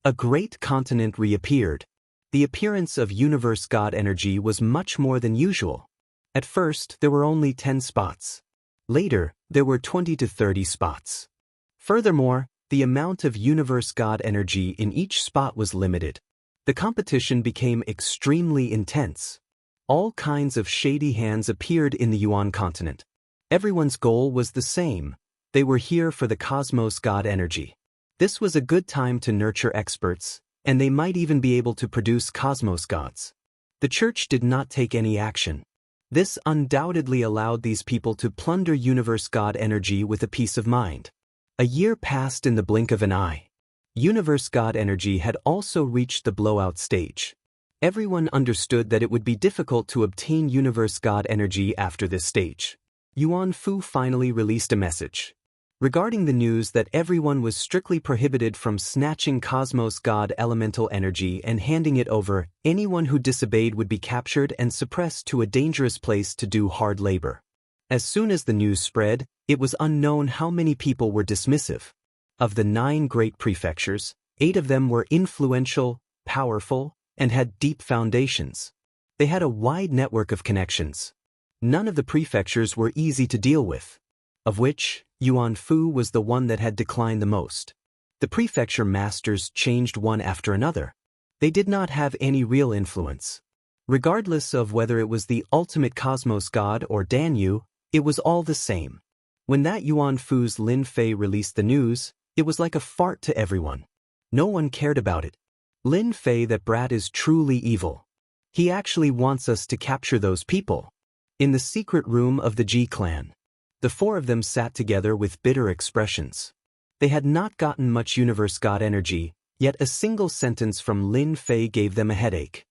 A great continent reappeared. The appearance of Universe God energy was much more than usual. At first, there were only 10 spots. Later, there were 20 to 30 spots. Furthermore, the amount of Universe God energy in each spot was limited. The competition became extremely intense. All kinds of shady hands appeared in the Yuan continent. Everyone's goal was the same. They were here for the Cosmos God energy. This was a good time to nurture experts, and they might even be able to produce Cosmos gods. The church did not take any action. This undoubtedly allowed these people to plunder Universe God energy with a peace of mind. A year passed in the blink of an eye. Universe God energy had also reached the blowout stage. Everyone understood that it would be difficult to obtain Universe God energy after this stage. Yuan Fu finally released a message. Regarding the news that everyone was strictly prohibited from snatching Cosmos God elemental energy and handing it over, anyone who disobeyed would be captured and suppressed to a dangerous place to do hard labor. As soon as the news spread, it was unknown how many people were dismissive. Of the 9 great prefectures, 8 of them were influential, powerful, and had deep foundations. They had a wide network of connections. None of the prefectures were easy to deal with, of which Yuan Fu was the one that had declined the most. The prefecture masters changed one after another. They did not have any real influence. Regardless of whether it was the ultimate Cosmos God or Danyu, it was all the same. When that Yuan Fu's Lin Fei released the news, it was like a fart to everyone. No one cared about it. Lin Fei, that brat, is truly evil. He actually wants us to capture those people. In the secret room of the Ji clan, the 4 of them sat together with bitter expressions. They had not gotten much Universe God energy, yet a single sentence from Lin Fei gave them a headache.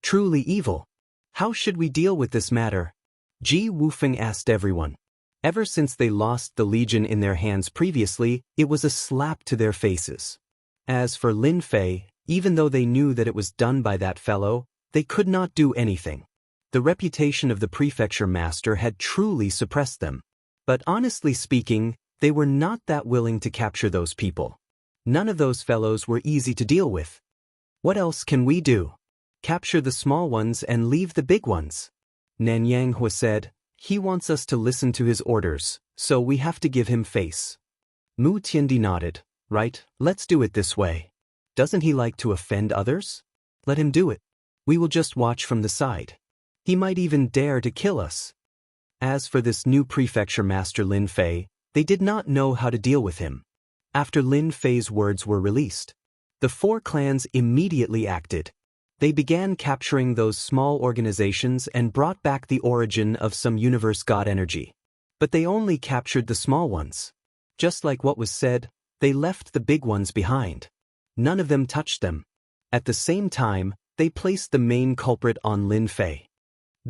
Truly evil. How should we deal with this matter? Ji Wufeng asked everyone. Ever since they lost the Legion in their hands previously, it was a slap to their faces. As for Lin Fei, even though they knew that it was done by that fellow, they could not do anything. The reputation of the prefecture master had truly suppressed them. But honestly speaking, they were not that willing to capture those people. None of those fellows were easy to deal with. What else can we do? Capture the small ones and leave the big ones. Nanyang Hua said. He wants us to listen to his orders, so we have to give him face. Mu Tiandi nodded. Right, let's do it this way. Doesn't he like to offend others? Let him do it. We will just watch from the side. He might even dare to kill us. As for this new prefecture master Lin Fei, they did not know how to deal with him. After Lin Fei's words were released, the four clans immediately acted. They began capturing those small organizations and brought back the origin of some universe god energy. But they only captured the small ones. Just like what was said, they left the big ones behind. None of them touched them. At the same time, they placed the main culprit on Lin Fei.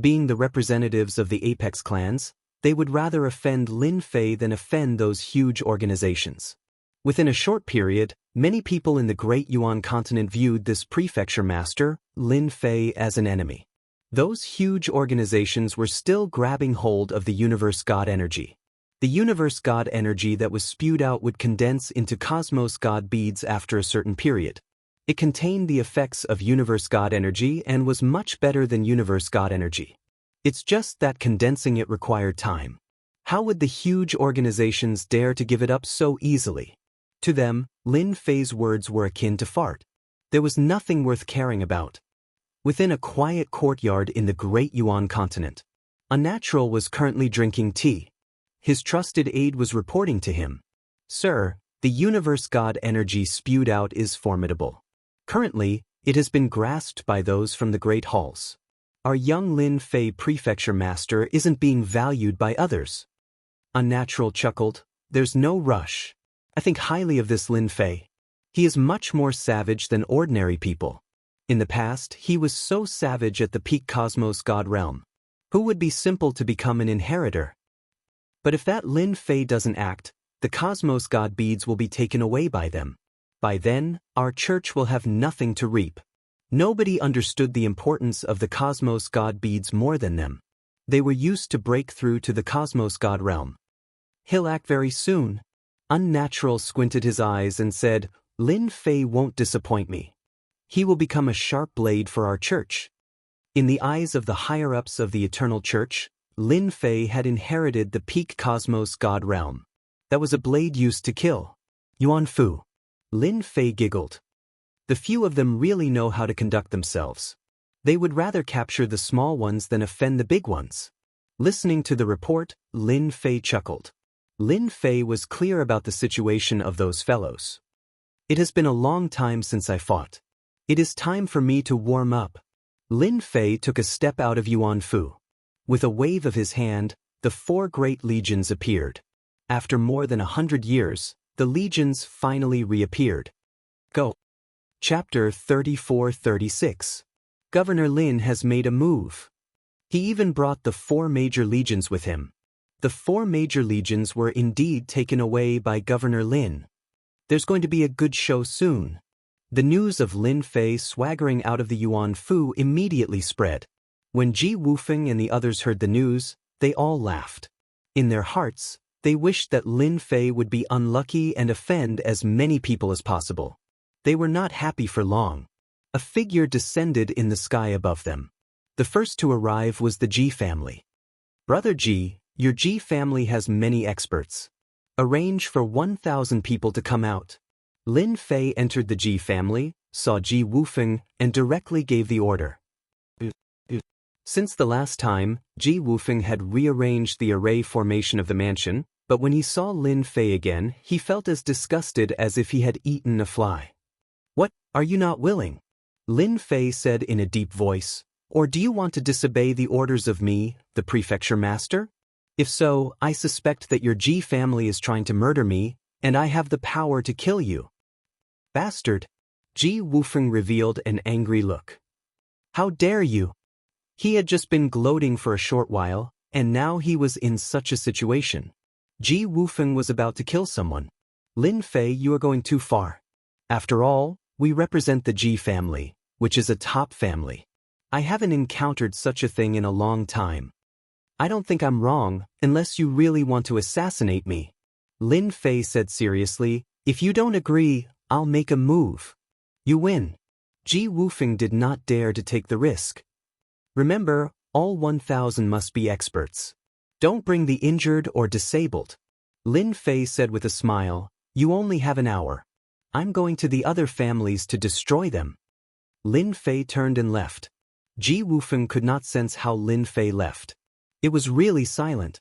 Being the representatives of the apex clans, they would rather offend Lin Fei than offend those huge organizations. Within a short period, many people in the Great Yuan continent viewed this prefecture master, Lin Fei, as an enemy. Those huge organizations were still grabbing hold of the universe god energy. The universe god energy that was spewed out would condense into cosmos god beads after a certain period. It contained the effects of universe god energy and was much better than universe god energy. It's just that condensing it required time. How would the huge organizations dare to give it up so easily? To them, Lin Fei's words were akin to fart. There was nothing worth caring about. Within a quiet courtyard in the Great Yuan continent, a natural was currently drinking tea. His trusted aide was reporting to him. Sir, the universe god energy spewed out is formidable. Currently, it has been grasped by those from the great halls. Our young Lin Fei prefecture master isn't being valued by others. Unnatural chuckled. There's no rush. I think highly of this Lin Fei. He is much more savage than ordinary people. In the past, he was so savage at the peak cosmos god realm. Who would be simple to become an inheritor? But if that Lin Fei doesn't act, the cosmos god beads will be taken away by them. By then, our church will have nothing to reap. Nobody understood the importance of the cosmos god beads more than them. They were used to break through to the cosmos god realm. He'll act very soon. Unnatural squinted his eyes and said, Lin Fei won't disappoint me. He will become a sharp blade for our church. In the eyes of the higher-ups of the eternal church, Lin Fei had inherited the peak cosmos god realm. That was a blade used to kill. Yuan Fu. Lin Fei giggled. The few of them really know how to conduct themselves. They would rather capture the small ones than offend the big ones. Listening to the report, Lin Fei chuckled. Lin Fei was clear about the situation of those fellows. It has been a long time since I fought. It is time for me to warm up. Lin Fei took a step out of Yuan Fu. With a wave of his hand, the four great legions appeared. After more than 100 years, the legions finally reappeared. Go. Chapter 34-36. Governor Lin has made a move. He even brought the 4 major legions with him. The 4 major legions were indeed taken away by Governor Lin. There's going to be a good show soon. The news of Lin Fei swaggering out of the Yuan Fu immediately spread. When Ji Wufeng and the others heard the news, they all laughed. In their hearts, they wished that Lin Fei would be unlucky and offend as many people as possible. They were not happy for long. A figure descended in the sky above them. The first to arrive was the Ji family. Brother Ji, your Ji family has many experts. Arrange for 1,000 people to come out. Lin Fei entered the Ji family, saw Ji Wufeng, and directly gave the order. Since the last time, Ji Wufeng had rearranged the array formation of the mansion, but when he saw Lin Fei again, he felt as disgusted as if he had eaten a fly. What, are you not willing? Lin Fei said in a deep voice, or do you want to disobey the orders of me, the prefecture master? If so, I suspect that your Ji family is trying to murder me, and I have the power to kill you. Bastard! Ji Wufeng revealed an angry look. How dare you? He had just been gloating for a short while, and now he was in such a situation. Ji Wufeng was about to kill someone. Lin Fei, you are going too far. After all, we represent the Ji family, which is a top family. I haven't encountered such a thing in a long time. I don't think I'm wrong, unless you really want to assassinate me. Lin Fei said seriously, if you don't agree, I'll make a move. You win. Ji Wufeng did not dare to take the risk. Remember, all 1,000 must be experts. Don't bring the injured or disabled. Lin Fei said with a smile, you only have an hour. I'm going to the other families to destroy them. Lin Fei turned and left. Ji Wufeng could not sense how Lin Fei left. It was really silent.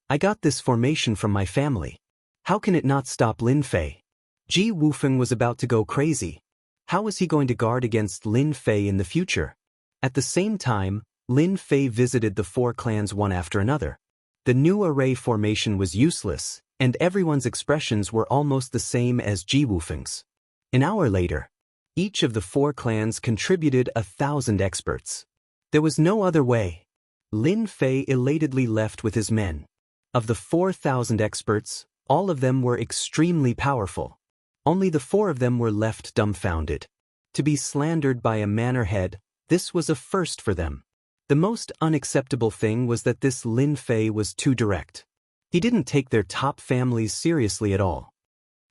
I got this formation from my family. How can it not stop Lin Fei? Ji Wufeng was about to go crazy. How was he going to guard against Lin Fei in the future? At the same time, Lin Fei visited the 4 clans one after another. The new array formation was useless, and everyone's expressions were almost the same as Ji Wufeng's. An hour later, each of the 4 clans contributed 1,000 experts. There was no other way. Lin Fei elatedly left with his men. Of the 4,000 experts, all of them were extremely powerful. Only the 4 of them were left dumbfounded. To be slandered by a manor head, this was a first for them. The most unacceptable thing was that this Lin Fei was too direct. He didn't take their top families seriously at all.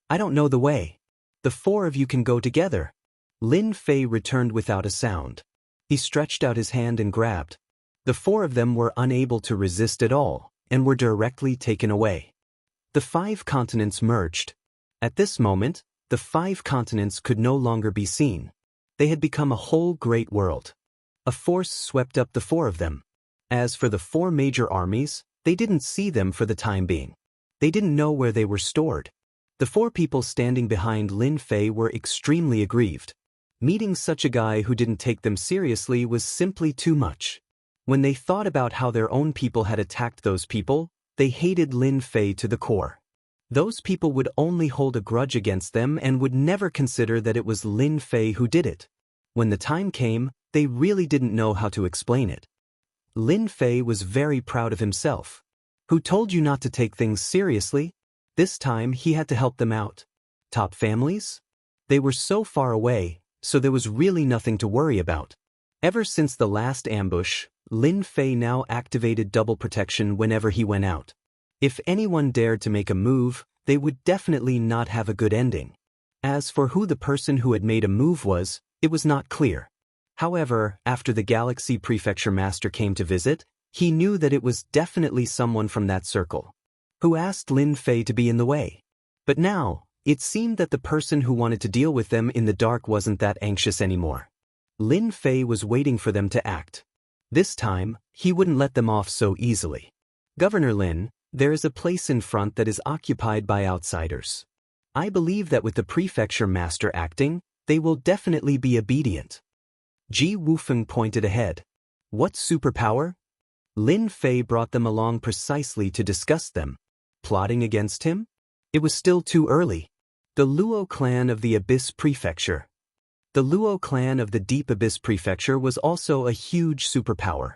I don't know the way. The 4 of you can go together. Lin Fei returned without a sound. He stretched out his hand and grabbed. The 4 of them were unable to resist at all, and were directly taken away. The 5 continents merged. At this moment, the 5 continents could no longer be seen. They had become a whole great world. A force swept up the 4 of them. As for the 4 major armies, they didn't see them for the time being. They didn't know where they were stored. The 4 people standing behind Lin Fei were extremely aggrieved. Meeting such a guy who didn't take them seriously was simply too much. When they thought about how their own people had attacked those people, they hated Lin Fei to the core. Those people would only hold a grudge against them and would never consider that it was Lin Fei who did it. When the time came, they really didn't know how to explain it. Lin Fei was very proud of himself. Who told you not to take things seriously? This time he had to help them out. Top families? They were so far away, so there was really nothing to worry about. Ever since the last ambush, Lin Fei now activated double protection whenever he went out. If anyone dared to make a move, they would definitely not have a good ending. As for who the person who had made a move was, it was not clear. However, after the Galaxy Prefecture Master came to visit, he knew that it was definitely someone from that circle, who asked Lin Fei to be in the way. But now, it seemed that the person who wanted to deal with them in the dark wasn't that anxious anymore. Lin Fei was waiting for them to act. This time, he wouldn't let them off so easily. Governor Lin, there is a place in front that is occupied by outsiders. I believe that with the Prefecture Master acting, they will definitely be obedient. Ji Wufeng pointed ahead. What superpower? Lin Fei brought them along precisely to discuss them. Plotting against him? It was still too early. The Luo clan of the Abyss Prefecture. The Luo clan of the Deep Abyss Prefecture was also a huge superpower.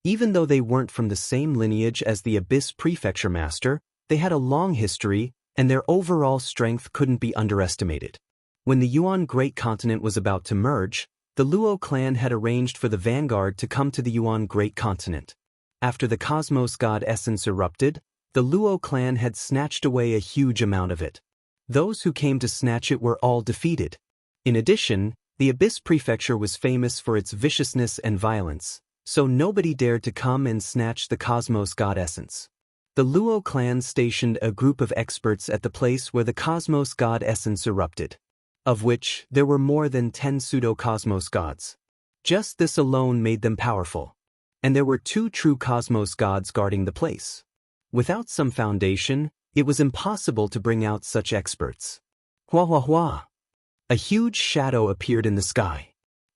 Even though they weren't from the same lineage as the Abyss Prefecture Master, they had a long history, and their overall strength couldn't be underestimated. When the Yuan Great Continent was about to merge, the Luo clan had arranged for the vanguard to come to the Yuan Great Continent. After the Cosmos God Essence erupted, the Luo clan had snatched away a huge amount of it. Those who came to snatch it were all defeated. In addition, the Abyss Prefecture was famous for its viciousness and violence, so nobody dared to come and snatch the Cosmos God Essence. The Luo clan stationed a group of experts at the place where the Cosmos God Essence erupted, of which there were more than 10 pseudo-cosmos gods. Just this alone made them powerful. And there were 2 true cosmos gods guarding the place. Without some foundation, it was impossible to bring out such experts. Hua hua hua! A huge shadow appeared in the sky.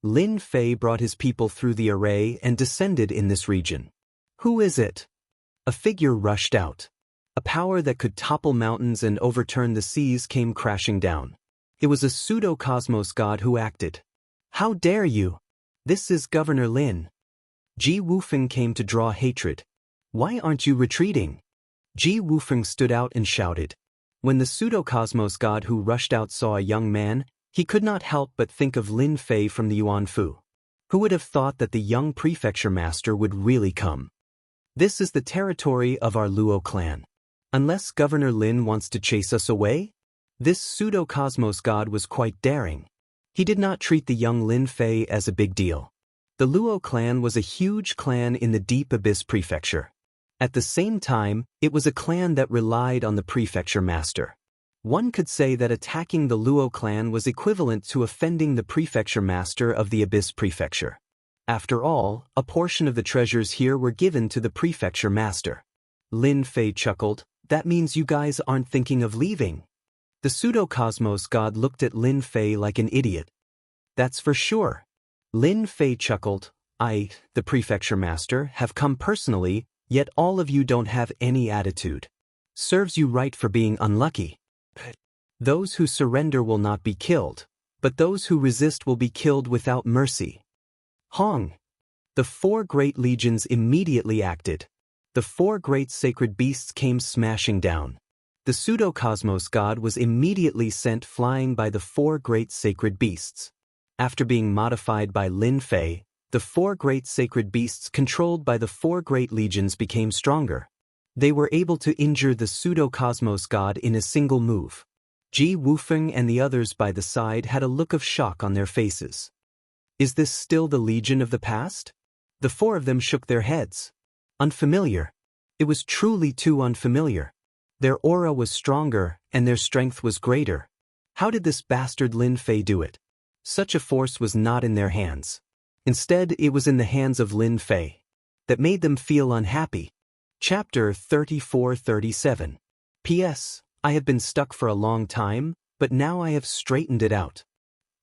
Lin Fei brought his people through the array and descended in this region. Who is it? A figure rushed out. A power that could topple mountains and overturn the seas came crashing down. It was a pseudo-cosmos god who acted. How dare you? This is Governor Lin. Ji Wufeng came to draw hatred. Why aren't you retreating? Ji Wufeng stood out and shouted. When the pseudo-cosmos god who rushed out saw a young man, he could not help but think of Lin Fei from the Yuan Fu. Who would have thought that the young prefecture master would really come? This is the territory of our Luo clan. Unless Governor Lin wants to chase us away? This pseudo-cosmos god was quite daring. He did not treat the young Lin Fei as a big deal. The Luo clan was a huge clan in the Deep Abyss Prefecture. At the same time, it was a clan that relied on the prefecture master. One could say that attacking the Luo clan was equivalent to offending the prefecture master of the Abyss Prefecture. After all, a portion of the treasures here were given to the prefecture master. Lin Fei chuckled, "That means you guys aren't thinking of leaving." The pseudo-cosmos god looked at Lin Fei like an idiot. "That's for sure." Lin Fei chuckled, "I, the prefecture master, have come personally, yet all of you don't have any attitude. Serves you right for being unlucky. Those who surrender will not be killed, but those who resist will be killed without mercy." Hong! The 4 great legions immediately acted. The 4 great sacred beasts came smashing down. The pseudo-cosmos god was immediately sent flying by the 4 great sacred beasts. After being modified by Lin Fei, the 4 great sacred beasts controlled by the 4 great legions became stronger. They were able to injure the pseudo-cosmos god in a single move. Ji Wufeng and the others by the side had a look of shock on their faces. Is this still the legion of the past? The 4 of them shook their heads. Unfamiliar. It was truly too unfamiliar. Their aura was stronger, and their strength was greater. How did this bastard Lin Fei do it? Such a force was not in their hands. Instead, it was in the hands of Lin Fei. That made them feel unhappy. Chapter 34-37. P.S. I have been stuck for a long time, but now I have straightened it out.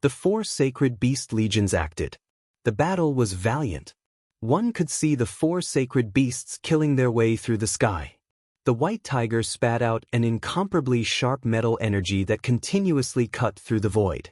The 4 sacred beast legions acted. The battle was valiant. One could see the 4 sacred beasts killing their way through the sky. The white tiger spat out an incomparably sharp metal energy that continuously cut through the void.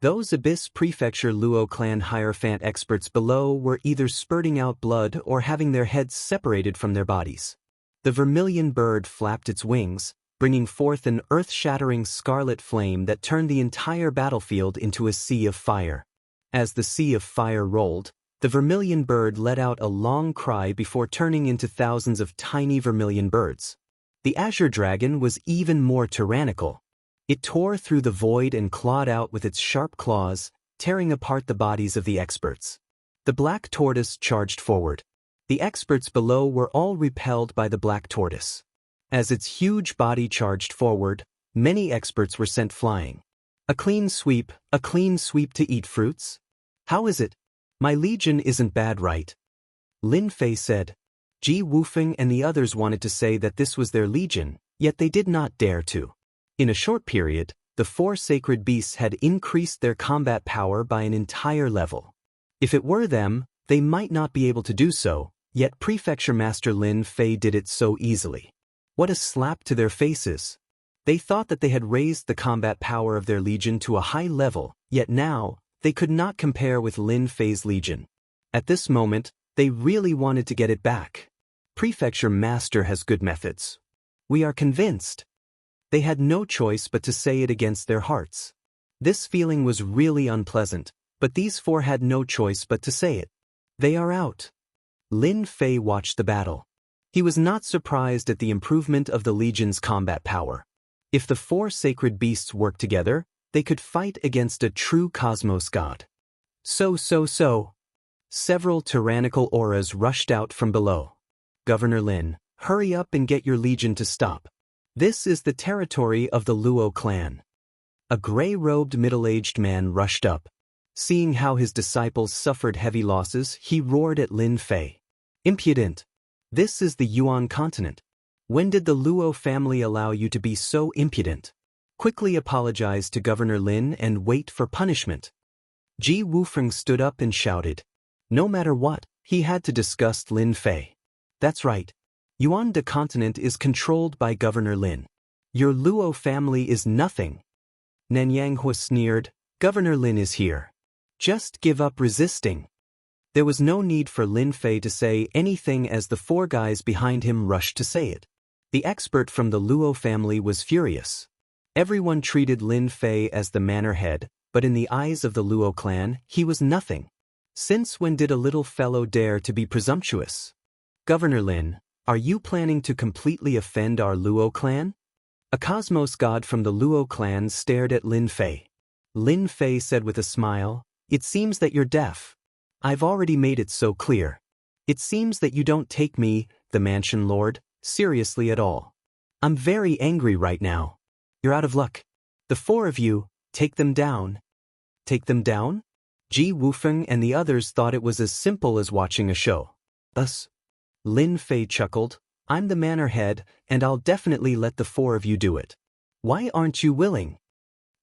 Those Abyss Prefecture Luo clan Hierophant experts below were either spurting out blood or having their heads separated from their bodies. The vermilion bird flapped its wings, bringing forth an earth-shattering scarlet flame that turned the entire battlefield into a sea of fire. As the sea of fire rolled, the vermilion bird let out a long cry before turning into thousands of tiny vermilion birds. The azure dragon was even more tyrannical. It tore through the void and clawed out with its sharp claws, tearing apart the bodies of the experts. The black tortoise charged forward. The experts below were all repelled by the black tortoise. As its huge body charged forward, many experts were sent flying. A clean sweep to eat fruits? How is it? My legion isn't bad, right? Lin Fei said. Ji Wufeng and the others wanted to say that this was their legion, yet they did not dare to. In a short period, the 4 sacred beasts had increased their combat power by an entire level. If it were them, they might not be able to do so, yet Prefecture Master Lin Fei did it so easily. What a slap to their faces. They thought that they had raised the combat power of their legion to a high level, yet now, they could not compare with Lin Fei's legion. At this moment, they really wanted to get it back. Prefecture Master has good methods. We are convinced. They had no choice but to say it against their hearts. This feeling was really unpleasant, but these 4 had no choice but to say it. They are out. Lin Fei watched the battle. He was not surprised at the improvement of the legion's combat power. If the 4 sacred beasts worked together, they could fight against a true cosmos god. So. Several tyrannical auras rushed out from below. Governor Lin, hurry up and get your legion to stop. This is the territory of the Luo clan. A gray-robed middle-aged man rushed up. Seeing how his disciples suffered heavy losses, he roared at Lin Fei. Impudent! This is the Yuan continent. When did the Luo family allow you to be so impudent? Quickly apologize to Governor Lin and wait for punishment. Ji Wufeng stood up and shouted. No matter what, he had to disgust Lin Fei. That's right. Yuan de continent is controlled by Governor Lin. Your Luo family is nothing. Nanyang Hua sneered. Governor Lin is here. Just give up resisting. There was no need for Lin Fei to say anything as the 4 guys behind him rushed to say it. The expert from the Luo family was furious. Everyone treated Lin Fei as the manor head, but in the eyes of the Luo clan, he was nothing. Since when did a little fellow dare to be presumptuous? Governor Lin, are you planning to completely offend our Luo clan? A cosmos god from the Luo clan stared at Lin Fei. Lin Fei said with a smile, "It seems that you're deaf. I've already made it so clear. It seems that you don't take me, the mansion lord, seriously at all. I'm very angry right now. You're out of luck. The four of you, take them down." Take them down? Ji Wufeng and the others thought it was as simple as watching a show. Us? Lin Fei chuckled, "I'm the manor head, and I'll definitely let the four of you do it. Why aren't you willing?"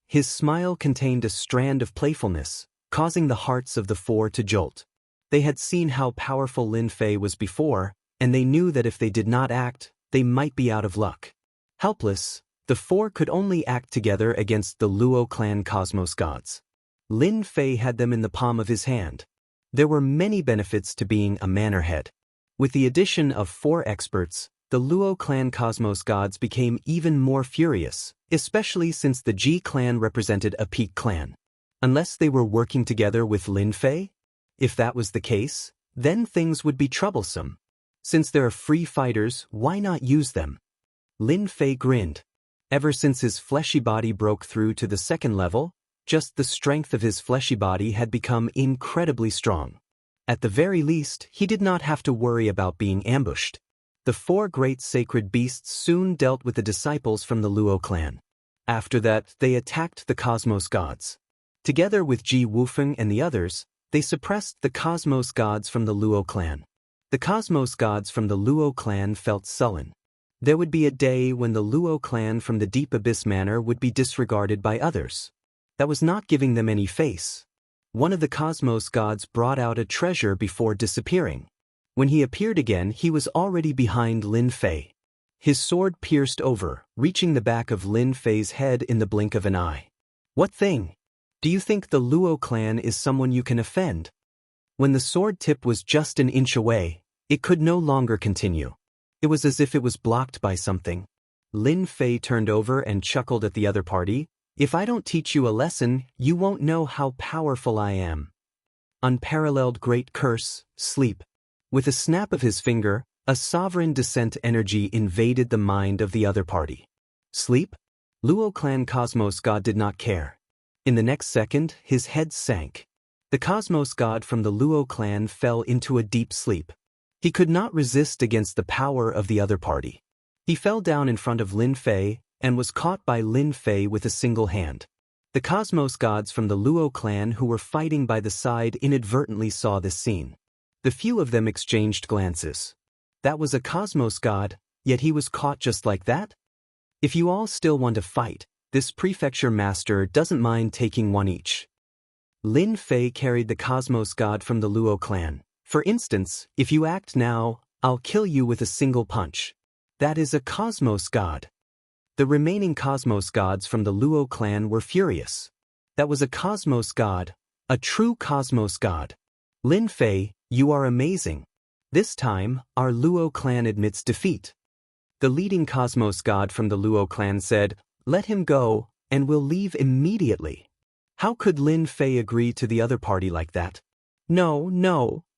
His smile contained a strand of playfulness, causing the hearts of the four to jolt. They had seen how powerful Lin Fei was before, and they knew that if they did not act, they might be out of luck. Helpless, the four could only act together against the Luo clan cosmos gods. Lin Fei had them in the palm of his hand. There were many benefits to being a manor head. With the addition of 4 experts, the Luo clan cosmos gods became even more furious, especially since the Ji clan represented a peak clan. Unless they were working together with Lin Fei? If that was the case, then things would be troublesome. Since there are free fighters, why not use them? Lin Fei grinned. Ever since his fleshy body broke through to the 2nd level, just the strength of his fleshy body had become incredibly strong. At the very least, he did not have to worry about being ambushed. The 4 great sacred beasts soon dealt with the disciples from the Luo clan. After that, they attacked the cosmos gods. Together with Ji Wufeng and the others, they suppressed the cosmos gods from the Luo clan. The cosmos gods from the Luo clan felt sullen. There would be a day when the Luo clan from the Deep Abyss Manor would be disregarded by others. That was not giving them any face. One of the cosmos gods brought out a treasure before disappearing. When he appeared again, he was already behind Lin Fei. His sword pierced over, reaching the back of Lin Fei's head in the blink of an eye. What thing? Do you think the Luo clan is someone you can offend? When the sword tip was just an inch away, it could no longer continue. It was as if it was blocked by something. Lin Fei turned over and chuckled at the other party. "If I don't teach you a lesson, you won't know how powerful I am." Unparalleled great curse, sleep. With a snap of his finger, a sovereign descent energy invaded the mind of the other party. Sleep? Luo clan cosmos god did not care. In the next second, his head sank. The cosmos god from the Luo clan fell into a deep sleep. He could not resist against the power of the other party. He fell down in front of Lin Fei and was caught by Lin Fei with a single hand. The cosmos gods from the Luo clan who were fighting by the side inadvertently saw this scene. The few of them exchanged glances. That was a cosmos god, yet he was caught just like that? If you all still want to fight, this prefecture master doesn't mind taking one each. Lin Fei carried the cosmos god from the Luo clan. For instance, if you act now, I'll kill you with a single punch. That is a cosmos god. The remaining cosmos gods from the Luo clan were furious. That was a cosmos god, a true cosmos god. Lin Fei, you are amazing. This time, our Luo clan admits defeat. The leading cosmos god from the Luo clan said, "Let him go, and we'll leave immediately." How could Lin Fei agree to the other party like that? No,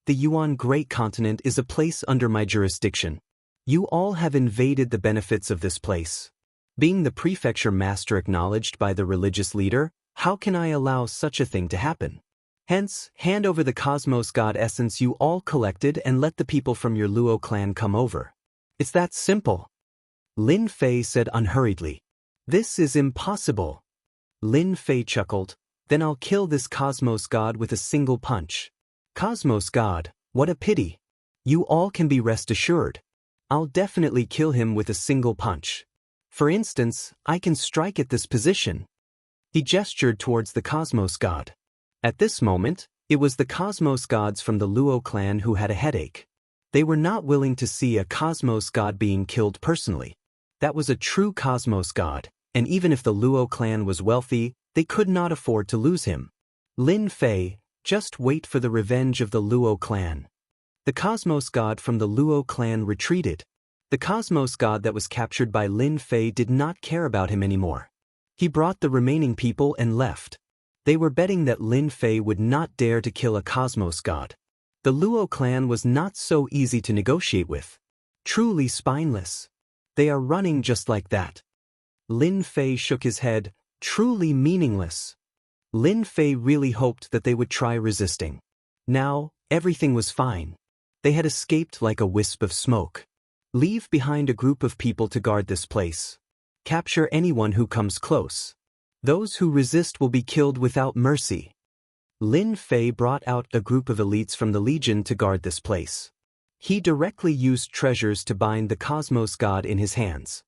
the Yuan Great Continent is a place under my jurisdiction. You all have invaded the benefits of this place. Being the prefecture master acknowledged by the religious leader, how can I allow such a thing to happen? Hence, hand over the cosmos god essence you all collected and let the people from your Luo clan come over. It's that simple. Lin Fei said unhurriedly. This is impossible. Lin Fei chuckled. Then I'll kill this cosmos god with a single punch. Cosmos god, what a pity. You all can be rest assured. I'll definitely kill him with a single punch. For instance, I can strike at this position. He gestured towards the cosmos god. At this moment, it was the cosmos gods from the Luo clan who had a headache. They were not willing to see a cosmos god being killed personally. That was a true cosmos god, and even if the Luo clan was wealthy, they could not afford to lose him. Lin Fei, just wait for the revenge of the Luo clan. The cosmos god from the Luo clan retreated. The cosmos god that was captured by Lin Fei did not care about him anymore. He brought the remaining people and left. They were betting that Lin Fei would not dare to kill a cosmos god. The Luo clan was not so easy to negotiate with. Truly spineless. They are running just like that. Lin Fei shook his head, truly meaningless. Lin Fei really hoped that they would try resisting. Now, everything was fine. They had escaped like a wisp of smoke. Leave behind a group of people to guard this place. Capture anyone who comes close. Those who resist will be killed without mercy. Lin Fei brought out a group of elites from the Legion to guard this place. He directly used treasures to bind the cosmos god in his hands.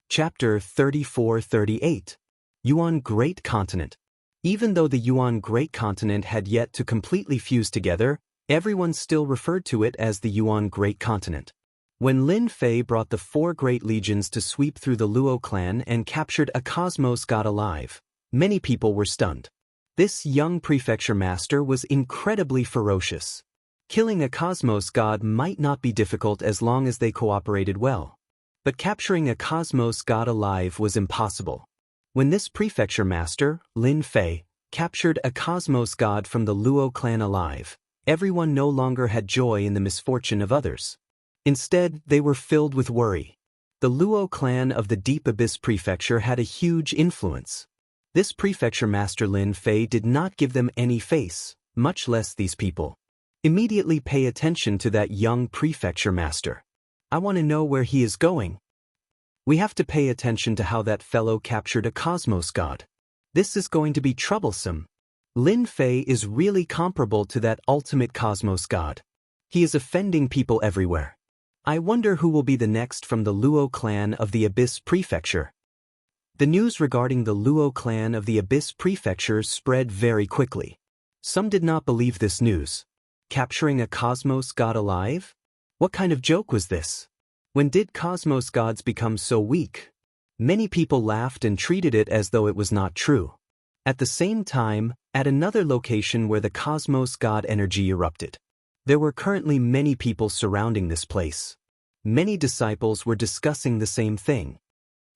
Chapter 34-38. Yuan Great Continent. Even though the Yuan Great Continent had yet to completely fuse together, everyone still referred to it as the Yuan Great Continent. When Lin Fei brought the 4 great legions to sweep through the Luo clan and captured a cosmos god alive, many people were stunned. This young prefecture master was incredibly ferocious. Killing a cosmos god might not be difficult as long as they cooperated well. But capturing a cosmos god alive was impossible. When this prefecture master, Lin Fei, captured a cosmos god from the Luo clan alive, everyone no longer had joy in the misfortune of others. Instead, they were filled with worry. The Luo clan of the Deep Abyss Prefecture had a huge influence. This prefecture master Lin Fei did not give them any face, much less these people. Immediately pay attention to that young prefecture master. I want to know where he is going. We have to pay attention to how that fellow captured a cosmos god. This is going to be troublesome. Lin Fei is really comparable to that ultimate cosmos god. He is offending people everywhere. I wonder who will be the next from the Luo clan of the Abyss Prefecture. The news regarding the Luo clan of the Abyss Prefecture spread very quickly. Some did not believe this news. Capturing a cosmos god alive? What kind of joke was this? When did cosmos gods become so weak? Many people laughed and treated it as though it was not true. At the same time, at another location where the cosmos god energy erupted, there were currently many people surrounding this place. Many disciples were discussing the same thing.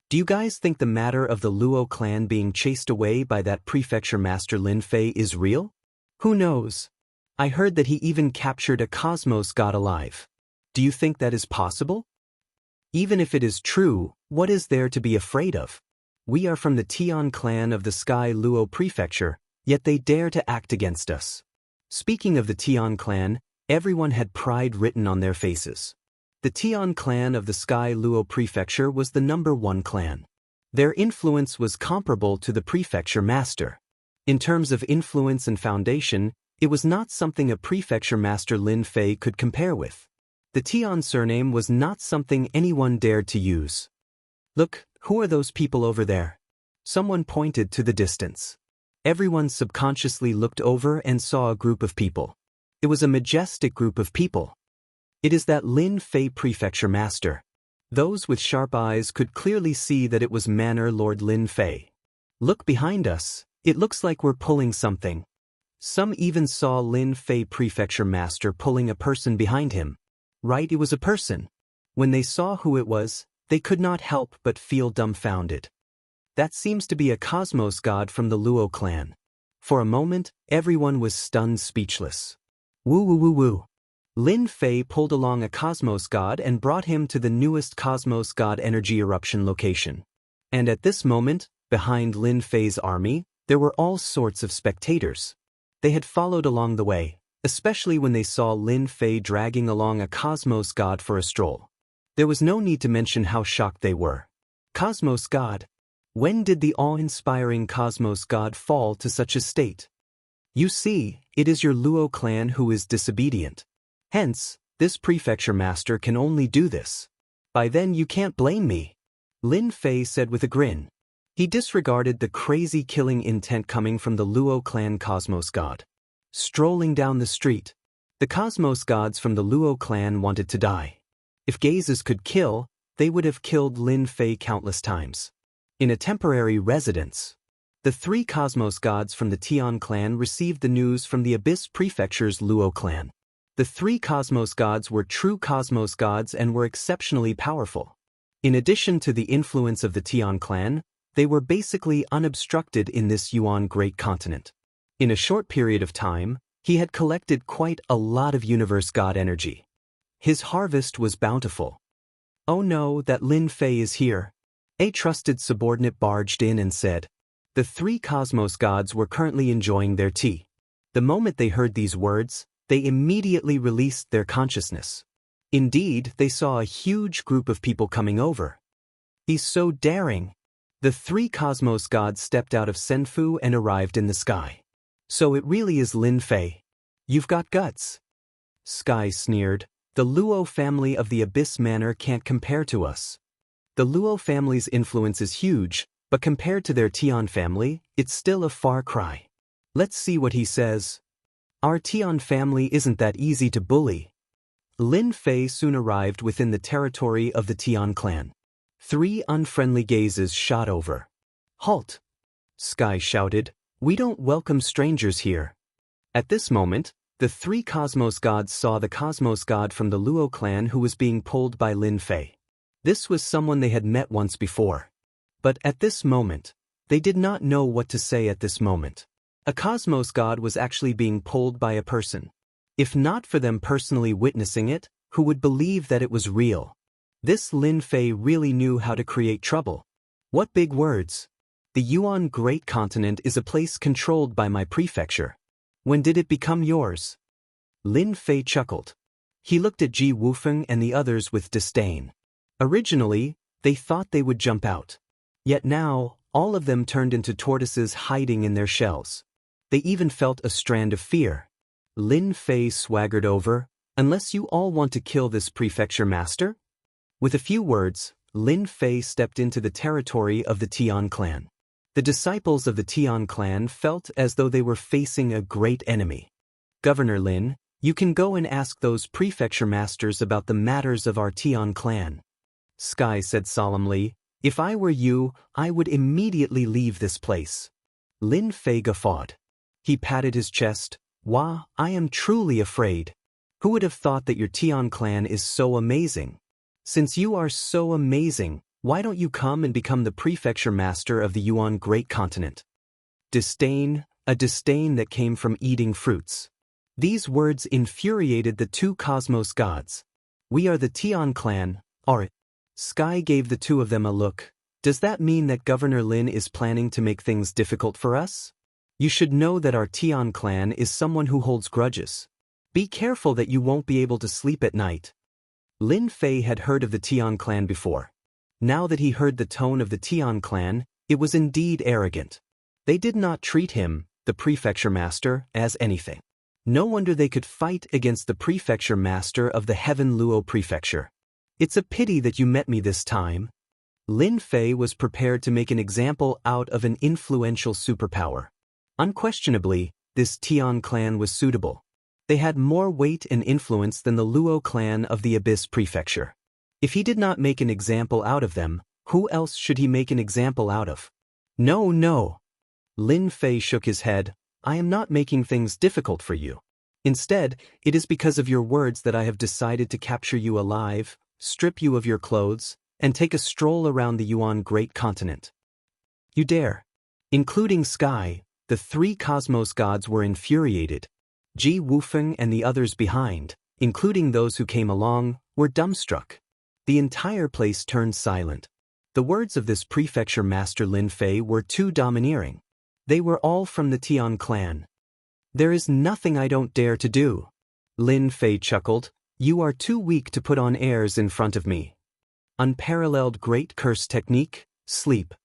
Do you guys think the matter of the Luo clan being chased away by that prefecture master Lin Fei is real? Who knows? I heard that he even captured a cosmos god alive. Do you think that is possible? Even if it is true, what is there to be afraid of? We are from the Tian clan of the Sky Luo Prefecture, yet they dare to act against us. Speaking of the Tian clan, everyone had pride written on their faces. The Tian clan of the Sky Luo Prefecture was the #1 clan. Their influence was comparable to the prefecture master. In terms of influence and foundation, it was not something a prefecture master Lin Fei could compare with. The Tian surname was not something anyone dared to use. Look, who are those people over there? Someone pointed to the distance. Everyone subconsciously looked over and saw a group of people. It was a majestic group of people. It is that Lin Fei prefecture master. Those with sharp eyes could clearly see that it was Manor Lord Lin Fei. Look behind us, it looks like we're pulling something. Some even saw Lin Fei prefecture master pulling a person behind him. Right, it was a person. When they saw who it was, they could not help but feel dumbfounded. That seems to be a cosmos god from the Luo clan. For a moment, everyone was stunned speechless. Woo woo woo woo. Lin Fei pulled along a cosmos god and brought him to the newest cosmos god energy eruption location. And at this moment, behind Lin Fei's army, there were all sorts of spectators. They had followed along the way, especially when they saw Lin Fei dragging along a cosmos god for a stroll. There was no need to mention how shocked they were. Cosmos god? When did the awe-inspiring cosmos god fall to such a state? You see, it is your Luo clan who is disobedient. Hence, this prefecture master can only do this. By then you can't blame me, Lin Fei said with a grin. He disregarded the crazy killing intent coming from the Luo clan cosmos god. Strolling down the street, the cosmos gods from the Luo clan wanted to die. If gazes could kill, they would have killed Lin Fei countless times. In a temporary residence, the 3 cosmos gods from the Tian clan received the news from the Abyss Prefecture's Luo clan. The 3 cosmos gods were true cosmos gods and were exceptionally powerful. In addition to the influence of the Tian clan, they were basically unobstructed in this Yuan Great Continent. In a short period of time, he had collected quite a lot of universe god energy. His harvest was bountiful. "Oh no, that Lin Fei is here." A trusted subordinate barged in and said. The three cosmos gods were currently enjoying their tea. The moment they heard these words, they immediately released their consciousness. Indeed, they saw a huge group of people coming over. "He's so daring." The three cosmos gods stepped out of Senfu and arrived in the sky. "So it really is Lin Fei. You've got guts." Sky sneered. "The Luo family of the Abyss Manor can't compare to us." The Luo family's influence is huge, but compared to their Tian family, it's still a far cry. Let's see what he says. "Our Tian family isn't that easy to bully." Lin Fei soon arrived within the territory of the Tian clan. Three unfriendly gazes shot over. "Halt!" Sky shouted. "We don't welcome strangers here." At this moment, the three cosmos gods saw the cosmos god from the Luo clan who was being pulled by Lin Fei. This was someone they had met once before. But at this moment, they did not know what to say at this moment. A cosmos god was actually being pulled by a person. If not for them personally witnessing it, who would believe that it was real? This Lin Fei really knew how to create trouble. What big words! The Yuan Great Continent is a place controlled by my prefecture. When did it become yours? Lin Fei chuckled. He looked at Ji Wufeng and the others with disdain. Originally, they thought they would jump out. Yet now, all of them turned into tortoises hiding in their shells. They even felt a strand of fear. Lin Fei swaggered over. "Unless you all want to kill this prefecture master?" With a few words, Lin Fei stepped into the territory of the Tian clan. The disciples of the Tian clan felt as though they were facing a great enemy. "Governor Lin, you can go and ask those prefecture masters about the matters of our Tian clan." Sky said solemnly, "If I were you, I would immediately leave this place." Lin Fei guffawed. He patted his chest. "Wah, I am truly afraid. Who would have thought that your Tian clan is so amazing? Since you are so amazing, why don't you come and become the prefecture master of the Yuan Great Continent?" Disdain, a disdain that came from eating fruits. These words infuriated the two cosmos gods. "We are the Tian clan, are it?" Sky gave the two of them a look. "Does that mean that Governor Lin is planning to make things difficult for us? You should know that our Tian clan is someone who holds grudges. Be careful that you won't be able to sleep at night." Lin Fei had heard of the Tian clan before. Now that he heard the tone of the Tian clan, it was indeed arrogant. They did not treat him, the prefecture master, as anything. No wonder they could fight against the prefecture master of the Heaven Luo prefecture. "It's a pity that you met me this time." Lin Fei was prepared to make an example out of an influential superpower. Unquestionably, this Tian clan was suitable. They had more weight and influence than the Luo clan of the Abyss prefecture. If he did not make an example out of them, who else should he make an example out of? "No, no." Lin Fei shook his head. "I am not making things difficult for you. Instead, it is because of your words that I have decided to capture you alive, strip you of your clothes, and take a stroll around the Yuan Great Continent." "You dare?" Including Sky, the three cosmos gods were infuriated. Ji Wufeng and the others behind, including those who came along, were dumbstruck. The entire place turned silent. The words of this prefecture master Lin Fei were too domineering. They were all from the Tian clan. "There is nothing I don't dare to do." Lin Fei chuckled. "You are too weak to put on airs in front of me." Unparalleled Great Curse Technique, Sleep.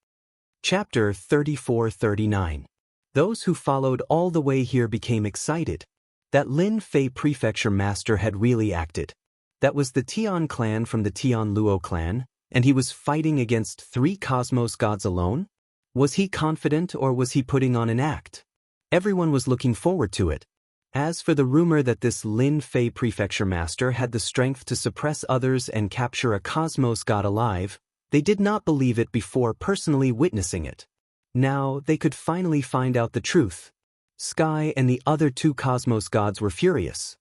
Chapter 34-39. Those who followed all the way here became excited. That Lin Fei prefecture master had really acted. That was the Tian clan from the Tian Luo clan, and he was fighting against three cosmos gods alone? Was he confident or was he putting on an act? Everyone was looking forward to it. As for the rumor that this Lin Fei prefecture master had the strength to suppress others and capture a cosmos god alive, they did not believe it before personally witnessing it. Now they could finally find out the truth. Sky and the other two cosmos gods were furious.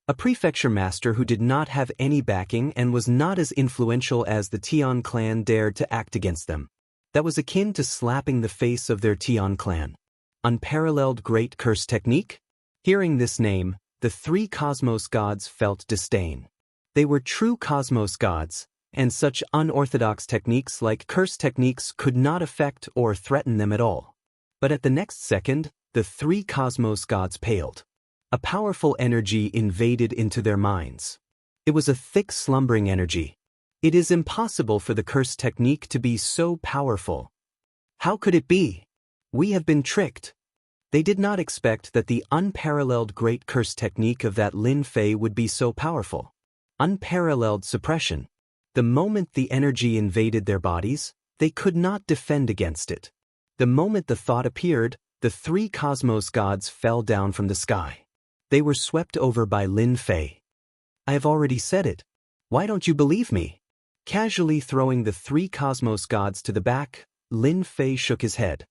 A prefecture master who did not have any backing and was not as influential as the Tian clan dared to act against them. That was akin to slapping the face of their Tian clan. Unparalleled Great Curse Technique? Hearing this name, the three cosmos gods felt disdain. They were true cosmos gods, and such unorthodox techniques like curse techniques could not affect or threaten them at all. But at the next second, the three cosmos gods paled. A powerful energy invaded into their minds. It was a thick slumbering energy. It is impossible for the curse technique to be so powerful. How could it be? We have been tricked. They did not expect that the unparalleled great curse technique of that Lin Fei would be so powerful. Unparalleled suppression. The moment the energy invaded their bodies, they could not defend against it. The moment the thought appeared, the three cosmos gods fell down from the sky. They were swept over by Lin Fei. I have already said it. Why don't you believe me? Casually throwing the three cosmos gods to the back, Lin Fei shook his head.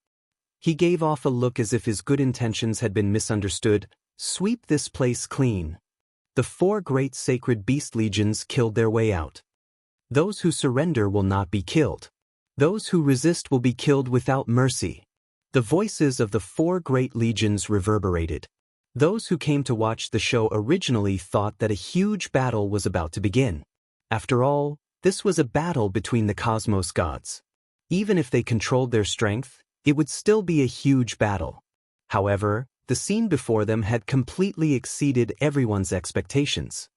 He gave off a look as if his good intentions had been misunderstood. Sweep this place clean. The four great sacred beast legions killed their way out. Those who surrender will not be killed. Those who resist will be killed without mercy. The voices of the four great legions reverberated. Those who came to watch the show originally thought that a huge battle was about to begin. After all, this was a battle between the cosmos gods. Even if they controlled their strength, it would still be a huge battle. However, the scene before them had completely exceeded everyone's expectations.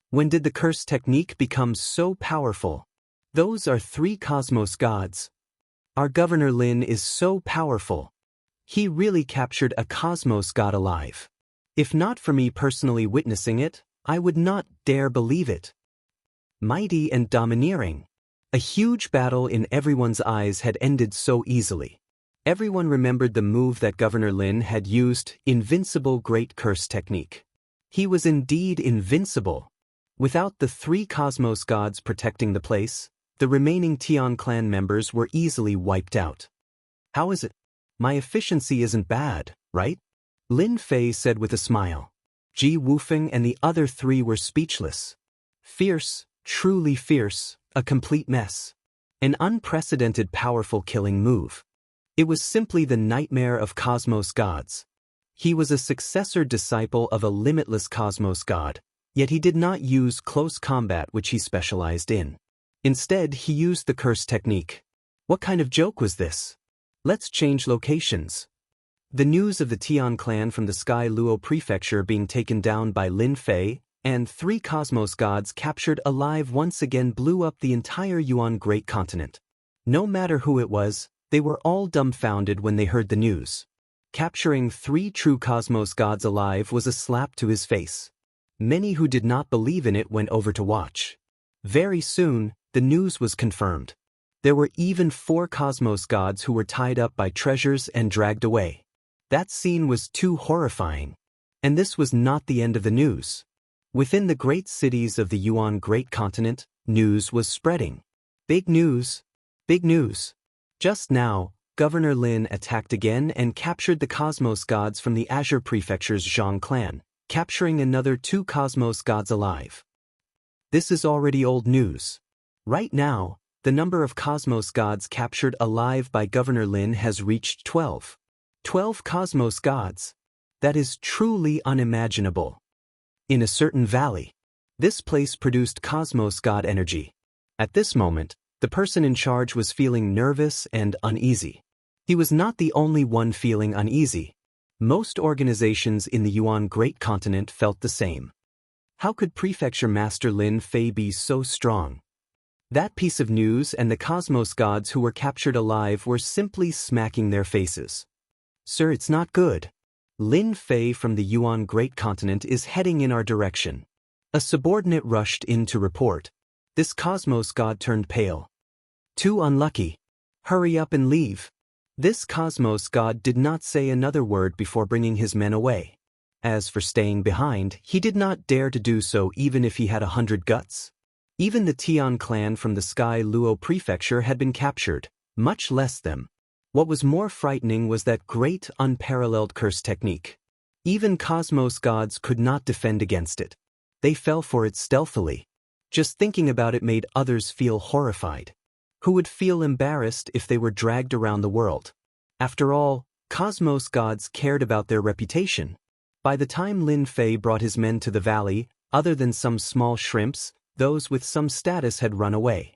When did the curse technique become so powerful? Those are three cosmos gods. Our Governor Lin is so powerful. He really captured a cosmos god alive. If not for me personally witnessing it, I would not dare believe it. Mighty and domineering. A huge battle in everyone's eyes had ended so easily. Everyone remembered the move that Governor Lin had used, invincible great curse technique. He was indeed invincible. Without the three cosmos gods protecting the place, the remaining Tian clan members were easily wiped out. How is it? My efficiency isn't bad, right? Lin Fei said with a smile. Ji Wufeng and the other three were speechless. Fierce, truly fierce, a complete mess. An unprecedented powerful killing move. It was simply the nightmare of cosmos gods. He was a successor disciple of a limitless cosmos god, yet he did not use close combat which he specialized in. Instead, he used the curse technique. What kind of joke was this? Let's change locations. The news of the Tian clan from the Sky Luo prefecture being taken down by Lin Fei and three cosmos gods captured alive once again blew up the entire Yuan Great Continent. No matter who it was, they were all dumbfounded when they heard the news. Capturing three true cosmos gods alive was a slap to his face. Many who did not believe in it went over to watch. Very soon, the news was confirmed. There were even 4 cosmos gods who were tied up by treasures and dragged away. That scene was too horrifying. And this was not the end of the news. Within the great cities of the Yuan Great Continent, news was spreading. Big news. Big news. Just now, Governor Lin attacked again and captured the cosmos gods from the Azure Prefecture's Zhang clan, capturing another 2 cosmos gods alive. This is already old news. Right now, the number of cosmos gods captured alive by Governor Lin has reached 12. 12 cosmos gods. That is truly unimaginable. In a certain valley, this place produced cosmos god energy. At this moment, the person in charge was feeling nervous and uneasy. He was not the only one feeling uneasy. Most organizations in the Yuan Great Continent felt the same. How could Prefecture Master Lin Fei be so strong? That piece of news and the cosmos gods who were captured alive were simply smacking their faces. Sir, it's not good. Lin Fei from the Yuan Great Continent is heading in our direction. A subordinate rushed in to report. This cosmos god turned pale. Too unlucky. Hurry up and leave. This cosmos god did not say another word before bringing his men away. As for staying behind, he did not dare to do so even if he had 100 guts. Even the Tian clan from the Sky Luo prefecture had been captured, much less them. What was more frightening was that great unparalleled curse technique. Even cosmos gods could not defend against it. They fell for it stealthily. Just thinking about it made others feel horrified. Who would feel embarrassed if they were dragged around the world? After all, Cosmos gods cared about their reputation. By the time Lin Fei brought his men to the valley, other than some small shrimps, those with some status had run away.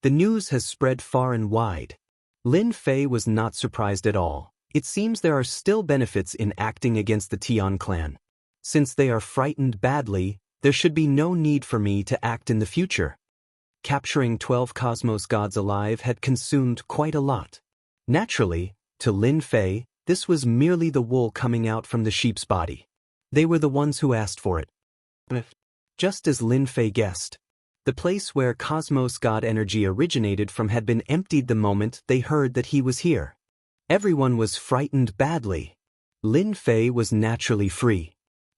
The news has spread far and wide. Lin Fei was not surprised at all. It seems there are still benefits in acting against the Tian clan. Since they are frightened badly, there should be no need for me to act in the future. Capturing 12 cosmos gods alive had consumed quite a lot. Naturally, to Lin Fei, this was merely the wool coming out from the sheep's body. They were the ones who asked for it. Just as Lin Fei guessed, the place where cosmos god energy originated from had been emptied the moment they heard that he was here. Everyone was frightened badly. Lin Fei was naturally free.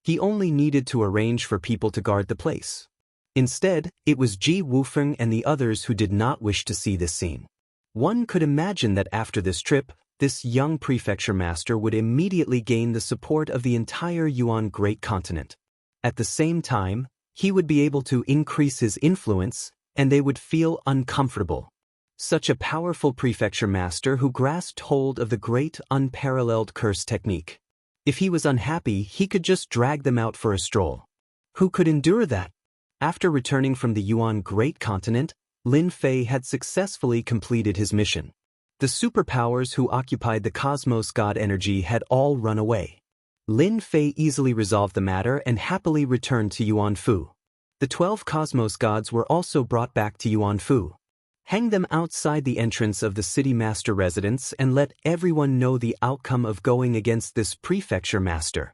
He only needed to arrange for people to guard the place. Instead, it was Ji Wufeng and the others who did not wish to see this scene. One could imagine that after this trip, this young prefecture master would immediately gain the support of the entire Yuan Great Continent. At the same time, he would be able to increase his influence, and they would feel uncomfortable. Such a powerful prefecture master who grasped hold of the great unparalleled curse technique. If he was unhappy, he could just drag them out for a stroll. Who could endure that? After returning from the Yuan Great Continent, Lin Fei had successfully completed his mission. The superpowers who occupied the cosmos god energy had all run away. Lin Fei easily resolved the matter and happily returned to Yuanfu. The 12 cosmos gods were also brought back to Yuanfu. Hang them outside the entrance of the city master residence and let everyone know the outcome of going against this prefecture master.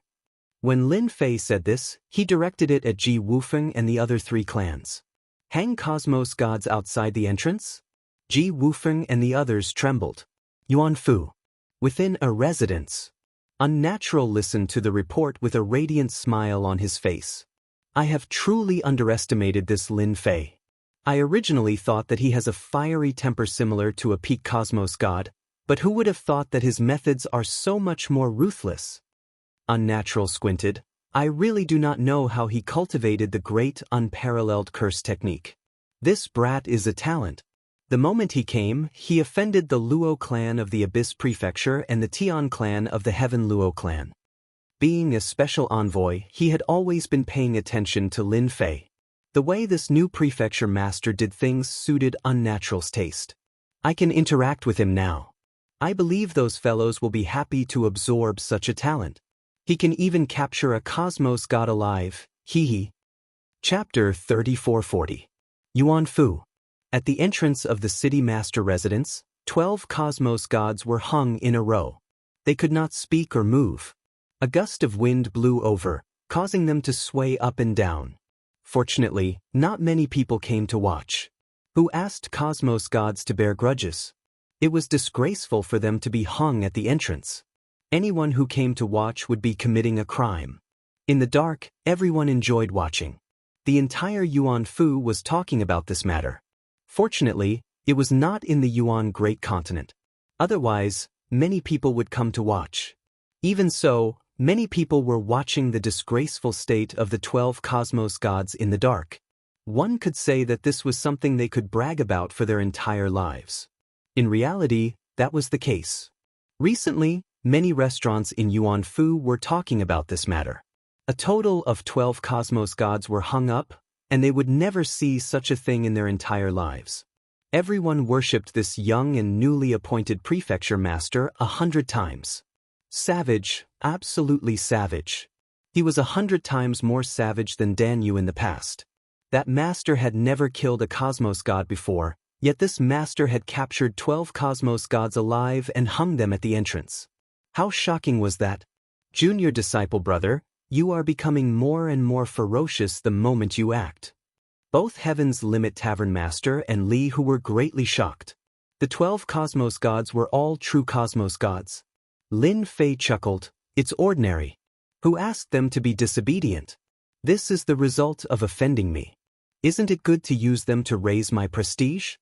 When Lin Fei said this, he directed it at Ji Wufeng and the other 3 clans. Hang cosmos gods outside the entrance? Ji Wufeng and the others trembled. Yuanfu. Within a residence. Unnatural listened to the report with a radiant smile on his face. I have truly underestimated this Lin Fei. I originally thought that he has a fiery temper similar to a peak cosmos god, but who would have thought that his methods are so much more ruthless? Unnatural squinted. I really do not know how he cultivated the great unparalleled curse technique. This brat is a talent. The moment he came, he offended the Luo clan of the Abyss Prefecture and the Tian clan of the Heaven Luo clan. Being a special envoy, he had always been paying attention to Lin Fei. The way this new prefecture master did things suited Unnatural's taste. I can interact with him now. I believe those fellows will be happy to absorb such a talent. He can even capture a cosmos god alive, hee. Chapter 3440. Yuanfu. At the entrance of the city master residence, 12 cosmos gods were hung in a row. They could not speak or move. A gust of wind blew over, causing them to sway up and down. Fortunately, not many people came to watch. Who asked cosmos gods to bear grudges? It was disgraceful for them to be hung at the entrance. Anyone who came to watch would be committing a crime. In the dark, everyone enjoyed watching. The entire Yuanfu was talking about this matter. Fortunately, it was not in the Yuan Great Continent. Otherwise, many people would come to watch. Even so, many people were watching the disgraceful state of the 12 cosmos gods in the dark. One could say that this was something they could brag about for their entire lives. In reality, that was the case. Recently, many restaurants in Yuanfu were talking about this matter. A total of 12 cosmos gods were hung up, and they would never see such a thing in their entire lives. Everyone worshipped this young and newly appointed prefecture master 100 times. Savage, absolutely savage. He was 100 times more savage than Dan Yu in the past. That master had never killed a cosmos god before, yet this master had captured 12 cosmos gods alive and hung them at the entrance. How shocking was that? Junior disciple brother, you are becoming more and more ferocious the moment you act. Both Heaven's Limit Tavern Master and Li who were greatly shocked. The 12 cosmos gods were all true cosmos gods. Lin Fei chuckled, it's ordinary. Who asked them to be disobedient? This is the result of offending me. Isn't it good to use them to raise my prestige?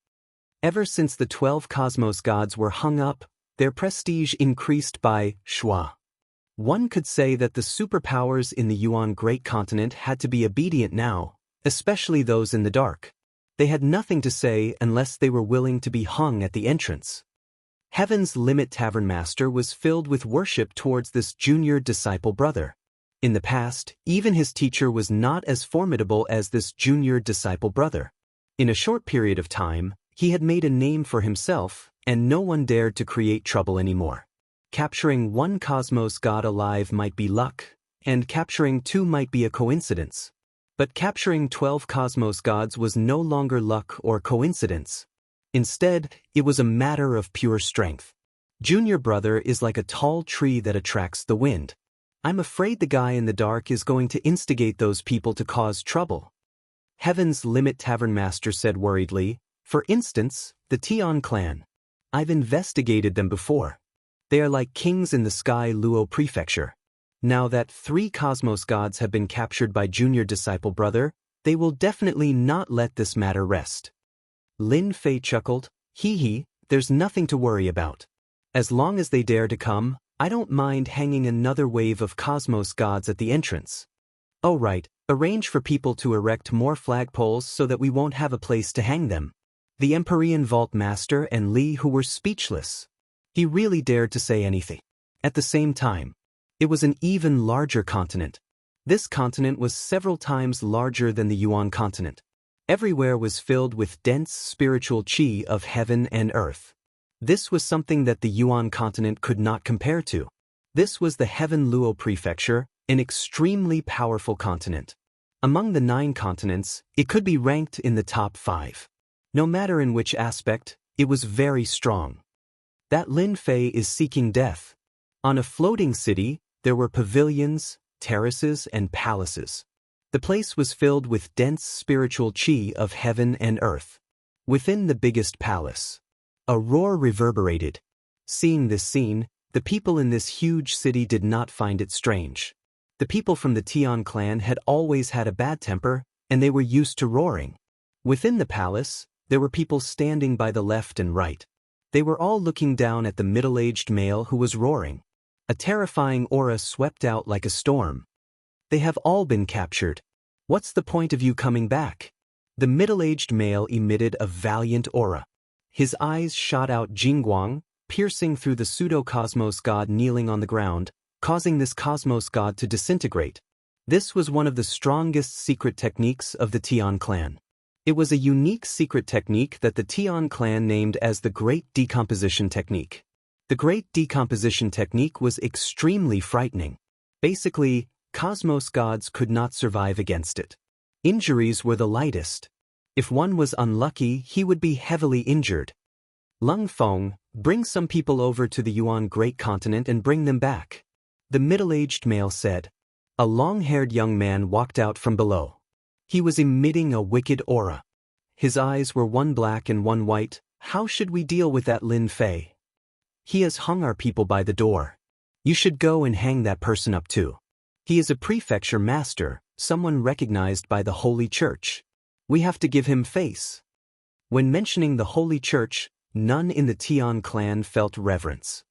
Ever since the 12 cosmos gods were hung up, their prestige increased by schwa. One could say that the superpowers in the Yuan Great Continent had to be obedient now, especially those in the dark. They had nothing to say unless they were willing to be hung at the entrance. Heaven's Limit Tavern Master was filled with worship towards this junior disciple brother. In the past, even his teacher was not as formidable as this junior disciple brother. In a short period of time, he had made a name for himself, and no one dared to create trouble anymore. Capturing one cosmos god alive might be luck, and capturing two might be a coincidence. But capturing 12 cosmos gods was no longer luck or coincidence. Instead, it was a matter of pure strength. Junior brother is like a tall tree that attracts the wind. I'm afraid the guy in the dark is going to instigate those people to cause trouble. Heaven's Limit Tavern Master said worriedly, for instance, the Tian clan. I've investigated them before. They are like kings in the Sky Luo Prefecture. Now that 3 cosmos gods have been captured by junior disciple brother, they will definitely not let this matter rest. Lin Fei chuckled, hee, there's nothing to worry about. As long as they dare to come, I don't mind hanging another wave of cosmos gods at the entrance. Oh right, arrange for people to erect more flagpoles so that we won't have a place to hang them. The Empyrean Vault Master and Li who were speechless. He really dared to say anything. At the same time, it was an even larger continent. This continent was several times larger than the Yuan continent. Everywhere was filled with dense spiritual qi of heaven and earth. This was something that the Yuan continent could not compare to. This was the Heaven Luo Prefecture, an extremely powerful continent. Among the 9 continents, it could be ranked in the top 5. No matter in which aspect, it was very strong. That Lin Fei is seeking death. On a floating city, there were pavilions, terraces, and palaces. The place was filled with dense spiritual qi of heaven and earth. Within the biggest palace, a roar reverberated. Seeing this scene, the people in this huge city did not find it strange. The people from the Tian clan had always had a bad temper, and they were used to roaring. Within the palace, there were people standing by the left and right. They were all looking down at the middle-aged male who was roaring. A terrifying aura swept out like a storm. They have all been captured. What's the point of you coming back? The middle-aged male emitted a valiant aura. His eyes shot out jingguang, piercing through the pseudo-cosmos god kneeling on the ground, causing this cosmos god to disintegrate. This was one of the strongest secret techniques of the Tian clan. It was a unique secret technique that the Tian clan named as the Great Decomposition Technique. The Great Decomposition Technique was extremely frightening. Basically, cosmos gods could not survive against it. Injuries were the lightest. If one was unlucky, he would be heavily injured. Lung Feng, bring some people over to the Yuan Great Continent and bring them back. The middle-aged male said. A long-haired young man walked out from below. He was emitting a wicked aura. His eyes were one black and one white. How should we deal with that Lin Fei? He has hung our people by the door. You should go and hang that person up too. He is a prefecture master, someone recognized by the Holy Church. We have to give him face. When mentioning the Holy Church, none in the Tian clan felt reverence.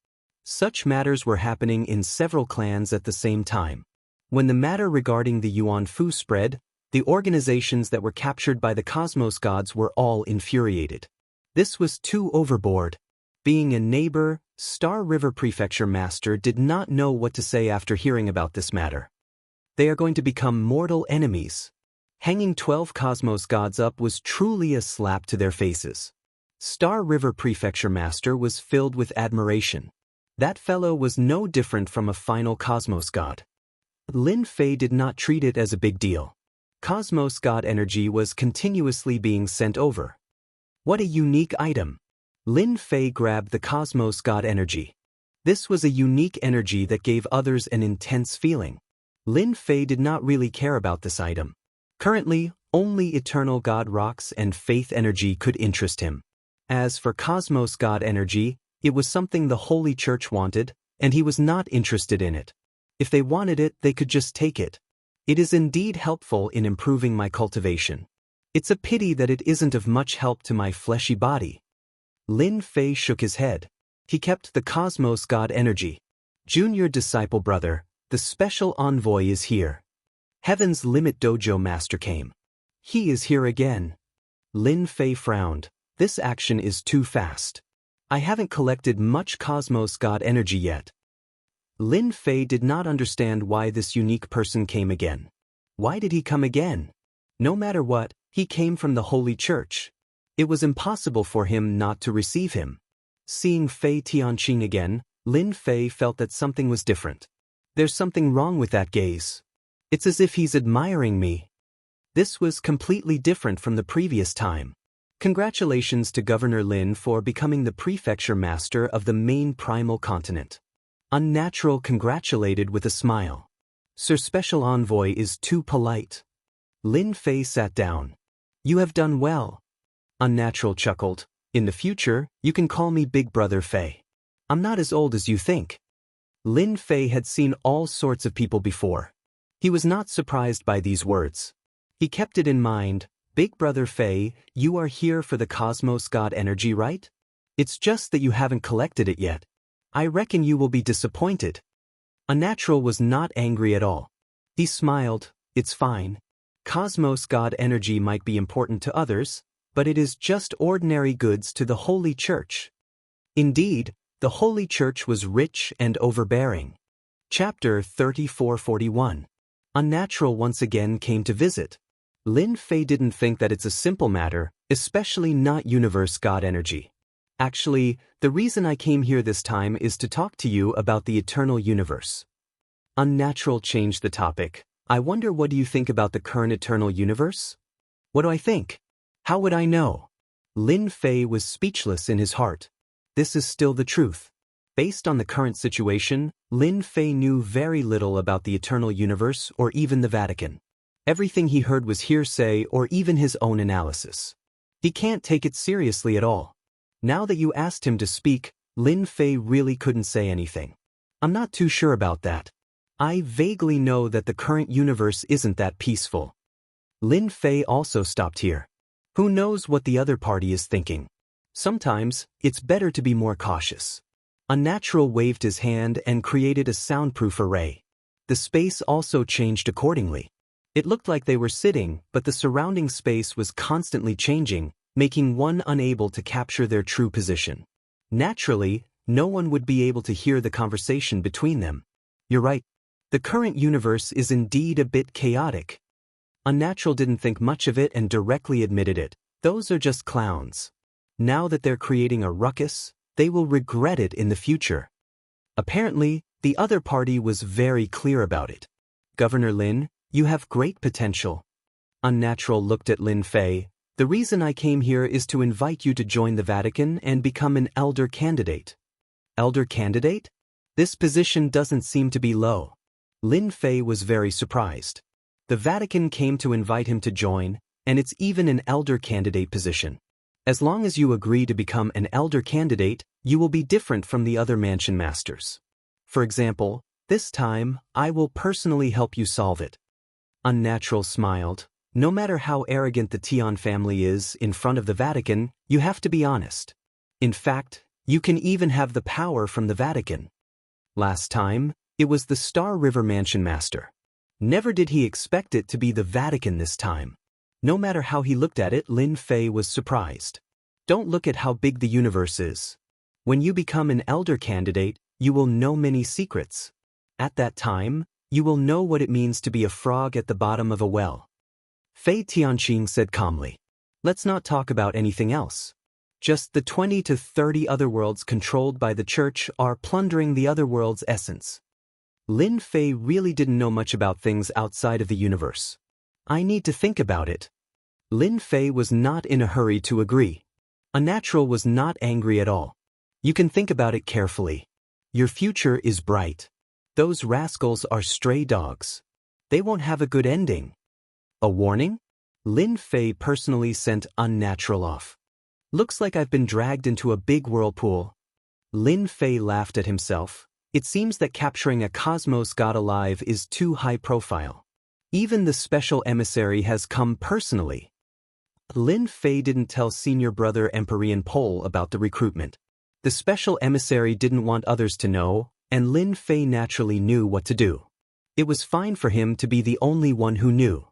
Such matters were happening in several clans at the same time. When the matter regarding the Yuan Fu spread, the organizations that were captured by the cosmos gods were all infuriated. This was too overboard. Being a neighbor, Star River Prefecture Master did not know what to say after hearing about this matter. They are going to become mortal enemies. Hanging 12 cosmos gods up was truly a slap to their faces. Star River Prefecture Master was filled with admiration. That fellow was no different from a final cosmos god. Lin Fei did not treat it as a big deal. Cosmos god energy was continuously being sent over. What a unique item! Lin Fei grabbed the cosmos god energy. This was a unique energy that gave others an intense feeling. Lin Fei did not really care about this item. Currently, only eternal god rocks and faith energy could interest him. As for cosmos god energy, it was something the Holy Church wanted, and he was not interested in it. If they wanted it, they could just take it. It is indeed helpful in improving my cultivation. It's a pity that it isn't of much help to my fleshy body. Lin Fei shook his head. He kept the cosmos god energy. Junior disciple brother, the special envoy is here. Heaven's Limit Dojo Master came. He is here again. Lin Fei frowned. This action is too fast. I haven't collected much cosmos god energy yet. Lin Fei did not understand why this unique person came again. Why did he come again? No matter what, he came from the Holy Church. It was impossible for him not to receive him. Seeing Fei Tianqing again, Lin Fei felt that something was different. There's something wrong with that gaze. It's as if he's admiring me. This was completely different from the previous time. Congratulations to Governor Lin for becoming the prefecture master of the main primal continent. Unnatural congratulated with a smile. Sir Special Envoy is too polite. Lin Fei sat down. You have done well. Unnatural chuckled. In the future, you can call me Big Brother Fei. I'm not as old as you think. Lin Fei had seen all sorts of people before. He was not surprised by these words. He kept it in mind. Big Brother Fei, you are here for the cosmos god energy, right? It's just that you haven't collected it yet. I reckon you will be disappointed. Unnatural was not angry at all. He smiled. It's fine. Cosmos god energy might be important to others, but it is just ordinary goods to the Holy Church. Indeed, the Holy Church was rich and overbearing. Chapter 3441. Unnatural once again came to visit. Lin Fei didn't think that it's a simple matter, especially not universe god energy. Actually, the reason I came here this time is to talk to you about the eternal universe. Unnatural changed the topic. I wonder, what do you think about the current eternal universe? What do I think? How would I know? Lin Fei was speechless in his heart. This is still the truth. Based on the current situation, Lin Fei knew very little about the eternal universe or even the Vatican. Everything he heard was hearsay or even his own analysis. He can't take it seriously at all. Now that you asked him to speak, Lin Fei really couldn't say anything. I'm not too sure about that. I vaguely know that the current universe isn't that peaceful. Lin Fei also stopped here. Who knows what the other party is thinking? Sometimes, it's better to be more cautious. Unnatural waved his hand and created a soundproof array. The space also changed accordingly. It looked like they were sitting, but the surrounding space was constantly changing, making one unable to capture their true position. Naturally, no one would be able to hear the conversation between them. You're right. The current universe is indeed a bit chaotic. Unnatural didn't think much of it and directly admitted it. Those are just clowns. Now that they're creating a ruckus, they will regret it in the future. Apparently, the other party was very clear about it. Governor Lin, you have great potential. Unnatural looked at Lin Fei. The reason I came here is to invite you to join the Vatican and become an elder candidate. Elder candidate? This position doesn't seem to be low. Lin Fei was very surprised. The Vatican came to invite him to join, and it's even an elder candidate position. As long as you agree to become an elder candidate, you will be different from the other mansion masters. For example, this time, I will personally help you solve it. Unnatural smiled. No matter how arrogant the Tian family is in front of the Vatican, you have to be honest. In fact, you can even have the power from the Vatican. Last time, it was the Star River Mansion Master. Never did he expect it to be the Vatican this time. No matter how he looked at it, Lin Fei was surprised. Don't look at how big the universe is. When you become an elder candidate, you will know many secrets. At that time, you will know what it means to be a frog at the bottom of a well. Fei Tianqing said calmly. Let's not talk about anything else. Just the 20 to 30 other worlds controlled by the church are plundering the other world's essence. Lin Fei really didn't know much about things outside of the universe. I need to think about it. Lin Fei was not in a hurry to agree. Unnatural was not angry at all. You can think about it carefully. Your future is bright. Those rascals are stray dogs. They won't have a good ending. A warning? Lin Fei personally sent Unnatural off. Looks like I've been dragged into a big whirlpool. Lin Fei laughed at himself. It seems that capturing a cosmos god alive is too high profile. Even the special emissary has come personally. Lin Fei didn't tell senior brother Empyrean Pole about the recruitment. The special emissary didn't want others to know, and Lin Fei naturally knew what to do. It was fine for him to be the only one who knew.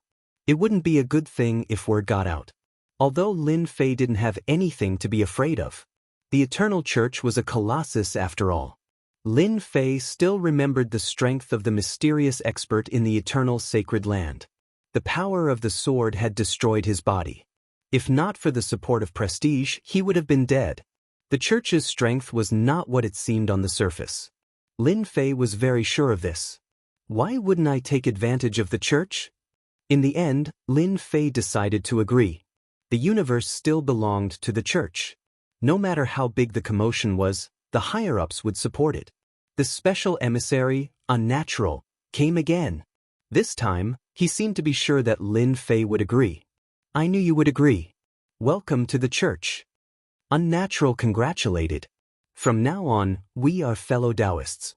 It wouldn't be a good thing if word got out. Although Lin Fei didn't have anything to be afraid of. The Eternal Church was a colossus after all. Lin Fei still remembered the strength of the mysterious expert in the eternal sacred land. The power of the sword had destroyed his body. If not for the support of prestige, he would have been dead. The church's strength was not what it seemed on the surface. Lin Fei was very sure of this. Why wouldn't I take advantage of the church? In the end, Lin Fei decided to agree. The universe still belonged to the church. No matter how big the commotion was, the higher-ups would support it. The special emissary, Unnatural, came again. This time, he seemed to be sure that Lin Fei would agree. I knew you would agree. Welcome to the church. Unnatural congratulated. From now on, we are fellow Daoists.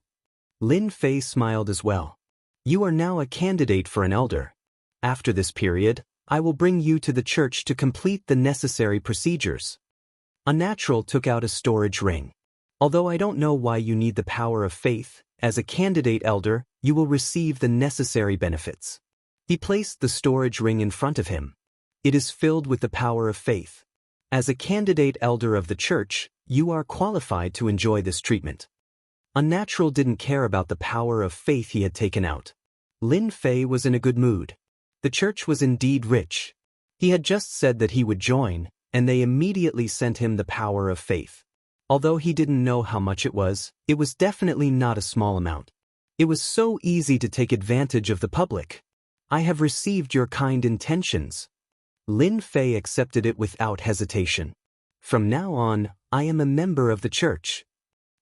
Lin Fei smiled as well. You are now a candidate for an elder. After this period, I will bring you to the church to complete the necessary procedures. Unnatural took out a storage ring. Although I don't know why you need the power of faith, as a candidate elder, you will receive the necessary benefits. He placed the storage ring in front of him. It is filled with the power of faith. As a candidate elder of the church, you are qualified to enjoy this treatment. Unnatural didn't care about the power of faith he had taken out. Lin Fei was in a good mood. The church was indeed rich. He had just said that he would join, and they immediately sent him the power of faith. Although he didn't know how much it was definitely not a small amount. It was so easy to take advantage of the public. I have received your kind intentions. Lin Fei accepted it without hesitation. From now on, I am a member of the church.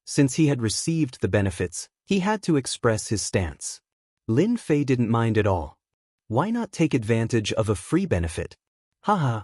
Since he had received the benefits, he had to express his stance. Lin Fei didn't mind at all. Why not take advantage of a free benefit? Haha.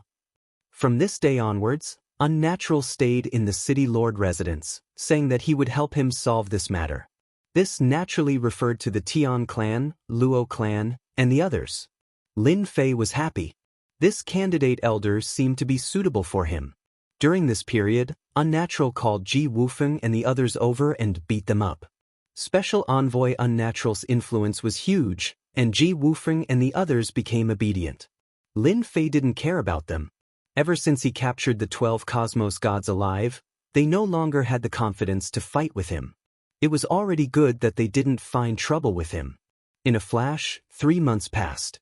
From this day onwards, Unnatural stayed in the city lord residence, saying that he would help him solve this matter. This naturally referred to the Tian clan, Luo clan, and the others. Lin Fei was happy. This candidate elder seemed to be suitable for him. During this period, Unnatural called Ji Wufeng and the others over and beat them up. Special envoy Unnatural's influence was huge, and Ji Wufeng and the others became obedient. Lin Fei didn't care about them. Ever since he captured the 12 cosmos gods alive, they no longer had the confidence to fight with him. It was already good that they didn't find trouble with him. In a flash, 3 months passed.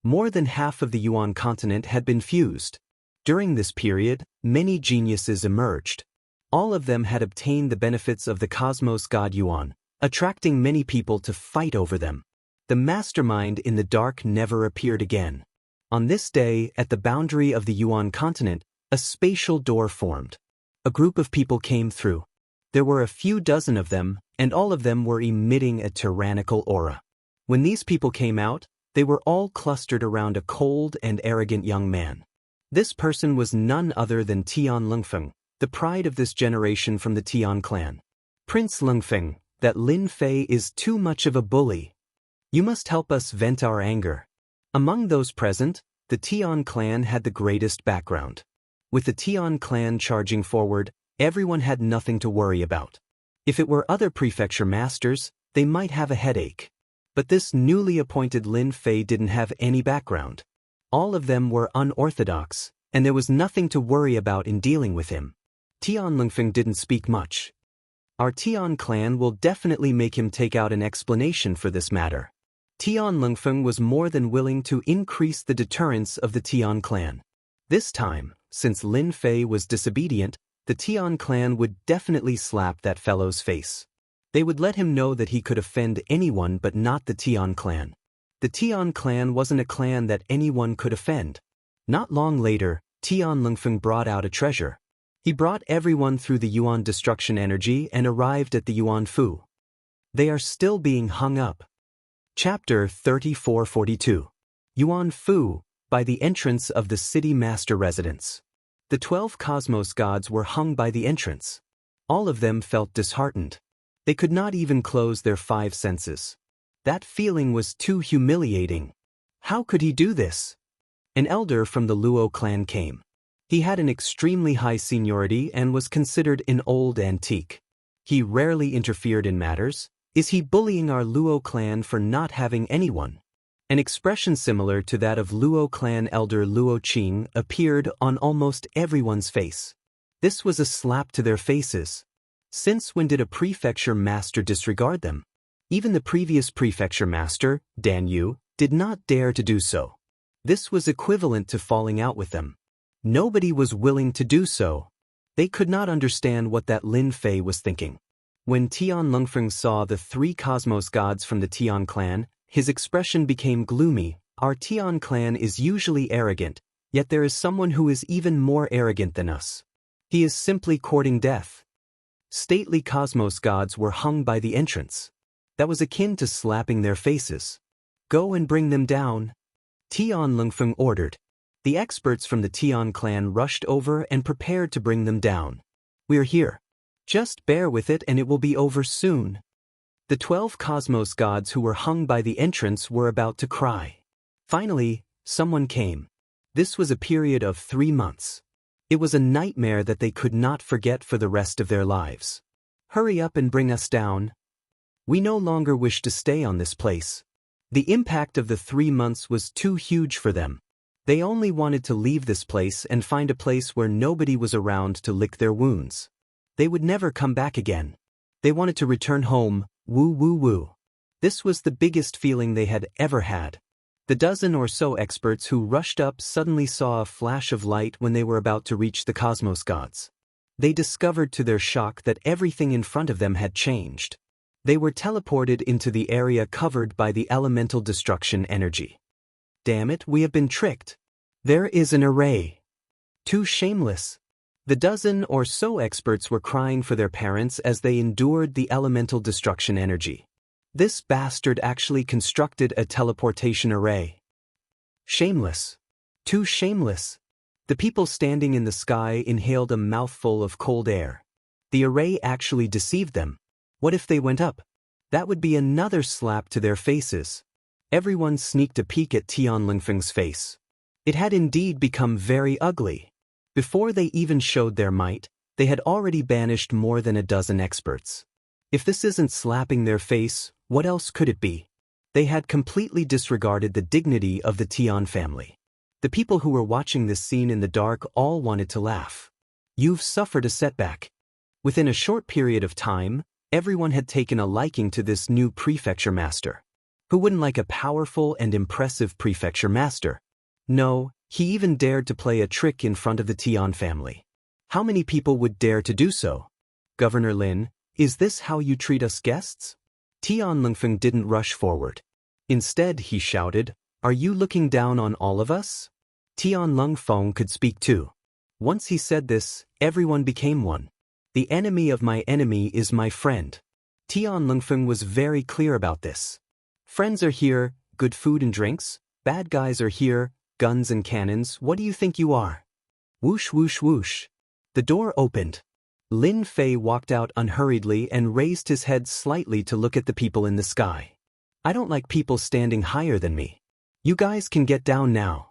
More than half of the Yuan continent had been fused. During this period, many geniuses emerged. All of them had obtained the benefits of the cosmos god Yuan, attracting many people to fight over them. The mastermind in the dark never appeared again. On this day, at the boundary of the Yuan continent, a spatial door formed. A group of people came through. There were a few dozen of them, and all of them were emitting a tyrannical aura. When these people came out, they were all clustered around a cold and arrogant young man. This person was none other than Tian Lungfeng, the pride of this generation from the Tian clan. Prince Lungfeng, that Lin Fei is too much of a bully. You must help us vent our anger. Among those present, the Tian clan had the greatest background. With the Tian clan charging forward, everyone had nothing to worry about. If it were other prefecture masters, they might have a headache. But this newly appointed Lin Fei didn't have any background. All of them were unorthodox, and there was nothing to worry about in dealing with him. Tian Lungfeng didn't speak much. Our Tian clan will definitely make him take out an explanation for this matter. Tian Lungfeng was more than willing to increase the deterrence of the Tian clan. This time, since Lin Fei was disobedient, the Tian clan would definitely slap that fellow's face. They would let him know that he could offend anyone but not the Tian clan. The Tian clan wasn't a clan that anyone could offend. Not long later, Tian Lungfeng brought out a treasure. He brought everyone through the Yuan destruction energy and arrived at the Yuan Fu. They are still being hung up. Chapter 3442. Yuan Fu, by the entrance of the city master residence. The 12 cosmos gods were hung by the entrance. All of them felt disheartened. They could not even close their 5 senses. That feeling was too humiliating. How could he do this? An elder from the Luo clan came. He had an extremely high seniority and was considered an old antique. He rarely interfered in matters. Is he bullying our Luo clan for not having anyone? An expression similar to that of Luo clan elder Luo Qing appeared on almost everyone's face. This was a slap to their faces. Since when did a prefecture master disregard them? Even the previous prefecture master, Dan Yu, did not dare to do so. This was equivalent to falling out with them. Nobody was willing to do so. They could not understand what that Lin Fei was thinking. When Tian Lungfeng saw the 3 cosmos gods from the Tian clan, his expression became gloomy. Our Tian clan is usually arrogant, yet there is someone who is even more arrogant than us. He is simply courting death. Stately cosmos gods were hung by the entrance. That was akin to slapping their faces. Go and bring them down, Tian Lungfeng ordered. The experts from the Tian clan rushed over and prepared to bring them down. We're here. Just bear with it and it will be over soon. The 12 cosmos gods who were hung by the entrance were about to cry. Finally, someone came. This was a period of 3 months. It was a nightmare that they could not forget for the rest of their lives. Hurry up and bring us down. We no longer wish to stay on this place. The impact of the 3 months was too huge for them. They only wanted to leave this place and find a place where nobody was around to lick their wounds. They would never come back again. They wanted to return home, woo woo woo. This was the biggest feeling they had ever had. The dozen or so experts who rushed up suddenly saw a flash of light when they were about to reach the cosmos gods. They discovered to their shock that everything in front of them had changed. They were teleported into the area covered by the elemental destruction energy. Damn it, we have been tricked. There is an array. Too shameless. The dozen or so experts were crying for their parents as they endured the elemental destruction energy. This bastard actually constructed a teleportation array. Shameless. Too shameless. The people standing in the sky inhaled a mouthful of cold air. The array actually deceived them. What if they went up? That would be another slap to their faces. Everyone sneaked a peek at Tian Lingfeng's face. It had indeed become very ugly. Before they even showed their might, they had already banished more than a dozen experts. If this isn't slapping their face, what else could it be? They had completely disregarded the dignity of the Tian family. The people who were watching this scene in the dark all wanted to laugh. You've suffered a setback. Within a short period of time, everyone had taken a liking to this new prefecture master. Who wouldn't like a powerful and impressive prefecture master? No, he even dared to play a trick in front of the Tian family. How many people would dare to do so? Governor Lin, is this how you treat us guests? Tian Lingfeng didn't rush forward. Instead, he shouted, are you looking down on all of us? Tian Lingfeng could speak too. Once he said this, everyone became one. The enemy of my enemy is my friend. Tian Lingfeng was very clear about this. Friends are here, good food and drinks. Bad guys are here, guns and cannons. What do you think you are? Whoosh whoosh whoosh. The door opened. Lin Fei walked out unhurriedly and raised his head slightly to look at the people in the sky. I don't like people standing higher than me. You guys can get down now.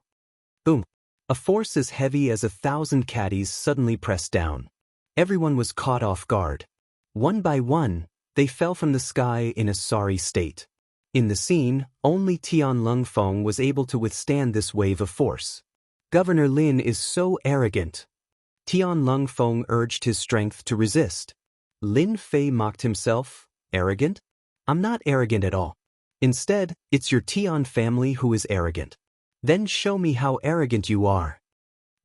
Boom. A force as heavy as 1,000 caddies suddenly pressed down. Everyone was caught off guard. One by one, they fell from the sky in a sorry state. In the scene, only Tian Lingfeng was able to withstand this wave of force. Governor Lin is so arrogant. Tian Lingfeng urged his strength to resist. Lin Fei mocked himself. Arrogant? I'm not arrogant at all. Instead, it's your Tian family who is arrogant. Then show me how arrogant you are.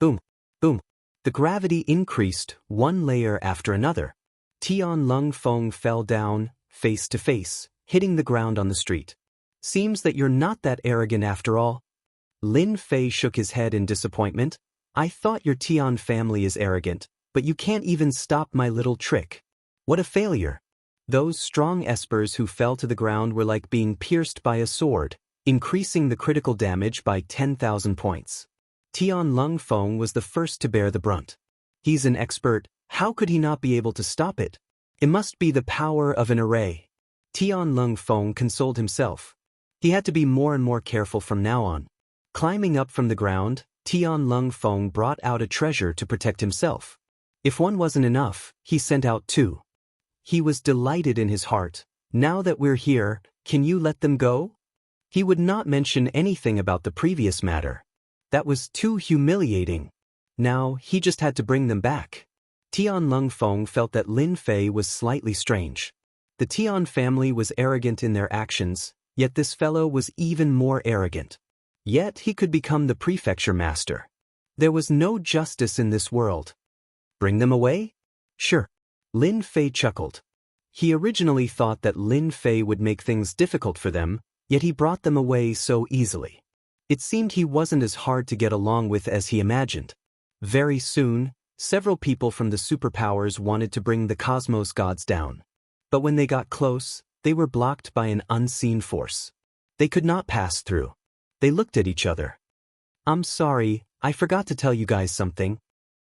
Boom, boom. The gravity increased, one layer after another. Tian Lingfeng fell down, face to face, hitting the ground on the street. Seems that you're not that arrogant after all. Lin Fei shook his head in disappointment. I thought your Tian family is arrogant, but you can't even stop my little trick. What a failure. Those strong espers who fell to the ground were like being pierced by a sword, increasing the critical damage by 10,000 points. Tian Lingfeng was the first to bear the brunt. He's an expert, how could he not be able to stop it? It must be the power of an array. Tian Lingfeng consoled himself. He had to be more and more careful from now on. Climbing up from the ground, Tian Lingfeng brought out a treasure to protect himself. If one wasn't enough, he sent out 2. He was delighted in his heart. Now that we're here, can you let them go? He would not mention anything about the previous matter. That was too humiliating. Now, he just had to bring them back. Tian Lungfeng felt that Lin Fei was slightly strange. The Tian family was arrogant in their actions, yet this fellow was even more arrogant. Yet he could become the prefecture master. There was no justice in this world. Bring them away? Sure. Lin Fei chuckled. He originally thought that Lin Fei would make things difficult for them, yet he brought them away so easily. It seemed he wasn't as hard to get along with as he imagined. Very soon, several people from the superpowers wanted to bring the cosmos gods down. But when they got close, they were blocked by an unseen force. They could not pass through. They looked at each other. I'm sorry, I forgot to tell you guys something.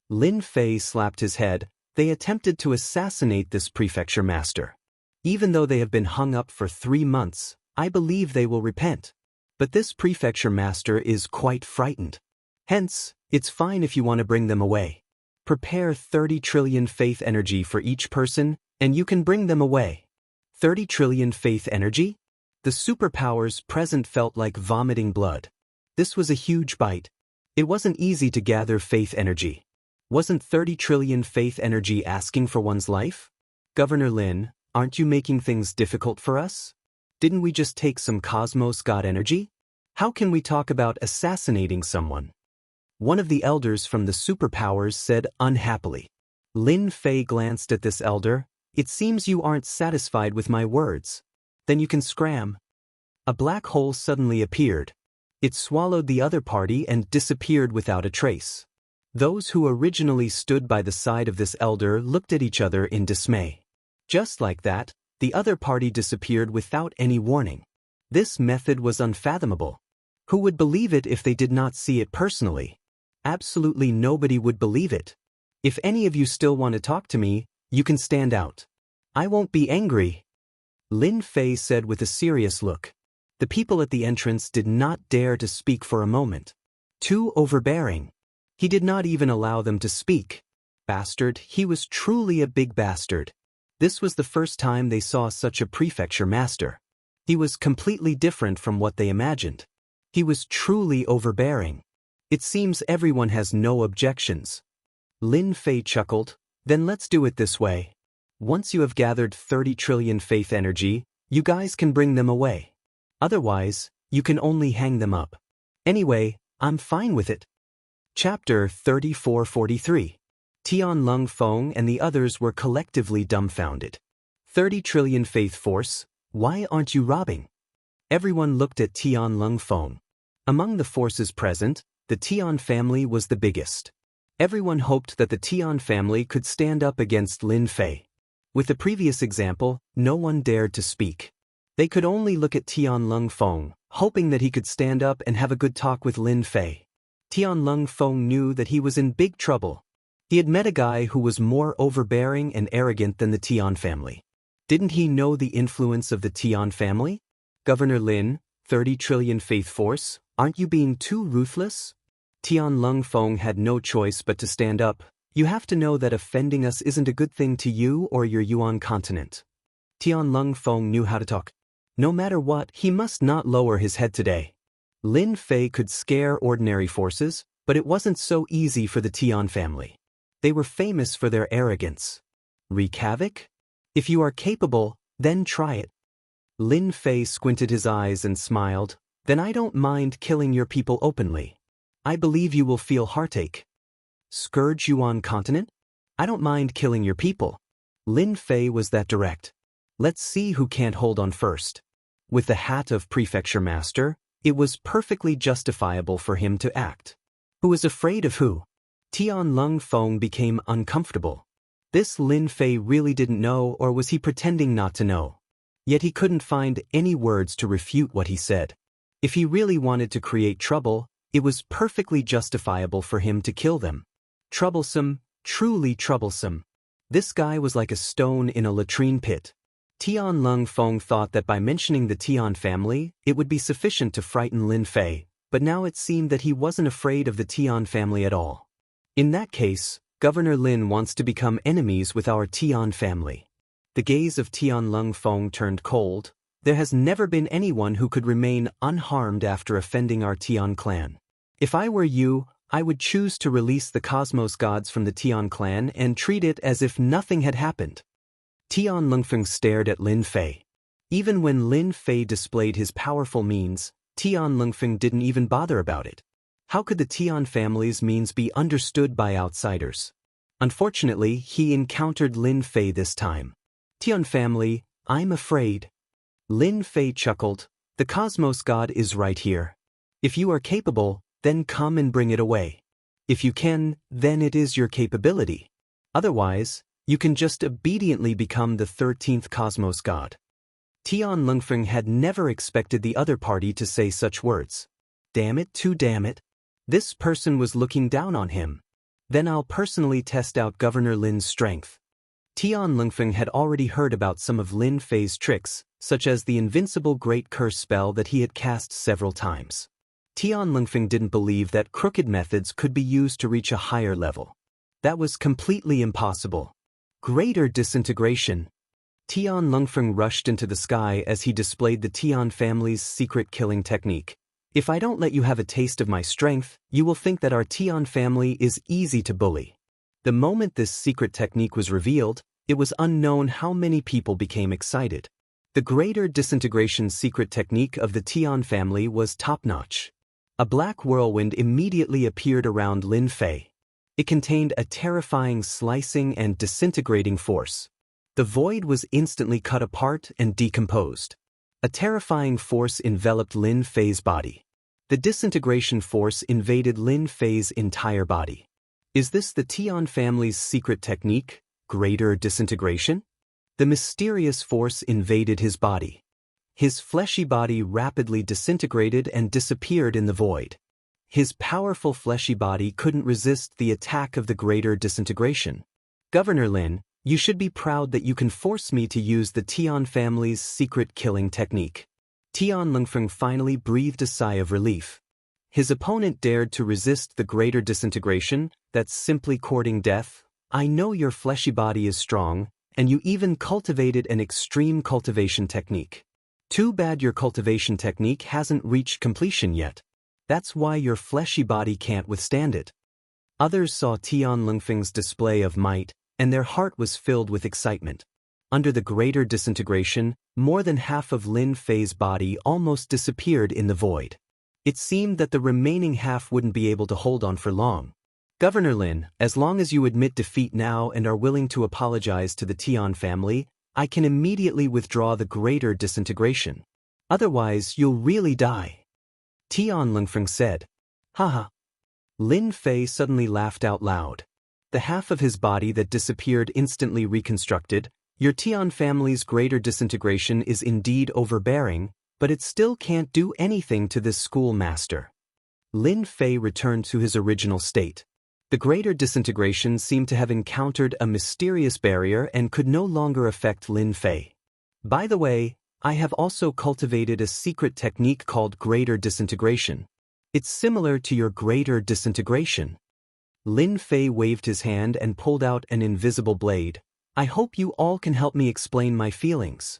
Lin Fei slapped his head. They attempted to assassinate this prefecture master. Even though they have been hung up for 3 months, I believe they will repent. But this prefecture master is quite frightened. Hence, it's fine if you want to bring them away. Prepare 30 trillion faith energy for each person, and you can bring them away. 30 trillion faith energy? The superpowers present felt like vomiting blood. This was a huge bite. It wasn't easy to gather faith energy. Wasn't 30 trillion faith energy asking for one's life? Governor Lin, aren't you making things difficult for us? Didn't we just take some cosmos god energy? How can we talk about assassinating someone? One of the elders from the superpowers said unhappily. Lin Fei glanced at this elder. It seems you aren't satisfied with my words. Then you can scram. A black hole suddenly appeared. It swallowed the other party and disappeared without a trace. Those who originally stood by the side of this elder looked at each other in dismay. Just like that, the other party disappeared without any warning. This method was unfathomable. Who would believe it if they did not see it personally? Absolutely nobody would believe it. If any of you still want to talk to me, you can stand out. I won't be angry. Lin Fei said with a serious look. The people at the entrance did not dare to speak for a moment. Too overbearing. He did not even allow them to speak. Bastard, he was truly a big bastard. This was the first time they saw such a prefecture master. He was completely different from what they imagined. He was truly overbearing. It seems everyone has no objections. Lin Fei chuckled. Then let's do it this way. Once you have gathered 30 trillion faith energy, you guys can bring them away. Otherwise, you can only hang them up. Anyway, I'm fine with it. Chapter 3443. Tian Lungfeng and the others were collectively dumbfounded. 30 trillion faith force, why aren't you robbing? Everyone looked at Tian Lungfeng. Among the forces present, the Tian family was the biggest. Everyone hoped that the Tian family could stand up against Lin Fei. With the previous example, no one dared to speak. They could only look at Tian Lungfeng, hoping that he could stand up and have a good talk with Lin Fei. Tian Lungfeng knew that he was in big trouble. He had met a guy who was more overbearing and arrogant than the Tian family. Didn't he know the influence of the Tian family? Governor Lin, 30 trillion faith force, aren't you being too ruthless? Tian Lungfeng had no choice but to stand up. You have to know that offending us isn't a good thing to you or your Yuan continent. Tian Lungfeng knew how to talk. No matter what, he must not lower his head today. Lin Fei could scare ordinary forces, but it wasn't so easy for the Tian family. They were famous for their arrogance. Wreak havoc? If you are capable, then try it. Lin Fei squinted his eyes and smiled. Then I don't mind killing your people openly. I believe you will feel heartache. Scourge Yuan continent? I don't mind killing your people. Lin Fei was that direct. Let's see who can't hold on first. With the hat of prefecture master, it was perfectly justifiable for him to act. Who is afraid of who? Tian Lungfeng became uncomfortable. This Lin Fei really didn't know, or was he pretending not to know? Yet he couldn't find any words to refute what he said. If he really wanted to create trouble, it was perfectly justifiable for him to kill them. Troublesome, truly troublesome. This guy was like a stone in a latrine pit. Tian Lungfeng thought that by mentioning the Tian family, it would be sufficient to frighten Lin Fei, but now it seemed that he wasn't afraid of the Tian family at all. In that case, Governor Lin wants to become enemies with our Tian family. The gaze of Tian Lungfeng turned cold. There has never been anyone who could remain unharmed after offending our Tian clan. If I were you, I would choose to release the Cosmos gods from the Tian clan and treat it as if nothing had happened. Tian Lungfeng stared at Lin Fei. Even when Lin Fei displayed his powerful means, Tian Lungfeng didn't even bother about it. How could the Tian family's means be understood by outsiders? Unfortunately, he encountered Lin Fei this time. Tian family, I'm afraid. Lin Fei chuckled. The Cosmos god is right here. If you are capable, then come and bring it away. If you can, then it is your capability. Otherwise, you can just obediently become the 13th Cosmos god. Tian Lungfeng had never expected the other party to say such words. Damn it, too damn it. This person was looking down on him. Then I'll personally test out Governor Lin's strength. Tian Lungfeng had already heard about some of Lin Fei's tricks, such as the invincible Great Curse spell that he had cast several times. Tian Lungfeng didn't believe that crooked methods could be used to reach a higher level. That was completely impossible. Greater disintegration. Tian Lungfeng rushed into the sky as he displayed the Tian family's secret killing technique. If I don't let you have a taste of my strength, you will think that our Tian family is easy to bully. The moment this secret technique was revealed, it was unknown how many people became excited. The greater disintegration secret technique of the Tian family was top-notch. A black whirlwind immediately appeared around Lin Fei. It contained a terrifying slicing and disintegrating force. The void was instantly cut apart and decomposed. A terrifying force enveloped Lin Fei's body. The disintegration force invaded Lin Fei's entire body. Is this the Tian family's secret technique, greater disintegration? The mysterious force invaded his body. His fleshy body rapidly disintegrated and disappeared in the void. His powerful fleshy body couldn't resist the attack of the greater disintegration. Governor Lin, you should be proud that you can force me to use the Tian family's secret killing technique. Tian Lungfeng finally breathed a sigh of relief. His opponent dared to resist the greater disintegration, that's simply courting death. I know your fleshy body is strong, and you even cultivated an extreme cultivation technique. Too bad your cultivation technique hasn't reached completion yet. That's why your fleshy body can't withstand it. Others saw Tian Lungfeng's display of might, and their heart was filled with excitement. Under the greater disintegration, more than half of Lin Fei's body almost disappeared in the void. It seemed that the remaining half wouldn't be able to hold on for long. Governor Lin, as long as you admit defeat now and are willing to apologize to the Tian family, I can immediately withdraw the greater disintegration. Otherwise, you'll really die. Tian Lungfeng said. Haha. Lin Fei suddenly laughed out loud. The half of his body that disappeared instantly reconstructed. Your Tian family's greater disintegration is indeed overbearing, but it still can't do anything to this schoolmaster. Lin Fei returned to his original state. The greater disintegration seemed to have encountered a mysterious barrier and could no longer affect Lin Fei. By the way, I have also cultivated a secret technique called greater disintegration. It's similar to your greater disintegration. Lin Fei waved his hand and pulled out an invisible blade. I hope you all can help me explain my feelings.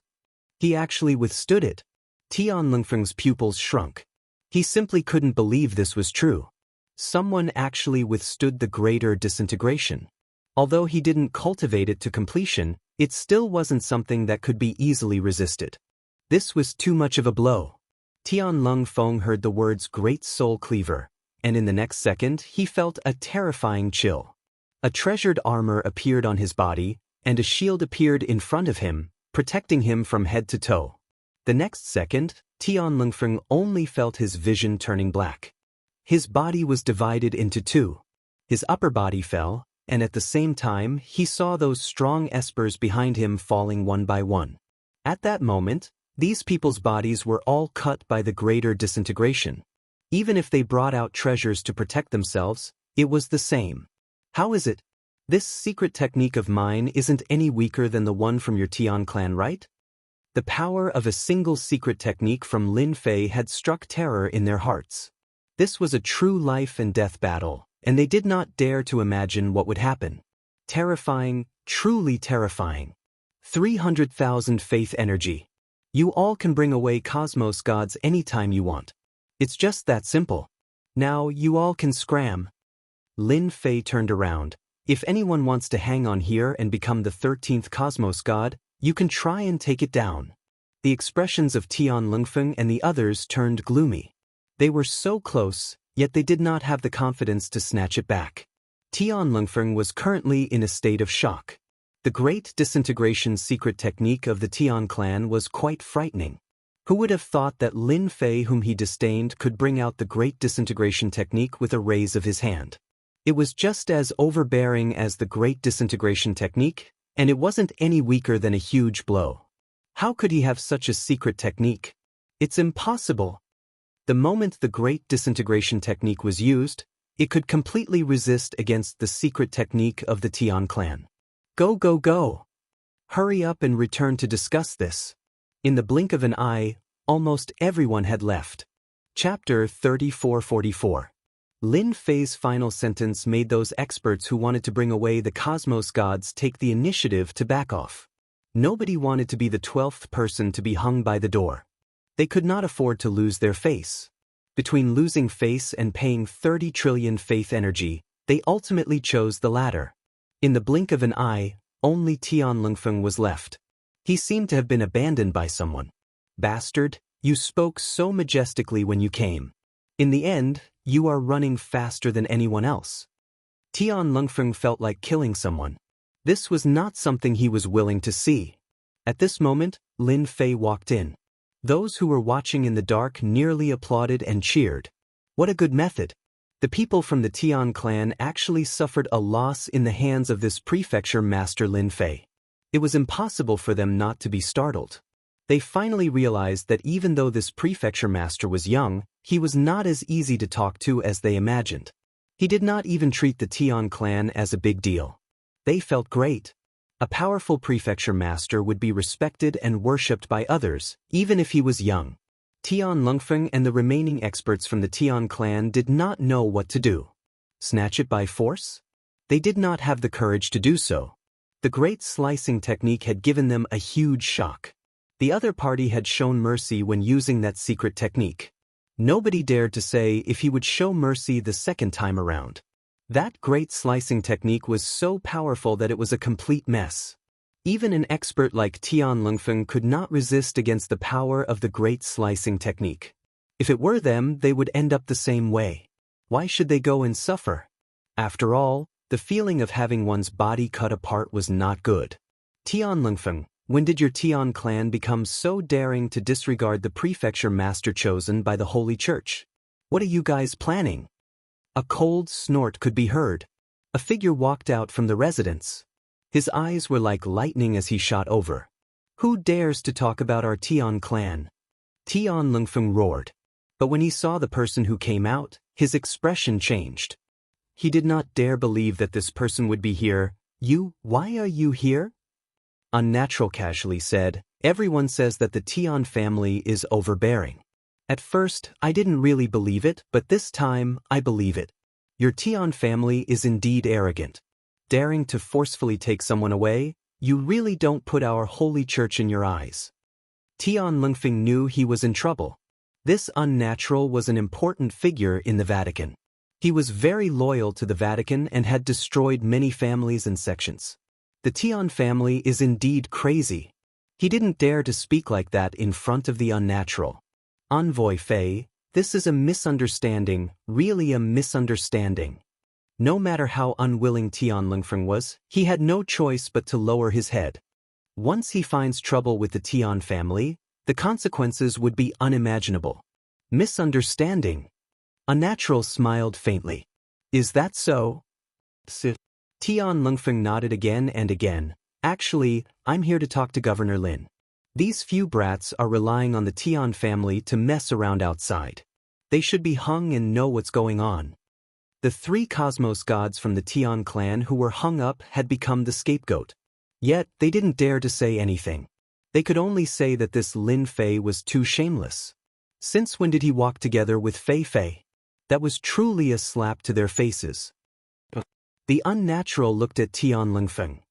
He actually withstood it. Tian Lungfeng's pupils shrunk. He simply couldn't believe this was true. Someone actually withstood the greater disintegration. Although he didn't cultivate it to completion, it still wasn't something that could be easily resisted. This was too much of a blow. Tian Lungfeng heard the words Great Soul Cleaver, and in the next second he felt a terrifying chill. A treasured armor appeared on his body, and a shield appeared in front of him, protecting him from head to toe. The next second, Tian Lungfeng only felt his vision turning black. His body was divided into two. His upper body fell, and at the same time he saw those strong espers behind him falling one by one. At that moment, these people's bodies were all cut by the greater disintegration. Even if they brought out treasures to protect themselves, it was the same. How is it? This secret technique of mine isn't any weaker than the one from your Tian clan, right? The power of a single secret technique from Lin Fei had struck terror in their hearts. This was a true life and death battle, and they did not dare to imagine what would happen. Terrifying, truly terrifying. 300,000 faith energy. You all can bring away Cosmos gods anytime you want. It's just that simple. Now you all can scram. Lin Fei turned around. If anyone wants to hang on here and become the 13th cosmos god, you can try and take it down. The expressions of Tian Lungfeng and the others turned gloomy. They were so close, yet they did not have the confidence to snatch it back. Tian Lungfeng was currently in a state of shock. The great disintegration secret technique of the Tian clan was quite frightening. Who would have thought that Lin Fei, whom he disdained, could bring out the great disintegration technique with a raise of his hand? It was just as overbearing as the great disintegration technique, and it wasn't any weaker than a huge blow. How could he have such a secret technique? It's impossible. The moment the great disintegration technique was used, it could completely resist against the secret technique of the Tian clan. Go, go, go! Hurry up and return to discuss this. In the blink of an eye, almost everyone had left. Chapter 3444. Lin Fei's final sentence made those experts who wanted to bring away the cosmos gods take the initiative to back off. Nobody wanted to be the 12th person to be hung by the door. They could not afford to lose their face. Between losing face and paying 30 trillion faith energy, they ultimately chose the latter. In the blink of an eye, only Tian Lungfeng was left. He seemed to have been abandoned by someone. Bastard, you spoke so majestically when you came. In the end, you are running faster than anyone else. Tian Lungfeng felt like killing someone. This was not something he was willing to see. At this moment, Lin Fei walked in. Those who were watching in the dark nearly applauded and cheered. What a good method! The people from the Tian clan actually suffered a loss in the hands of this prefecture master Lin Fei. It was impossible for them not to be startled. They finally realized that even though this prefecture master was young, he was not as easy to talk to as they imagined. He did not even treat the Tian clan as a big deal. They felt great. A powerful prefecture master would be respected and worshipped by others, even if he was young. Tian Lungfeng and the remaining experts from the Tian clan did not know what to do. Snatch it by force? They did not have the courage to do so. The great slicing technique had given them a huge shock. The other party had shown mercy when using that secret technique. Nobody dared to say if he would show mercy the second time around. That great slicing technique was so powerful that it was a complete mess. Even an expert like Tian Lungfeng could not resist against the power of the great slicing technique. If it were them, they would end up the same way. Why should they go and suffer? After all, the feeling of having one's body cut apart was not good. Tian Lungfeng, when did your Tian clan become so daring to disregard the prefecture master chosen by the Holy Church? What are you guys planning? A cold snort could be heard. A figure walked out from the residence. His eyes were like lightning as he shot over. Who dares to talk about our Tian clan? Tian Lungfeng roared. But when he saw the person who came out, his expression changed. He did not dare believe that this person would be here. Why are you here? Unnatural casually said, everyone says that the Tian family is overbearing. At first, I didn't really believe it, but this time, I believe it. Your Tian family is indeed arrogant. Daring to forcefully take someone away, you really don't put our holy church in your eyes. Tian Lungfeng knew he was in trouble. This unnatural was an important figure in the Vatican. He was very loyal to the Vatican and had destroyed many families and sections. The Tian family is indeed crazy. He didn't dare to speak like that in front of the unnatural. Envoy Fei, this is a misunderstanding, really a misunderstanding. No matter how unwilling Tian Lungfeng was, he had no choice but to lower his head. Once he finds trouble with the Tian family, the consequences would be unimaginable. Misunderstanding. Unnatural smiled faintly. Is that so? Tian Lungfeng nodded again and again. Actually, I'm here to talk to Governor Lin. These few brats are relying on the Tian family to mess around outside. They should be hung and know what's going on. The 3 cosmos gods from the Tian clan who were hung up had become the scapegoat. Yet, they didn't dare to say anything. They could only say that this Lin Fei was too shameless. Since when did he walk together with Fei Fei? That was truly a slap to their faces. The unnatural looked at Tian Lungfeng.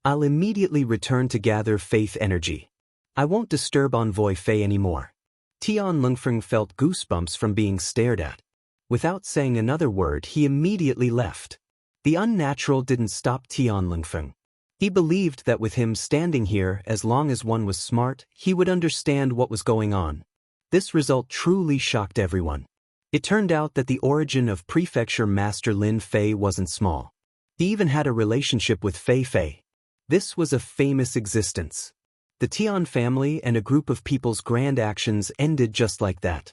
I'll immediately return to gather faith energy. I won't disturb Envoy Fei anymore. Tian Lungfeng felt goosebumps from being stared at. Without saying another word, he immediately left. The unnatural didn't stop Tianlingfeng. He believed that with him standing here, as long as one was smart, he would understand what was going on. This result truly shocked everyone. It turned out that the origin of Prefecture Master Lin Fei wasn't small. He even had a relationship with Fei Fei. This was a famous existence. The Tian family and a group of people's grand actions ended just like that.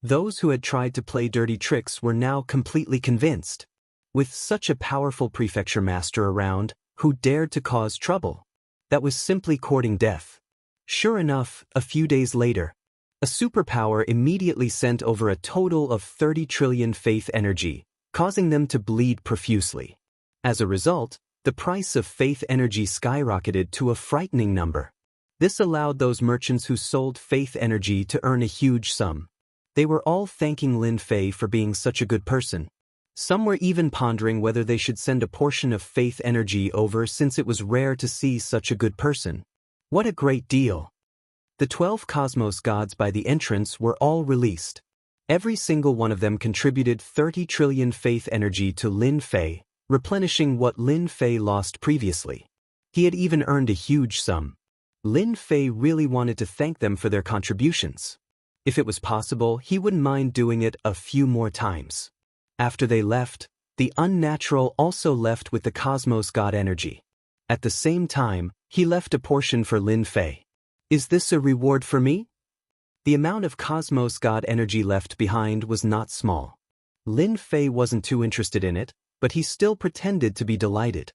Those who had tried to play dirty tricks were now completely convinced. With such a powerful prefecture master around, who dared to cause trouble? That was simply courting death. Sure enough, a few days later, a superpower immediately sent over a total of 30 trillion faith energy, causing them to bleed profusely. As a result, the price of faith energy skyrocketed to a frightening number. This allowed those merchants who sold faith energy to earn a huge sum. They were all thanking Lin Fei for being such a good person. Some were even pondering whether they should send a portion of faith energy over, since it was rare to see such a good person. What a great deal! The 12 cosmos gods by the entrance were all released. Every single one of them contributed 30 trillion faith energy to Lin Fei, replenishing what Lin Fei lost previously. He had even earned a huge sum. Lin Fei really wanted to thank them for their contributions. If it was possible, he wouldn't mind doing it a few more times. After they left, the unnatural also left with the cosmos god energy. At the same time, he left a portion for Lin Fei. Is this a reward for me? The amount of cosmos god energy left behind was not small. Lin Fei wasn't too interested in it, but he still pretended to be delighted.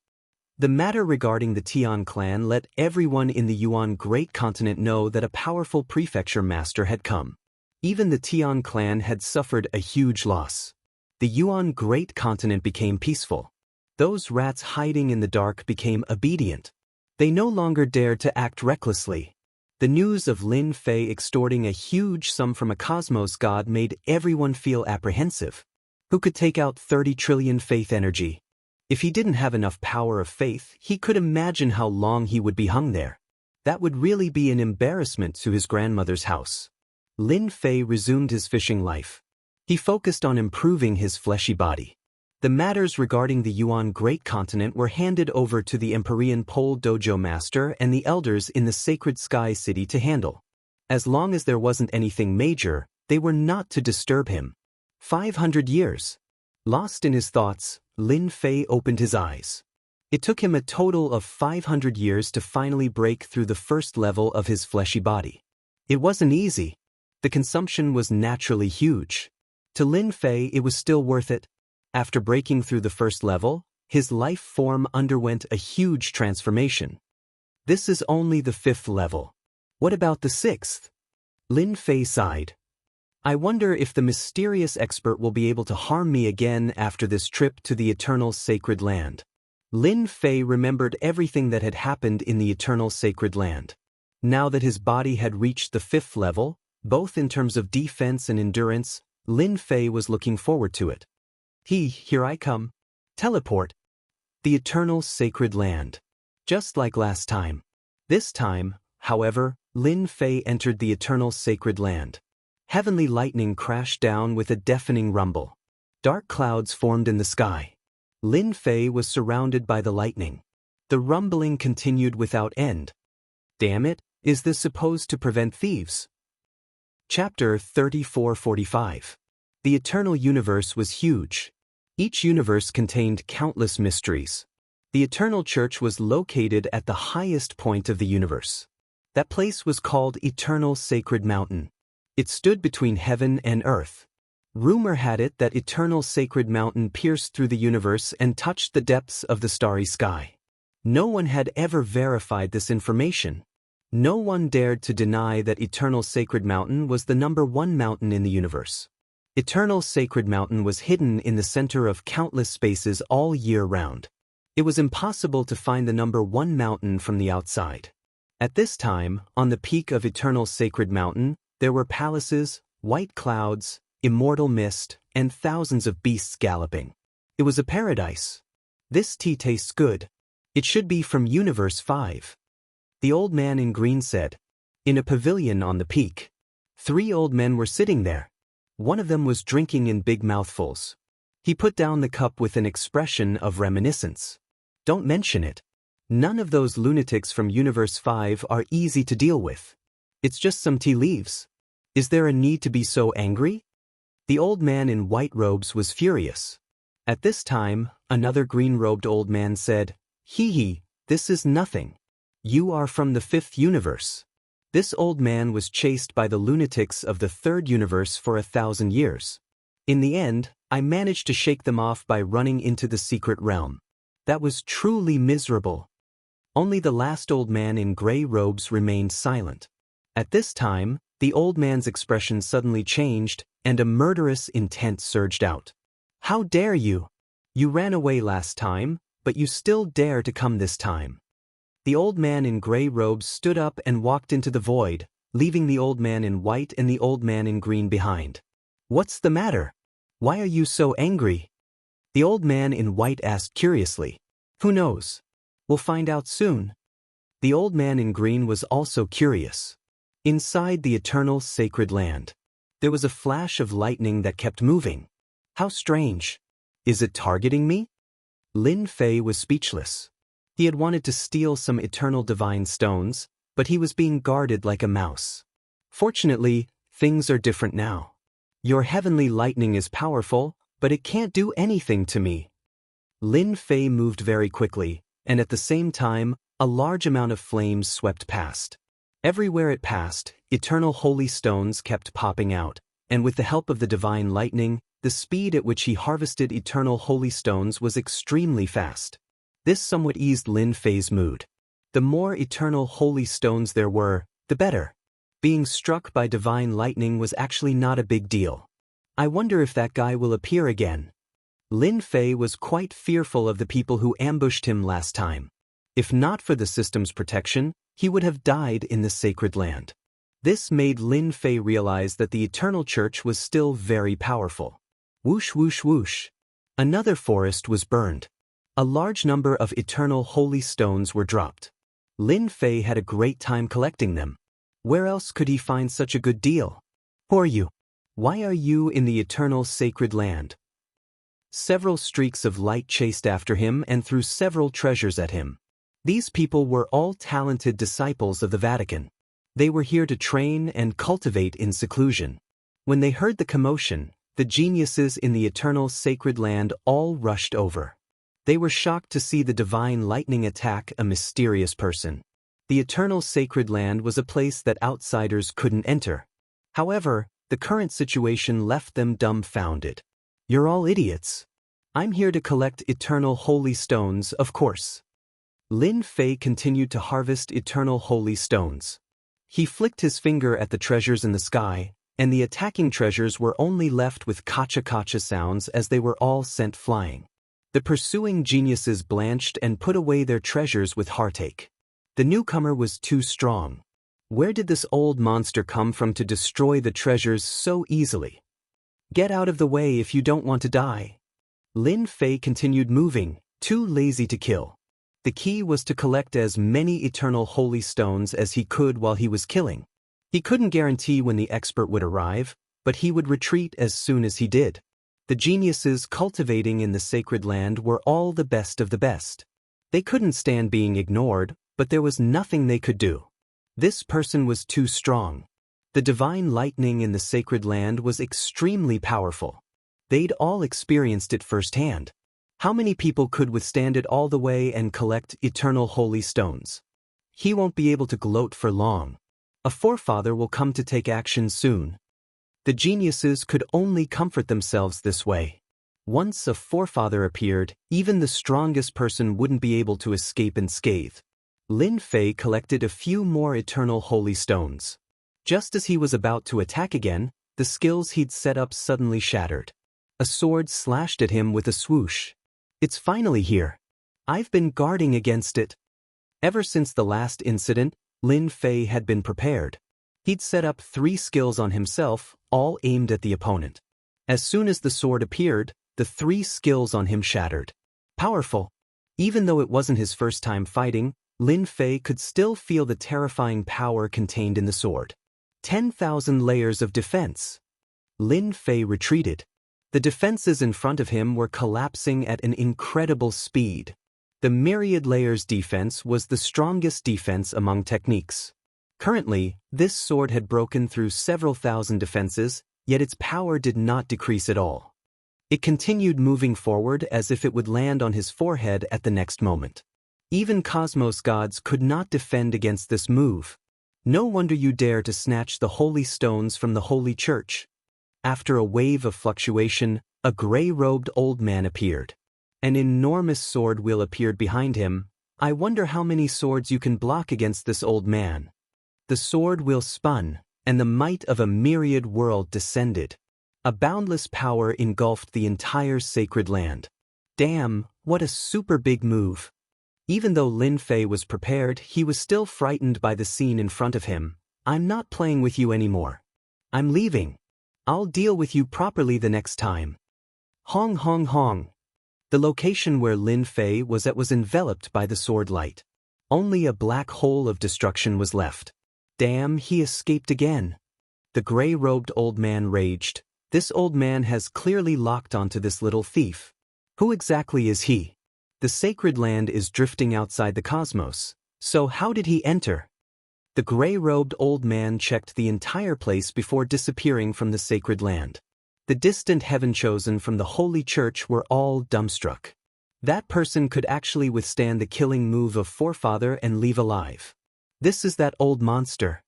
The matter regarding the Tian clan let everyone in the Yuan Great Continent know that a powerful prefecture master had come. Even the Tian clan had suffered a huge loss. The Yuan Great Continent became peaceful. Those rats hiding in the dark became obedient. They no longer dared to act recklessly. The news of Lin Fei extorting a huge sum from a cosmos god made everyone feel apprehensive. Who could take out 30 trillion faith energy? If he didn't have enough power of faith, he could imagine how long he would be hung there. That would really be an embarrassment to his grandmother's house. Lin Fei resumed his fishing life. He focused on improving his fleshy body. The matters regarding the Yuan Great Continent were handed over to the Empyrean Pole Dojo Master and the elders in the Sacred Sky City to handle. As long as there wasn't anything major, they were not to disturb him. 500 years. Lost in his thoughts, Lin Fei opened his eyes. It took him a total of 500 years to finally break through the first level of his fleshy body. It wasn't easy. The consumption was naturally huge. To Lin Fei, it was still worth it. After breaking through the first level, his life form underwent a huge transformation. This is only the 5th level. What about the 6th? Lin Fei sighed. I wonder if the mysterious expert will be able to harm me again after this trip to the Eternal Sacred Land. Lin Fei remembered everything that had happened in the Eternal Sacred Land. Now that his body had reached the 5th level, both in terms of defense and endurance, Lin Fei was looking forward to it. Here I come. Teleport. The Eternal Sacred Land. Just like last time. This time, however, Lin Fei entered the Eternal Sacred Land. Heavenly lightning crashed down with a deafening rumble. Dark clouds formed in the sky. Lin Fei was surrounded by the lightning. The rumbling continued without end. Damn it, is this supposed to prevent thieves? Chapter 34-45. The Eternal Universe was huge. Each universe contained countless mysteries. The Eternal Church was located at the highest point of the universe. That place was called Eternal Sacred Mountain. It stood between heaven and earth. Rumor had it that Eternal Sacred Mountain pierced through the universe and touched the depths of the starry sky. No one had ever verified this information. No one dared to deny that Eternal Sacred Mountain was the #1 mountain in the universe. Eternal Sacred Mountain was hidden in the center of countless spaces all year round. It was impossible to find the #1 mountain from the outside. At this time, on the peak of Eternal Sacred Mountain, there were palaces, white clouds, immortal mist, and thousands of beasts galloping. It was a paradise. This tea tastes good. It should be from Universe 5. The old man in green said. In a pavilion on the peak. 3 old men were sitting there. One of them was drinking in big mouthfuls. He put down the cup with an expression of reminiscence. Don't mention it. None of those lunatics from Universe 5 are easy to deal with. It's just some tea leaves. Is there a need to be so angry? The old man in white robes was furious. At this time, another green-robed old man said, "Hee hee, this is nothing. You are from the 5th universe." This old man was chased by the lunatics of the 3rd universe for 1,000 years. In the end, I managed to shake them off by running into the secret realm. That was truly miserable. Only the last old man in gray robes remained silent. At this time, the old man's expression suddenly changed, and a murderous intent surged out. "How dare you? You ran away last time, but you still dare to come this time." The old man in gray robes stood up and walked into the void, leaving the old man in white and the old man in green behind. "What's the matter? Why are you so angry?" The old man in white asked curiously. "Who knows? We'll find out soon." The old man in green was also curious. Inside the eternal sacred land, there was a flash of lightning that kept moving. How strange. Is it targeting me? Lin Fei was speechless. He had wanted to steal some eternal divine stones, but he was being guarded like a mouse. Fortunately, things are different now. Your heavenly lightning is powerful, but it can't do anything to me. Lin Fei moved very quickly, and at the same time, a large amount of flames swept past. Everywhere it passed, eternal holy stones kept popping out, and with the help of the divine lightning, the speed at which he harvested eternal holy stones was extremely fast. This somewhat eased Lin Fei's mood. The more eternal holy stones there were, the better. Being struck by divine lightning was actually not a big deal. I wonder if that guy will appear again. Lin Fei was quite fearful of the people who ambushed him last time. If not for the system's protection, he would have died in the sacred land. This made Lin Fei realize that the Eternal Church was still very powerful. Whoosh whoosh whoosh. Another forest was burned. A large number of eternal holy stones were dropped. Lin Fei had a great time collecting them. Where else could he find such a good deal? Who are you? Why are you in the eternal sacred land? Several streaks of light chased after him and threw several treasures at him. These people were all talented disciples of the Vatican. They were here to train and cultivate in seclusion. When they heard the commotion, the geniuses in the eternal sacred land all rushed over. They were shocked to see the divine lightning attack a mysterious person. The eternal sacred land was a place that outsiders couldn't enter. However, the current situation left them dumbfounded. You're all idiots. I'm here to collect eternal holy stones, of course. Lin Fei continued to harvest eternal holy stones. He flicked his finger at the treasures in the sky, and the attacking treasures were only left with kacha-kacha sounds as they were all sent flying. The pursuing geniuses blanched and put away their treasures with heartache. The newcomer was too strong. Where did this old monster come from to destroy the treasures so easily? Get out of the way if you don't want to die. Lin Fei continued moving, too lazy to kill. The key was to collect as many eternal holy stones as he could while he was killing. He couldn't guarantee when the expert would arrive, but he would retreat as soon as he did. The geniuses cultivating in the sacred land were all the best of the best. They couldn't stand being ignored, but there was nothing they could do. This person was too strong. The divine lightning in the sacred land was extremely powerful. They'd all experienced it firsthand. How many people could withstand it all the way and collect eternal holy stones? He won't be able to gloat for long. A forefather will come to take action soon. The geniuses could only comfort themselves this way. Once a forefather appeared, even the strongest person wouldn't be able to escape unscathed. Lin Fei collected a few more eternal holy stones. Just as he was about to attack again, the skills he'd set up suddenly shattered. A sword slashed at him with a swoosh. It's finally here. I've been guarding against it. Ever since the last incident, Lin Fei had been prepared. He'd set up 3 skills on himself, all aimed at the opponent. As soon as the sword appeared, the 3 skills on him shattered. Powerful. Even though it wasn't his first time fighting, Lin Fei could still feel the terrifying power contained in the sword. 10,000 layers of defense. Lin Fei retreated. The defenses in front of him were collapsing at an incredible speed. The myriad layers defense was the strongest defense among techniques. Currently, this sword had broken through several thousand defenses, yet its power did not decrease at all. It continued moving forward as if it would land on his forehead at the next moment. Even cosmos gods could not defend against this move. No wonder you dare to snatch the holy stones from the holy church. After a wave of fluctuation, a gray-robed old man appeared. An enormous sword wheel appeared behind him. I wonder how many swords you can block against this old man. The sword wheel spun, and the might of a myriad world descended. A boundless power engulfed the entire sacred land. Damn, what a super big move. Even though Lin Fei was prepared, he was still frightened by the scene in front of him. I'm not playing with you anymore. I'm leaving. I'll deal with you properly the next time. Hong hong hong. The location where Lin Fei was at was enveloped by the sword light. Only a black hole of destruction was left. Damn, he escaped again. The gray-robed old man raged. This old man has clearly locked onto this little thief. Who exactly is he? The sacred land is drifting outside the cosmos. So how did he enter? The gray-robed old man checked the entire place before disappearing from the sacred land. The distant heaven chosen from the holy church were all dumbstruck. That person could actually withstand the killing move of forefather and leave alive. This is that old monster.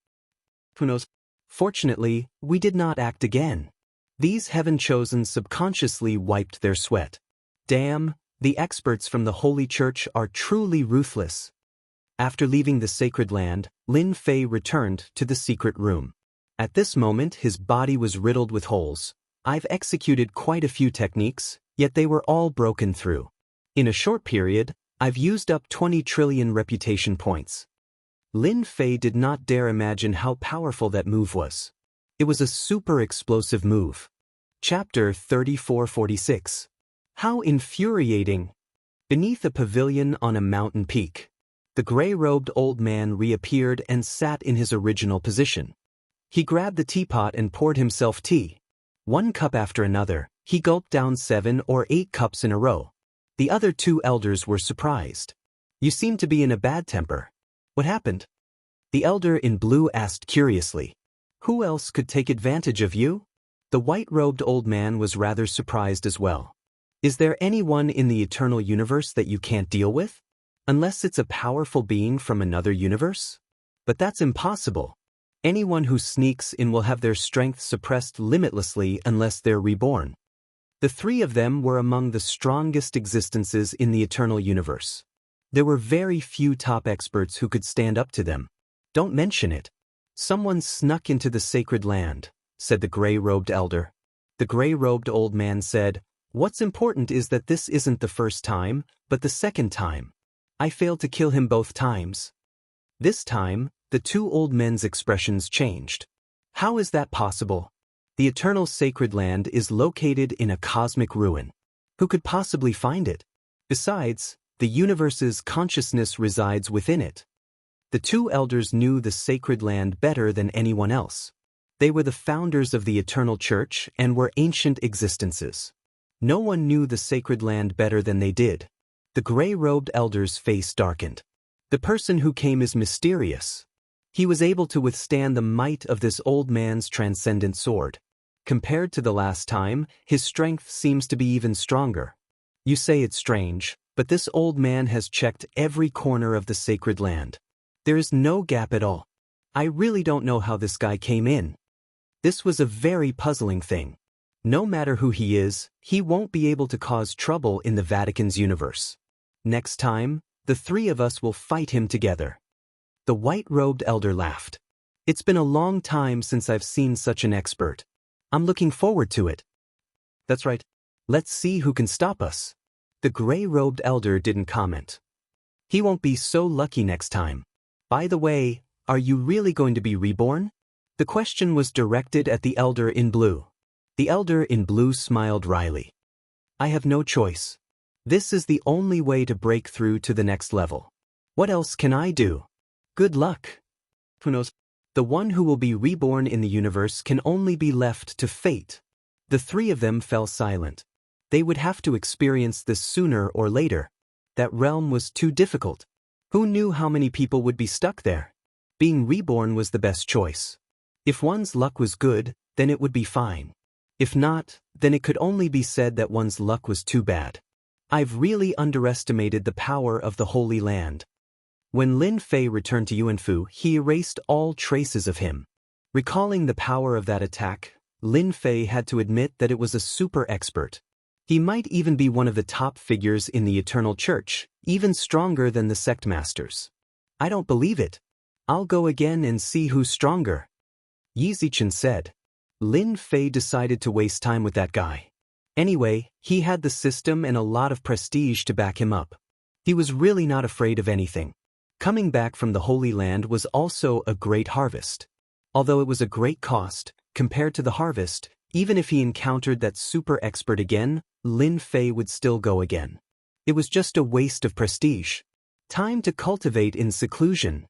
Who knows? Fortunately, we did not act again. These heaven chosen subconsciously wiped their sweat. Damn, the experts from the holy church are truly ruthless. After leaving the sacred land, Lin Fei returned to the secret room. At this moment, his body was riddled with holes. I've executed quite a few techniques, yet they were all broken through. In a short period, I've used up 20 trillion reputation points. Lin Fei did not dare imagine how powerful that move was. It was a super explosive move. Chapter 3446. How infuriating! Beneath a pavilion on a mountain peak, the gray-robed old man reappeared and sat in his original position. He grabbed the teapot and poured himself tea. One cup after another, he gulped down 7 or 8 cups in a row. The other 2 elders were surprised. You seem to be in a bad temper. What happened? The elder in blue asked curiously. Who else could take advantage of you? The white-robed old man was rather surprised as well. Is there anyone in the eternal universe that you can't deal with? Unless it's a powerful being from another universe? But that's impossible. Anyone who sneaks in will have their strength suppressed limitlessly unless they're reborn. The 3 of them were among the strongest existences in the eternal universe. There were very few top experts who could stand up to them. Don't mention it. Someone snuck into the sacred land, said the gray-robed elder. The gray-robed old man said, What's important is that this isn't the first time, but the second time. I failed to kill him both times. This time, the 2 old men's expressions changed. How is that possible? The eternal sacred land is located in a cosmic ruin. Who could possibly find it? Besides, the universe's consciousness resides within it. The 2 elders knew the sacred land better than anyone else. They were the founders of the eternal church and were ancient existences. No one knew the sacred land better than they did. The gray-robed elder's face darkened. The person who came is mysterious. He was able to withstand the might of this old man's transcendent sword. Compared to the last time, his strength seems to be even stronger. You say it's strange, but this old man has checked every corner of the sacred land. There is no gap at all. I really don't know how this guy came in. This was a very puzzling thing. No matter who he is, he won't be able to cause trouble in the Vatican's universe. Next time, the 3 of us will fight him together. The white-robed elder laughed. It's been a long time since I've seen such an expert. I'm looking forward to it. That's right. Let's see who can stop us. The gray-robed elder didn't comment. He won't be so lucky next time. By the way, are you really going to be reborn? The question was directed at the elder in blue. The elder in blue smiled wryly. I have no choice. This is the only way to break through to the next level. What else can I do? Good luck. Who knows? The one who will be reborn in the universe can only be left to fate. The three of them fell silent. They would have to experience this sooner or later. That realm was too difficult. Who knew how many people would be stuck there? Being reborn was the best choice. If one's luck was good, then it would be fine. If not, then it could only be said that one's luck was too bad. I've really underestimated the power of the Holy Land. When Lin Fei returned to Yuanfu, he erased all traces of him. Recalling the power of that attack, Lin Fei had to admit that it was a super expert. He might even be one of the top figures in the Eternal Church, even stronger than the sect masters. I don't believe it. I'll go again and see who's stronger. Yi Zichen said. Lin Fei decided to waste time with that guy. Anyway, he had the system and a lot of prestige to back him up. He was really not afraid of anything. Coming back from the Holy Land was also a great harvest. Although it was a great cost, compared to the harvest, even if he encountered that super expert again, Lin Fei would still go again. It was just a waste of prestige. Time to cultivate in seclusion.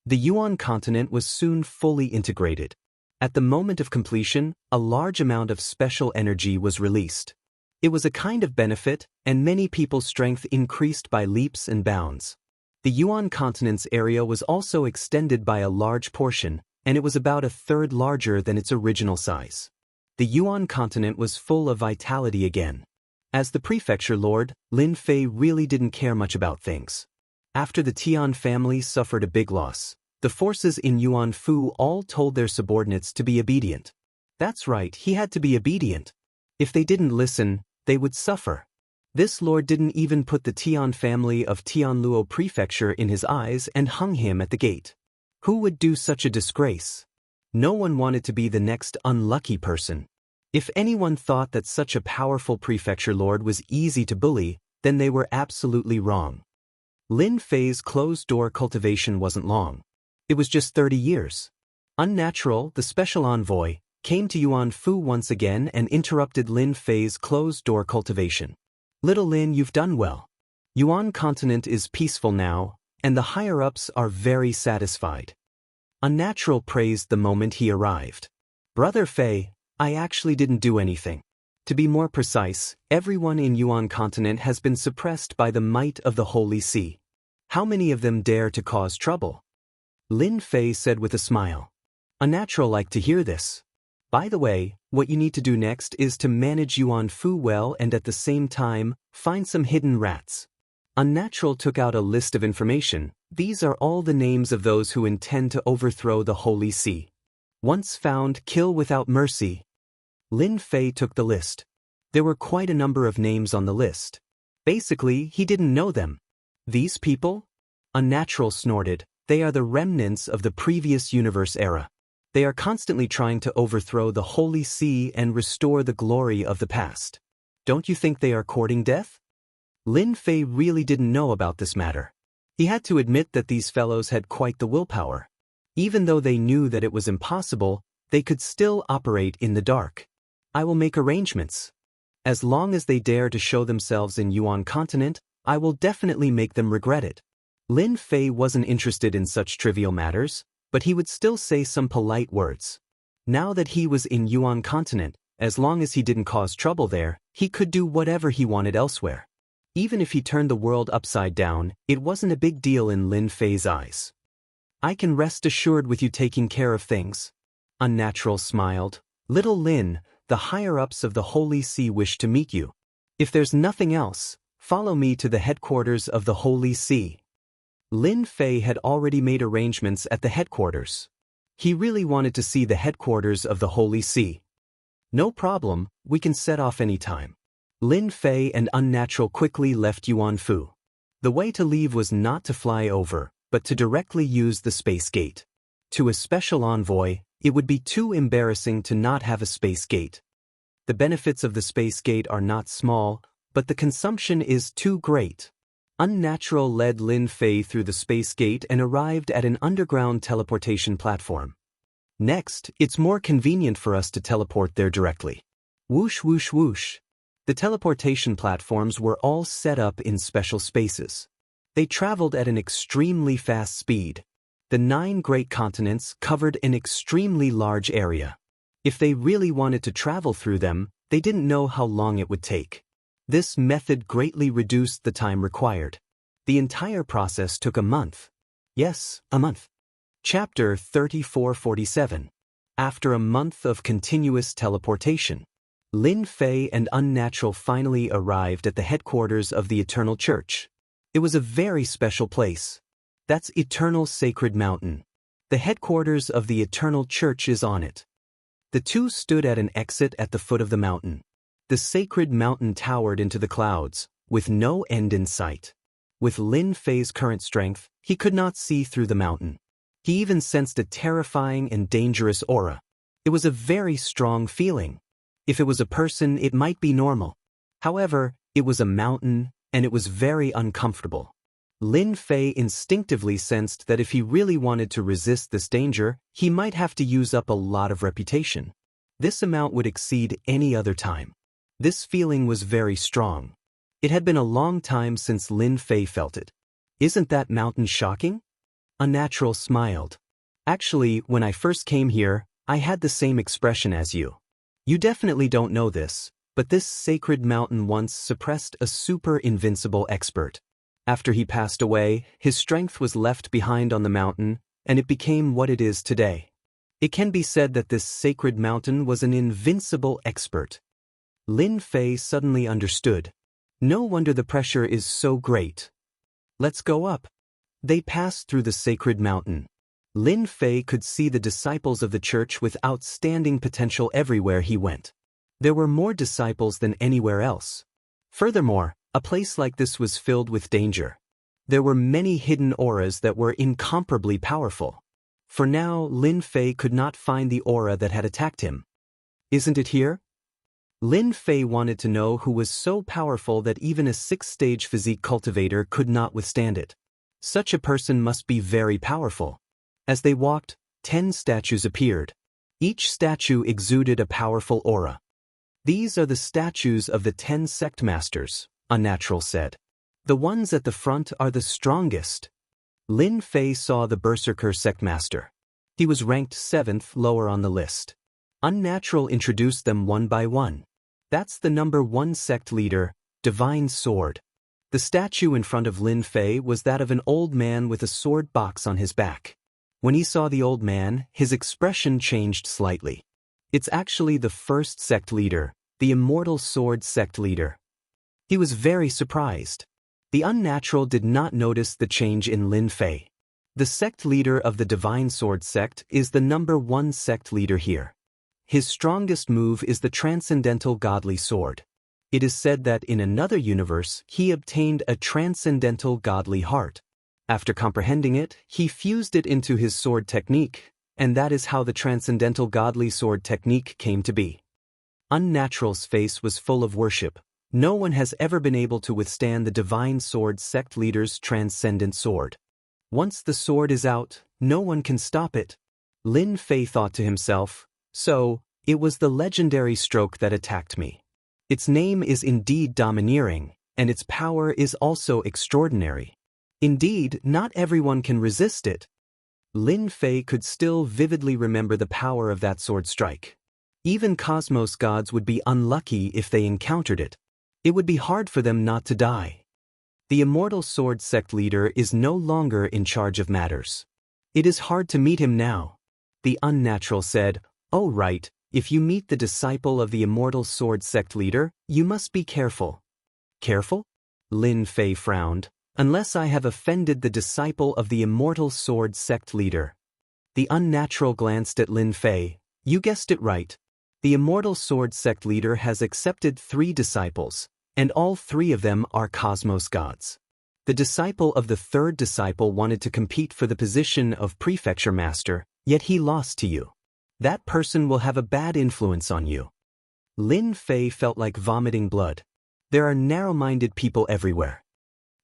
The Yuan continent was soon fully integrated. At the moment of completion, a large amount of special energy was released. It was a kind of benefit, and many people's strength increased by leaps and bounds. The Yuan continent's area was also extended by a large portion, and it was about a third larger than its original size. The Yuan continent was full of vitality again. As the prefecture lord, Lin Fei really didn't care much about things. After the Tian family suffered a big loss, the forces in Yuanfu all told their subordinates to be obedient. That's right, he had to be obedient. If they didn't listen, they would suffer. This lord didn't even put the Tian family of Tianluo prefecture in his eyes and hung him at the gate. Who would do such a disgrace? No one wanted to be the next unlucky person. If anyone thought that such a powerful prefecture lord was easy to bully, then they were absolutely wrong. Lin Fei's closed-door cultivation wasn't long. It was just 30 years. Unnatural, the special envoy, came to Yuanfu once again and interrupted Lin Fei's closed-door cultivation. Little Lin, you've done well. Yuan continent is peaceful now, and the higher-ups are very satisfied. Unnatural praised the moment he arrived. Brother Fei, I actually didn't do anything. To be more precise, everyone in Yuan continent has been suppressed by the might of the Holy See. How many of them dare to cause trouble? Lin Fei said with a smile. Unnatural liked to hear this. By the way, what you need to do next is to manage Yuanfu well and at the same time, find some hidden rats. Unnatural took out a list of information. These are all the names of those who intend to overthrow the Holy See. Once found, kill without mercy. Lin Fei took the list. There were quite a number of names on the list. Basically, he didn't know them. These people? Unnatural snorted. They are the remnants of the previous universe era. They are constantly trying to overthrow the Holy See and restore the glory of the past. Don't you think they are courting death? Lin Fei really didn't know about this matter. He had to admit that these fellows had quite the willpower. Even though they knew that it was impossible, they could still operate in the dark. I will make arrangements. As long as they dare to show themselves in Yuan continent, I will definitely make them regret it. Lin Fei wasn't interested in such trivial matters, but he would still say some polite words. Now that he was in Yuan continent, as long as he didn't cause trouble there, he could do whatever he wanted elsewhere. Even if he turned the world upside down, it wasn't a big deal in Lin Fei's eyes. I can rest assured with you taking care of things. Unnatural smiled. Little Lin, the higher-ups of the Holy See wish to meet you. If there's nothing else, follow me to the headquarters of the Holy See. Lin Fei had already made arrangements at the headquarters. He really wanted to see the headquarters of the Holy See. No problem, we can set off any time. Lin Fei and Unnatural quickly left Yuanfu. The way to leave was not to fly over, but to directly use the space gate. To a special envoy, it would be too embarrassing to not have a space gate. The benefits of the space gate are not small, but the consumption is too great. Unnatural led Lin Fei through the space gate and arrived at an underground teleportation platform. Next, it's more convenient for us to teleport there directly. Whoosh whoosh whoosh. The teleportation platforms were all set up in special spaces. They traveled at an extremely fast speed. The 9 great continents covered an extremely large area. If they really wanted to travel through them, they didn't know how long it would take. This method greatly reduced the time required. The entire process took a month. Yes, a month. Chapter 3447. After a month of continuous teleportation, Lin Fei and Unnatural finally arrived at the headquarters of the Eternal Church. It was a very special place. That's Eternal Sacred Mountain. The headquarters of the Eternal Church is on it. The two stood at an exit at the foot of the mountain. The sacred mountain towered into the clouds, with no end in sight. With Lin Fei's current strength, he could not see through the mountain. He even sensed a terrifying and dangerous aura. It was a very strong feeling. If it was a person, it might be normal. However, it was a mountain, and it was very uncomfortable. Lin Fei instinctively sensed that if he really wanted to resist this danger, he might have to use up a lot of reputation. This amount would exceed any other time. This feeling was very strong. It had been a long time since Lin Fei felt it. Isn't that mountain shocking? Unnatural smiled. Actually, when I first came here, I had the same expression as you. You definitely don't know this, but this sacred mountain once suppressed a super invincible expert. After he passed away, his strength was left behind on the mountain, and it became what it is today. It can be said that this sacred mountain was an invincible expert. Lin Fei suddenly understood. No wonder the pressure is so great. Let's go up. They passed through the sacred mountain. Lin Fei could see the disciples of the church with outstanding potential everywhere he went. There were more disciples than anywhere else. Furthermore, a place like this was filled with danger. There were many hidden auras that were incomparably powerful. For now, Lin Fei could not find the aura that had attacked him. Isn't it here? Lin Fei wanted to know who was so powerful that even a 6th-stage physique cultivator could not withstand it. Such a person must be very powerful. As they walked, 10 statues appeared. Each statue exuded a powerful aura. These are the statues of the 10 sect masters, Unnatural said. The ones at the front are the strongest. Lin Fei saw the Berserker sect master. He was ranked 7th lower on the list. Unnatural introduced them one by one. That's the number 1 sect leader, Divine Sword. The statue in front of Lin Fei was that of an old man with a sword box on his back. When he saw the old man, his expression changed slightly. It's actually the 1st sect leader, the Immortal Sword sect leader. He was very surprised. The Unnatural did not notice the change in Lin Fei. The sect leader of the Divine Sword sect is the number 1 sect leader here. His strongest move is the Transcendental Godly Sword. It is said that in another universe, he obtained a Transcendental Godly Heart. After comprehending it, he fused it into his sword technique, and that is how the Transcendental Godly Sword technique came to be. Unnatural's face was full of worship. No one has ever been able to withstand the Divine Sword sect leader's transcendent sword. Once the sword is out, no one can stop it. Lin Fei thought to himself, so, it was the legendary stroke that attacked me. Its name is indeed domineering, and its power is also extraordinary. Indeed, not everyone can resist it. Lin Fei could still vividly remember the power of that sword strike. Even cosmos gods would be unlucky if they encountered it. It would be hard for them not to die. The Immortal Sword sect leader is no longer in charge of matters. It is hard to meet him now. The Unnatural said, "Oh right, if you meet the disciple of the Immortal Sword sect leader, you must be careful." Careful? Lin Fei frowned. Unless I have offended the disciple of the Immortal Sword sect leader. The Unnatural glanced at Lin Fei. You guessed it right. The Immortal Sword sect leader has accepted 3 disciples, and all 3 of them are cosmos gods. The disciple of the 3rd disciple wanted to compete for the position of prefecture master, yet he lost to you. That person will have a bad influence on you. Lin Fei felt like vomiting blood. There are narrow-minded people everywhere.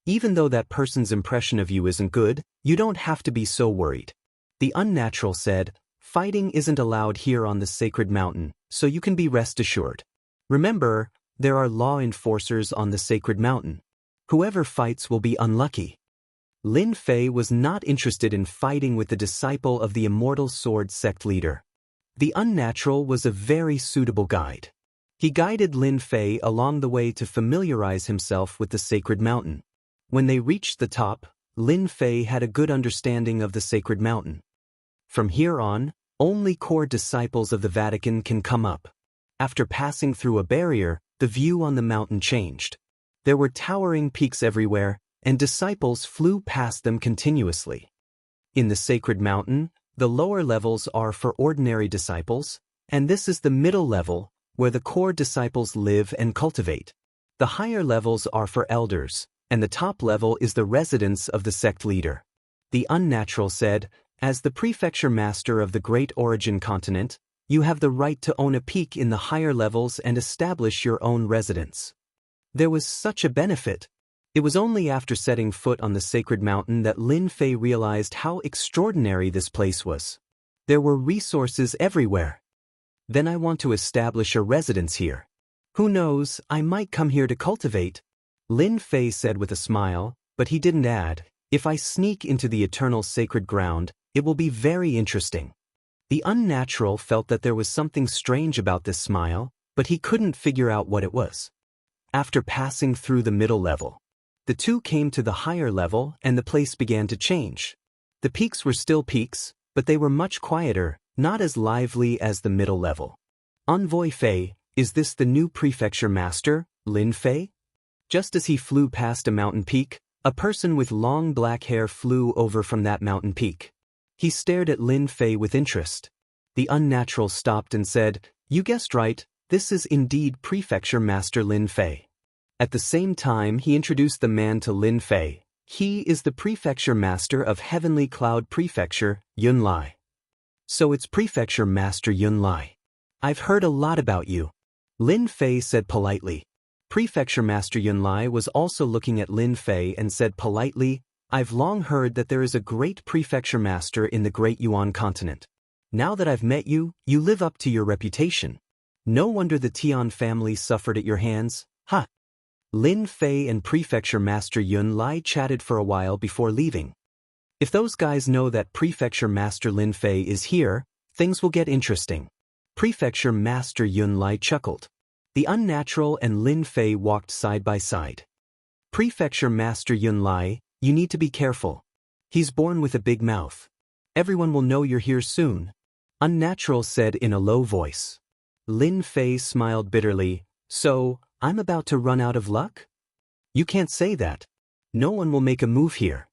Even though that person's impression of you isn't good, you don't have to be so worried. The Unnatural said, fighting isn't allowed here on the sacred mountain, so you can be rest assured. Remember, there are law enforcers on the sacred mountain. Whoever fights will be unlucky. Lin Fei was not interested in fighting with the disciple of the Immortal Sword sect leader. The Unnatural was a very suitable guide. He guided Lin Fei along the way to familiarize himself with the sacred mountain. When they reached the top, Lin Fei had a good understanding of the sacred mountain. From here on, only core disciples of the Vatican can come up. After passing through a barrier, the view on the mountain changed. There were towering peaks everywhere, and disciples flew past them continuously. In the sacred mountain, the lower levels are for ordinary disciples, and this is the middle level, where the core disciples live and cultivate. The higher levels are for elders, and the top level is the residence of the sect leader. The Unnatural said, "As the prefecture master of the Great Origin continent, you have the right to own a peak in the higher levels and establish your own residence." There was such a benefit. It was only after setting foot on the sacred mountain that Lin Fei realized how extraordinary this place was. There were resources everywhere. Then I want to establish a residence here. Who knows, I might come here to cultivate, Lin Fei said with a smile, but he didn't add, if I sneak into the eternal sacred ground, it will be very interesting. The Unnatural felt that there was something strange about this smile, but he couldn't figure out what it was. After passing through the middle level, the two came to the higher level and the place began to change. The peaks were still peaks, but they were much quieter, not as lively as the middle level. Envoy Fei, is this the new prefecture master, Lin Fei? Just as he flew past a mountain peak, a person with long black hair flew over from that mountain peak. He stared at Lin Fei with interest. The Unnatural stopped and said, "You guessed right, this is indeed prefecture master Lin Fei." At the same time, he introduced the man to Lin Fei. He is the prefecture master of Heavenly Cloud Prefecture, Yun Lai. So it's prefecture master Yun Lai. I've heard a lot about you, Lin Fei said politely. Prefecture master Yun Lai was also looking at Lin Fei and said politely, "I've long heard that there is a great prefecture master in the Great Yuan continent. Now that I've met you, you live up to your reputation. No wonder the Tian family suffered at your hands, huh?" Lin Fei and Prefecture Master Yun Lai chatted for a while before leaving. If those guys know that Prefecture Master Lin Fei is here, things will get interesting. Prefecture Master Yun Lai chuckled. The Unnatural and Lin Fei walked side by side. Prefecture Master Yun Lai, you need to be careful. He's born with a big mouth. Everyone will know you're here soon, Unnatural said in a low voice. Lin Fei smiled bitterly, "So, I'm about to run out of luck?" "You can't say that. No one will make a move here.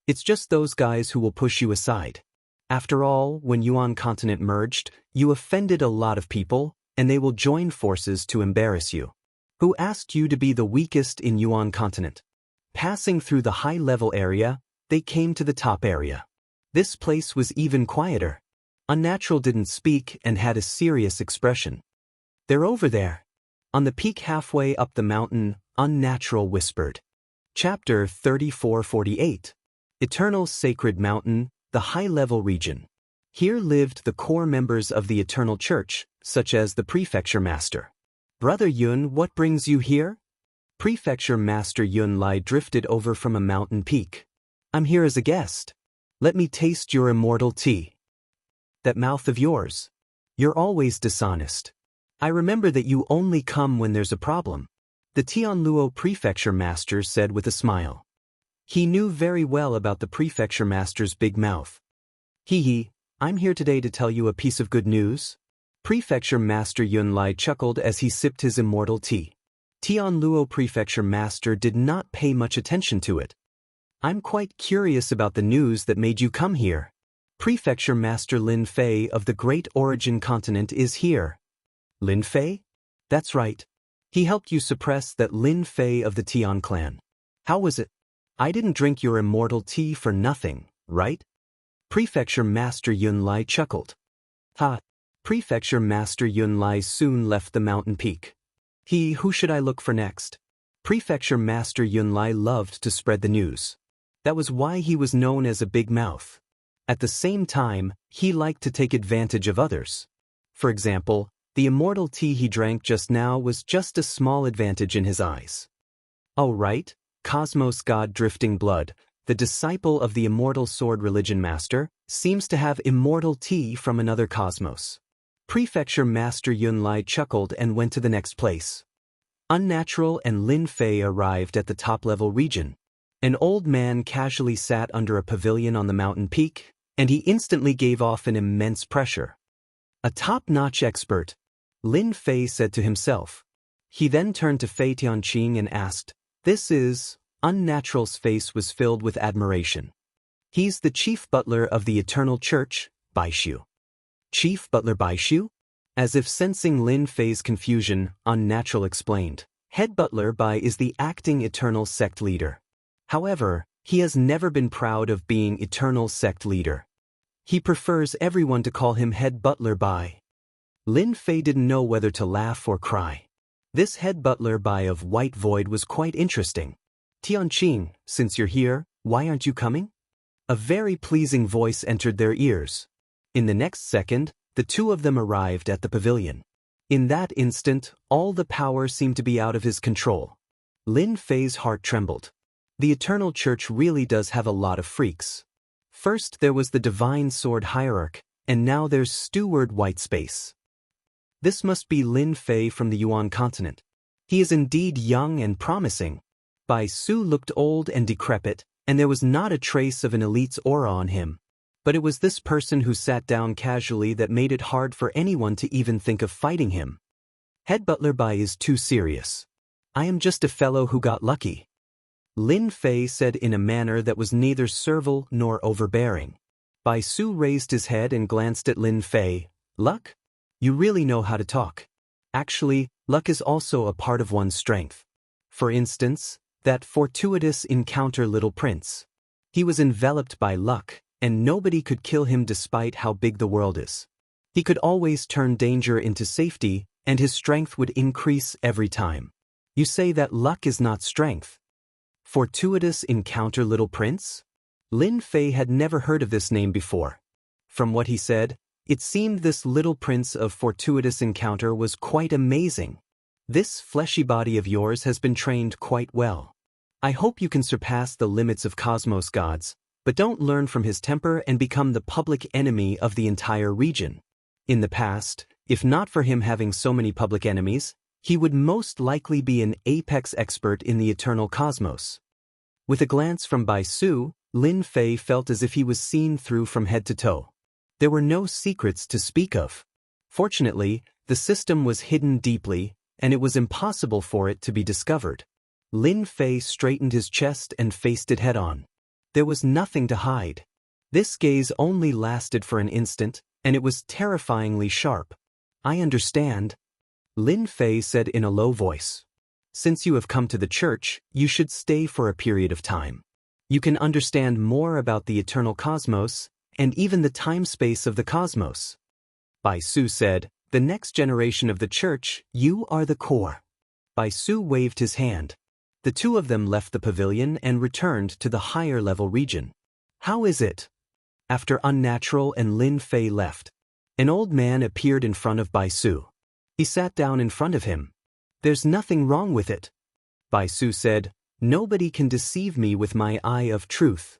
It's just those guys who will push you aside. After all, when Yuan continent merged, you offended a lot of people, and they will join forces to embarrass you. Who asked you to be the weakest in Yuan continent?" Passing through the high-level area, they came to the top area. This place was even quieter. Unnatural didn't speak and had a serious expression. "They're over there." On the peak halfway up the mountain, Unnatural whispered. Chapter 3448. Eternal Sacred Mountain, the high-level region. Here lived the core members of the Eternal Church, such as the Prefecture Master. "Brother Yun, what brings you here?" Prefecture Master Yun Lai drifted over from a mountain peak. "I'm here as a guest. Let me taste your immortal tea." "That mouth of yours. You're always dishonest. I remember that you only come when there's a problem," the Tianluo Prefecture Master said with a smile. He knew very well about the Prefecture Master's big mouth. "Hee, I'm here today to tell you a piece of good news." Prefecture Master Yun Lai chuckled as he sipped his immortal tea. Tianluo Prefecture Master did not pay much attention to it. "I'm quite curious about the news that made you come here. Prefecture Master Lin Fei of the Great Origin continent is here." "Lin Fei?" "That's right. He helped you suppress that Lin Fei of the Tian clan. How was it? I didn't drink your immortal tea for nothing, right?" Prefecture Master Yun Lai chuckled. "Ha!" Prefecture Master Yun Lai soon left the mountain peak. Who should I look for next? Prefecture Master Yun Lai loved to spread the news. That was why he was known as a big mouth. At the same time, he liked to take advantage of others. For example, the immortal tea he drank just now was just a small advantage in his eyes. "Oh right, Cosmos God Drifting Blood, the disciple of the immortal sword religion master, seems to have immortal tea from another cosmos. Prefecture Master Yunlai chuckled and went to the next place. Unnatural and Lin Fei arrived at the top-level region. An old man casually sat under a pavilion on the mountain peak, and he instantly gave off an immense pressure. A top-notch expert, Lin Fei said to himself. He then turned to Fei Tianqing and asked, "This is..." Unnatural's face was filled with admiration. "He's the chief butler of the Eternal Church, Baishu." "Chief Butler Baishu?" As if sensing Lin Fei's confusion, Unnatural explained. "Head Butler Bai is the acting Eternal sect leader. However, he has never been proud of being Eternal sect leader. He prefers everyone to call him Head Butler Bai." Lin Fei didn't know whether to laugh or cry. This Head Butler Bai of White Void was quite interesting. "Tianqing, since you're here, why aren't you coming?" A very pleasing voice entered their ears. In the next second, the two of them arrived at the pavilion. In that instant, all the power seemed to be out of his control. Lin Fei's heart trembled. The Eternal Church really does have a lot of freaks. First there was the Divine Sword Hierarch, and now there's Steward White Space. This must be Lin Fei from the Yuan continent. He is indeed young and promising. Bai Su looked old and decrepit, and there was not a trace of an elite's aura on him. But it was this person who sat down casually that made it hard for anyone to even think of fighting him. Head Butler Bai is too serious. I am just a fellow who got lucky. Lin Fei said in a manner that was neither servile nor overbearing. Bai Su raised his head and glanced at Lin Fei. Luck? You really know how to talk. Actually, luck is also a part of one's strength. For instance, that fortuitous encounter Little Prince. He was enveloped by luck, and nobody could kill him despite how big the world is. He could always turn danger into safety, and his strength would increase every time. You say that luck is not strength. Fortuitous encounter Little Prince? Lin Fei had never heard of this name before. From what he said, it seemed this Little Prince of fortuitous encounter was quite amazing. This fleshy body of yours has been trained quite well. I hope you can surpass the limits of Cosmos gods, but don't learn from his temper and become the public enemy of the entire region. In the past, if not for him having so many public enemies, he would most likely be an apex expert in the eternal cosmos. With a glance from Bai Su, Lin Fei felt as if he was seen through from head to toe. There were no secrets to speak of. Fortunately, the system was hidden deeply, and it was impossible for it to be discovered. Lin Fei straightened his chest and faced it head-on. There was nothing to hide. This gaze only lasted for an instant, and it was terrifyingly sharp. I understand, Lin Fei said in a low voice. Since you have come to the church, you should stay for a period of time. You can understand more about the eternal cosmos, and even the time-space of the cosmos. Bai Su said, the next generation of the church, you are the core. Bai Su waved his hand. The two of them left the pavilion and returned to the higher-level region. How is it? After Unnatural and Lin Fei left, an old man appeared in front of Bai Su. He sat down in front of him. There's nothing wrong with it. Bai Su said, nobody can deceive me with my eye of truth.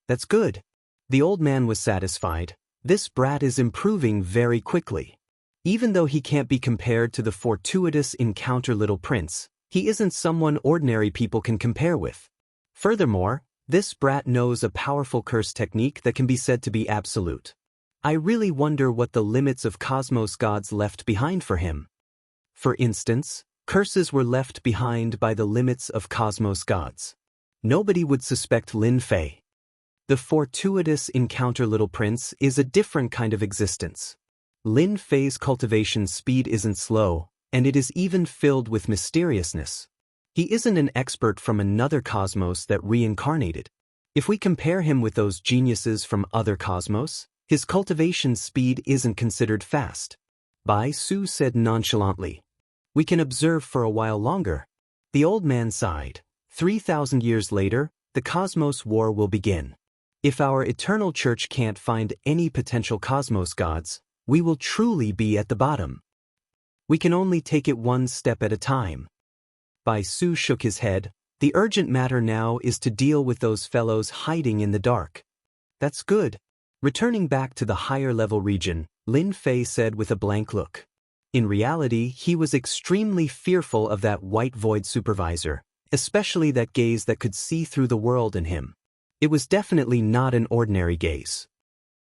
That's good. The old man was satisfied. This brat is improving very quickly. Even though he can't be compared to the fortuitous encounter Little Prince, he isn't someone ordinary people can compare with. Furthermore, this brat knows a powerful curse technique that can be said to be absolute. I really wonder what the limits of cosmos gods left behind for him. For instance, curses were left behind by the limits of cosmos gods. Nobody would suspect Lin Fei. The fortuitous encounter Little Prince is a different kind of existence. Lin Fei's cultivation speed isn't slow, and it is even filled with mysteriousness. He isn't an expert from another cosmos that reincarnated. If we compare him with those geniuses from other cosmos, his cultivation speed isn't considered fast. Bai Su said nonchalantly. We can observe for a while longer. The old man sighed. 3,000 years later, the cosmos war will begin. If our eternal church can't find any potential cosmos gods, we will truly be at the bottom. We can only take it one step at a time. Bai Su shook his head. The urgent matter now is to deal with those fellows hiding in the dark. That's good. Returning back to the higher-level region, Lin Fei said with a blank look. In reality, he was extremely fearful of that white void supervisor, especially that gaze that could see through the world in him. It was definitely not an ordinary gaze.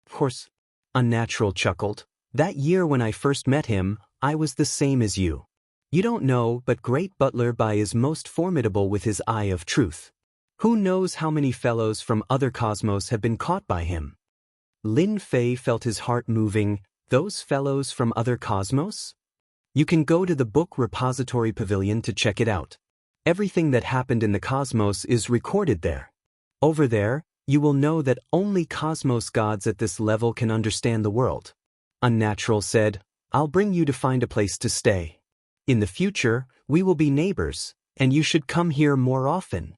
Of course, Unnatural chuckled. That year when I first met him, I was the same as you. You don't know, but Great Butler Bai is most formidable with his eye of truth. Who knows how many fellows from other cosmos have been caught by him? Lin Fei felt his heart moving. Those fellows from other cosmos? You can go to the book repository pavilion to check it out. Everything that happened in the cosmos is recorded there. Over there, you will know that only cosmos gods at this level can understand the world. Unnatural said, I'll bring you to find a place to stay. In the future, we will be neighbors, and you should come here more often.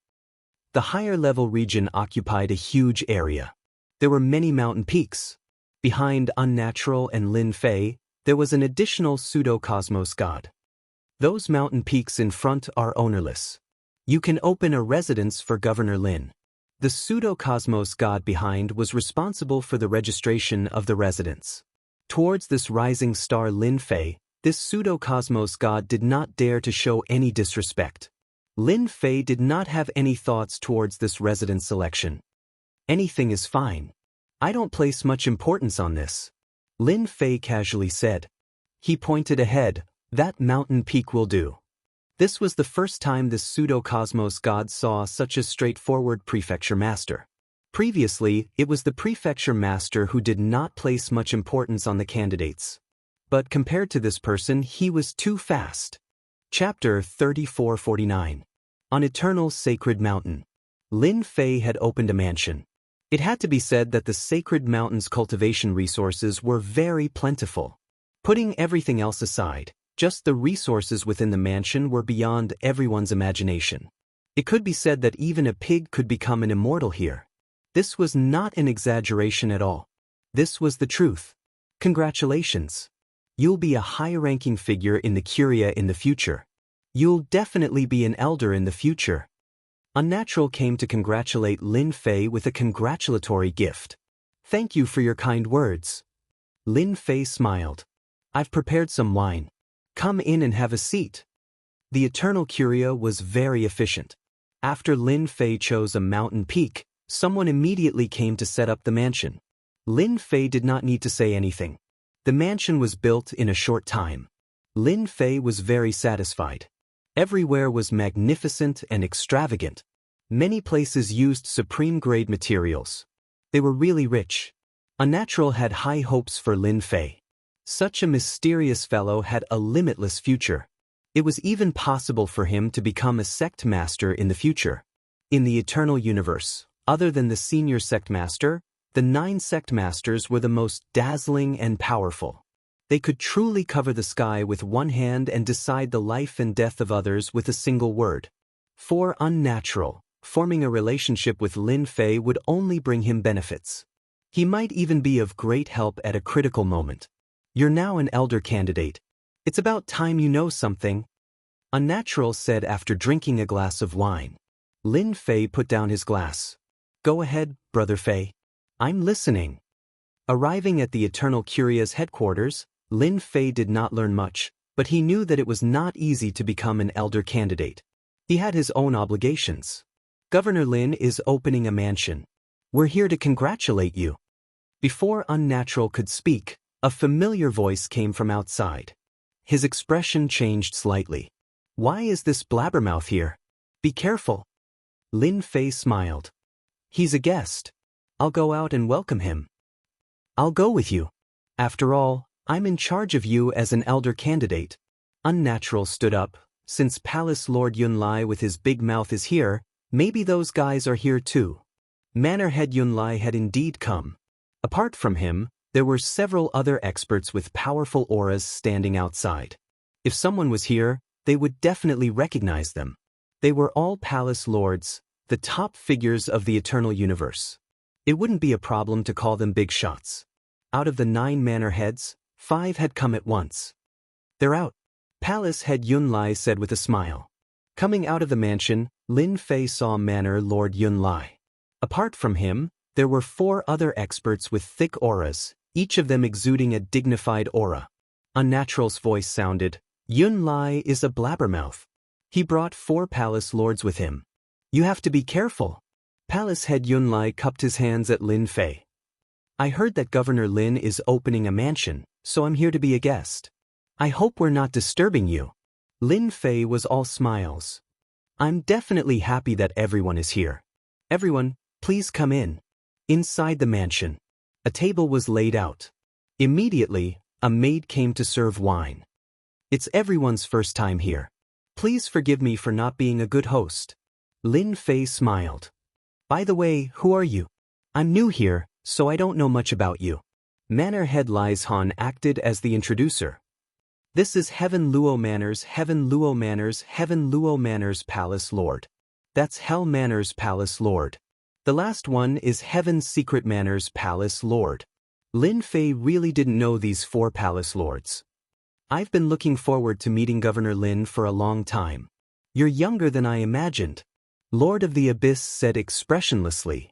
The higher-level region occupied a huge area. There were many mountain peaks. Behind Unnatural and Lin Fei, there was an additional pseudo-cosmos god. Those mountain peaks in front are ownerless. You can open a residence for Governor Lin. The pseudo-cosmos god behind was responsible for the registration of the residence. Towards this rising star Lin Fei, this pseudo-cosmos god did not dare to show any disrespect. Lin Fei did not have any thoughts towards this residence selection. Anything is fine. I don't place much importance on this. Lin Fei casually said. He pointed ahead. That mountain peak will do. This was the first time this pseudo-cosmos god saw such a straightforward prefecture master. Previously, it was the prefecture master who did not place much importance on the candidates. But compared to this person, he was too fast. Chapter 3449. On Eternal Sacred Mountain. Lin Fei had opened a mansion. It had to be said that the Sacred Mountain's cultivation resources were very plentiful. Putting everything else aside, just the resources within the mansion were beyond everyone's imagination. It could be said that even a pig could become an immortal here. This was not an exaggeration at all. This was the truth. Congratulations. You'll be a high-ranking figure in the Curia in the future. You'll definitely be an elder in the future. Unnatural came to congratulate Lin Fei with a congratulatory gift. Thank you for your kind words. Lin Fei smiled. I've prepared some wine. Come in and have a seat. The Eternal Curia was very efficient. After Lin Fei chose a mountain peak, someone immediately came to set up the mansion. Lin Fei did not need to say anything. The mansion was built in a short time. Lin Fei was very satisfied. Everywhere was magnificent and extravagant. Many places used supreme-grade materials. They were really rich. Unnatural had high hopes for Lin Fei. Such a mysterious fellow had a limitless future. It was even possible for him to become a sect master in the future. In the Eternal Universe, other than the senior sect master, the 9 sect masters were the most dazzling and powerful. They could truly cover the sky with one hand and decide the life and death of others with a single word. For Unnatural, forming a relationship with Lin Fei would only bring him benefits. He might even be of great help at a critical moment. You're now an elder candidate. It's about time you know something. Unnatural said after drinking a glass of wine. Lin Fei put down his glass. Go ahead, Brother Fei. I'm listening. Arriving at the Eternal Curia's headquarters, Lin Fei did not learn much, but he knew that it was not easy to become an elder candidate. He had his own obligations. Governor Lin is opening a mansion. We're here to congratulate you. Before Unnatural could speak, a familiar voice came from outside. His expression changed slightly. Why is this blabbermouth here? Be careful. Lin Fei smiled. He's a guest. I'll go out and welcome him. I'll go with you. After all, I'm in charge of you as an elder candidate. Unnatural stood up. Since Palace Lord Yunlai with his big mouth is here, maybe those guys are here too. Manor Head Yunlai had indeed come. Apart from him, there were several other experts with powerful auras standing outside. If someone was here, they would definitely recognize them. They were all palace lords, the top figures of the Eternal Universe. It wouldn't be a problem to call them big shots. Out of the 9 manor heads, 5 had come at once. They're out. Palace Head Yunlai said with a smile. Coming out of the mansion, Lin Fei saw Manor Lord Yun Lai. Apart from him, there were 4 other experts with thick auras, each of them exuding a dignified aura. Unnatural's voice sounded, "Yun Lai is a blabbermouth. He brought 4 palace lords with him. You have to be careful." Palace head Yun Lai cupped his hands at Lin Fei. "I heard that Governor Lin is opening a mansion, so I'm here to be a guest. I hope we're not disturbing you." Lin Fei was all smiles. "I'm definitely happy that everyone is here. Everyone, please come in." Inside the mansion, a table was laid out. Immediately, a maid came to serve wine. "It's everyone's first time here. Please forgive me for not being a good host." Lin Fei smiled. "By the way, who are you? I'm new here, so I don't know much about you." Manor head Lais Han acted as the introducer. "This is Heaven Luo Manor's Palace Lord. That's Hell Manor's Palace Lord. The last one is Heaven's Secret Manor's Palace Lord." Lin Fei really didn't know these 4 palace lords. "I've been looking forward to meeting Governor Lin for a long time. You're younger than I imagined." Lord of the Abyss said expressionlessly.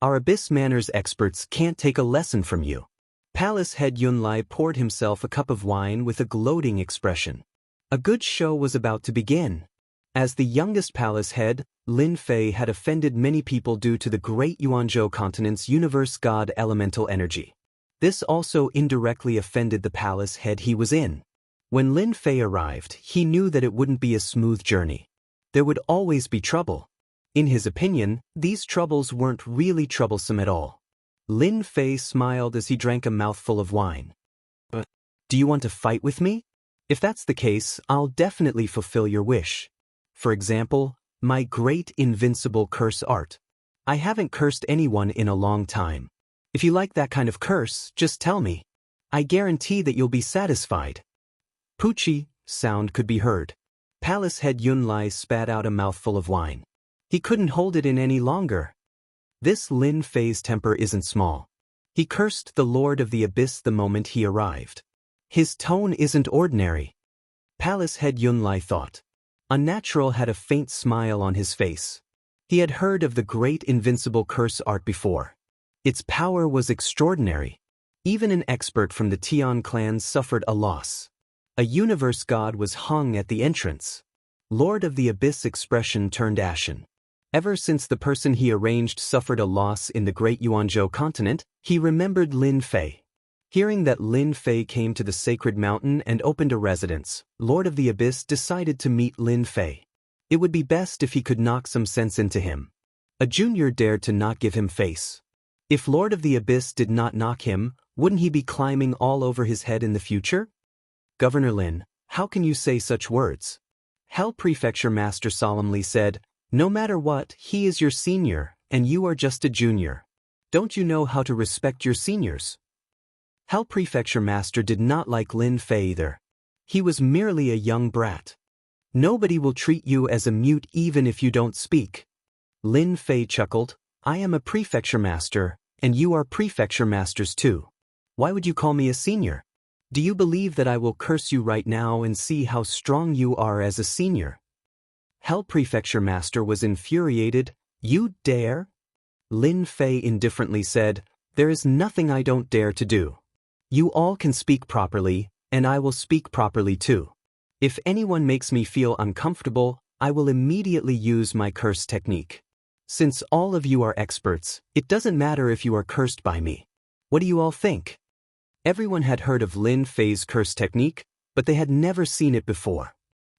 "Our Abyss Manners experts can't take a lesson from you." Palace head Yun Lai poured himself a cup of wine with a gloating expression. A good show was about to begin. As the youngest palace head, Lin Fei had offended many people due to the great Yuanzhou continent's universe god elemental energy. This also indirectly offended the palace head he was in. When Lin Fei arrived, he knew that it wouldn't be a smooth journey. There would always be trouble. In his opinion, these troubles weren't really troublesome at all. Lin Fei smiled as he drank a mouthful of wine. "Do you want to fight with me? If that's the case, I'll definitely fulfill your wish. For example, my great invincible curse art. I haven't cursed anyone in a long time. If you like that kind of curse, just tell me. I guarantee that you'll be satisfied." Poochie sound could be heard. Palace head Yun Lai spat out a mouthful of wine. He couldn't hold it in any longer. This Lin Fei's temper isn't small. He cursed the Lord of the Abyss the moment he arrived. His tone isn't ordinary. Palace head Yun Lai thought. Unnatural had a faint smile on his face. He had heard of the great invincible curse art before. Its power was extraordinary. Even an expert from the Tian clan suffered a loss. A universe god was hung at the entrance. Lord of the Abyss expression turned ashen. Ever since the person he arranged suffered a loss in the great Yuanzhou continent, he remembered Lin Fei. Hearing that Lin Fei came to the sacred mountain and opened a residence, Lord of the Abyss decided to meet Lin Fei. It would be best if he could knock some sense into him. A junior dared to not give him face. If Lord of the Abyss did not knock him, wouldn't he be climbing all over his head in the future? "Governor Lin, how can you say such words?" Hell Prefecture Master solemnly said, "No matter what, he is your senior, and you are just a junior. Don't you know how to respect your seniors?" Hell Prefecture Master did not like Lin Fei either. He was merely a young brat. "Nobody will treat you as a mute even if you don't speak." Lin Fei chuckled, "I am a Prefecture Master, and you are Prefecture Masters too. Why would you call me a senior? Do you believe that I will curse you right now and see how strong you are as a senior?" Hell Prefecture Master was infuriated. "You dare?" Lin Fei indifferently said, "There is nothing I don't dare to do. You all can speak properly, and I will speak properly too. If anyone makes me feel uncomfortable, I will immediately use my curse technique. Since all of you are experts, it doesn't matter if you are cursed by me. What do you all think?" Everyone had heard of Lin Fei's curse technique, but they had never seen it before.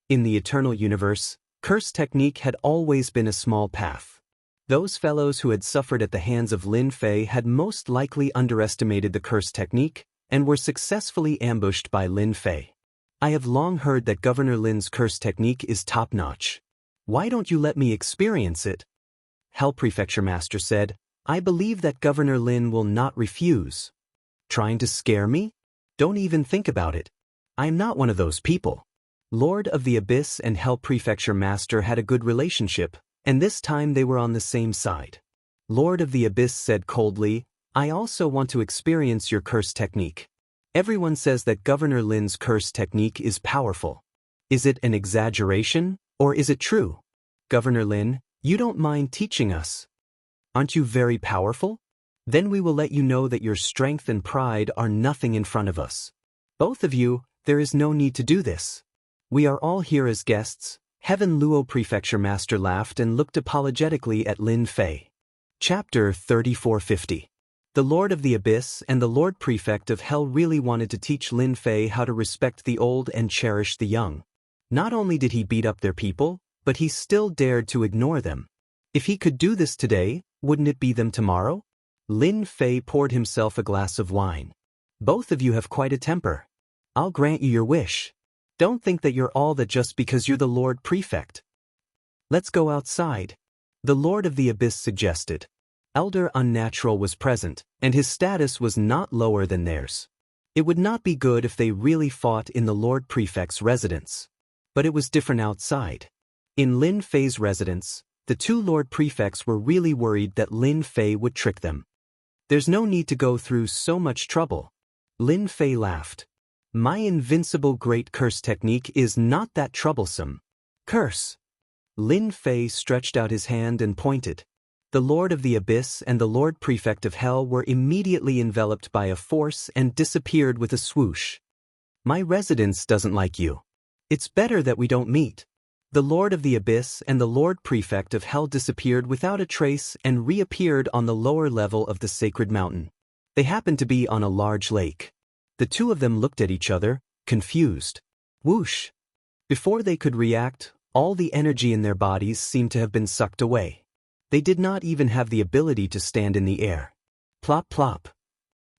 In the Eternal Universe, curse technique had always been a small path. Those fellows who had suffered at the hands of Lin Fei had most likely underestimated the curse technique and were successfully ambushed by Lin Fei. "I have long heard that Governor Lin's curse technique is top-notch. Why don't you let me experience it?" Hell Prefecture Master said, "I believe that Governor Lin will not refuse." "Trying to scare me? Don't even think about it. I am not one of those people." Lord of the Abyss and Hell Prefecture Master had a good relationship, and this time they were on the same side. Lord of the Abyss said coldly, "I also want to experience your curse technique. Everyone says that Governor Lin's curse technique is powerful. Is it an exaggeration, or is it true?" Governor Lin, you don't mind teaching us. Aren't you very powerful? Then we will let you know that your strength and pride are nothing in front of us. Both of you, there is no need to do this. We are all here as guests. Heaven Luo Prefecture Master laughed and looked apologetically at Lin Fei. Chapter 3450. The Lord of the Abyss and the Lord Prefect of Hell really wanted to teach Lin Fei how to respect the old and cherish the young. Not only did he beat up their people, but he still dared to ignore them. If he could do this today, wouldn't it be them tomorrow? Lin Fei poured himself a glass of wine. Both of you have quite a temper. I'll grant you your wish. Don't think that you're all that just because you're the Lord Prefect. Let's go outside. The Lord of the Abyss suggested. Elder Unnatural was present, and his status was not lower than theirs. It would not be good if they really fought in the Lord Prefect's residence. But it was different outside. In Lin Fei's residence, the two Lord Prefects were really worried that Lin Fei would trick them. There's no need to go through so much trouble. Lin Fei laughed. My invincible great curse technique is not that troublesome. Curse. Lin Fei stretched out his hand and pointed. The Lord of the Abyss and the Lord Prefect of Hell were immediately enveloped by a force and disappeared with a swoosh. My residence doesn't like you. It's better that we don't meet. The Lord of the Abyss and the Lord Prefect of Hell disappeared without a trace and reappeared on the lower level of the sacred mountain. They happened to be on a large lake. The two of them looked at each other, confused. Whoosh! Before they could react, all the energy in their bodies seemed to have been sucked away. They did not even have the ability to stand in the air. Plop plop.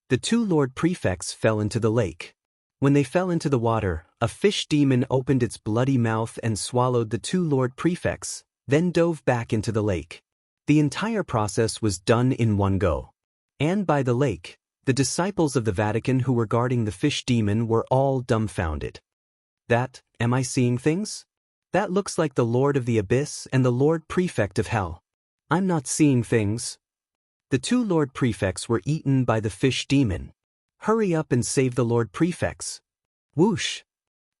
The two Lord Prefects fell into the lake. When they fell into the water, a fish demon opened its bloody mouth and swallowed the two Lord Prefects, then dove back into the lake. The entire process was done in one go. And by the lake, the disciples of the Vatican who were guarding the fish demon were all dumbfounded. Am I seeing things? That looks like the Lord of the Abyss and the Lord Prefect of Hell. I'm not seeing things. The two Lord Prefects were eaten by the fish demon. Hurry up and save the Lord Prefects. Whoosh!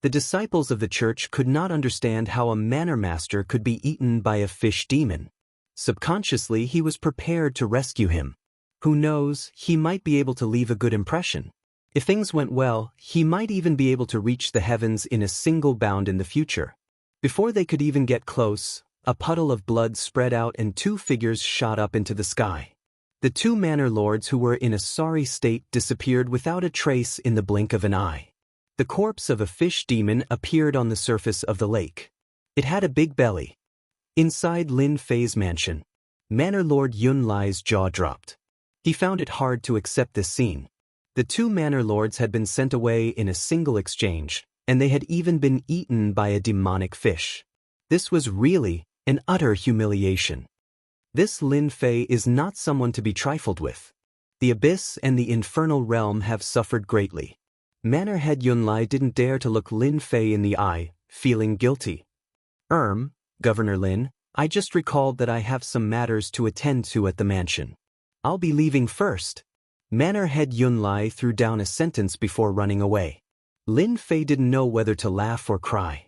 The disciples of the church could not understand how a manor master could be eaten by a fish demon. Subconsciously, he was prepared to rescue him. Who knows, he might be able to leave a good impression. If things went well, he might even be able to reach the heavens in a single bound in the future. Before they could even get close, a puddle of blood spread out and two figures shot up into the sky. The two manor lords who were in a sorry state disappeared without a trace in the blink of an eye. The corpse of a fish demon appeared on the surface of the lake. It had a big belly. Inside Lin Fei's mansion, Manor Lord Yun Lai's jaw dropped. He found it hard to accept this scene. The two manor lords had been sent away in a single exchange, and they had even been eaten by a demonic fish. This was really an utter humiliation. This Lin Fei is not someone to be trifled with. The Abyss and the Infernal Realm have suffered greatly. Manor Head Yun Lai didn't dare to look Lin Fei in the eye, feeling guilty. Governor Lin, I just recalled that I have some matters to attend to at the mansion. I'll be leaving first. Manor Head Yun Lai threw down a sentence before running away. Lin Fei didn't know whether to laugh or cry.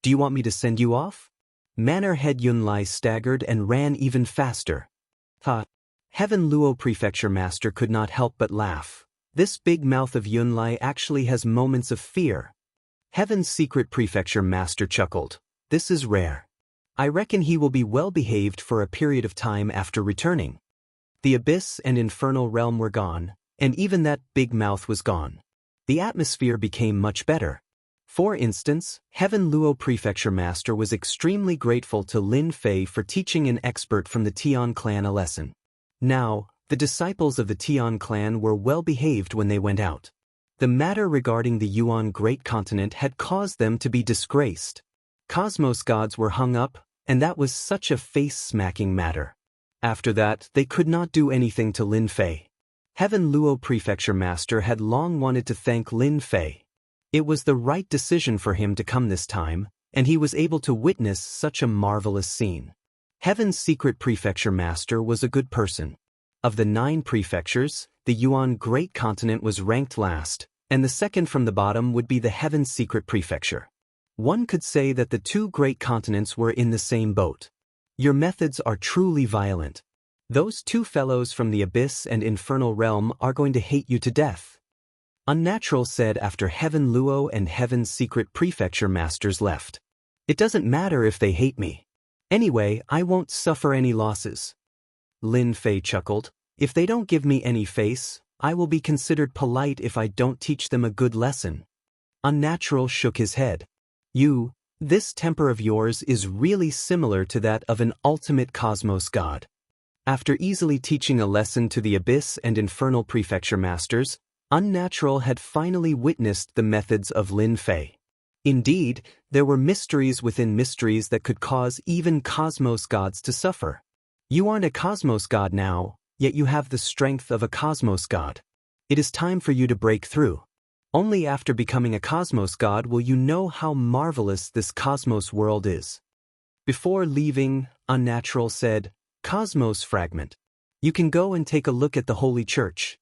Do you want me to send you off? Manor Head Yun Lai staggered and ran even faster. Heaven Luo Prefecture Master could not help but laugh. This big mouth of Yun Lai actually has moments of fear. Heaven's Secret Prefecture Master chuckled. This is rare. I reckon he will be well behaved for a period of time after returning. The Abyss and Infernal Realm were gone, and even that big mouth was gone. The atmosphere became much better. For instance, Heaven Luo Prefecture Master was extremely grateful to Lin Fei for teaching an expert from the Tian clan a lesson. Now, the disciples of the Tian clan were well behaved when they went out. The matter regarding the Yuan Great Continent had caused them to be disgraced. Cosmos gods were hung up, and that was such a face-smacking matter. After that, they could not do anything to Lin Fei. Heaven Luo Prefecture Master had long wanted to thank Lin Fei. It was the right decision for him to come this time, and he was able to witness such a marvelous scene. Heaven's Secret Prefecture Master was a good person. Of the 9 prefectures, the Yuan Great Continent was ranked last, and the second from the bottom would be the Heaven's Secret Prefecture. One could say that the two great continents were in the same boat. Your methods are truly violent. Those two fellows from the Abyss and Infernal Realm are going to hate you to death. Unnatural said after Heaven Luo and Heaven's secret prefecture masters left. It doesn't matter if they hate me. Anyway, I won't suffer any losses. Lin Fei chuckled. If they don't give me any face, I will be considered polite if I don't teach them a good lesson. Unnatural shook his head. This temper of yours is really similar to that of an ultimate cosmos god. After easily teaching a lesson to the Abyss and Infernal Prefecture Masters, Unnatural had finally witnessed the methods of Lin Fei. Indeed, there were mysteries within mysteries that could cause even cosmos gods to suffer. You aren't a cosmos god now, yet you have the strength of a cosmos god. It is time for you to break through. Only after becoming a cosmos god will you know how marvelous this cosmos world is. Before leaving, Unnatural said, Cosmos fragment. You can go and take a look at the Holy Church.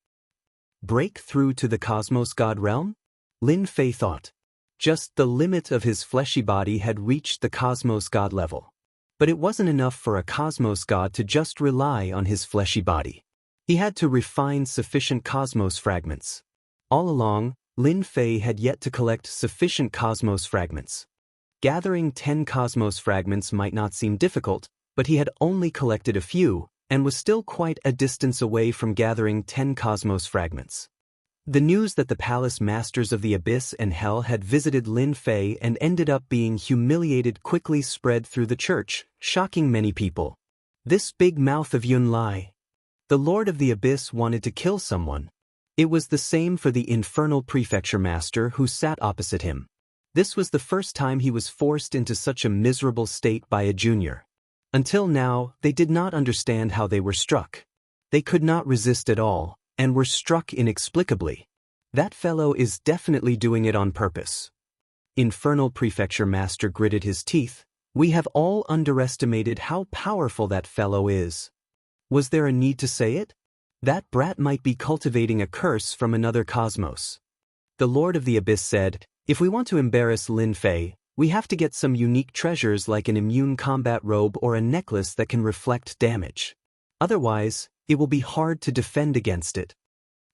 Break through to the cosmos god realm? Lin Fei thought. Just the limit of his fleshy body had reached the cosmos god level. But it wasn't enough for a cosmos god to just rely on his fleshy body. He had to refine sufficient cosmos fragments. All along, Lin Fei had yet to collect sufficient cosmos fragments. Gathering 10 cosmos fragments might not seem difficult, but he had only collected a few, and was still quite a distance away from gathering 10 cosmos fragments. The news that the palace masters of the Abyss and Hell had visited Lin Fei and ended up being humiliated quickly spread through the church, shocking many people. This big mouth of Yun Lai. The Lord of the Abyss wanted to kill someone. It was the same for the Infernal Prefecture Master who sat opposite him. This was the first time he was forced into such a miserable state by a junior. Until now, they did not understand how they were struck. They could not resist at all, and were struck inexplicably. That fellow is definitely doing it on purpose. Infernal Prefecture Master gritted his teeth. We have all underestimated how powerful that fellow is. Was there a need to say it? That brat might be cultivating a curse from another cosmos. The Lord of the Abyss said, if we want to embarrass Lin Fei, we have to get some unique treasures like an immune combat robe or a necklace that can reflect damage. Otherwise, it will be hard to defend against it.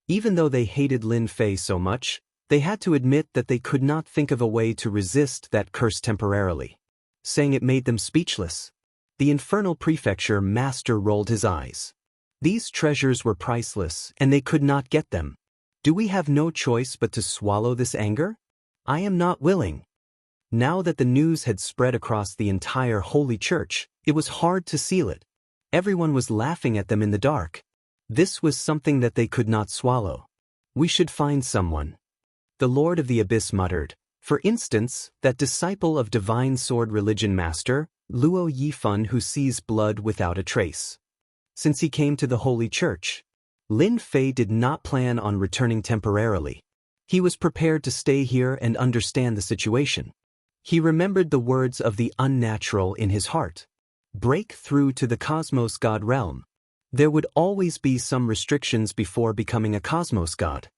Even though they hated Lin Fei so much, they had to admit that they could not think of a way to resist that curse temporarily. Saying it made them speechless. The Infernal Prefecture Master rolled his eyes. These treasures were priceless, and they could not get them. Do we have no choice but to swallow this anger? I am not willing. Now that the news had spread across the entire Holy Church, it was hard to seal it. Everyone was laughing at them in the dark. This was something that they could not swallow. We should find someone. The Lord of the Abyss muttered. For instance, that disciple of Divine Sword Religion Master, Luo Yifun, who sees blood without a trace. Since he came to the Holy Church, Lin Fei did not plan on returning temporarily. He was prepared to stay here and understand the situation. He remembered the words of the Unnatural in his heart. Break through to the Cosmos God realm. There would always be some restrictions before becoming a Cosmos God.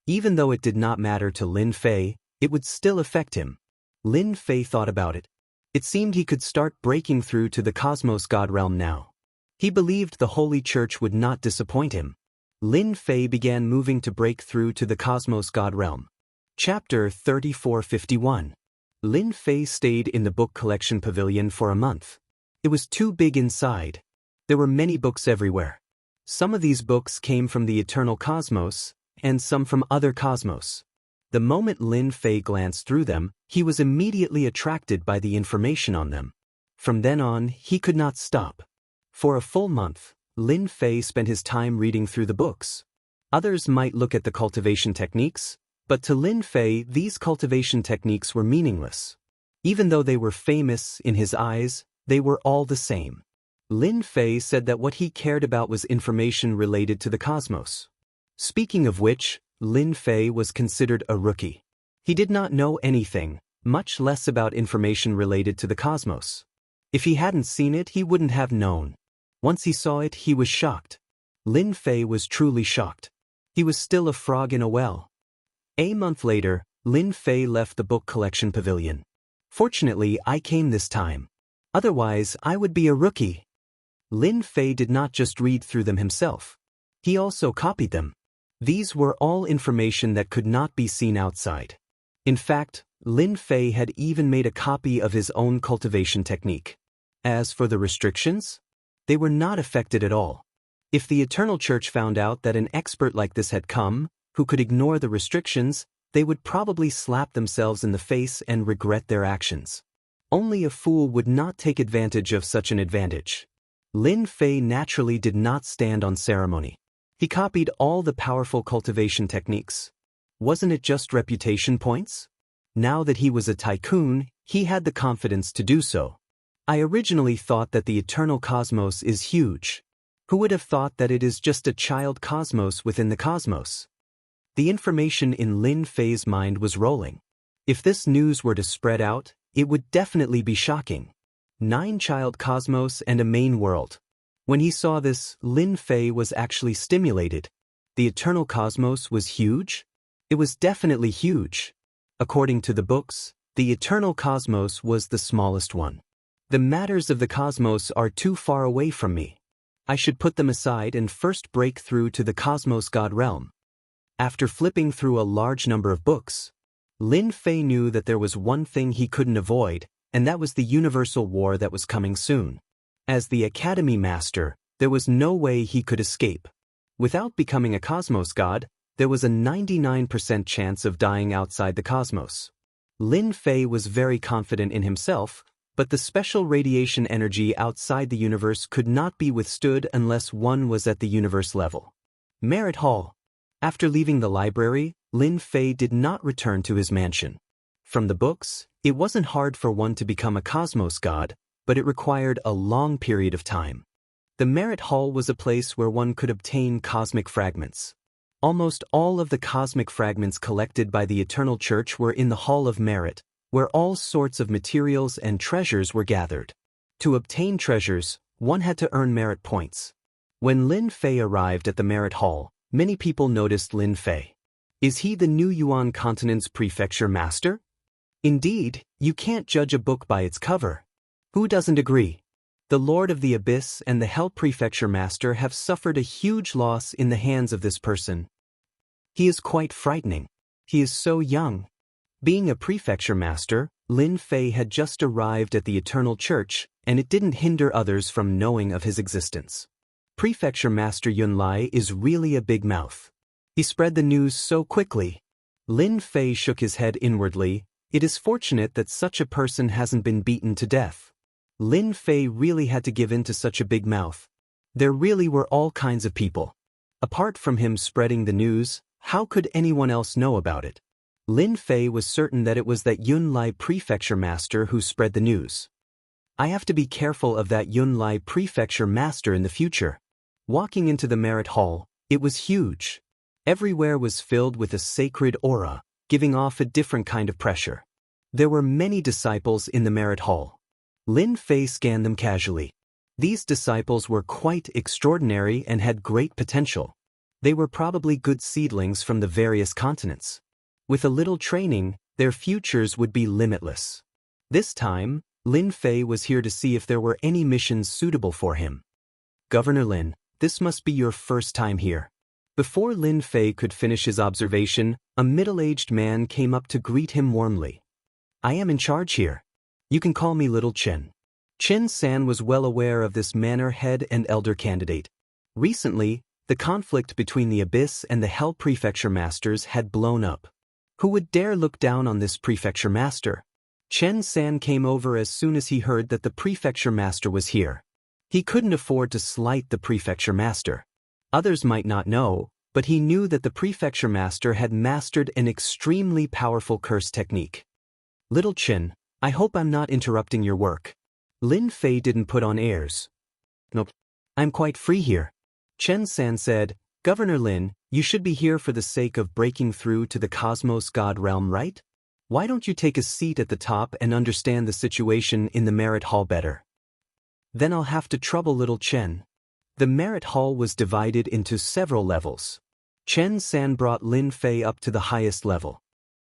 Even though it did not matter to Lin Fei, it would still affect him. Lin Fei thought about it. It seemed he could start breaking through to the Cosmos God realm now. He believed the Holy Church would not disappoint him. Lin Fei began moving to break through to the Cosmos God realm. Chapter 3451. Lin Fei stayed in the book collection pavilion for a month. It was too big inside. There were many books everywhere. Some of these books came from the eternal cosmos, and some from other cosmos. The moment Lin Fei glanced through them, he was immediately attracted by the information on them. From then on, he could not stop. For a full month, Lin Fei spent his time reading through the books. Others might look at the cultivation techniques, but to Lin Fei, these cultivation techniques were meaningless. Even though they were famous in his eyes, they were all the same. Lin Fei said that what he cared about was information related to the cosmos. Speaking of which, Lin Fei was considered a rookie. He did not know anything, much less about information related to the cosmos. If he hadn't seen it, he wouldn't have known. Once he saw it, he was shocked. Lin Fei was truly shocked. He was still a frog in a well. A month later, Lin Fei left the book collection pavilion. Fortunately, I came this time. Otherwise, I would be a rookie. Lin Fei did not just read through them himself. He also copied them. These were all information that could not be seen outside. In fact, Lin Fei had even made a copy of his own cultivation technique. As for the restrictions, they were not affected at all. If the Eternal Church found out that an expert like this had come, who could ignore the restrictions, they would probably slap themselves in the face and regret their actions. Only a fool would not take advantage of such an advantage. Lin Fei naturally did not stand on ceremony. He copied all the powerful cultivation techniques. Wasn't it just reputation points? Now that he was a tycoon, he had the confidence to do so. I originally thought that the eternal cosmos is huge. Who would have thought that it is just a child cosmos within the cosmos? The information in Lin Fei's mind was rolling. If this news were to spread out, it would definitely be shocking. 9 child cosmos and a main world. When he saw this, Lin Fei was actually stimulated. The eternal cosmos was huge? It was definitely huge. According to the books, the eternal cosmos was the smallest one. The matters of the cosmos are too far away from me. I should put them aside and first break through to the cosmos god realm. After flipping through a large number of books, Lin Fei knew that there was one thing he couldn't avoid, and that was the universal war that was coming soon. As the Academy Master, there was no way he could escape. Without becoming a cosmos god, there was a 99% chance of dying outside the cosmos. Lin Fei was very confident in himself, but the special radiation energy outside the universe could not be withstood unless one was at the universe level. Merit Hall. After leaving the library, Lin Fei did not return to his mansion. From the books, it wasn't hard for one to become a cosmos god, but it required a long period of time. The Merit Hall was a place where one could obtain cosmic fragments. Almost all of the cosmic fragments collected by the Eternal Church were in the Hall of Merit, where all sorts of materials and treasures were gathered. To obtain treasures, one had to earn merit points. When Lin Fei arrived at the Merit Hall, many people noticed Lin Fei. Is he the new Yuan Continent's prefecture master? Indeed, you can't judge a book by its cover. Who doesn't agree? The Lord of the Abyss and the Hell Prefecture Master have suffered a huge loss in the hands of this person. He is quite frightening. He is so young. Being a prefecture master, Lin Fei had just arrived at the Eternal Church, and it didn't hinder others from knowing of his existence. Prefecture Master Yun Lai is really a big mouth. He spread the news so quickly. Lin Fei shook his head inwardly. It is fortunate that such a person hasn't been beaten to death. Lin Fei really had to give in to such a big mouth. There really were all kinds of people. Apart from him spreading the news, how could anyone else know about it? Lin Fei was certain that it was that Yun Lai prefecture master who spread the news. I have to be careful of that Yun Lai prefecture master in the future. Walking into the Merit Hall, it was huge. Everywhere was filled with a sacred aura, giving off a different kind of pressure. There were many disciples in the Merit Hall. Lin Fei scanned them casually. These disciples were quite extraordinary and had great potential. They were probably good seedlings from the various continents. With a little training, their futures would be limitless. This time, Lin Fei was here to see if there were any missions suitable for him. Governor Lin, this must be your first time here. Before Lin Fei could finish his observation, a middle-aged man came up to greet him warmly. I am in charge here. You can call me Little Chen. Chen San was well aware of this manor head and elder candidate. Recently, the conflict between the Abyss and the Hell Prefecture Masters had blown up. Who would dare look down on this Prefecture Master? Chen San came over as soon as he heard that the Prefecture Master was here. He couldn't afford to slight the Prefecture Master. Others might not know, but he knew that the Prefecture Master had mastered an extremely powerful curse technique. Little Chen, I hope I'm not interrupting your work. Lin Fei didn't put on airs. Nope. I'm quite free here. Chen San said, Governor Lin, you should be here for the sake of breaking through to the Cosmos God realm, right? Why don't you take a seat at the top and understand the situation in the Merit Hall better? Then I'll have to trouble Little Chen. The Merit Hall was divided into several levels. Chen San brought Lin Fei up to the highest level.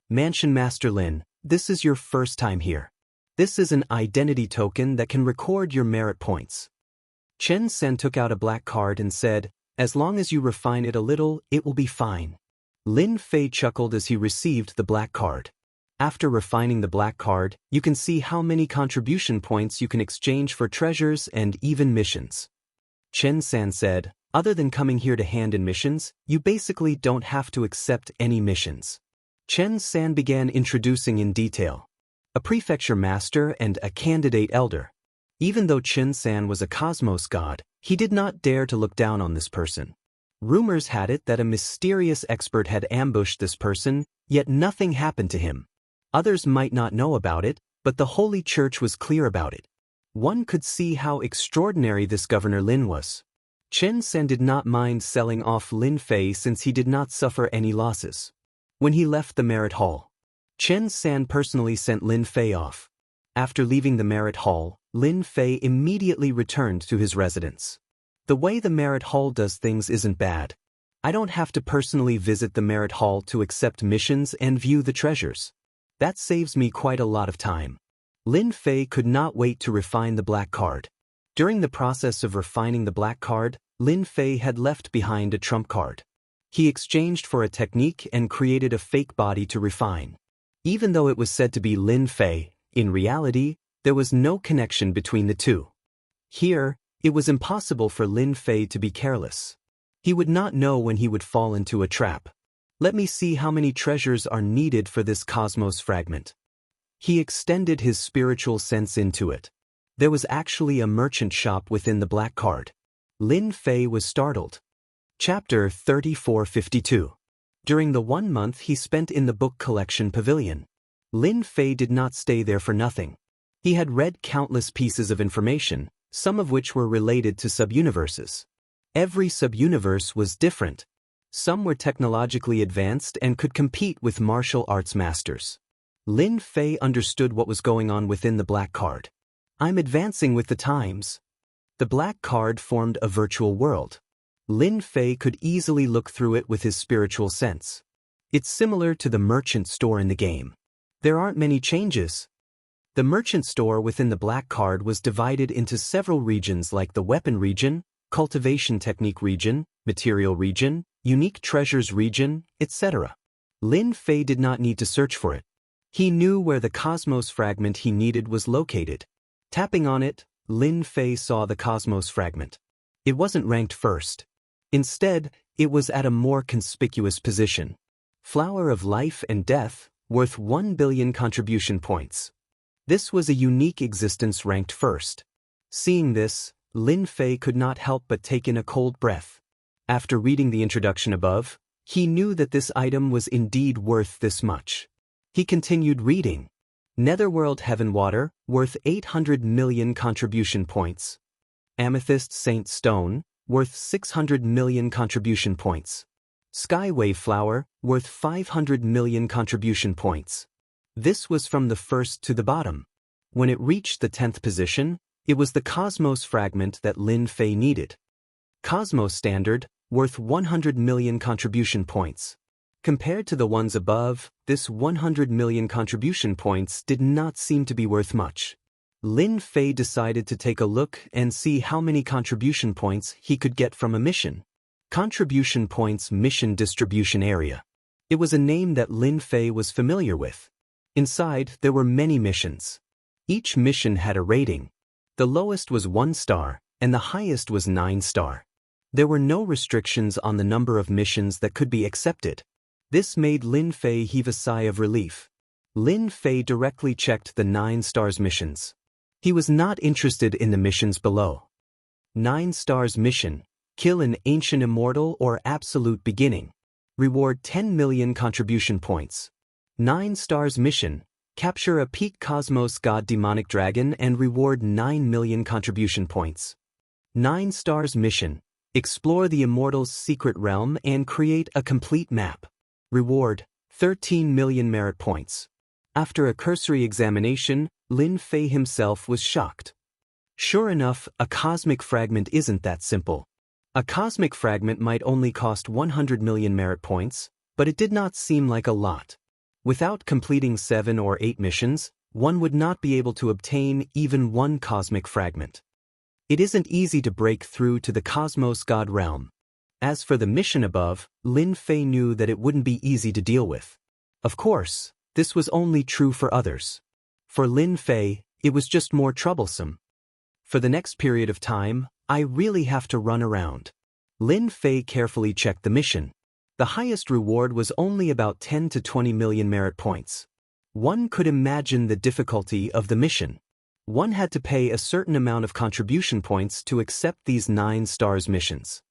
Mansion Master Lin, this is your first time here. This is an identity token that can record your merit points. Chen Sen took out a black card and said, "As long as you refine it a little, it will be fine." Lin Fei chuckled as he received the black card. After refining the black card, you can see how many contribution points you can exchange for treasures and even missions. Chen San said, "Other than coming here to hand in missions, you basically don't have to accept any missions." Chen San began introducing in detail. A prefecture master and a candidate elder. Even though Chen San was a cosmos god, he did not dare to look down on this person. Rumors had it that a mysterious expert had ambushed this person, yet nothing happened to him. Others might not know about it, but the Holy Church was clear about it. One could see how extraordinary this Governor Lin was. Chen San did not mind selling off Lin Fei since he did not suffer any losses. When he left the Merit Hall, Chen San personally sent Lin Fei off. After leaving the Merit Hall, Lin Fei immediately returned to his residence. The way the Merit Hall does things isn't bad. I don't have to personally visit the Merit Hall to accept missions and view the treasures. That saves me quite a lot of time. Lin Fei could not wait to refine the black card. During the process of refining the black card, Lin Fei had left behind a trump card. He exchanged for a technique and created a fake body to refine. Even though it was said to be Lin Fei, in reality, there was no connection between the two. Here, it was impossible for Lin Fei to be careless. He would not know when he would fall into a trap. Let me see how many treasures are needed for this cosmos fragment. He extended his spiritual sense into it. There was actually a merchant shop within the black card. Lin Fei was startled. Chapter 3452. During the 1 month he spent in the book collection pavilion, Lin Fei did not stay there for nothing. He had read countless pieces of information, some of which were related to subuniverses. Every subuniverse was different. Some were technologically advanced and could compete with martial arts masters. Lin Fei understood what was going on within the black card. I'm advancing with the times. The black card formed a virtual world. Lin Fei could easily look through it with his spiritual sense. It's similar to the merchant store in the game. There aren't many changes. The merchant store within the black card was divided into several regions like the weapon region, cultivation technique region, material region, unique treasures region, etc. Lin Fei did not need to search for it. He knew where the cosmos fragment he needed was located. Tapping on it, Lin Fei saw the cosmos fragment. It wasn't ranked first. Instead, it was at a more conspicuous position. Flower of Life and Death, worth 1 billion contribution points. This was a unique existence ranked first. Seeing this, Lin Fei could not help but take in a cold breath. After reading the introduction above, he knew that this item was indeed worth this much. He continued reading. Netherworld Heaven Water, worth 800 million contribution points. Amethyst Saint Stone, worth 600 million contribution points. Skywave Flower, worth 500 million contribution points. This was from the first to the bottom. When it reached the 10th position, it was the Cosmos fragment that Lin Fei needed. Cosmos Standard, worth 100 million contribution points. Compared to the ones above, this 100 million contribution points did not seem to be worth much. Lin Fei decided to take a look and see how many contribution points he could get from a mission. Contribution Points Mission Distribution Area. It was a name that Lin Fei was familiar with. Inside, there were many missions. Each mission had a rating. The lowest was 1 star, and the highest was 9 star. There were no restrictions on the number of missions that could be accepted. This made Lin Fei heave a sigh of relief. Lin Fei directly checked the 9 stars missions. He was not interested in the missions below. 9 stars mission, kill an ancient immortal or absolute beginning. Reward 10 million contribution points. 9 stars mission, capture a peak cosmos god demonic dragon and reward 9 million contribution points. 9 stars mission, explore the immortal's secret realm and create a complete map. Reward, 13 million merit points. After a cursory examination, Lin Fei himself was shocked. Sure enough, a cosmic fragment isn't that simple. A cosmic fragment might only cost 100 million merit points, but it did not seem like a lot. Without completing 7 or 8 missions, one would not be able to obtain even one cosmic fragment. It isn't easy to break through to the cosmos god realm. As for the mission above, Lin Fei knew that it wouldn't be easy to deal with. Of course, this was only true for others. For Lin Fei, it was just more troublesome. For the next period of time, I really have to run around. Lin Fei carefully checked the mission. The highest reward was only about 10 to 20 million merit points. One could imagine the difficulty of the mission. One had to pay a certain amount of contribution points to accept these 9 stars missions.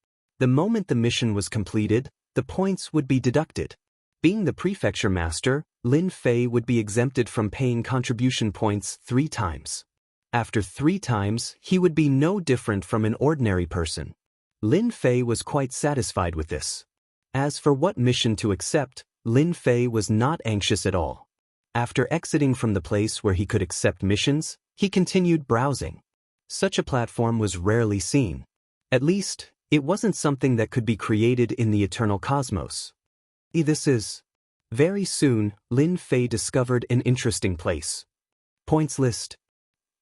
The moment the mission was completed, the points would be deducted. Being the prefecture master, Lin Fei would be exempted from paying contribution points 3 times. After 3 times, he would be no different from an ordinary person. Lin Fei was quite satisfied with this. As for what mission to accept, Lin Fei was not anxious at all. After exiting from the place where he could accept missions, he continued browsing. Such a platform was rarely seen. At least, it wasn't something that could be created in the eternal cosmos. This is. Very soon, Lin Fei discovered an interesting place. Points list.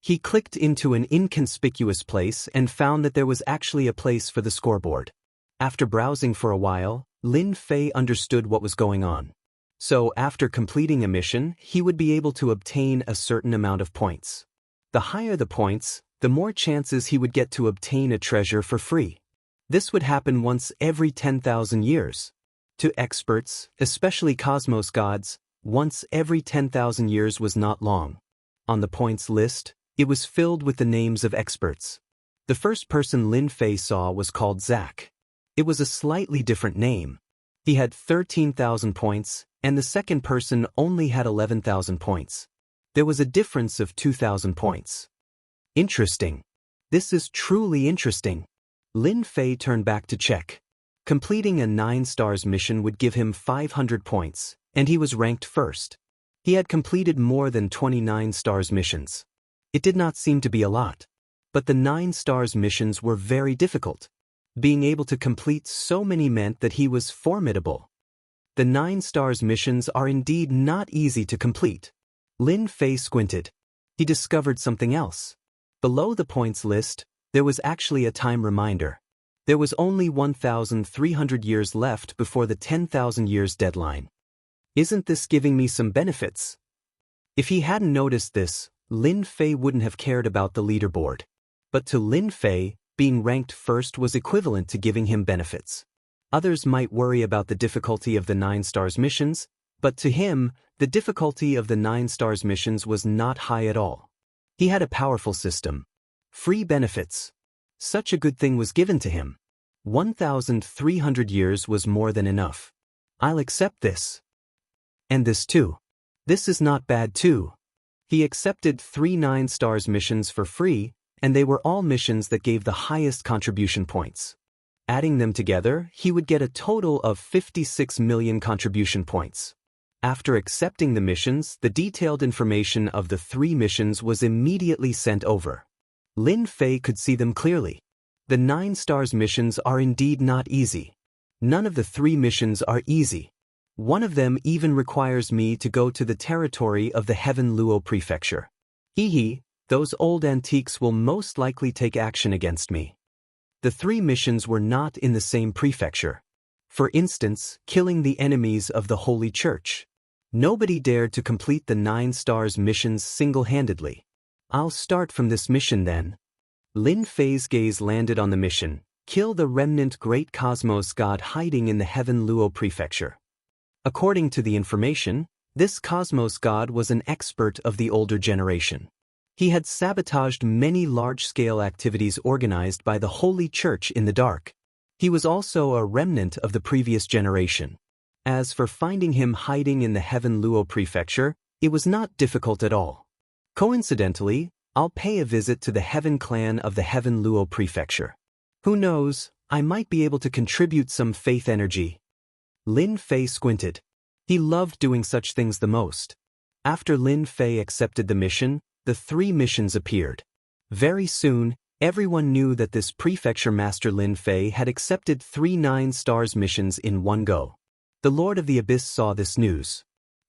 He clicked into an inconspicuous place and found that there was actually a place for the scoreboard. After browsing for a while, Lin Fei understood what was going on. So after completing a mission, he would be able to obtain a certain amount of points. The higher the points, the more chances he would get to obtain a treasure for free. This would happen once every 10,000 years. To experts, especially cosmos gods, once every 10,000 years was not long. On the points list, it was filled with the names of experts. The first person Lin Fei saw was called Zach. It was a slightly different name. He had 13,000 points, and the second person only had 11,000 points. There was a difference of 2,000 points. Interesting. This is truly interesting. Lin Fei turned back to check. Completing a 9 stars mission would give him 500 points, and he was ranked first. He had completed more than 29 stars missions. It did not seem to be a lot. But the 9 stars missions were very difficult. Being able to complete so many meant that he was formidable. The 9 stars missions are indeed not easy to complete. Lin Fei squinted. He discovered something else. Below the points list, there was actually a time reminder. There was only 1,300 years left before the 10,000 years deadline. Isn't this giving me some benefits? If he hadn't noticed this, Lin Fei wouldn't have cared about the leaderboard. But to Lin Fei, being ranked first was equivalent to giving him benefits. Others might worry about the difficulty of the 9 stars missions, but to him, the difficulty of the 9 stars missions was not high at all. He had a powerful system. Free benefits. Such a good thing was given to him. 1,300 years was more than enough. I'll accept this. And this too. This is not bad too. He accepted 3 9 stars missions for free, and they were all missions that gave the highest contribution points. Adding them together, he would get a total of 56 million contribution points. After accepting the missions, the detailed information of the 3 missions was immediately sent over. Lin Fei could see them clearly. The 9 stars missions are indeed not easy. None of the 3 missions are easy. One of them even requires me to go to the territory of the Heaven Luo Prefecture. Those old antiques will most likely take action against me. The 3 missions were not in the same prefecture. For instance, killing the enemies of the Holy Church. Nobody dared to complete the 9 stars missions single-handedly. I'll start from this mission then. Lin Fei's gaze landed on the mission, kill the remnant great cosmos god hiding in the Heaven Luo Prefecture. According to the information, this cosmos god was an expert of the older generation. He had sabotaged many large-scale activities organized by the Holy Church in the dark. He was also a remnant of the previous generation. As for finding him hiding in the Heaven Luo Prefecture, it was not difficult at all. Coincidentally, I'll pay a visit to the Heaven Clan of the Heaven Luo Prefecture. Who knows, I might be able to contribute some faith energy. Lin Fei squinted. He loved doing such things the most. After Lin Fei accepted the mission, the 3 missions appeared. Very soon, everyone knew that this prefecture master Lin Fei had accepted 3 9 stars missions in one go. The Lord of the Abyss saw this news.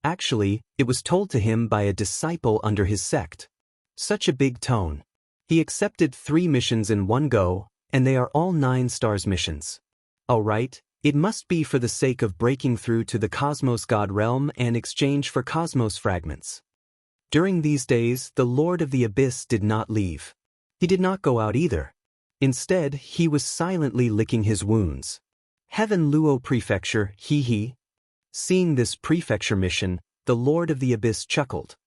Actually, it was told to him by a disciple under his sect. Such a big tone. He accepted 3 missions in one go, and they are all 9 stars missions. Alright, it must be for the sake of breaking through to the Cosmos God realm and exchange for Cosmos fragments. During these days, the Lord of the Abyss did not leave. He did not go out either. Instead, he was silently licking his wounds. Heaven Luo Prefecture, hee hee. Seeing this prefecture mission, the Lord of the Abyss chuckled.